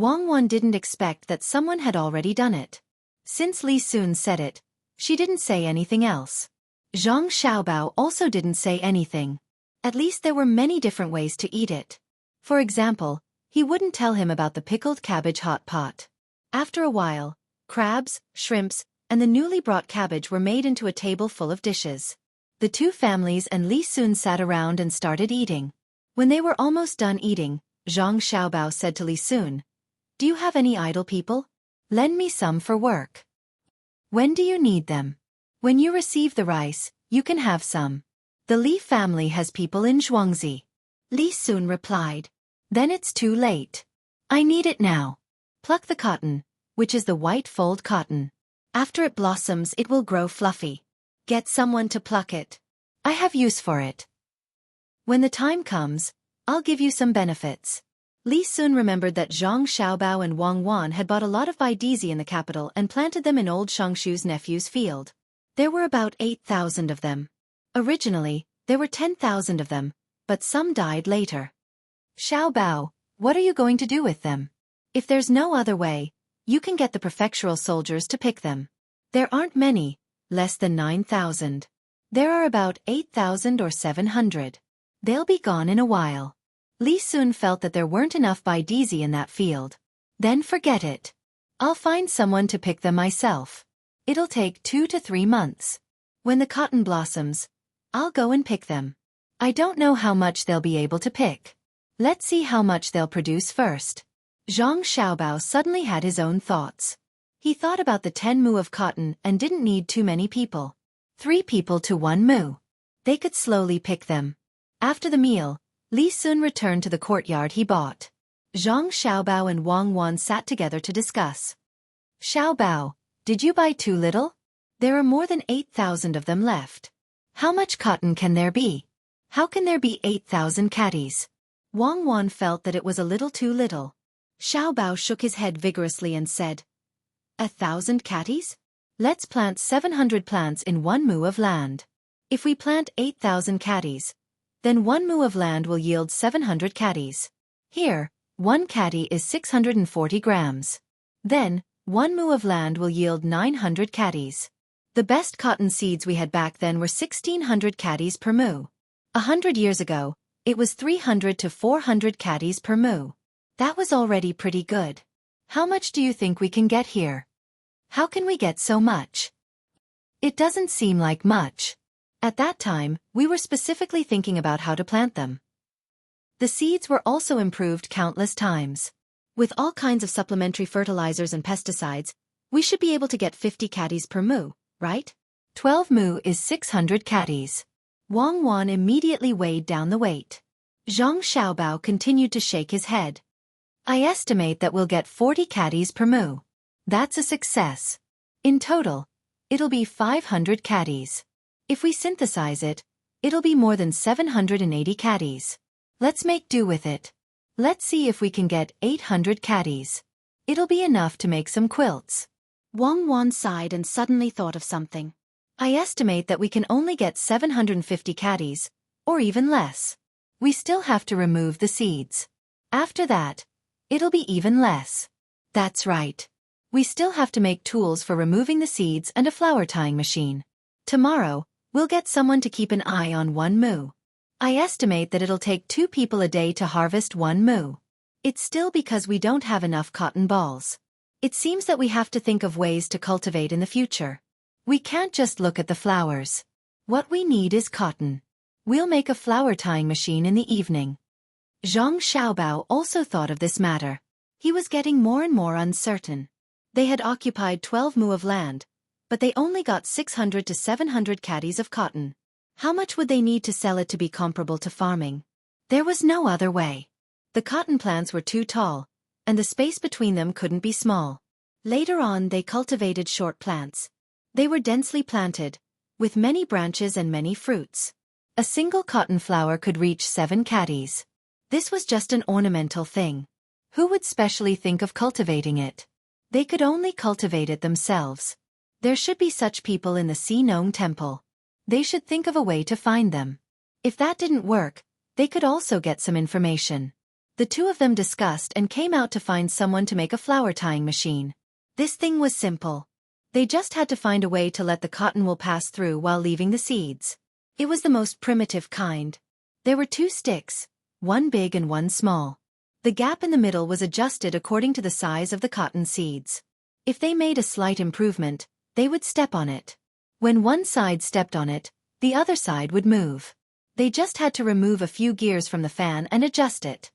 Wang Wan didn't expect that someone had already done it. Since Li Sun said it, she didn't say anything else. Zhang Xiaobao also didn't say anything. At least there were many different ways to eat it. For example, he wouldn't tell him about the pickled cabbage hot pot. After a while, crabs, shrimps, and the newly brought cabbage were made into a table full of dishes. The two families and Li Sun sat around and started eating. When they were almost done eating, Zhang Xiaobao said to Li Sun, "Do you have any idle people? Lend me some for work." "When do you need them?" "When you receive the rice, you can have some. The Li family has people in Xueqi." Li Sun replied. "Then it's too late. I need it now. Pluck the cotton, which is the white fold cotton. After it blossoms it will grow fluffy. Get someone to pluck it. I have use for it. When the time comes, I'll give you some benefits." Li Sun remembered that Zhang Xiaobao and Wang Wan had bought a lot of baidizi in the capital and planted them in old Shangshu's nephew's field. There were about 8,000 of them. Originally, there were 10,000 of them, but some died later. "Xiaobao, what are you going to do with them? If there's no other way, you can get the prefectural soldiers to pick them. There aren't many, less than 9,000. There are about 8,000 or 700. They'll be gone in a while." Li Sun felt that there weren't enough baidizi in that field. "Then forget it. I'll find someone to pick them myself. It'll take 2 to 3 months. When the cotton blossoms, I'll go and pick them. I don't know how much they'll be able to pick. Let's see how much they'll produce first." Zhang Xiaobao suddenly had his own thoughts. He thought about the 10 mu of cotton and didn't need too many people. 3 people to 1 mu. They could slowly pick them. After the meal, Li Sun returned to the courtyard he bought. Zhang Xiaobao and Wang Wan sat together to discuss. "Xiaobao, did you buy too little? There are more than 8,000 of them left. How much cotton can there be? How can there be 8,000 caddies?" Wang Wan felt that it was a little too little. Xiaobao shook his head vigorously and said, 1,000 caddies? Let's plant 700 plants in 1 mu of land. If we plant 8,000 caddies, then 1 mu of land will yield 700 caddies. Here, 1 caddy is 640 grams. Then, 1 mu of land will yield 900 caddies. The best cotton seeds we had back then were 1,600 caddies per mu. 100 years ago, it was 300 to 400 caddies per mu. That was already pretty good. How much do you think we can get here? How can we get so much? It doesn't seem like much. At that time, we were specifically thinking about how to plant them. The seeds were also improved countless times. With all kinds of supplementary fertilizers and pesticides, we should be able to get 50 caddies per mu, right? 12 mu is 600 caddies. Wang Wan immediately weighed down the weight. Zhang Xiaobao continued to shake his head. "I estimate that we'll get 40 caddies per mu. That's a success. In total, it'll be 500 caddies. If we synthesize it, it'll be more than 780 caddies. Let's make do with it. Let's see if we can get 800 caddies. It'll be enough to make some quilts." Wang Wan sighed and suddenly thought of something. "I estimate that we can only get 750 caddies, or even less. We still have to remove the seeds. After that, it'll be even less." "That's right. We still have to make tools for removing the seeds and a flower tying machine. Tomorrow, we'll get someone to keep an eye on 1 mu. I estimate that it'll take 2 people a day to harvest 1 mu. It's still because we don't have enough cotton balls. It seems that we have to think of ways to cultivate in the future. We can't just look at the flowers. What we need is cotton. We'll make a flower tying machine in the evening." Zhang Xiaobao also thought of this matter. He was getting more and more uncertain. They had occupied 12 mu of land, but they only got 600 to 700 caddies of cotton. How much would they need to sell it to be comparable to farming? There was no other way. The cotton plants were too tall, and the space between them couldn't be small. Later on they cultivated short plants. They were densely planted, with many branches and many fruits. A single cotton flower could reach 7 caddies. This was just an ornamental thing. Who would specially think of cultivating it? They could only cultivate it themselves. There should be such people in the Sinong temple. They should think of a way to find them. If that didn't work, they could also get some information. The two of them discussed and came out to find someone to make a flower tying machine. This thing was simple. They just had to find a way to let the cotton wool pass through while leaving the seeds. It was the most primitive kind. There were 2 sticks, one big and one small. The gap in the middle was adjusted according to the size of the cotton seeds. If they made a slight improvement, they would step on it. When one side stepped on it, the other side would move. They just had to remove a few gears from the fan and adjust it.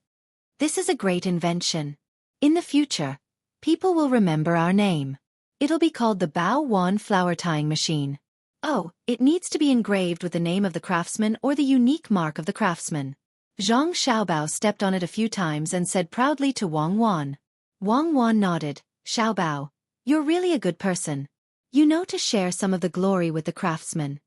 This is a great invention. In the future, people will remember our name. It'll be called the Bao Wan flower tying machine. Oh, it needs to be engraved with the name of the craftsman or the unique mark of the craftsman. Zhang Xiaobao stepped on it a few times and said proudly to Wang Wan. Wang Wan nodded. Xiaobao, you're really a good person. You know to share some of the glory with the craftsman.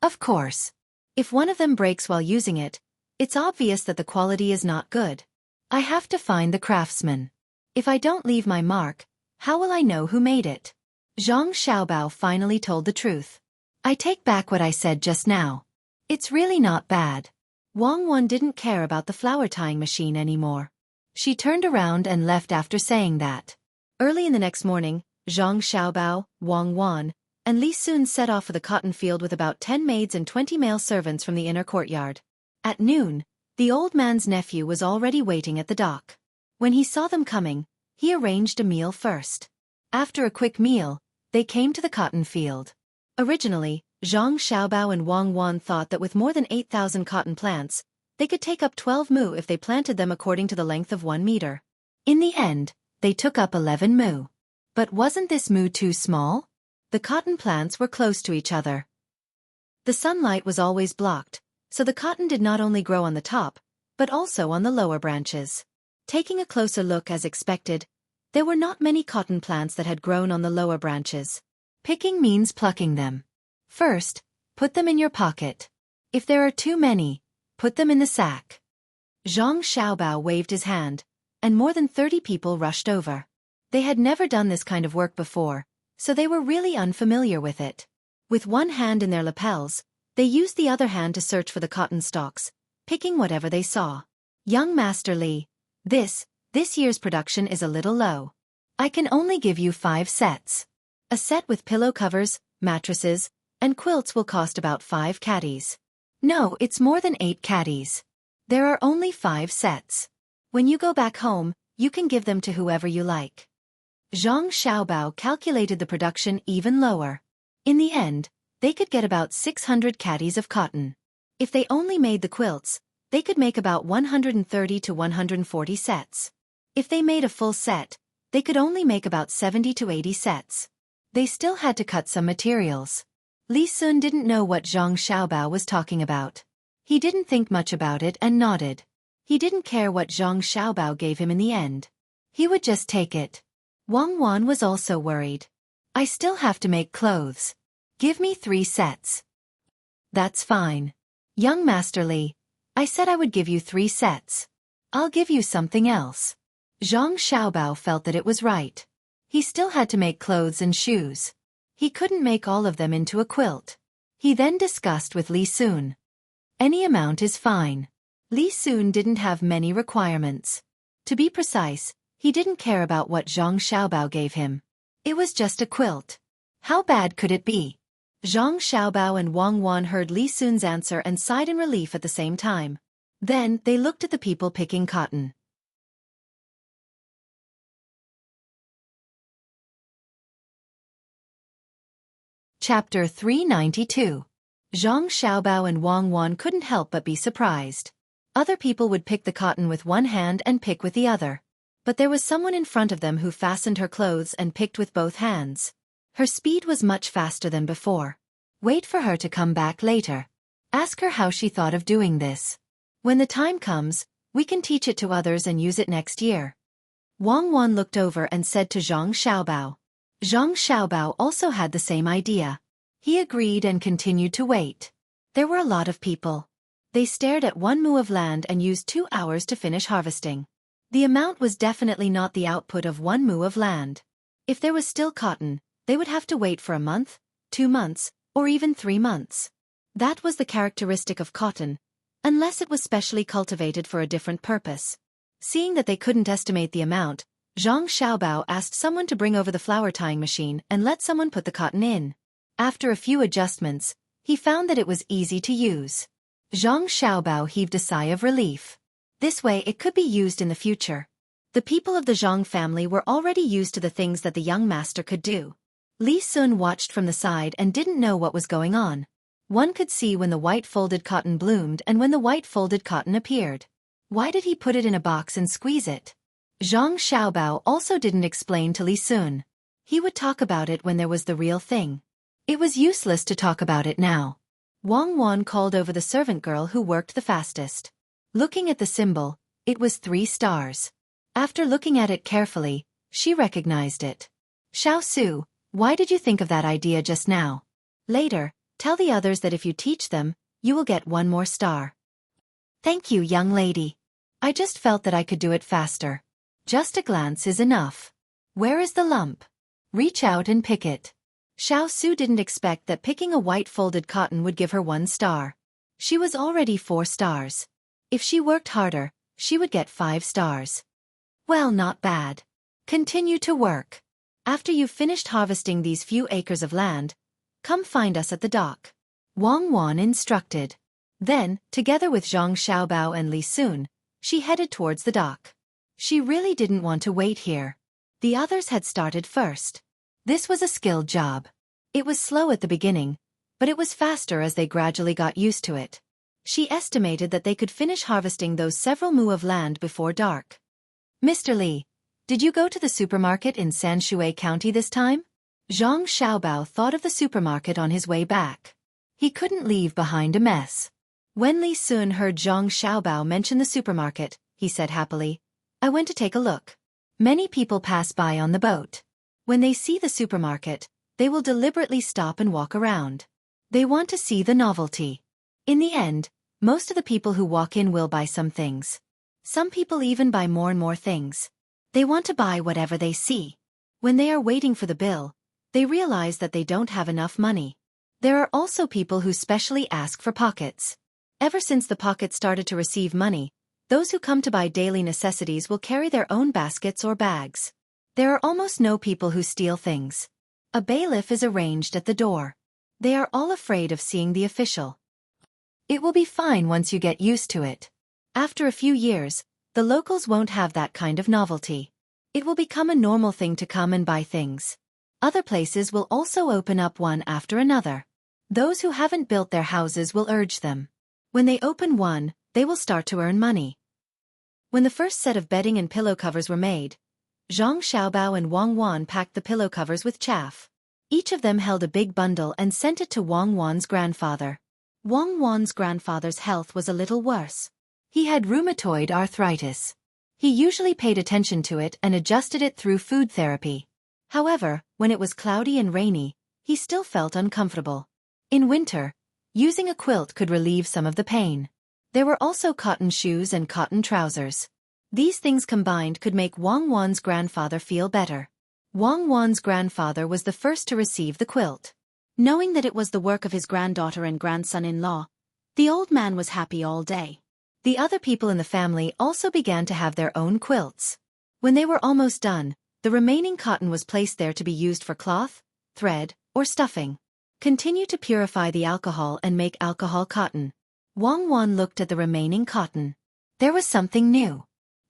Of course. If one of them breaks while using it, it's obvious that the quality is not good. I have to find the craftsman. If I don't leave my mark, how will I know who made it? Zhang Xiaobao finally told the truth. I take back what I said just now. It's really not bad. Wang Wan didn't care about the flower tying machine anymore. She turned around and left after saying that. Early in the next morning, Zhang Xiaobao, Wang Wan, and Li Sun set off for the cotton field with about 10 maids and 20 male servants from the inner courtyard. At noon, the old man's nephew was already waiting at the dock. When he saw them coming, he arranged a meal first. After a quick meal, they came to the cotton field. Originally, Zhang Xiaobao and Wang Wan thought that with more than 8,000 cotton plants, they could take up 12 mu if they planted them according to the length of 1 meter. In the end, they took up 11 mu. But wasn't this mu too small? The cotton plants were close to each other. The sunlight was always blocked, so the cotton did not only grow on the top, but also on the lower branches. Taking a closer look as expected, there were not many cotton plants that had grown on the lower branches. Picking means plucking them. First, put them in your pocket. If there are too many, put them in the sack. Zhang Xiaobao waved his hand, and more than 30 people rushed over. They had never done this kind of work before, so they were really unfamiliar with it. With one hand in their lapels, they used the other hand to search for the cotton stalks, picking whatever they saw. Young Master Li, this year's production is a little low. I can only give you 5 sets. A set with pillow covers, mattresses, and quilts will cost about 5 caddies. No, it's more than 8 caddies. There are only 5 sets. When you go back home, you can give them to whoever you like. Zhang Xiaobao calculated the production even lower. In the end, they could get about 600 caddies of cotton. If they only made the quilts, they could make about 130 to 140 sets. If they made a full set, they could only make about 70 to 80 sets. They still had to cut some materials. Li Sun didn't know what Zhang Xiaobao was talking about. He didn't think much about it and nodded. He didn't care what Zhang Xiaobao gave him in the end. He would just take it. Wang Wan was also worried. I still have to make clothes. Give me 3 sets. That's fine. Young Master Li, I said I would give you 3 sets. I'll give you something else. Zhang Xiaobao felt that it was right. He still had to make clothes and shoes. He couldn't make all of them into a quilt. He then discussed with Li Sun. Any amount is fine. Li Sun didn't have many requirements. To be precise, he didn't care about what Zhang Xiaobao gave him. It was just a quilt. How bad could it be? Zhang Xiaobao and Wang Wan heard Li Sun's answer and sighed in relief at the same time. Then, they looked at the people picking cotton. Chapter 392. Zhang Xiaobao and Wang Wan couldn't help but be surprised. Other people would pick the cotton with one hand and pick with the other. But there was someone in front of them who fastened her clothes and picked with both hands. Her speed was much faster than before. Wait for her to come back later. Ask her how she thought of doing this. When the time comes, we can teach it to others and use it next year. Wang Wan looked over and said to Zhang Xiaobao. Zhang Xiaobao also had the same idea. He agreed and continued to wait. There were a lot of people. They stared at 1 mu of land and used 2 hours to finish harvesting. The amount was definitely not the output of 1 mu of land. If there was still cotton, they would have to wait for a month, 2 months, or even 3 months. That was the characteristic of cotton, unless it was specially cultivated for a different purpose. Seeing that they couldn't estimate the amount, Zhang Xiaobao asked someone to bring over the flour tying machine and let someone put the cotton in. After a few adjustments, he found that it was easy to use. Zhang Xiaobao heaved a sigh of relief. This way it could be used in the future. The people of the Zhang family were already used to the things that the young master could do. Li Sun watched from the side and didn't know what was going on. One could see when the white folded cotton bloomed and when the white folded cotton appeared. Why did he put it in a box and squeeze it? Zhang Xiaobao also didn't explain to Li Sun. He would talk about it when there was the real thing. It was useless to talk about it now. Wang Wan called over the servant girl who worked the fastest. Looking at the symbol, it was 3 stars. After looking at it carefully, she recognized it. Xiao Su, why did you think of that idea just now? Later, tell the others that if you teach them, you will get 1 more star. Thank you, young lady. I just felt that I could do it faster. Just a glance is enough. Where is the lump? Reach out and pick it. Xiao Su didn't expect that picking a white folded cotton would give her 1 star. She was already 4 stars. If she worked harder, she would get 5 stars. Well, not bad. Continue to work. After you've finished harvesting these few acres of land, come find us at the dock. Wang Wan instructed. Then, together with Zhang Xiaobao and Li Sun, she headed towards the dock. She really didn't want to wait here. The others had started first. This was a skilled job. It was slow at the beginning, but it was faster as they gradually got used to it. She estimated that they could finish harvesting those several mu of land before dark. Mr. Li, did you go to the supermarket in Xueqi County this time? Zhang Xiaobao thought of the supermarket on his way back. He couldn't leave behind a mess. When Li Sun heard Zhang Xiaobao mention the supermarket, he said happily, I went to take a look. Many people pass by on the boat. When they see the supermarket, they will deliberately stop and walk around. They want to see the novelty. In the end, most of the people who walk in will buy some things. Some people even buy more and more things. They want to buy whatever they see. When they are waiting for the bill, they realize that they don't have enough money. There are also people who specially ask for pockets. Ever since the pockets started to receive money, those who come to buy daily necessities will carry their own baskets or bags. There are almost no people who steal things. A bailiff is arranged at the door. They are all afraid of seeing the official. It will be fine once you get used to it. After a few years, the locals won't have that kind of novelty. It will become a normal thing to come and buy things. Other places will also open up one after another. Those who haven't built their houses will urge them. When they open one, they will start to earn money. When the first set of bedding and pillow covers were made, Zhang Xiaobao and Wang Wan packed the pillow covers with chaff. Each of them held a big bundle and sent it to Wang Wan's grandfather. Wang Wan's grandfather's health was a little worse. He had rheumatoid arthritis. He usually paid attention to it and adjusted it through food therapy. However, when it was cloudy and rainy, he still felt uncomfortable. In winter, using a quilt could relieve some of the pain. There were also cotton shoes and cotton trousers. These things combined could make Wang Wan's grandfather feel better. Wang Wan's grandfather was the first to receive the quilt. Knowing that it was the work of his granddaughter and grandson-in-law, the old man was happy all day. The other people in the family also began to have their own quilts. When they were almost done, the remaining cotton was placed there to be used for cloth, thread, or stuffing. Continue to purify the alcohol and make alcohol cotton. Wang Wan looked at the remaining cotton. There was something new.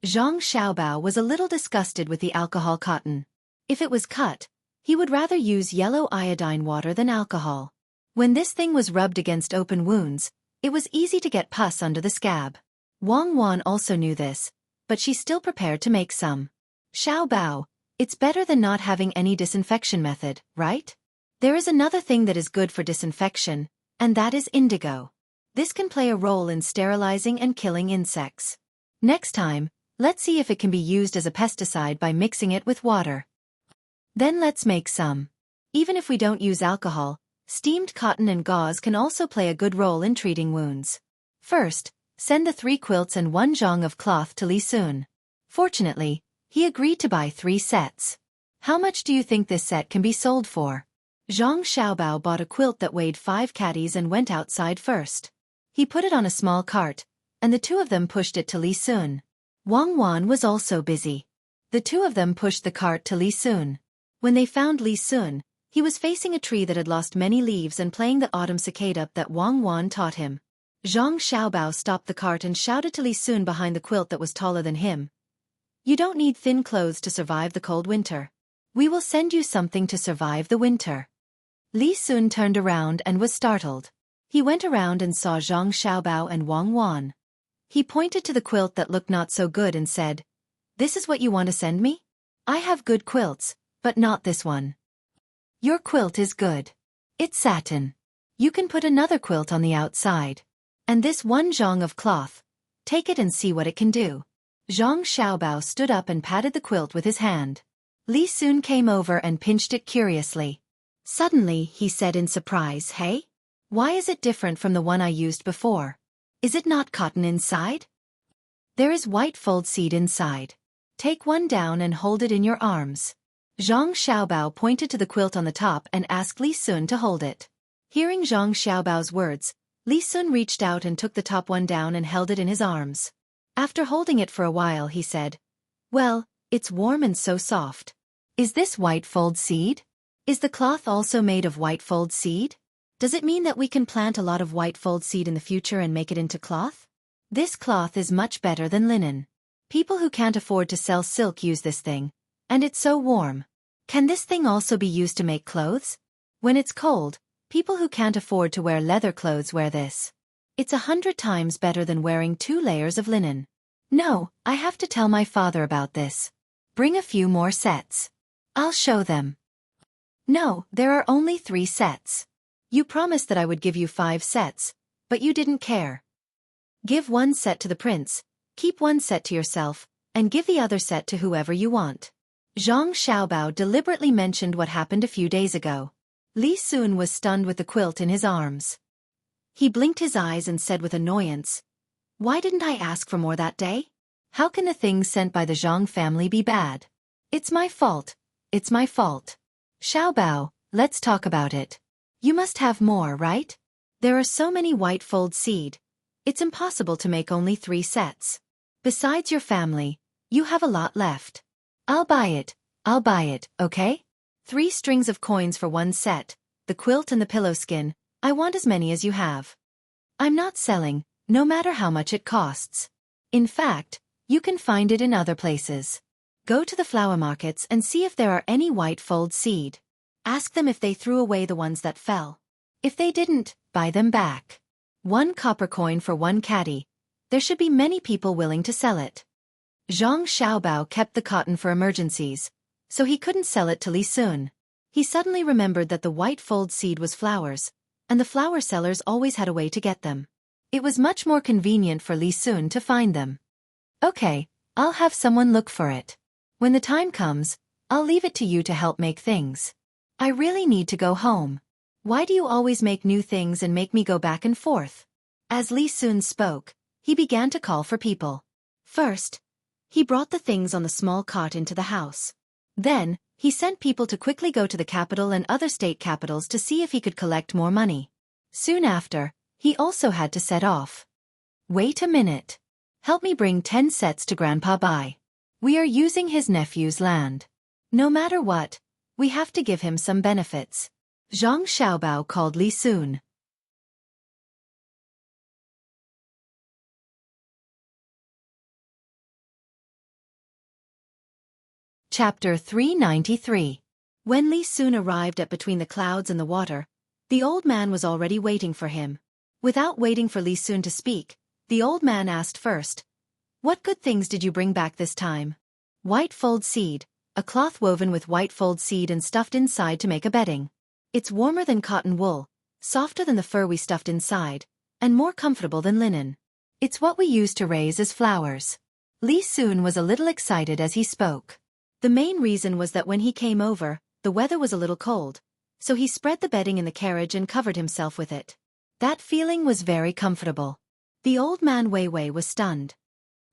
Zhang Xiaobao was a little disgusted with the alcohol cotton. If it was cut, he would rather use yellow iodine water than alcohol. When this thing was rubbed against open wounds, it was easy to get pus under the scab. Wang Wan also knew this, but she still prepared to make some. Xiaobao, it's better than not having any disinfection method, right? There is another thing that is good for disinfection, and that is indigo. This can play a role in sterilizing and killing insects. Next time, Let's see if it can be used as a pesticide by mixing it with water. Then let's make some. Even if we don't use alcohol, steamed cotton and gauze can also play a good role in treating wounds. First, send the 3 quilts and 1 zhang of cloth to Li Sun. Fortunately, he agreed to buy 3 sets. How much do you think this set can be sold for? Zhang Xiaobao bought a quilt that weighed 5 catties and went outside first. He put it on a small cart, and the 2 of them pushed it to Li Sun. Wang Wan was also busy. The 2 of them pushed the cart to Li Sun. When they found Li Sun, he was facing a tree that had lost many leaves and playing the autumn cicada that Wang Wan taught him. Zhang Xiaobao stopped the cart and shouted to Li Sun behind the quilt that was taller than him. You don't need thin clothes to survive the cold winter. We will send you something to survive the winter. Li Sun turned around and was startled. He went around and saw Zhang Xiaobao and Wang Wan. He pointed to the quilt that looked not so good and said, "This is what you want to send me? I have good quilts, but not this one. Your quilt is good. It's satin. You can put another quilt on the outside. And this 1 zhang of cloth. Take it and see what it can do." Zhang Xiaobao stood up and patted the quilt with his hand. Li Sun came over and pinched it curiously. Suddenly, he said in surprise, "Hey? Why is it different from the one I used before? Is it not cotton inside? There is white fold seed inside. Take one down and hold it in your arms." Zhang Xiaobao pointed to the quilt on the top and asked Li Sun to hold it. Hearing Zhang Xiaobao's words, Li Sun reached out and took the top one down and held it in his arms. After holding it for a while, he said, "Well, it's warm and so soft. Is this white fold seed? Is the cloth also made of white fold seed? Does it mean that we can plant a lot of white fold seed in the future and make it into cloth? This cloth is much better than linen. People who can't afford to sell silk use this thing, and it's so warm. Can this thing also be used to make clothes? When it's cold, people who can't afford to wear leather clothes wear this. It's 100 times better than wearing 2 layers of linen. No, I have to tell my father about this. Bring a few more sets. I'll show them." "No, there are only 3 sets. You promised that I would give you 5 sets, but you didn't care. Give 1 set to the prince, keep 1 set to yourself, and give the other set to whoever you want." Zhang Xiaobao deliberately mentioned what happened a few days ago. Li Sun was stunned with the quilt in his arms. He blinked his eyes and said with annoyance, "Why didn't I ask for more that day? How can the things sent by the Zhang family be bad? It's my fault. It's my fault. Xiaobao, let's talk about it. You must have more, right? There are so many white fold seed. It's impossible to make only 3 sets. Besides your family, you have a lot left. I'll buy it, okay? 3 strings of coins for 1 set, the quilt and the pillow skin. I want as many as you have. I'm not selling, no matter how much it costs. In fact, you can find it in other places. Go to the flower markets and see if there are any white fold seed. Ask them if they threw away the ones that fell. If they didn't, buy them back. 1 copper coin for 1 caddy. There should be many people willing to sell it." Zhang Xiaobao kept the cotton for emergencies, so he couldn't sell it to Li Sun. He suddenly remembered that the white fold seed was flowers, and the flower sellers always had a way to get them. It was much more convenient for Li Sun to find them. "Okay, I'll have someone look for it. When the time comes, I'll leave it to you to help make things. I really need to go home. Why do you always make new things and make me go back and forth?" As Li Sun spoke, he began to call for people. First, he brought the things on the small cart into the house. Then, he sent people to quickly go to the capital and other state capitals to see if he could collect more money. Soon after, he also had to set off. "Wait a minute. Help me bring 10 sets to Grandpa Bai. We are using his nephew's land. No matter what, we have to give him some benefits." Zhang Xiaobao called Li Sun. Chapter 393. When Li Sun arrived at Between the Clouds and the Water, the old man was already waiting for him. Without waiting for Li Sun to speak, the old man asked first, "What good things did you bring back this time?" "White fold seed, a cloth woven with white fold seed and stuffed inside to make a bedding. It's warmer than cotton wool, softer than the fur we stuffed inside, and more comfortable than linen. It's what we use to raise as flowers." Li Sun was a little excited as he spoke. The main reason was that when he came over, the weather was a little cold, so he spread the bedding in the carriage and covered himself with it. That feeling was very comfortable. The old man Weiwei was stunned.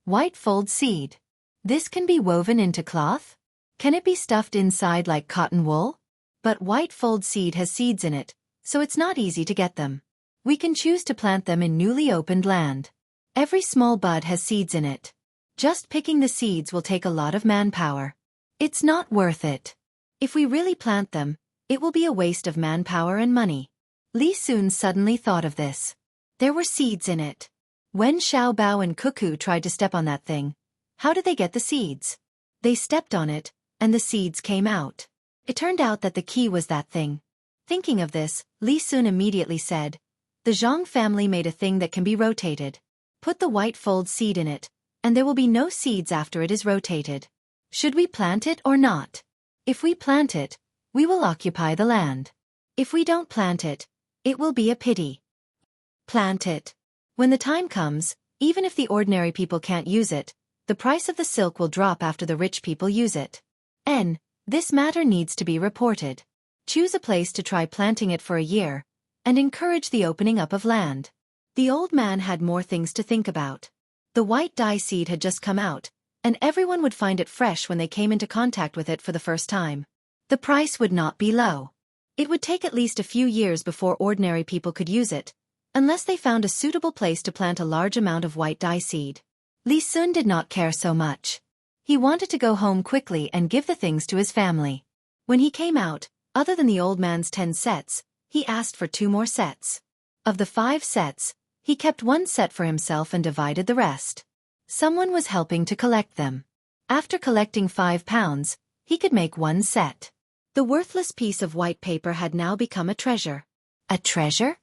White fold seed. This can be woven into cloth? Can it be stuffed inside like cotton wool? But white fold seed has seeds in it, so it's not easy to get them. We can choose to plant them in newly opened land. Every small bud has seeds in it. Just picking the seeds will take a lot of manpower. It's not worth it. If we really plant them, it will be a waste of manpower and money. Li Sun suddenly thought of this. There were seeds in it. When Xiao Bao and Cuckoo tried to step on that thing, how did they get the seeds? They stepped on it, and the seeds came out. It turned out that the key was that thing. Thinking of this, Li Sun immediately said, "The Zhang family made a thing that can be rotated. Put the white fold seed in it, and there will be no seeds after it is rotated. Should we plant it or not? If we plant it, we will occupy the land. If we don't plant it, it will be a pity. Plant it. When the time comes, even if the ordinary people can't use it, the price of the silk will drop after the rich people use it. This matter needs to be reported. Choose a place to try planting it for a year, and encourage the opening up of land." The old man had more things to think about. The white dye seed had just come out, and everyone would find it fresh when they came into contact with it for the first time. The price would not be low. It would take at least a few years before ordinary people could use it, unless they found a suitable place to plant a large amount of white dye seed. Li Sun did not care so much. He wanted to go home quickly and give the things to his family. When he came out, other than the old man's 10 sets, he asked for 2 more sets. Of the 5 sets, he kept 1 set for himself and divided the rest. Someone was helping to collect them. After collecting 5 pounds, he could make 1 set. The worthless piece of white paper had now become a treasure. A treasure?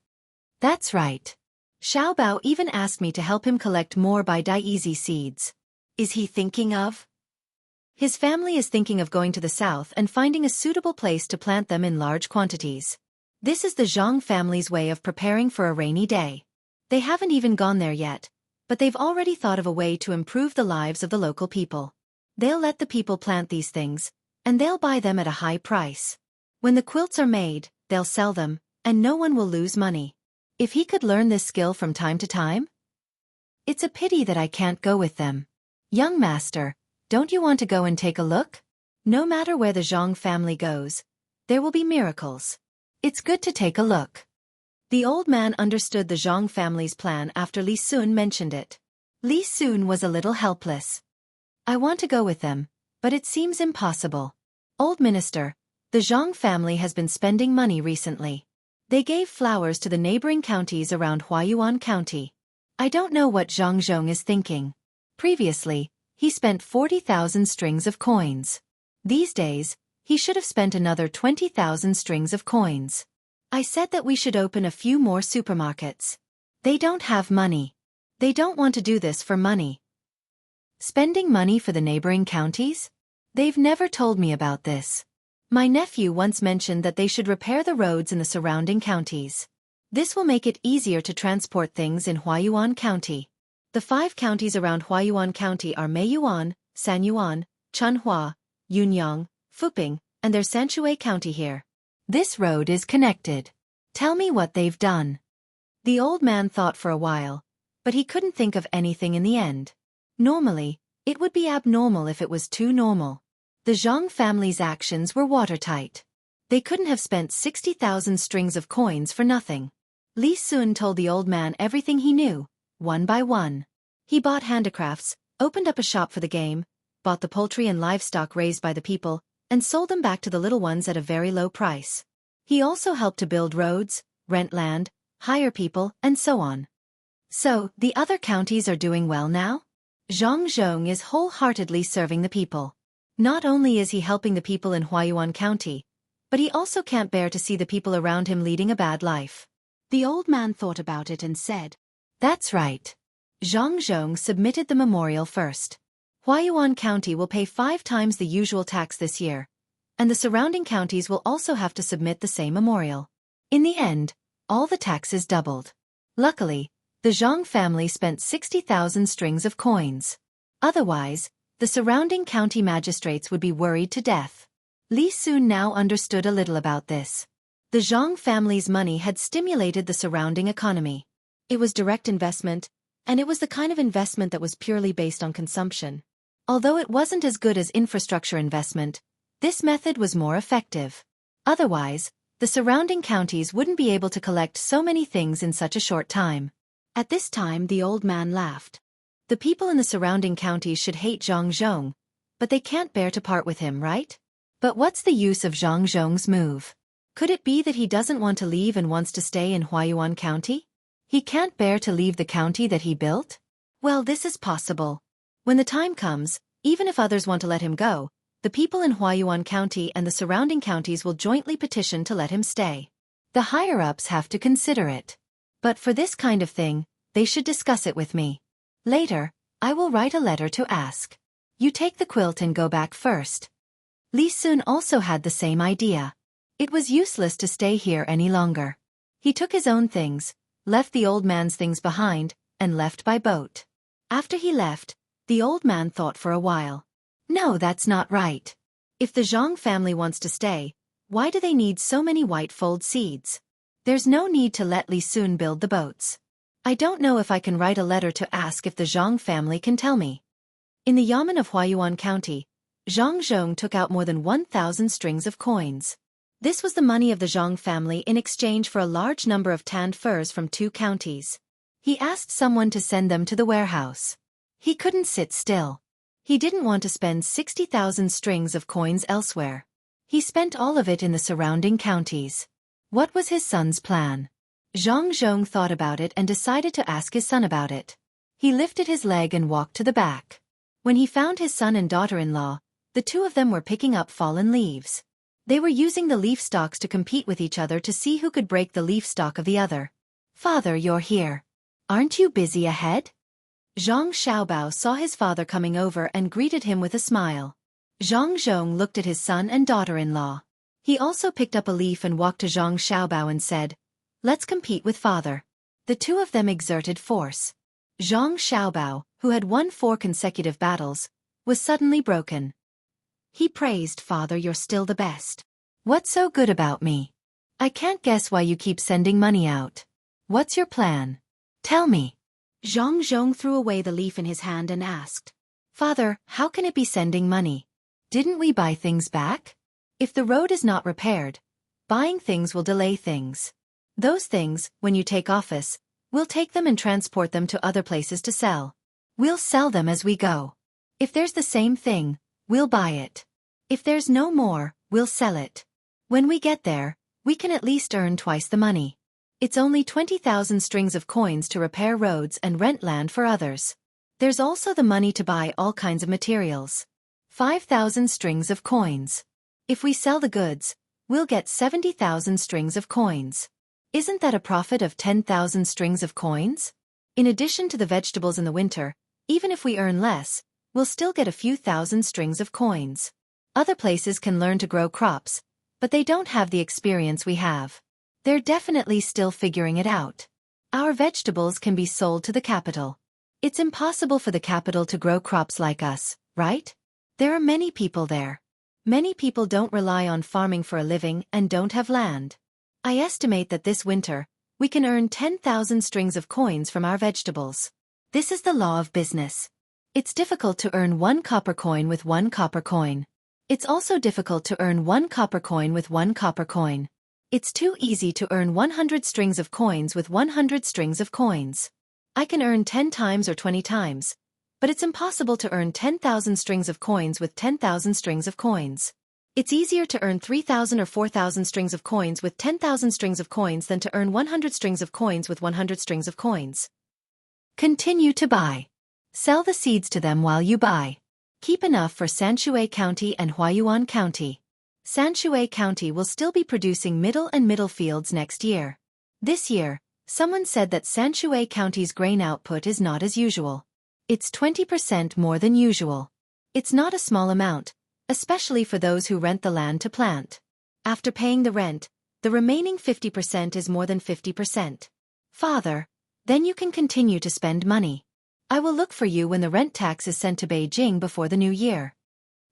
That's right. Xiao Bao even asked me to help him collect more by Dai-easy seeds. Is he thinking of? His family is thinking of going to the south and finding a suitable place to plant them in large quantities. This is the Zhang family's way of preparing for a rainy day. They haven't even gone there yet, but they've already thought of a way to improve the lives of the local people. They'll let the people plant these things, and they'll buy them at a high price. When the quilts are made, they'll sell them, and no one will lose money. If he could learn this skill from time to time? It's a pity that I can't go with them. Young master, don't you want to go and take a look? No matter where the Zhang family goes, there will be miracles. It's good to take a look. The old man understood the Zhang family's plan after Li Sun mentioned it. Li Sun was a little helpless. I want to go with them, but it seems impossible. Old minister, the Zhang family has been spending money recently. They gave flowers to the neighboring counties around Huayuan County. I don't know what Zhang Zhong is thinking. Previously, he spent 40,000 strings of coins. These days, he should have spent another 20,000 strings of coins. I said that we should open a few more supermarkets. They don't have money. They don't want to do this for money. Spending money for the neighboring counties? They've never told me about this. My nephew once mentioned that they should repair the roads in the surrounding counties. This will make it easier to transport things in Huayuan County. The 5 counties around Huayuan County are Meiyuan, Sanyuan, Chunhua, Yunyang, Fuping, and there's Sanshui County here. This road is connected. Tell me what they've done. The old man thought for a while, but he couldn't think of anything in the end. Normally, it would be abnormal if it was too normal. The Zhang family's actions were watertight. They couldn't have spent 60,000 strings of coins for nothing. Li Sun told the old man everything he knew, one by one. He bought handicrafts, opened up a shop for the game, bought the poultry and livestock raised by the people, and sold them back to the little ones at a very low price. He also helped to build roads, rent land, hire people, and so on. So, the other counties are doing well now? Zhang Zhong is wholeheartedly serving the people. Not only is he helping the people in Huayuan County, but he also can't bear to see the people around him leading a bad life. The old man thought about it and said, "That's right." Zhang Zhong submitted the memorial first. Huayuan County will pay 5 times the usual tax this year, and the surrounding counties will also have to submit the same memorial. In the end, all the taxes doubled. Luckily, the Zhang family spent 60,000 strings of coins. Otherwise, the surrounding county magistrates would be worried to death. Li Sun now understood a little about this. The Zhang family's money had stimulated the surrounding economy. It was direct investment, and it was the kind of investment that was purely based on consumption. Although it wasn't as good as infrastructure investment, this method was more effective. Otherwise, the surrounding counties wouldn't be able to collect so many things in such a short time. At this time, the old man laughed. The people in the surrounding counties should hate Zhang Zhong, but they can't bear to part with him, right? But what's the use of Zhang Zhong's move? Could it be that he doesn't want to leave and wants to stay in Huayuan County? He can't bear to leave the county that he built? Well, this is possible. When the time comes, even if others want to let him go, the people in Huayuan County and the surrounding counties will jointly petition to let him stay. The higher-ups have to consider it. But for this kind of thing, they should discuss it with me. Later, I will write a letter to ask. You take the quilt and go back first. Li Sun also had the same idea. It was useless to stay here any longer. He took his own things, left the old man's things behind, and left by boat. After he left, the old man thought for a while. No, that's not right. If the Zhang family wants to stay, why do they need so many white fold seeds? There's no need to let Li Sun build the boats. I don't know if I can write a letter to ask if the Zhang family can tell me. In the Yamen of Huayuan County, Zhang Zhong took out more than 1,000 strings of coins. This was the money of the Zhang family in exchange for a large number of tanned furs from 2 counties. He asked someone to send them to the warehouse. He couldn't sit still. He didn't want to spend 60,000 strings of coins elsewhere. He spent all of it in the surrounding counties. What was his son's plan? Zhang Zhong thought about it and decided to ask his son about it. He lifted his leg and walked to the back. When he found his son and daughter-in-law, the 2 of them were picking up fallen leaves. They were using the leaf stalks to compete with each other to see who could break the leaf stalk of the other. Father, you're here. Aren't you busy ahead? Zhang Xiaobao saw his father coming over and greeted him with a smile. Zhang Zhong looked at his son and daughter-in-law. He also picked up a leaf and walked to Zhang Xiaobao and said, "Let's compete with father." The 2 of them exerted force. Zhang Xiaobao, who had won 4 consecutive battles, was suddenly broken. He praised, "Father, you're still the best. What's so good about me? I can't guess why you keep sending money out. What's your plan? Tell me." Zhang Zhong threw away the leaf in his hand and asked, "Father, how can it be sending money? Didn't we buy things back? If the road is not repaired, buying things will delay things. Those things, when you take office, we'll take them and transport them to other places to sell. We'll sell them as we go. If there's the same thing, we'll buy it. If there's no more, we'll sell it. When we get there, we can at least earn twice the money. It's only 20,000 strings of coins to repair roads and rent land for others. There's also the money to buy all kinds of materials. 5,000 strings of coins. If we sell the goods, we'll get 70,000 strings of coins. Isn't that a profit of 10,000 strings of coins? In addition to the vegetables in the winter, even if we earn less, we'll still get a few thousand strings of coins. Other places can learn to grow crops, but they don't have the experience we have. They're definitely still figuring it out. Our vegetables can be sold to the capital. It's impossible for the capital to grow crops like us, right? There are many people there. Many people don't rely on farming for a living and don't have land. I estimate that this winter, we can earn 10,000 strings of coins from our vegetables. This is the law of business. It's difficult to earn 1 copper coin with 1 copper coin. It's also difficult to earn 1 copper coin with 1 copper coin. It's too easy to earn 100 strings of coins with 100 strings of coins. I can earn 10 times or 20 times, but it's impossible to earn 10,000 strings of coins with 10,000 strings of coins. It's easier to earn 3,000 or 4,000 strings of coins with 10,000 strings of coins than to earn 100 strings of coins with 100 strings of coins. Continue to buy. Sell the seeds to them while you buy. Keep enough for Xueqi County and Huayuan County. Xueqi County will still be producing middle fields next year. This year, someone said that Xueqi County's grain output is not as usual. It's 20% more than usual. It's not a small amount, especially for those who rent the land to plant. After paying the rent, the remaining 50% is more than 50%. Father, then you can continue to spend money. I will look for you when the rent tax is sent to Beijing before the new year.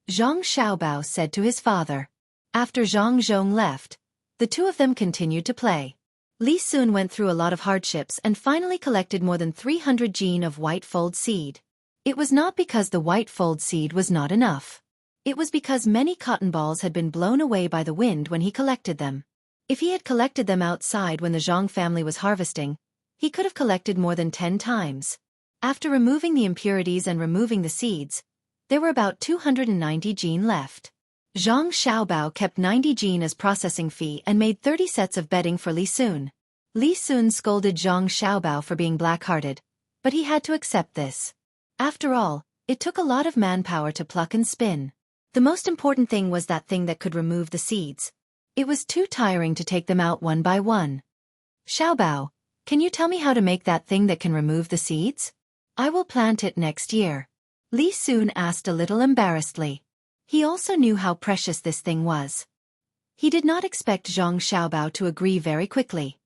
Zhang Xiaobao said to his father. After Zhang Zhong left, the two of them continued to play. Li Sun went through a lot of hardships and finally collected more than 300 gene of white fold seed. It was not because the white fold seed was not enough. It was because many cotton balls had been blown away by the wind when he collected them. If he had collected them outside when the Zhang family was harvesting, he could have collected more than 10 times. After removing the impurities and removing the seeds, there were about 290 gene left. Zhang Xiaobao kept 90 gene as processing fee and made 30 sets of bedding for Li Sun. Li Sun scolded Zhang Xiaobao for being black-hearted, but he had to accept this. After all, it took a lot of manpower to pluck and spin. The most important thing was that thing that could remove the seeds. It was too tiring to take them out one by one. Xiaobao, can you tell me how to make that thing that can remove the seeds? I will plant it next year. Li Sun asked a little embarrassedly. He also knew how precious this thing was. He did not expect Zhang Xiaobao to agree very quickly.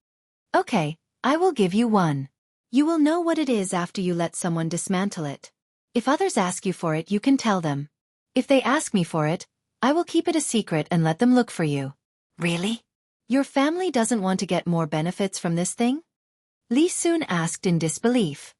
Okay, I will give you one. You will know what it is after you let someone dismantle it. If others ask you for it, you can tell them. If they ask me for it, I will keep it a secret and let them look for you. Really? Your family doesn't want to get more benefits from this thing? Li Sun asked in disbelief.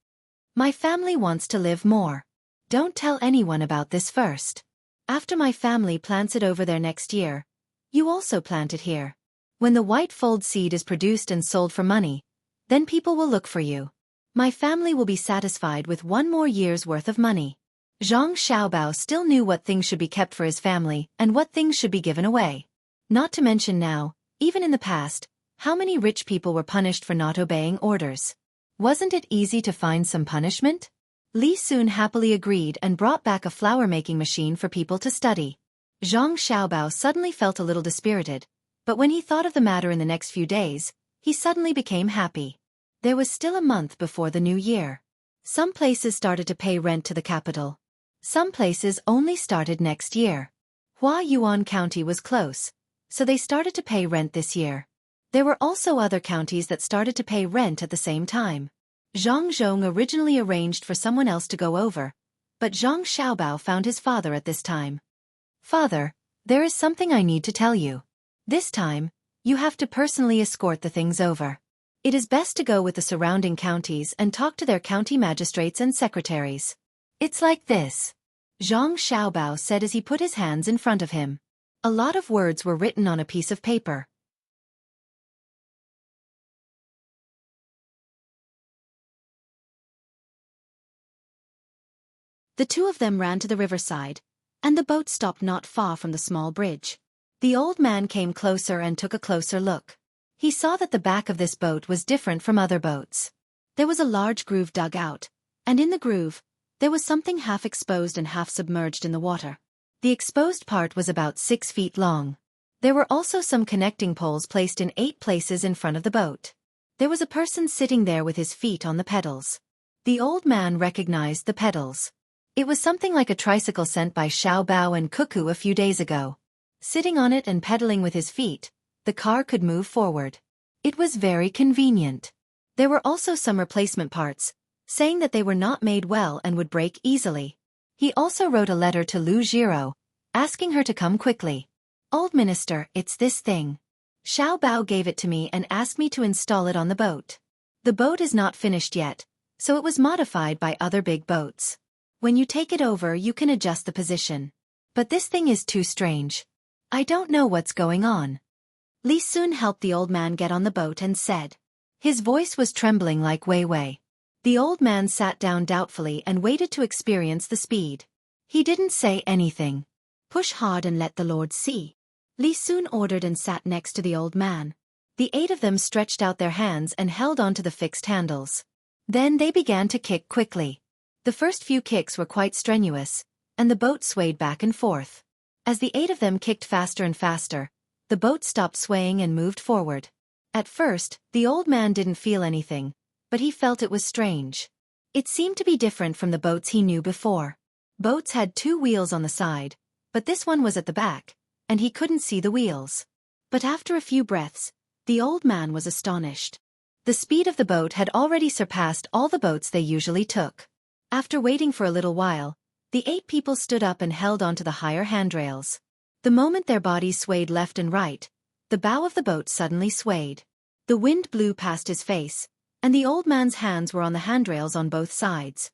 My family wants to live more. Don't tell anyone about this first. After my family plants it over there next year, you also plant it here. When the white fold seed is produced and sold for money, then people will look for you. My family will be satisfied with 1 more year's worth of money. Zhang Xiaobao still knew what things should be kept for his family and what things should be given away. Not to mention now, even in the past, how many rich people were punished for not obeying orders. Wasn't it easy to find some punishment? Li Sun happily agreed and brought back a flower-making machine for people to study. Zhang Xiaobao suddenly felt a little dispirited, but when he thought of the matter in the next few days, he suddenly became happy. There was still a month before the new year. Some places started to pay rent to the capital. Some places only started next year. Huayuan County was close, so they started to pay rent this year. There were also other counties that started to pay rent at the same time. Zhang Zhong originally arranged for someone else to go over, but Zhang Xiaobao found his father at this time. Father, there is something I need to tell you. This time, you have to personally escort the things over. It is best to go with the surrounding counties and talk to their county magistrates and secretaries. It's like this. Zhang Xiaobao said as he put his hands in front of him. A lot of words were written on a piece of paper. The two of them ran to the riverside, and the boat stopped not far from the small bridge. The old man came closer and took a closer look. He saw that the back of this boat was different from other boats. There was a large groove dug out, and in the groove, there was something half exposed and half submerged in the water. The exposed part was about 6 feet long. There were also some connecting poles placed in 8 places in front of the boat. There was a person sitting there with his feet on the pedals. The old man recognized the pedals. It was something like a tricycle sent by Xiaobao and Cuckoo a few days ago. Sitting on it and pedaling with his feet, the car could move forward. It was very convenient. There were also some replacement parts, saying that they were not made well and would break easily. He also wrote a letter to Lu Jiro, asking her to come quickly. Old minister, it's this thing. Xiaobao gave it to me and asked me to install it on the boat. The boat is not finished yet, so it was modified by other big boats. When you take it over, you can adjust the position. But this thing is too strange. I don't know what's going on. Li Sun helped the old man get on the boat and said. His voice was trembling like Wei Wei. The old man sat down doubtfully and waited to experience the speed. He didn't say anything. Push hard and let the Lord see. Li Sun ordered and sat next to the old man. The 8 of them stretched out their hands and held onto the fixed handles. Then they began to kick quickly. The first few kicks were quite strenuous, and the boat swayed back and forth. As the 8 of them kicked faster and faster, the boat stopped swaying and moved forward. At first, the old man didn't feel anything, but he felt it was strange. It seemed to be different from the boats he knew before. Boats had 2 wheels on the side, but this one was at the back, and he couldn't see the wheels. But after a few breaths, the old man was astonished. The speed of the boat had already surpassed all the boats they usually took. After waiting for a little while, the 8 people stood up and held onto the higher handrails. The moment their bodies swayed left and right, the bow of the boat suddenly swayed. The wind blew past his face, and the old man's hands were on the handrails on both sides.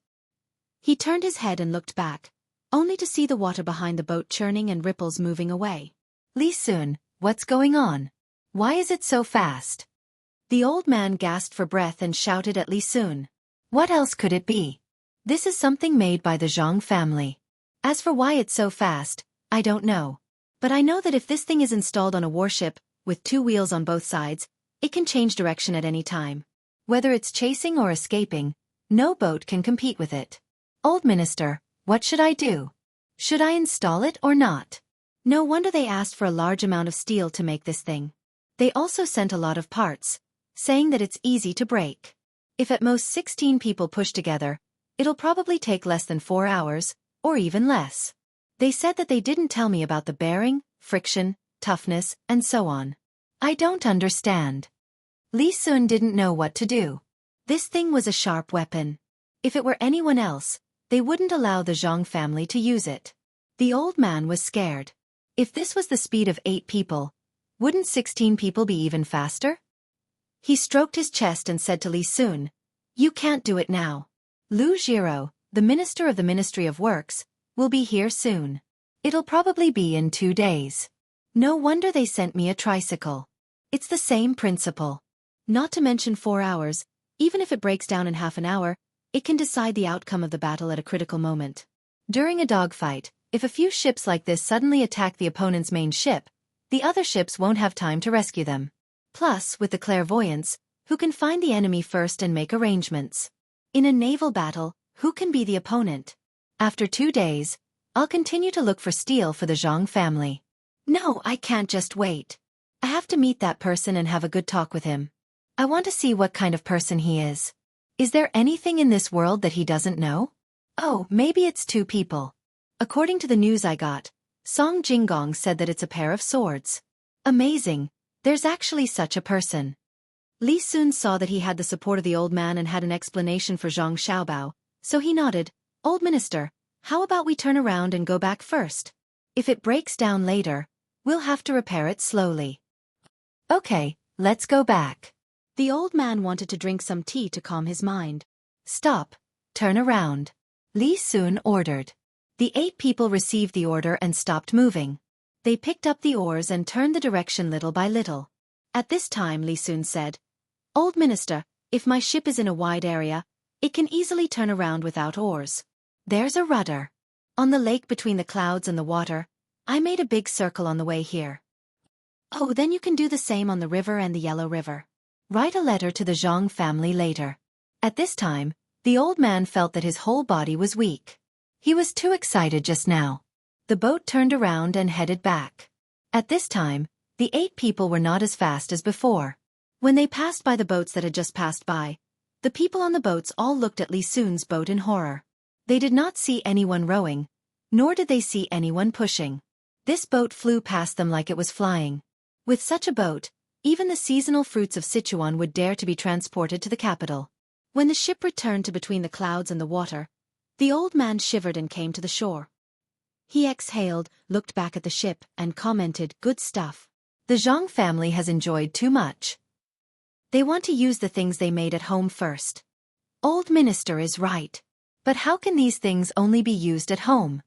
He turned his head and looked back, only to see the water behind the boat churning and ripples moving away. Li Sun, what's going on? Why is it so fast? The old man gasped for breath and shouted at Li Sun. What else could it be? This is something made by the Zhang family. As for why it's so fast, I don't know. But I know that if this thing is installed on a warship, with 2 wheels on both sides, it can change direction at any time. Whether it's chasing or escaping, no boat can compete with it. Old minister, what should I do? Should I install it or not? No wonder they asked for a large amount of steel to make this thing. They also sent a lot of parts, saying that it's easy to break. If at most 16 people push together, it'll probably take less than 4 hours, or even less. They said that they didn't tell me about the bearing, friction, toughness, and so on. I don't understand. Li Sun didn't know what to do. This thing was a sharp weapon. If it were anyone else, they wouldn't allow the Zhang family to use it. The old man was scared. If this was the speed of 8 people, wouldn't 16 people be even faster? He stroked his chest and said to Li Sun, "You can't do it now. Lu Jiro, the minister of the Ministry of Works, will be here soon. It'll probably be in 2 days. No wonder they sent me a tricycle. It's the same principle. Not to mention 4 hours, even if it breaks down in half an hour, it can decide the outcome of the battle at a critical moment. During a dogfight, if a few ships like this suddenly attack the opponent's main ship, the other ships won't have time to rescue them. Plus, with the clairvoyance, who can find the enemy first and make arrangements? In a naval battle, who can be the opponent? After 2 days, I'll continue to look for steel for the Zhang family. No, I can't just wait. I have to meet that person and have a good talk with him. I want to see what kind of person he is. Is there anything in this world that he doesn't know? Oh, maybe it's 2 people. According to the news I got, Song Jinggong said that it's a pair of swords. Amazing, there's actually such a person. Li Sun saw that he had the support of the old man and had an explanation for Zhang Xiaobao, so he nodded. Old minister, how about we turn around and go back first? If it breaks down later, we'll have to repair it slowly. Okay, let's go back. The old man wanted to drink some tea to calm his mind. Stop, turn around. Li Sun ordered. The 8 people received the order and stopped moving. They picked up the oars and turned the direction little by little. At this time Li Sun said, Old minister, if my ship is in a wide area, it can easily turn around without oars. There's a rudder. On the lake between the clouds and the water, I made a big circle on the way here. Oh, then you can do the same on the river and the Yellow River. Write a letter to the Zhang family later. At this time, the old man felt that his whole body was weak. He was too excited just now. The boat turned around and headed back. At this time, the 8 people were not as fast as before. When they passed by the boats that had just passed by, the people on the boats all looked at Li Sun's boat in horror. They did not see anyone rowing, nor did they see anyone pushing. This boat flew past them like it was flying. With such a boat, even the seasonal fruits of Sichuan would dare to be transported to the capital. When the ship returned to between the clouds and the water, the old man shivered and came to the shore. He exhaled, looked back at the ship, and commented, "Good stuff. The Zhang family has enjoyed too much. They want to use the things they made at home first. Old minister is right. But how can these things only be used at home?"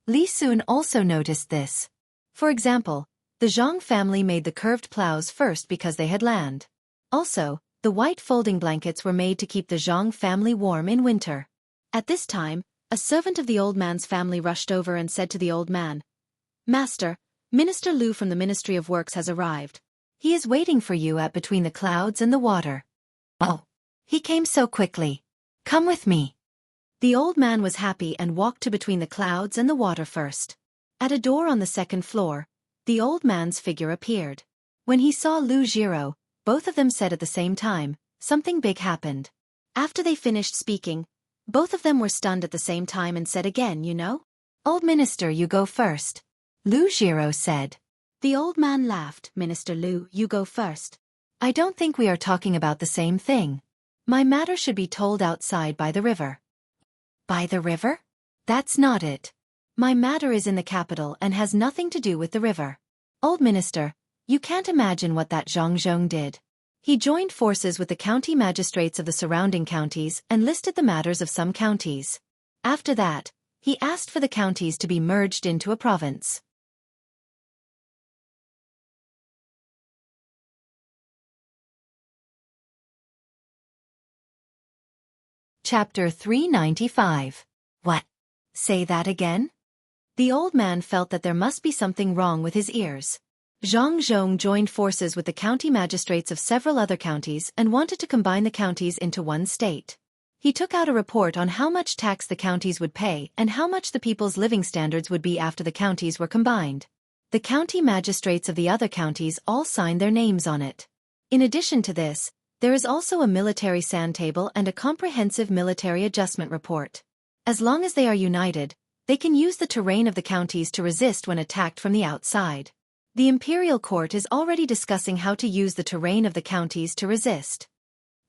Li Sun also noticed this. For example, the Zhang family made the curved plows first because they had land. Also, the white folding blankets were made to keep the Zhang family warm in winter. At this time, a servant of the old man's family rushed over and said to the old man, "Master, Minister Lu from the Ministry of Works has arrived. He is waiting for you at between the clouds and the water." "Oh, he came so quickly. Come with me." The old man was happy and walked to between the clouds and the water first. At a door on the 2nd floor, the old man's figure appeared. When he saw Lu Jiro, both of them said at the same time, "Something big happened." After they finished speaking, both of them were stunned at the same time and said again, "You know? Old minister, you go first." Lu Jiro said. The old man laughed. "Minister Lu, you go first. I don't think we are talking about the same thing. My matter should be told outside by the river." By the river? That's not it. My matter is in the capital and has nothing to do with the river. Old minister, you can't imagine what that Zhang did. He joined forces with the county magistrates of the surrounding counties and listed the matters of some counties. After that, he asked for the counties to be merged into a province. Chapter 395. What? Say that again? The old man felt that there must be something wrong with his ears. Zhang joined forces with the county magistrates of several other counties and wanted to combine the counties into one state. He took out a report on how much tax the counties would pay and how much the people's living standards would be after the counties were combined. The county magistrates of the other counties all signed their names on it. In addition to this, there is also a military sand table and a comprehensive military adjustment report. As long as they are united, they can use the terrain of the counties to resist when attacked from the outside. The imperial court is already discussing how to use the terrain of the counties to resist.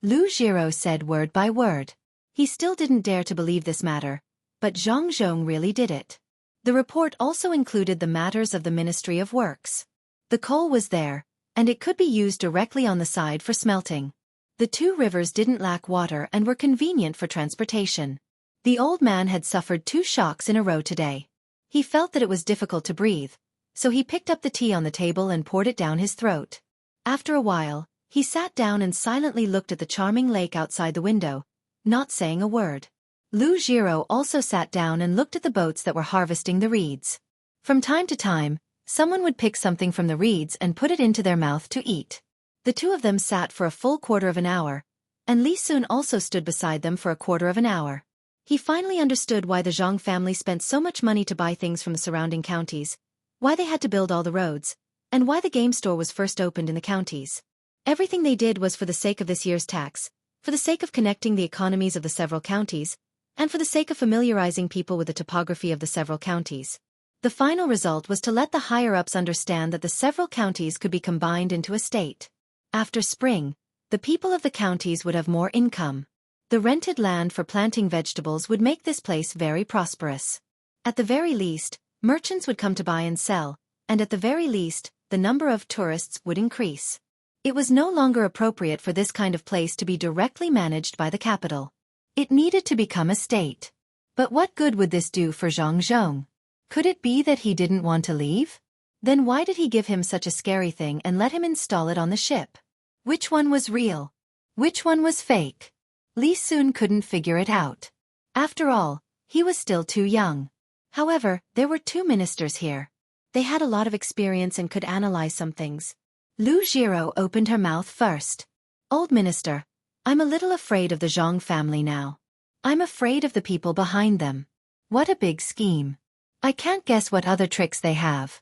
Lu Jiro said word by word. He still didn't dare to believe this matter, but Zhang really did it. The report also included the matters of the Ministry of Works. The coal was there, and it could be used directly on the side for smelting. The two rivers didn't lack water and were convenient for transportation. The old man had suffered 2 shocks in a row today. He felt that it was difficult to breathe, so he picked up the tea on the table and poured it down his throat. After a while, he sat down and silently looked at the charming lake outside the window, not saying a word. Lu Jiro also sat down and looked at the boats that were harvesting the reeds. From time to time, someone would pick something from the reeds and put it into their mouth to eat. The two of them sat for a full quarter of an hour, and Li Sun also stood beside them for a quarter of an hour. He finally understood why the Zhang family spent so much money to buy things from the surrounding counties, why they had to build all the roads, and why the game store was first opened in the counties. Everything they did was for the sake of this year's tax, for the sake of connecting the economies of the several counties, and for the sake of familiarizing people with the topography of the several counties. The final result was to let the higher-ups understand that the several counties could be combined into a state. After spring, the people of the counties would have more income. The rented land for planting vegetables would make this place very prosperous. At the very least, merchants would come to buy and sell, and at the very least, the number of tourists would increase. It was no longer appropriate for this kind of place to be directly managed by the capital. It needed to become a state. But what good would this do for Zhang? Could it be that he didn't want to leave? Then why did he give him such a scary thing and let him install it on the ship? Which one was real? Which one was fake? Li Sun couldn't figure it out. After all, he was still too young. However, there were 2 ministers here. They had a lot of experience and could analyze some things. Lu Jiro opened her mouth first. Old minister, I'm a little afraid of the Zhang family now. I'm afraid of the people behind them. What a big scheme. I can't guess what other tricks they have.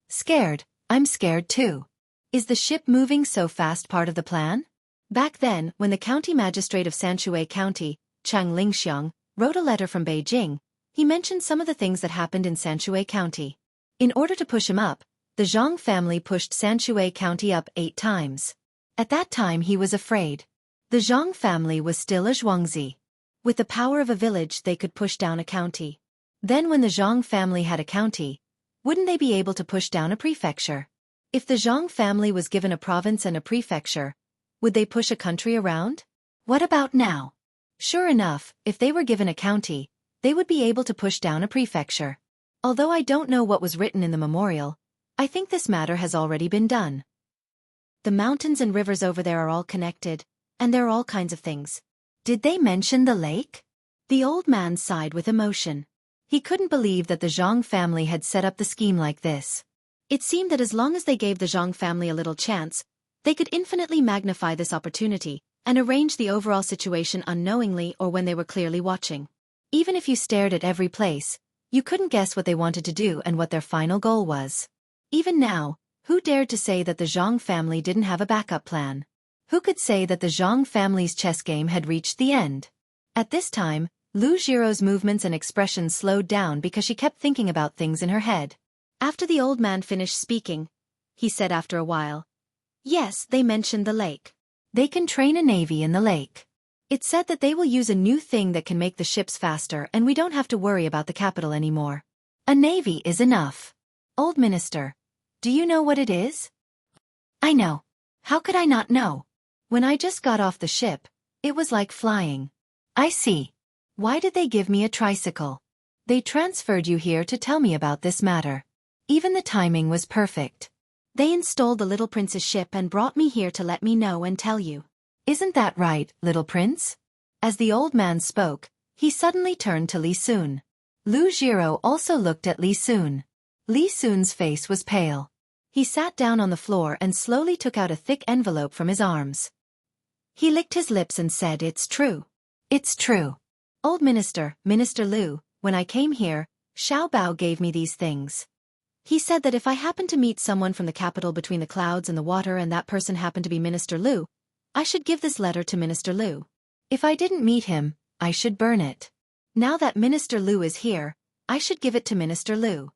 Scared, I'm scared too. Is the ship moving so fast part of the plan? Back then, when the county magistrate of Xueqi County, Chang Lingxiang, wrote a letter from Beijing, he mentioned some of the things that happened in Xueqi County. In order to push him up, the Zhang family pushed Xueqi County up 8 times. At that time he was afraid. The Zhang family was still a Zhuangzi. With the power of a village they could push down a county. Then when the Zhang family had a county, wouldn't they be able to push down a prefecture? If the Zhang family was given a province and a prefecture, would they push a country around? What about now? Sure enough, if they were given a county, they would be able to push down a prefecture. Although I don't know what was written in the memorial, I think this matter has already been done. The mountains and rivers over there are all connected, and there are all kinds of things. Did they mention the lake? The old man sighed with emotion. He couldn't believe that the Zhang family had set up the scheme like this. It seemed that as long as they gave the Zhang family a little chance, they could infinitely magnify this opportunity and arrange the overall situation unknowingly or when they were clearly watching. Even if you stared at every place, you couldn't guess what they wanted to do and what their final goal was. Even now, who dared to say that the Zhang family didn't have a backup plan? Who could say that the Zhang family's chess game had reached the end? At this time, Lu Jiro's movements and expressions slowed down because she kept thinking about things in her head. After the old man finished speaking, he said after a while, "Yes, they mentioned the lake. They can train a navy in the lake. It said that they will use a new thing that can make the ships faster and we don't have to worry about the capital anymore. A navy is enough. Old Minister, do you know what it is? I know. How could I not know? When I just got off the ship, it was like flying. I see. Why did they give me a tricycle? They transferred you here to tell me about this matter. Even the timing was perfect. They installed the little prince's ship and brought me here to let me know and tell you. Isn't that right, little prince? As the old man spoke, he suddenly turned to Li Sun. Lu Jiro also looked at Li Sun. Li Sun's face was pale. He sat down on the floor and slowly took out a thick envelope from his arms. He licked his lips and said, "It's true. It's true. Old Minister, Minister Lu, when I came here, Xiao Bao gave me these things. He said that if I happened to meet someone from the capital between the clouds and the water and that person happened to be Minister Lu, I should give this letter to Minister Lu. If I didn't meet him, I should burn it. Now that Minister Lu is here, I should give it to Minister Lu.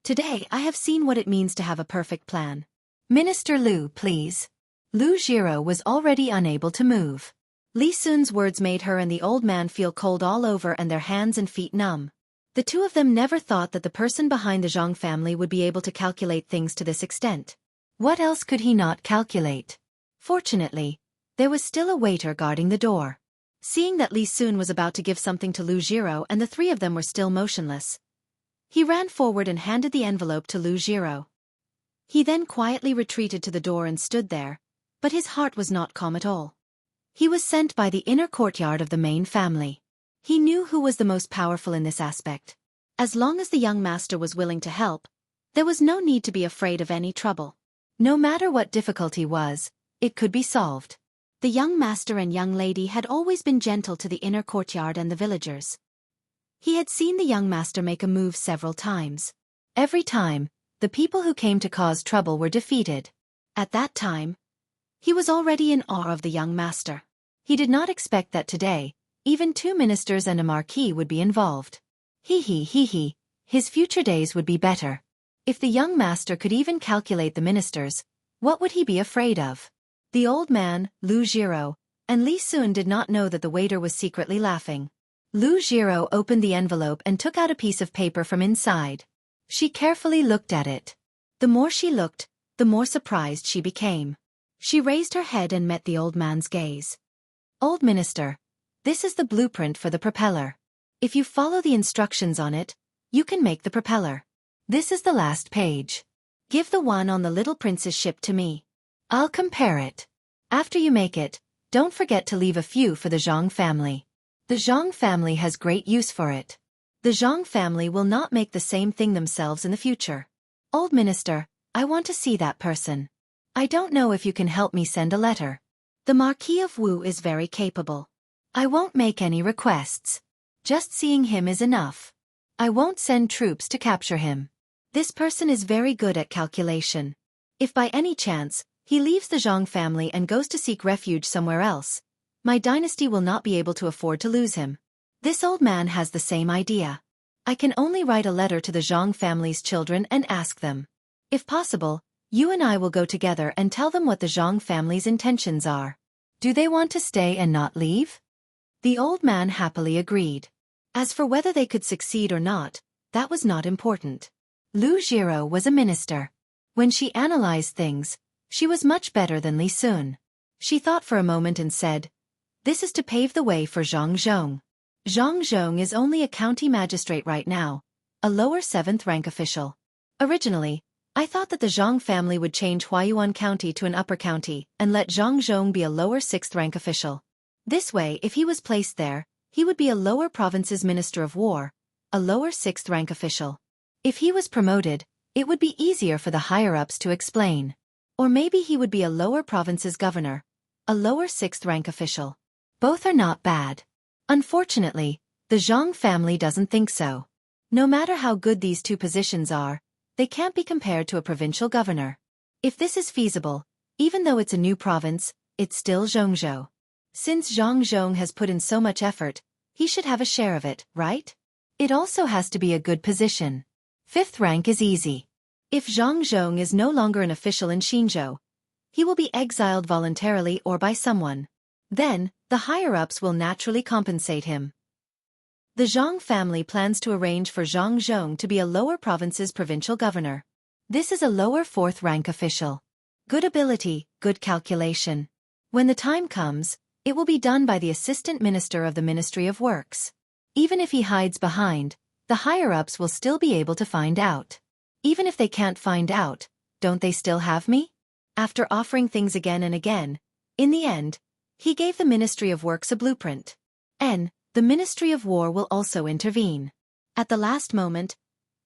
Today I have seen what it means to have a perfect plan. Minister Lu, please." Lu Jiro was already unable to move. Li Sun's words made her and the old man feel cold all over and their hands and feet numb. The two of them never thought that the person behind the Zhang family would be able to calculate things to this extent. What else could he not calculate? Fortunately, there was still a waiter guarding the door. Seeing that Li Sun was about to give something to Lu Jiro and the three of them were still motionless, he ran forward and handed the envelope to Lu Jiro. He then quietly retreated to the door and stood there, but his heart was not calm at all. He was sent by the inner courtyard of the main family. He knew who was the most powerful in this aspect. As long as the young master was willing to help, there was no need to be afraid of any trouble. No matter what difficulty was, it could be solved. The young master and young lady had always been gentle to the inner courtyard and the villagers. He had seen the young master make a move several times. Every time, the people who came to cause trouble were defeated. At that time, he was already in awe of the young master. He did not expect that today, even 2 ministers and a marquis would be involved. His future days would be better. If the young master could even calculate the ministers, what would he be afraid of? The old man, Lu Jiro, and Li Sun did not know that the waiter was secretly laughing. Lu Jiro opened the envelope and took out a piece of paper from inside. She carefully looked at it. The more she looked, the more surprised she became. She raised her head and met the old man's gaze. "Old Minister, this is the blueprint for the propeller. If you follow the instructions on it, you can make the propeller. This is the last page. Give the one on the little prince's ship to me. I'll compare it. After you make it, don't forget to leave a few for the Zhang family. The Zhang family has great use for it. The Zhang family will not make the same thing themselves in the future. Old Minister, I want to see that person. I don't know if you can help me send a letter. The Marquis of Wu is very capable. I won't make any requests. Just seeing him is enough. I won't send troops to capture him. This person is very good at calculation. If by any chance, he leaves the Zhang family and goes to seek refuge somewhere else, my dynasty will not be able to afford to lose him. This old man has the same idea. I can only write a letter to the Zhang family's children and ask them. If possible, you and I will go together and tell them what the Zhang family's intentions are. Do they want to stay and not leave?" The old man happily agreed. As for whether they could succeed or not, that was not important. Lu Jiro was a minister. When she analyzed things, she was much better than Li Sun. She thought for a moment and said, "This is to pave the way for Zhang Zhong. Zhang Zhong is only a county magistrate right now, a lower 7th rank official. Originally, I thought that the Zhang family would change Huayuan County to an upper county and let Zhang Zhong be a lower 6th rank official. This way, if he was placed there, he would be a lower province's minister of war, a lower 6th rank official. If he was promoted, it would be easier for the higher-ups to explain. Or maybe he would be a lower province's governor, a lower 6th rank official. Both are not bad. Unfortunately, the Zhang family doesn't think so. No matter how good these two positions are, they can't be compared to a provincial governor. If this is feasible, even though it's a new province, it's still Zhongzhou. Since Zhang Zhong has put in so much effort, he should have a share of it, right? It also has to be a good position. 5th rank is easy. If Zhang Zhong is no longer an official in Xinzhou, he will be exiled voluntarily or by someone. Then, the higher-ups will naturally compensate him. The Zhang family plans to arrange for Zhang Zhong to be a lower province's provincial governor. This is a lower fourth-rank official. Good ability, good calculation. When the time comes, it will be done by the assistant minister of the Ministry of Works. Even if he hides behind, the higher-ups will still be able to find out. Even if they can't find out, don't they still have me? After offering things again and again, in the end, he gave the Ministry of Works a blueprint. The Ministry of War will also intervene. At the last moment,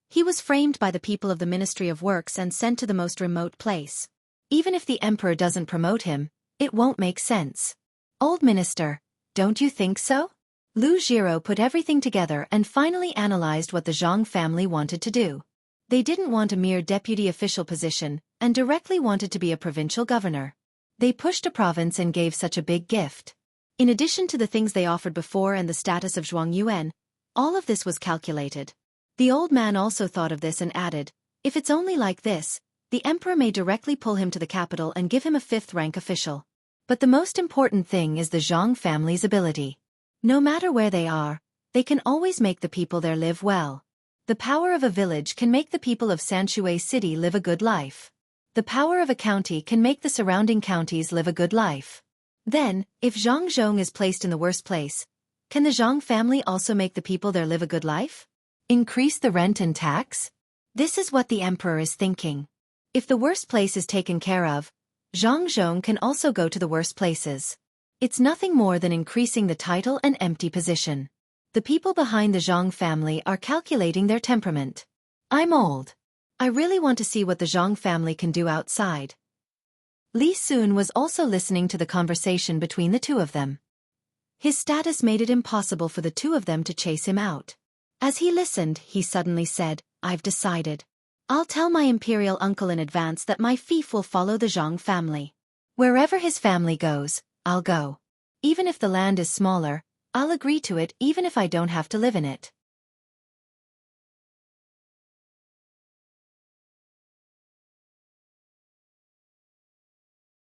he was framed by the people of the Ministry of Works and sent to the most remote place. Even if the emperor doesn't promote him, it won't make sense. Old minister, don't you think so? Lu Jiro put everything together and finally analyzed what the Zhang family wanted to do. They didn't want a mere deputy official position, and directly wanted to be a provincial governor. They pushed a province and gave such a big gift. In addition to the things they offered before and the status of Zhuang Yuan, all of this was calculated. The old man also thought of this and added, if it's only like this, the emperor may directly pull him to the capital and give him a fifth-rank official. But the most important thing is the Zhang family's ability. No matter where they are, they can always make the people there live well. The power of a village can make the people of Sanshui City live a good life. The power of a county can make the surrounding counties live a good life. Then, if Zhang Zhong is placed in the worst place, can the Zhang family also make the people there live a good life? Increase the rent and tax? This is what the emperor is thinking. If the worst place is taken care of, Zhang Zhong can also go to the worst places. It's nothing more than increasing the title and empty position. The people behind the Zhang family are calculating their temperament. I'm old. I really want to see what the Zhang family can do outside. Li Sun was also listening to the conversation between the two of them. His status made it impossible for the two of them to chase him out. As he listened, he suddenly said, I've decided. I'll tell my imperial uncle in advance that my fief will follow the Zhang family. Wherever his family goes, I'll go. Even if the land is smaller, I'll agree to it even if I don't have to live in it.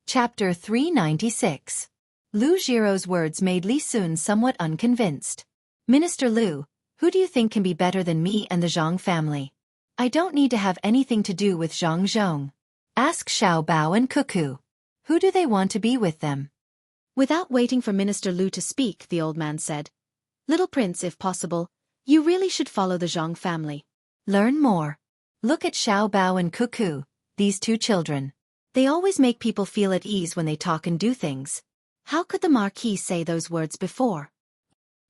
Chapter 396. Lu Jiro's words made Li Sun somewhat unconvinced. Minister Lu, who do you think can be better than me and the Zhang family? I don't need to have anything to do with Zhang Zhong. Ask Xiao Bao and Cuckoo. Who do they want to be with them? Without waiting for Minister Lu to speak, the old man said, Little prince, if possible, you really should follow the Zhang family. Learn more. Look at Xiao Bao and Cuckoo, these two children. They always make people feel at ease when they talk and do things. How could the Marquis say those words before?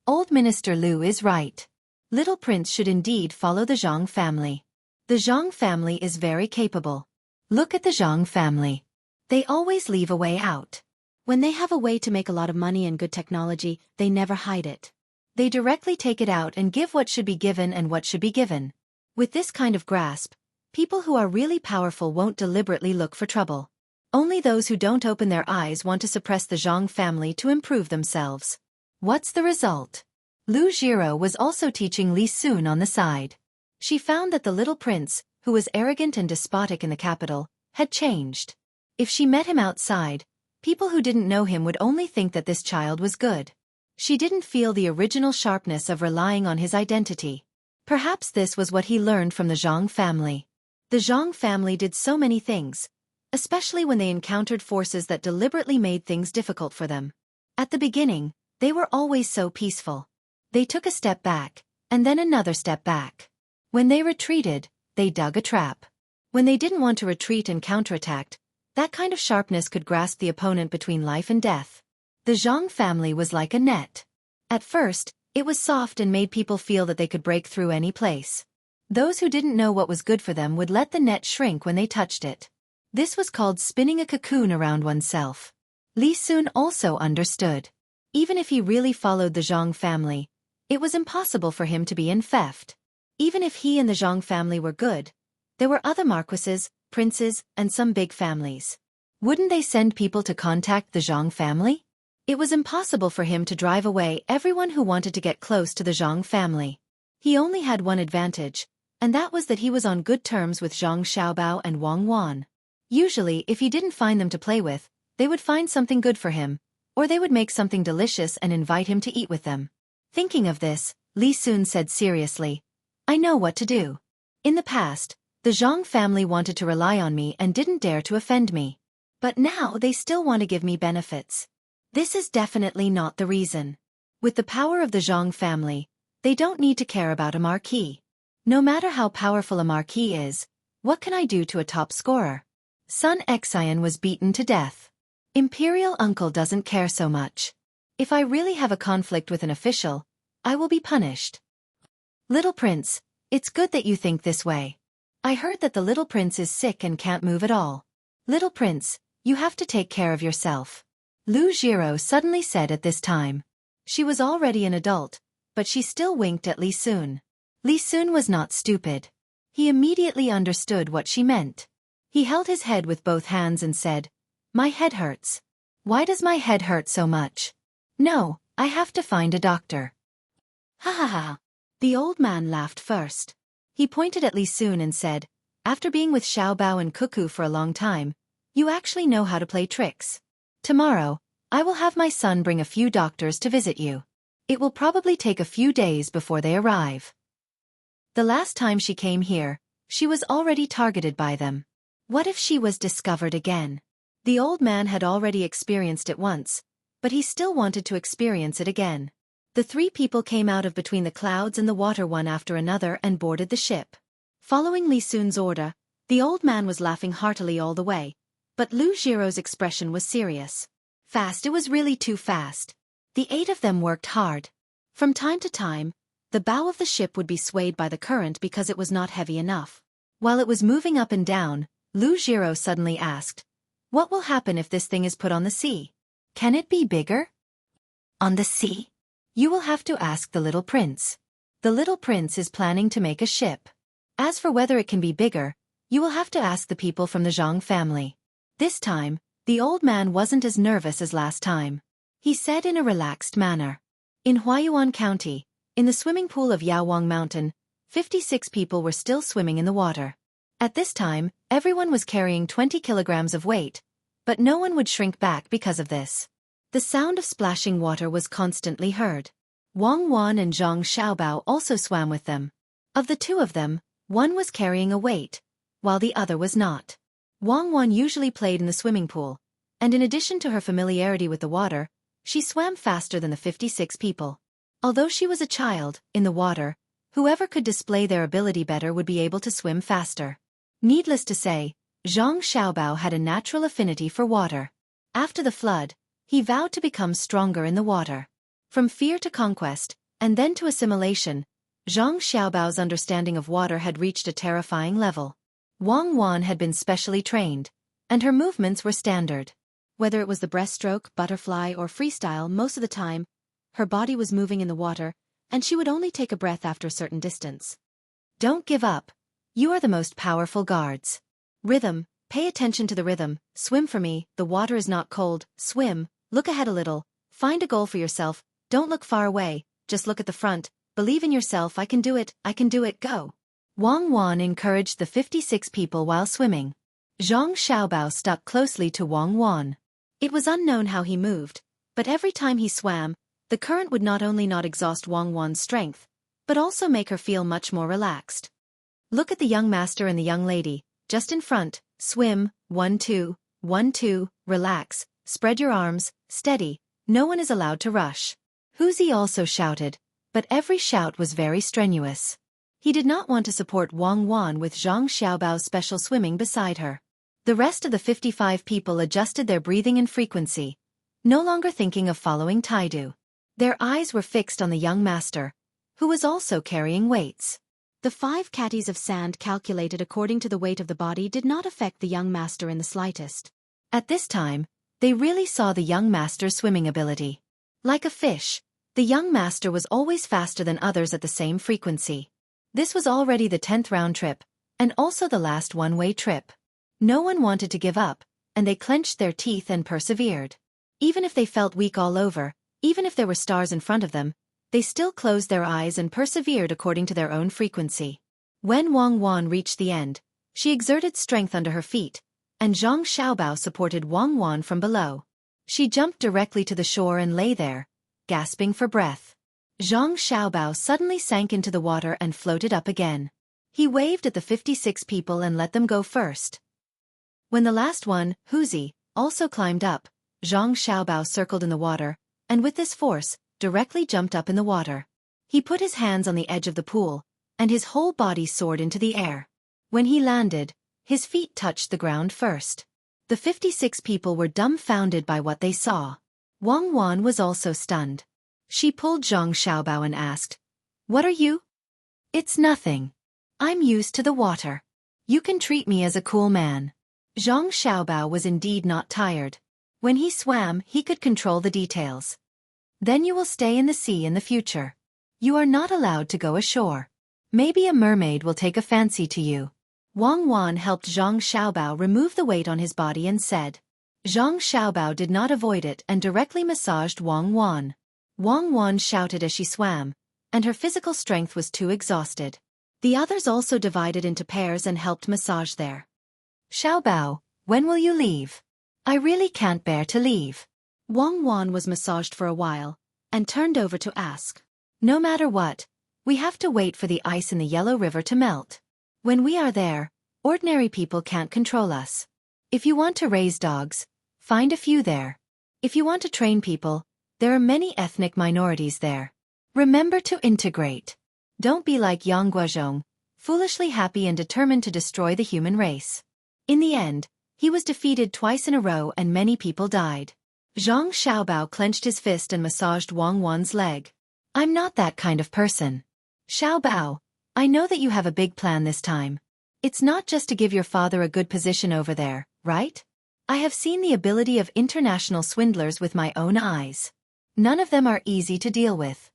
Old Minister Lu is right. Little Prince should indeed follow the Zhang family. The Zhang family is very capable. Look at the Zhang family. They always leave a way out. When they have a way to make a lot of money and good technology, they never hide it. They directly take it out and give what should be given and what should be given. With this kind of grasp, people who are really powerful won't deliberately look for trouble. Only those who don't open their eyes want to suppress the Zhang family to improve themselves. What's the result? Lu Jiro was also teaching Li Sun on the side. She found that the little prince, who was arrogant and despotic in the capital, had changed. If she met him outside, people who didn't know him would only think that this child was good. She didn't feel the original sharpness of relying on his identity. Perhaps this was what he learned from the Zhang family. The Zhang family did so many things, especially when they encountered forces that deliberately made things difficult for them. At the beginning, they were always so peaceful. They took a step back, and then another step back. When they retreated, they dug a trap. When they didn't want to retreat and counterattacked, that kind of sharpness could grasp the opponent between life and death. The Zhang family was like a net. At first, it was soft and made people feel that they could break through any place. Those who didn't know what was good for them would let the net shrink when they touched it. This was called spinning a cocoon around oneself. Li Sun also understood. Even if he really followed the Zhang family, it was impossible for him to be in theft. Even if he and the Zhang family were good, there were other marquises, princes, and some big families. Wouldn't they send people to contact the Zhang family? It was impossible for him to drive away everyone who wanted to get close to the Zhang family. He only had one advantage, and that was that he was on good terms with Zhang Xiaobao and Wang Wan. Usually, if he didn't find them to play with, they would find something good for him, or they would make something delicious and invite him to eat with them. Thinking of this, Li Sun said seriously, I know what to do. In the past, the Zhang family wanted to rely on me and didn't dare to offend me. But now they still want to give me benefits. This is definitely not the reason. With the power of the Zhang family, they don't need to care about a marquis. No matter how powerful a marquis is, what can I do to a top scorer? Sun Xian was beaten to death. Imperial uncle doesn't care so much. If I really have a conflict with an official, I will be punished. Little prince, it's good that you think this way. I heard that the little prince is sick and can't move at all. Little prince, you have to take care of yourself. Lu Jiro suddenly said at this time. She was already an adult, but she still winked at Li Sun. Li Sun was not stupid. He immediately understood what she meant. He held his head with both hands and said, My head hurts. Why does my head hurt so much? No, I have to find a doctor. Ha ha ha. The old man laughed first. He pointed at Li Sun and said, After being with Xiaobao and Cuckoo for a long time, you actually know how to play tricks. Tomorrow, I will have my son bring a few doctors to visit you. It will probably take a few days before they arrive. The last time she came here, she was already targeted by them. What if she was discovered again? The old man had already experienced it once, but he still wanted to experience it again. The three people came out of between the clouds and the water one after another and boarded the ship. Following Li Sun's order, the old man was laughing heartily all the way, but Lu Jiro's expression was serious. Fast, it was really too fast. The 8 of them worked hard. From time to time, the bow of the ship would be swayed by the current because it was not heavy enough. While it was moving up and down, Lu Jiro suddenly asked, What will happen if this thing is put on the sea? Can it be bigger? On the sea? You will have to ask the little prince. The little prince is planning to make a ship. As for whether it can be bigger, you will have to ask the people from the Zhang family. This time, the old man wasn't as nervous as last time. He said in a relaxed manner. In Huayuan County, in the swimming pool of Yaowang Mountain, 56 people were still swimming in the water. At this time, everyone was carrying 20 kilograms of weight, but no one would shrink back because of this. The sound of splashing water was constantly heard. Wang Wan and Zhang Xiaobao also swam with them. Of the two of them, one was carrying a weight, while the other was not. Wang Wan usually played in the swimming pool, and in addition to her familiarity with the water, she swam faster than the 56 people. Although she was a child, in the water, whoever could display their ability better would be able to swim faster. Needless to say, Zhang Xiaobao had a natural affinity for water. After the flood, he vowed to become stronger in the water. From fear to conquest, and then to assimilation, Zhang Xiaobao's understanding of water had reached a terrifying level. Wang Wan had been specially trained, and her movements were standard. Whether it was the breaststroke, butterfly, or freestyle, most of the time, her body was moving in the water, and she would only take a breath after a certain distance. Don't give up. You are the most powerful guards. Rhythm, pay attention to the rhythm, swim for me, the water is not cold, swim, look ahead a little, find a goal for yourself, don't look far away, just look at the front, believe in yourself, I can do it, go. Wang Wan encouraged the 56 people while swimming. Zhang Xiaobao stuck closely to Wang Wan. It was unknown how he moved, but every time he swam, the current would not only not exhaust Wang Wan's strength, but also make her feel much more relaxed. Look at the young master and the young lady, just in front, swim, 1 2, 1 2, relax, spread your arms, steady, no one is allowed to rush. Huzi also shouted, but every shout was very strenuous. He did not want to support Wang Wan with Zhang Xiaobao's special swimming beside her. The rest of the 55 people adjusted their breathing and frequency, no longer thinking of following Taidu. Their eyes were fixed on the young master, who was also carrying weights. The 5 catties of sand calculated according to the weight of the body did not affect the young master in the slightest. At this time, they really saw the young master's swimming ability. Like a fish, the young master was always faster than others at the same frequency. This was already the 10th round trip, and also the last one-way trip. No one wanted to give up, and they clenched their teeth and persevered. Even if they felt weak all over, even if there were stars in front of them, they still closed their eyes and persevered according to their own frequency. When Wang Wan reached the end, she exerted strength under her feet, and Zhang Xiaobao supported Wang Wan from below. She jumped directly to the shore and lay there, gasping for breath. Zhang Xiaobao suddenly sank into the water and floated up again. He waved at the 56 people and let them go first. When the last one, Xueqi, also climbed up, Zhang Xiaobao circled in the water, and with this force, directly jumped up in the water. He put his hands on the edge of the pool, and his whole body soared into the air. When he landed, his feet touched the ground first. The 56 people were dumbfounded by what they saw. Wang Wan was also stunned. She pulled Zhang Xiaobao and asked, "What are you?" "It's nothing. I'm used to the water. You can treat me as a cool man." Zhang Xiaobao was indeed not tired. When he swam, he could control the details. "Then you will stay in the sea in the future. You are not allowed to go ashore. Maybe a mermaid will take a fancy to you." Wang Wan helped Zhang Xiaobao remove the weight on his body and said. Zhang Xiaobao did not avoid it and directly massaged Wang Wan. Wang Wan shouted as she swam, and her physical strength was too exhausted. The others also divided into pairs and helped massage there. "Xiaobao, when will you leave? I really can't bear to leave." Wang Wan was massaged for a while, and turned over to ask. "No matter what, we have to wait for the ice in the Yellow River to melt. When we are there, ordinary people can't control us. If you want to raise dogs, find a few there. If you want to train people, there are many ethnic minorities there. Remember to integrate. Don't be like Yang Guozhong, foolishly happy and determined to destroy the human race." In the end, he was defeated twice in a row and many people died. Zhang Xiaobao clenched his fist and massaged Wang Wan's leg. "I'm not that kind of person. Xiaobao, I know that you have a big plan this time. It's not just to give your father a good position over there, right? I have seen the ability of international swindlers with my own eyes. None of them are easy to deal with.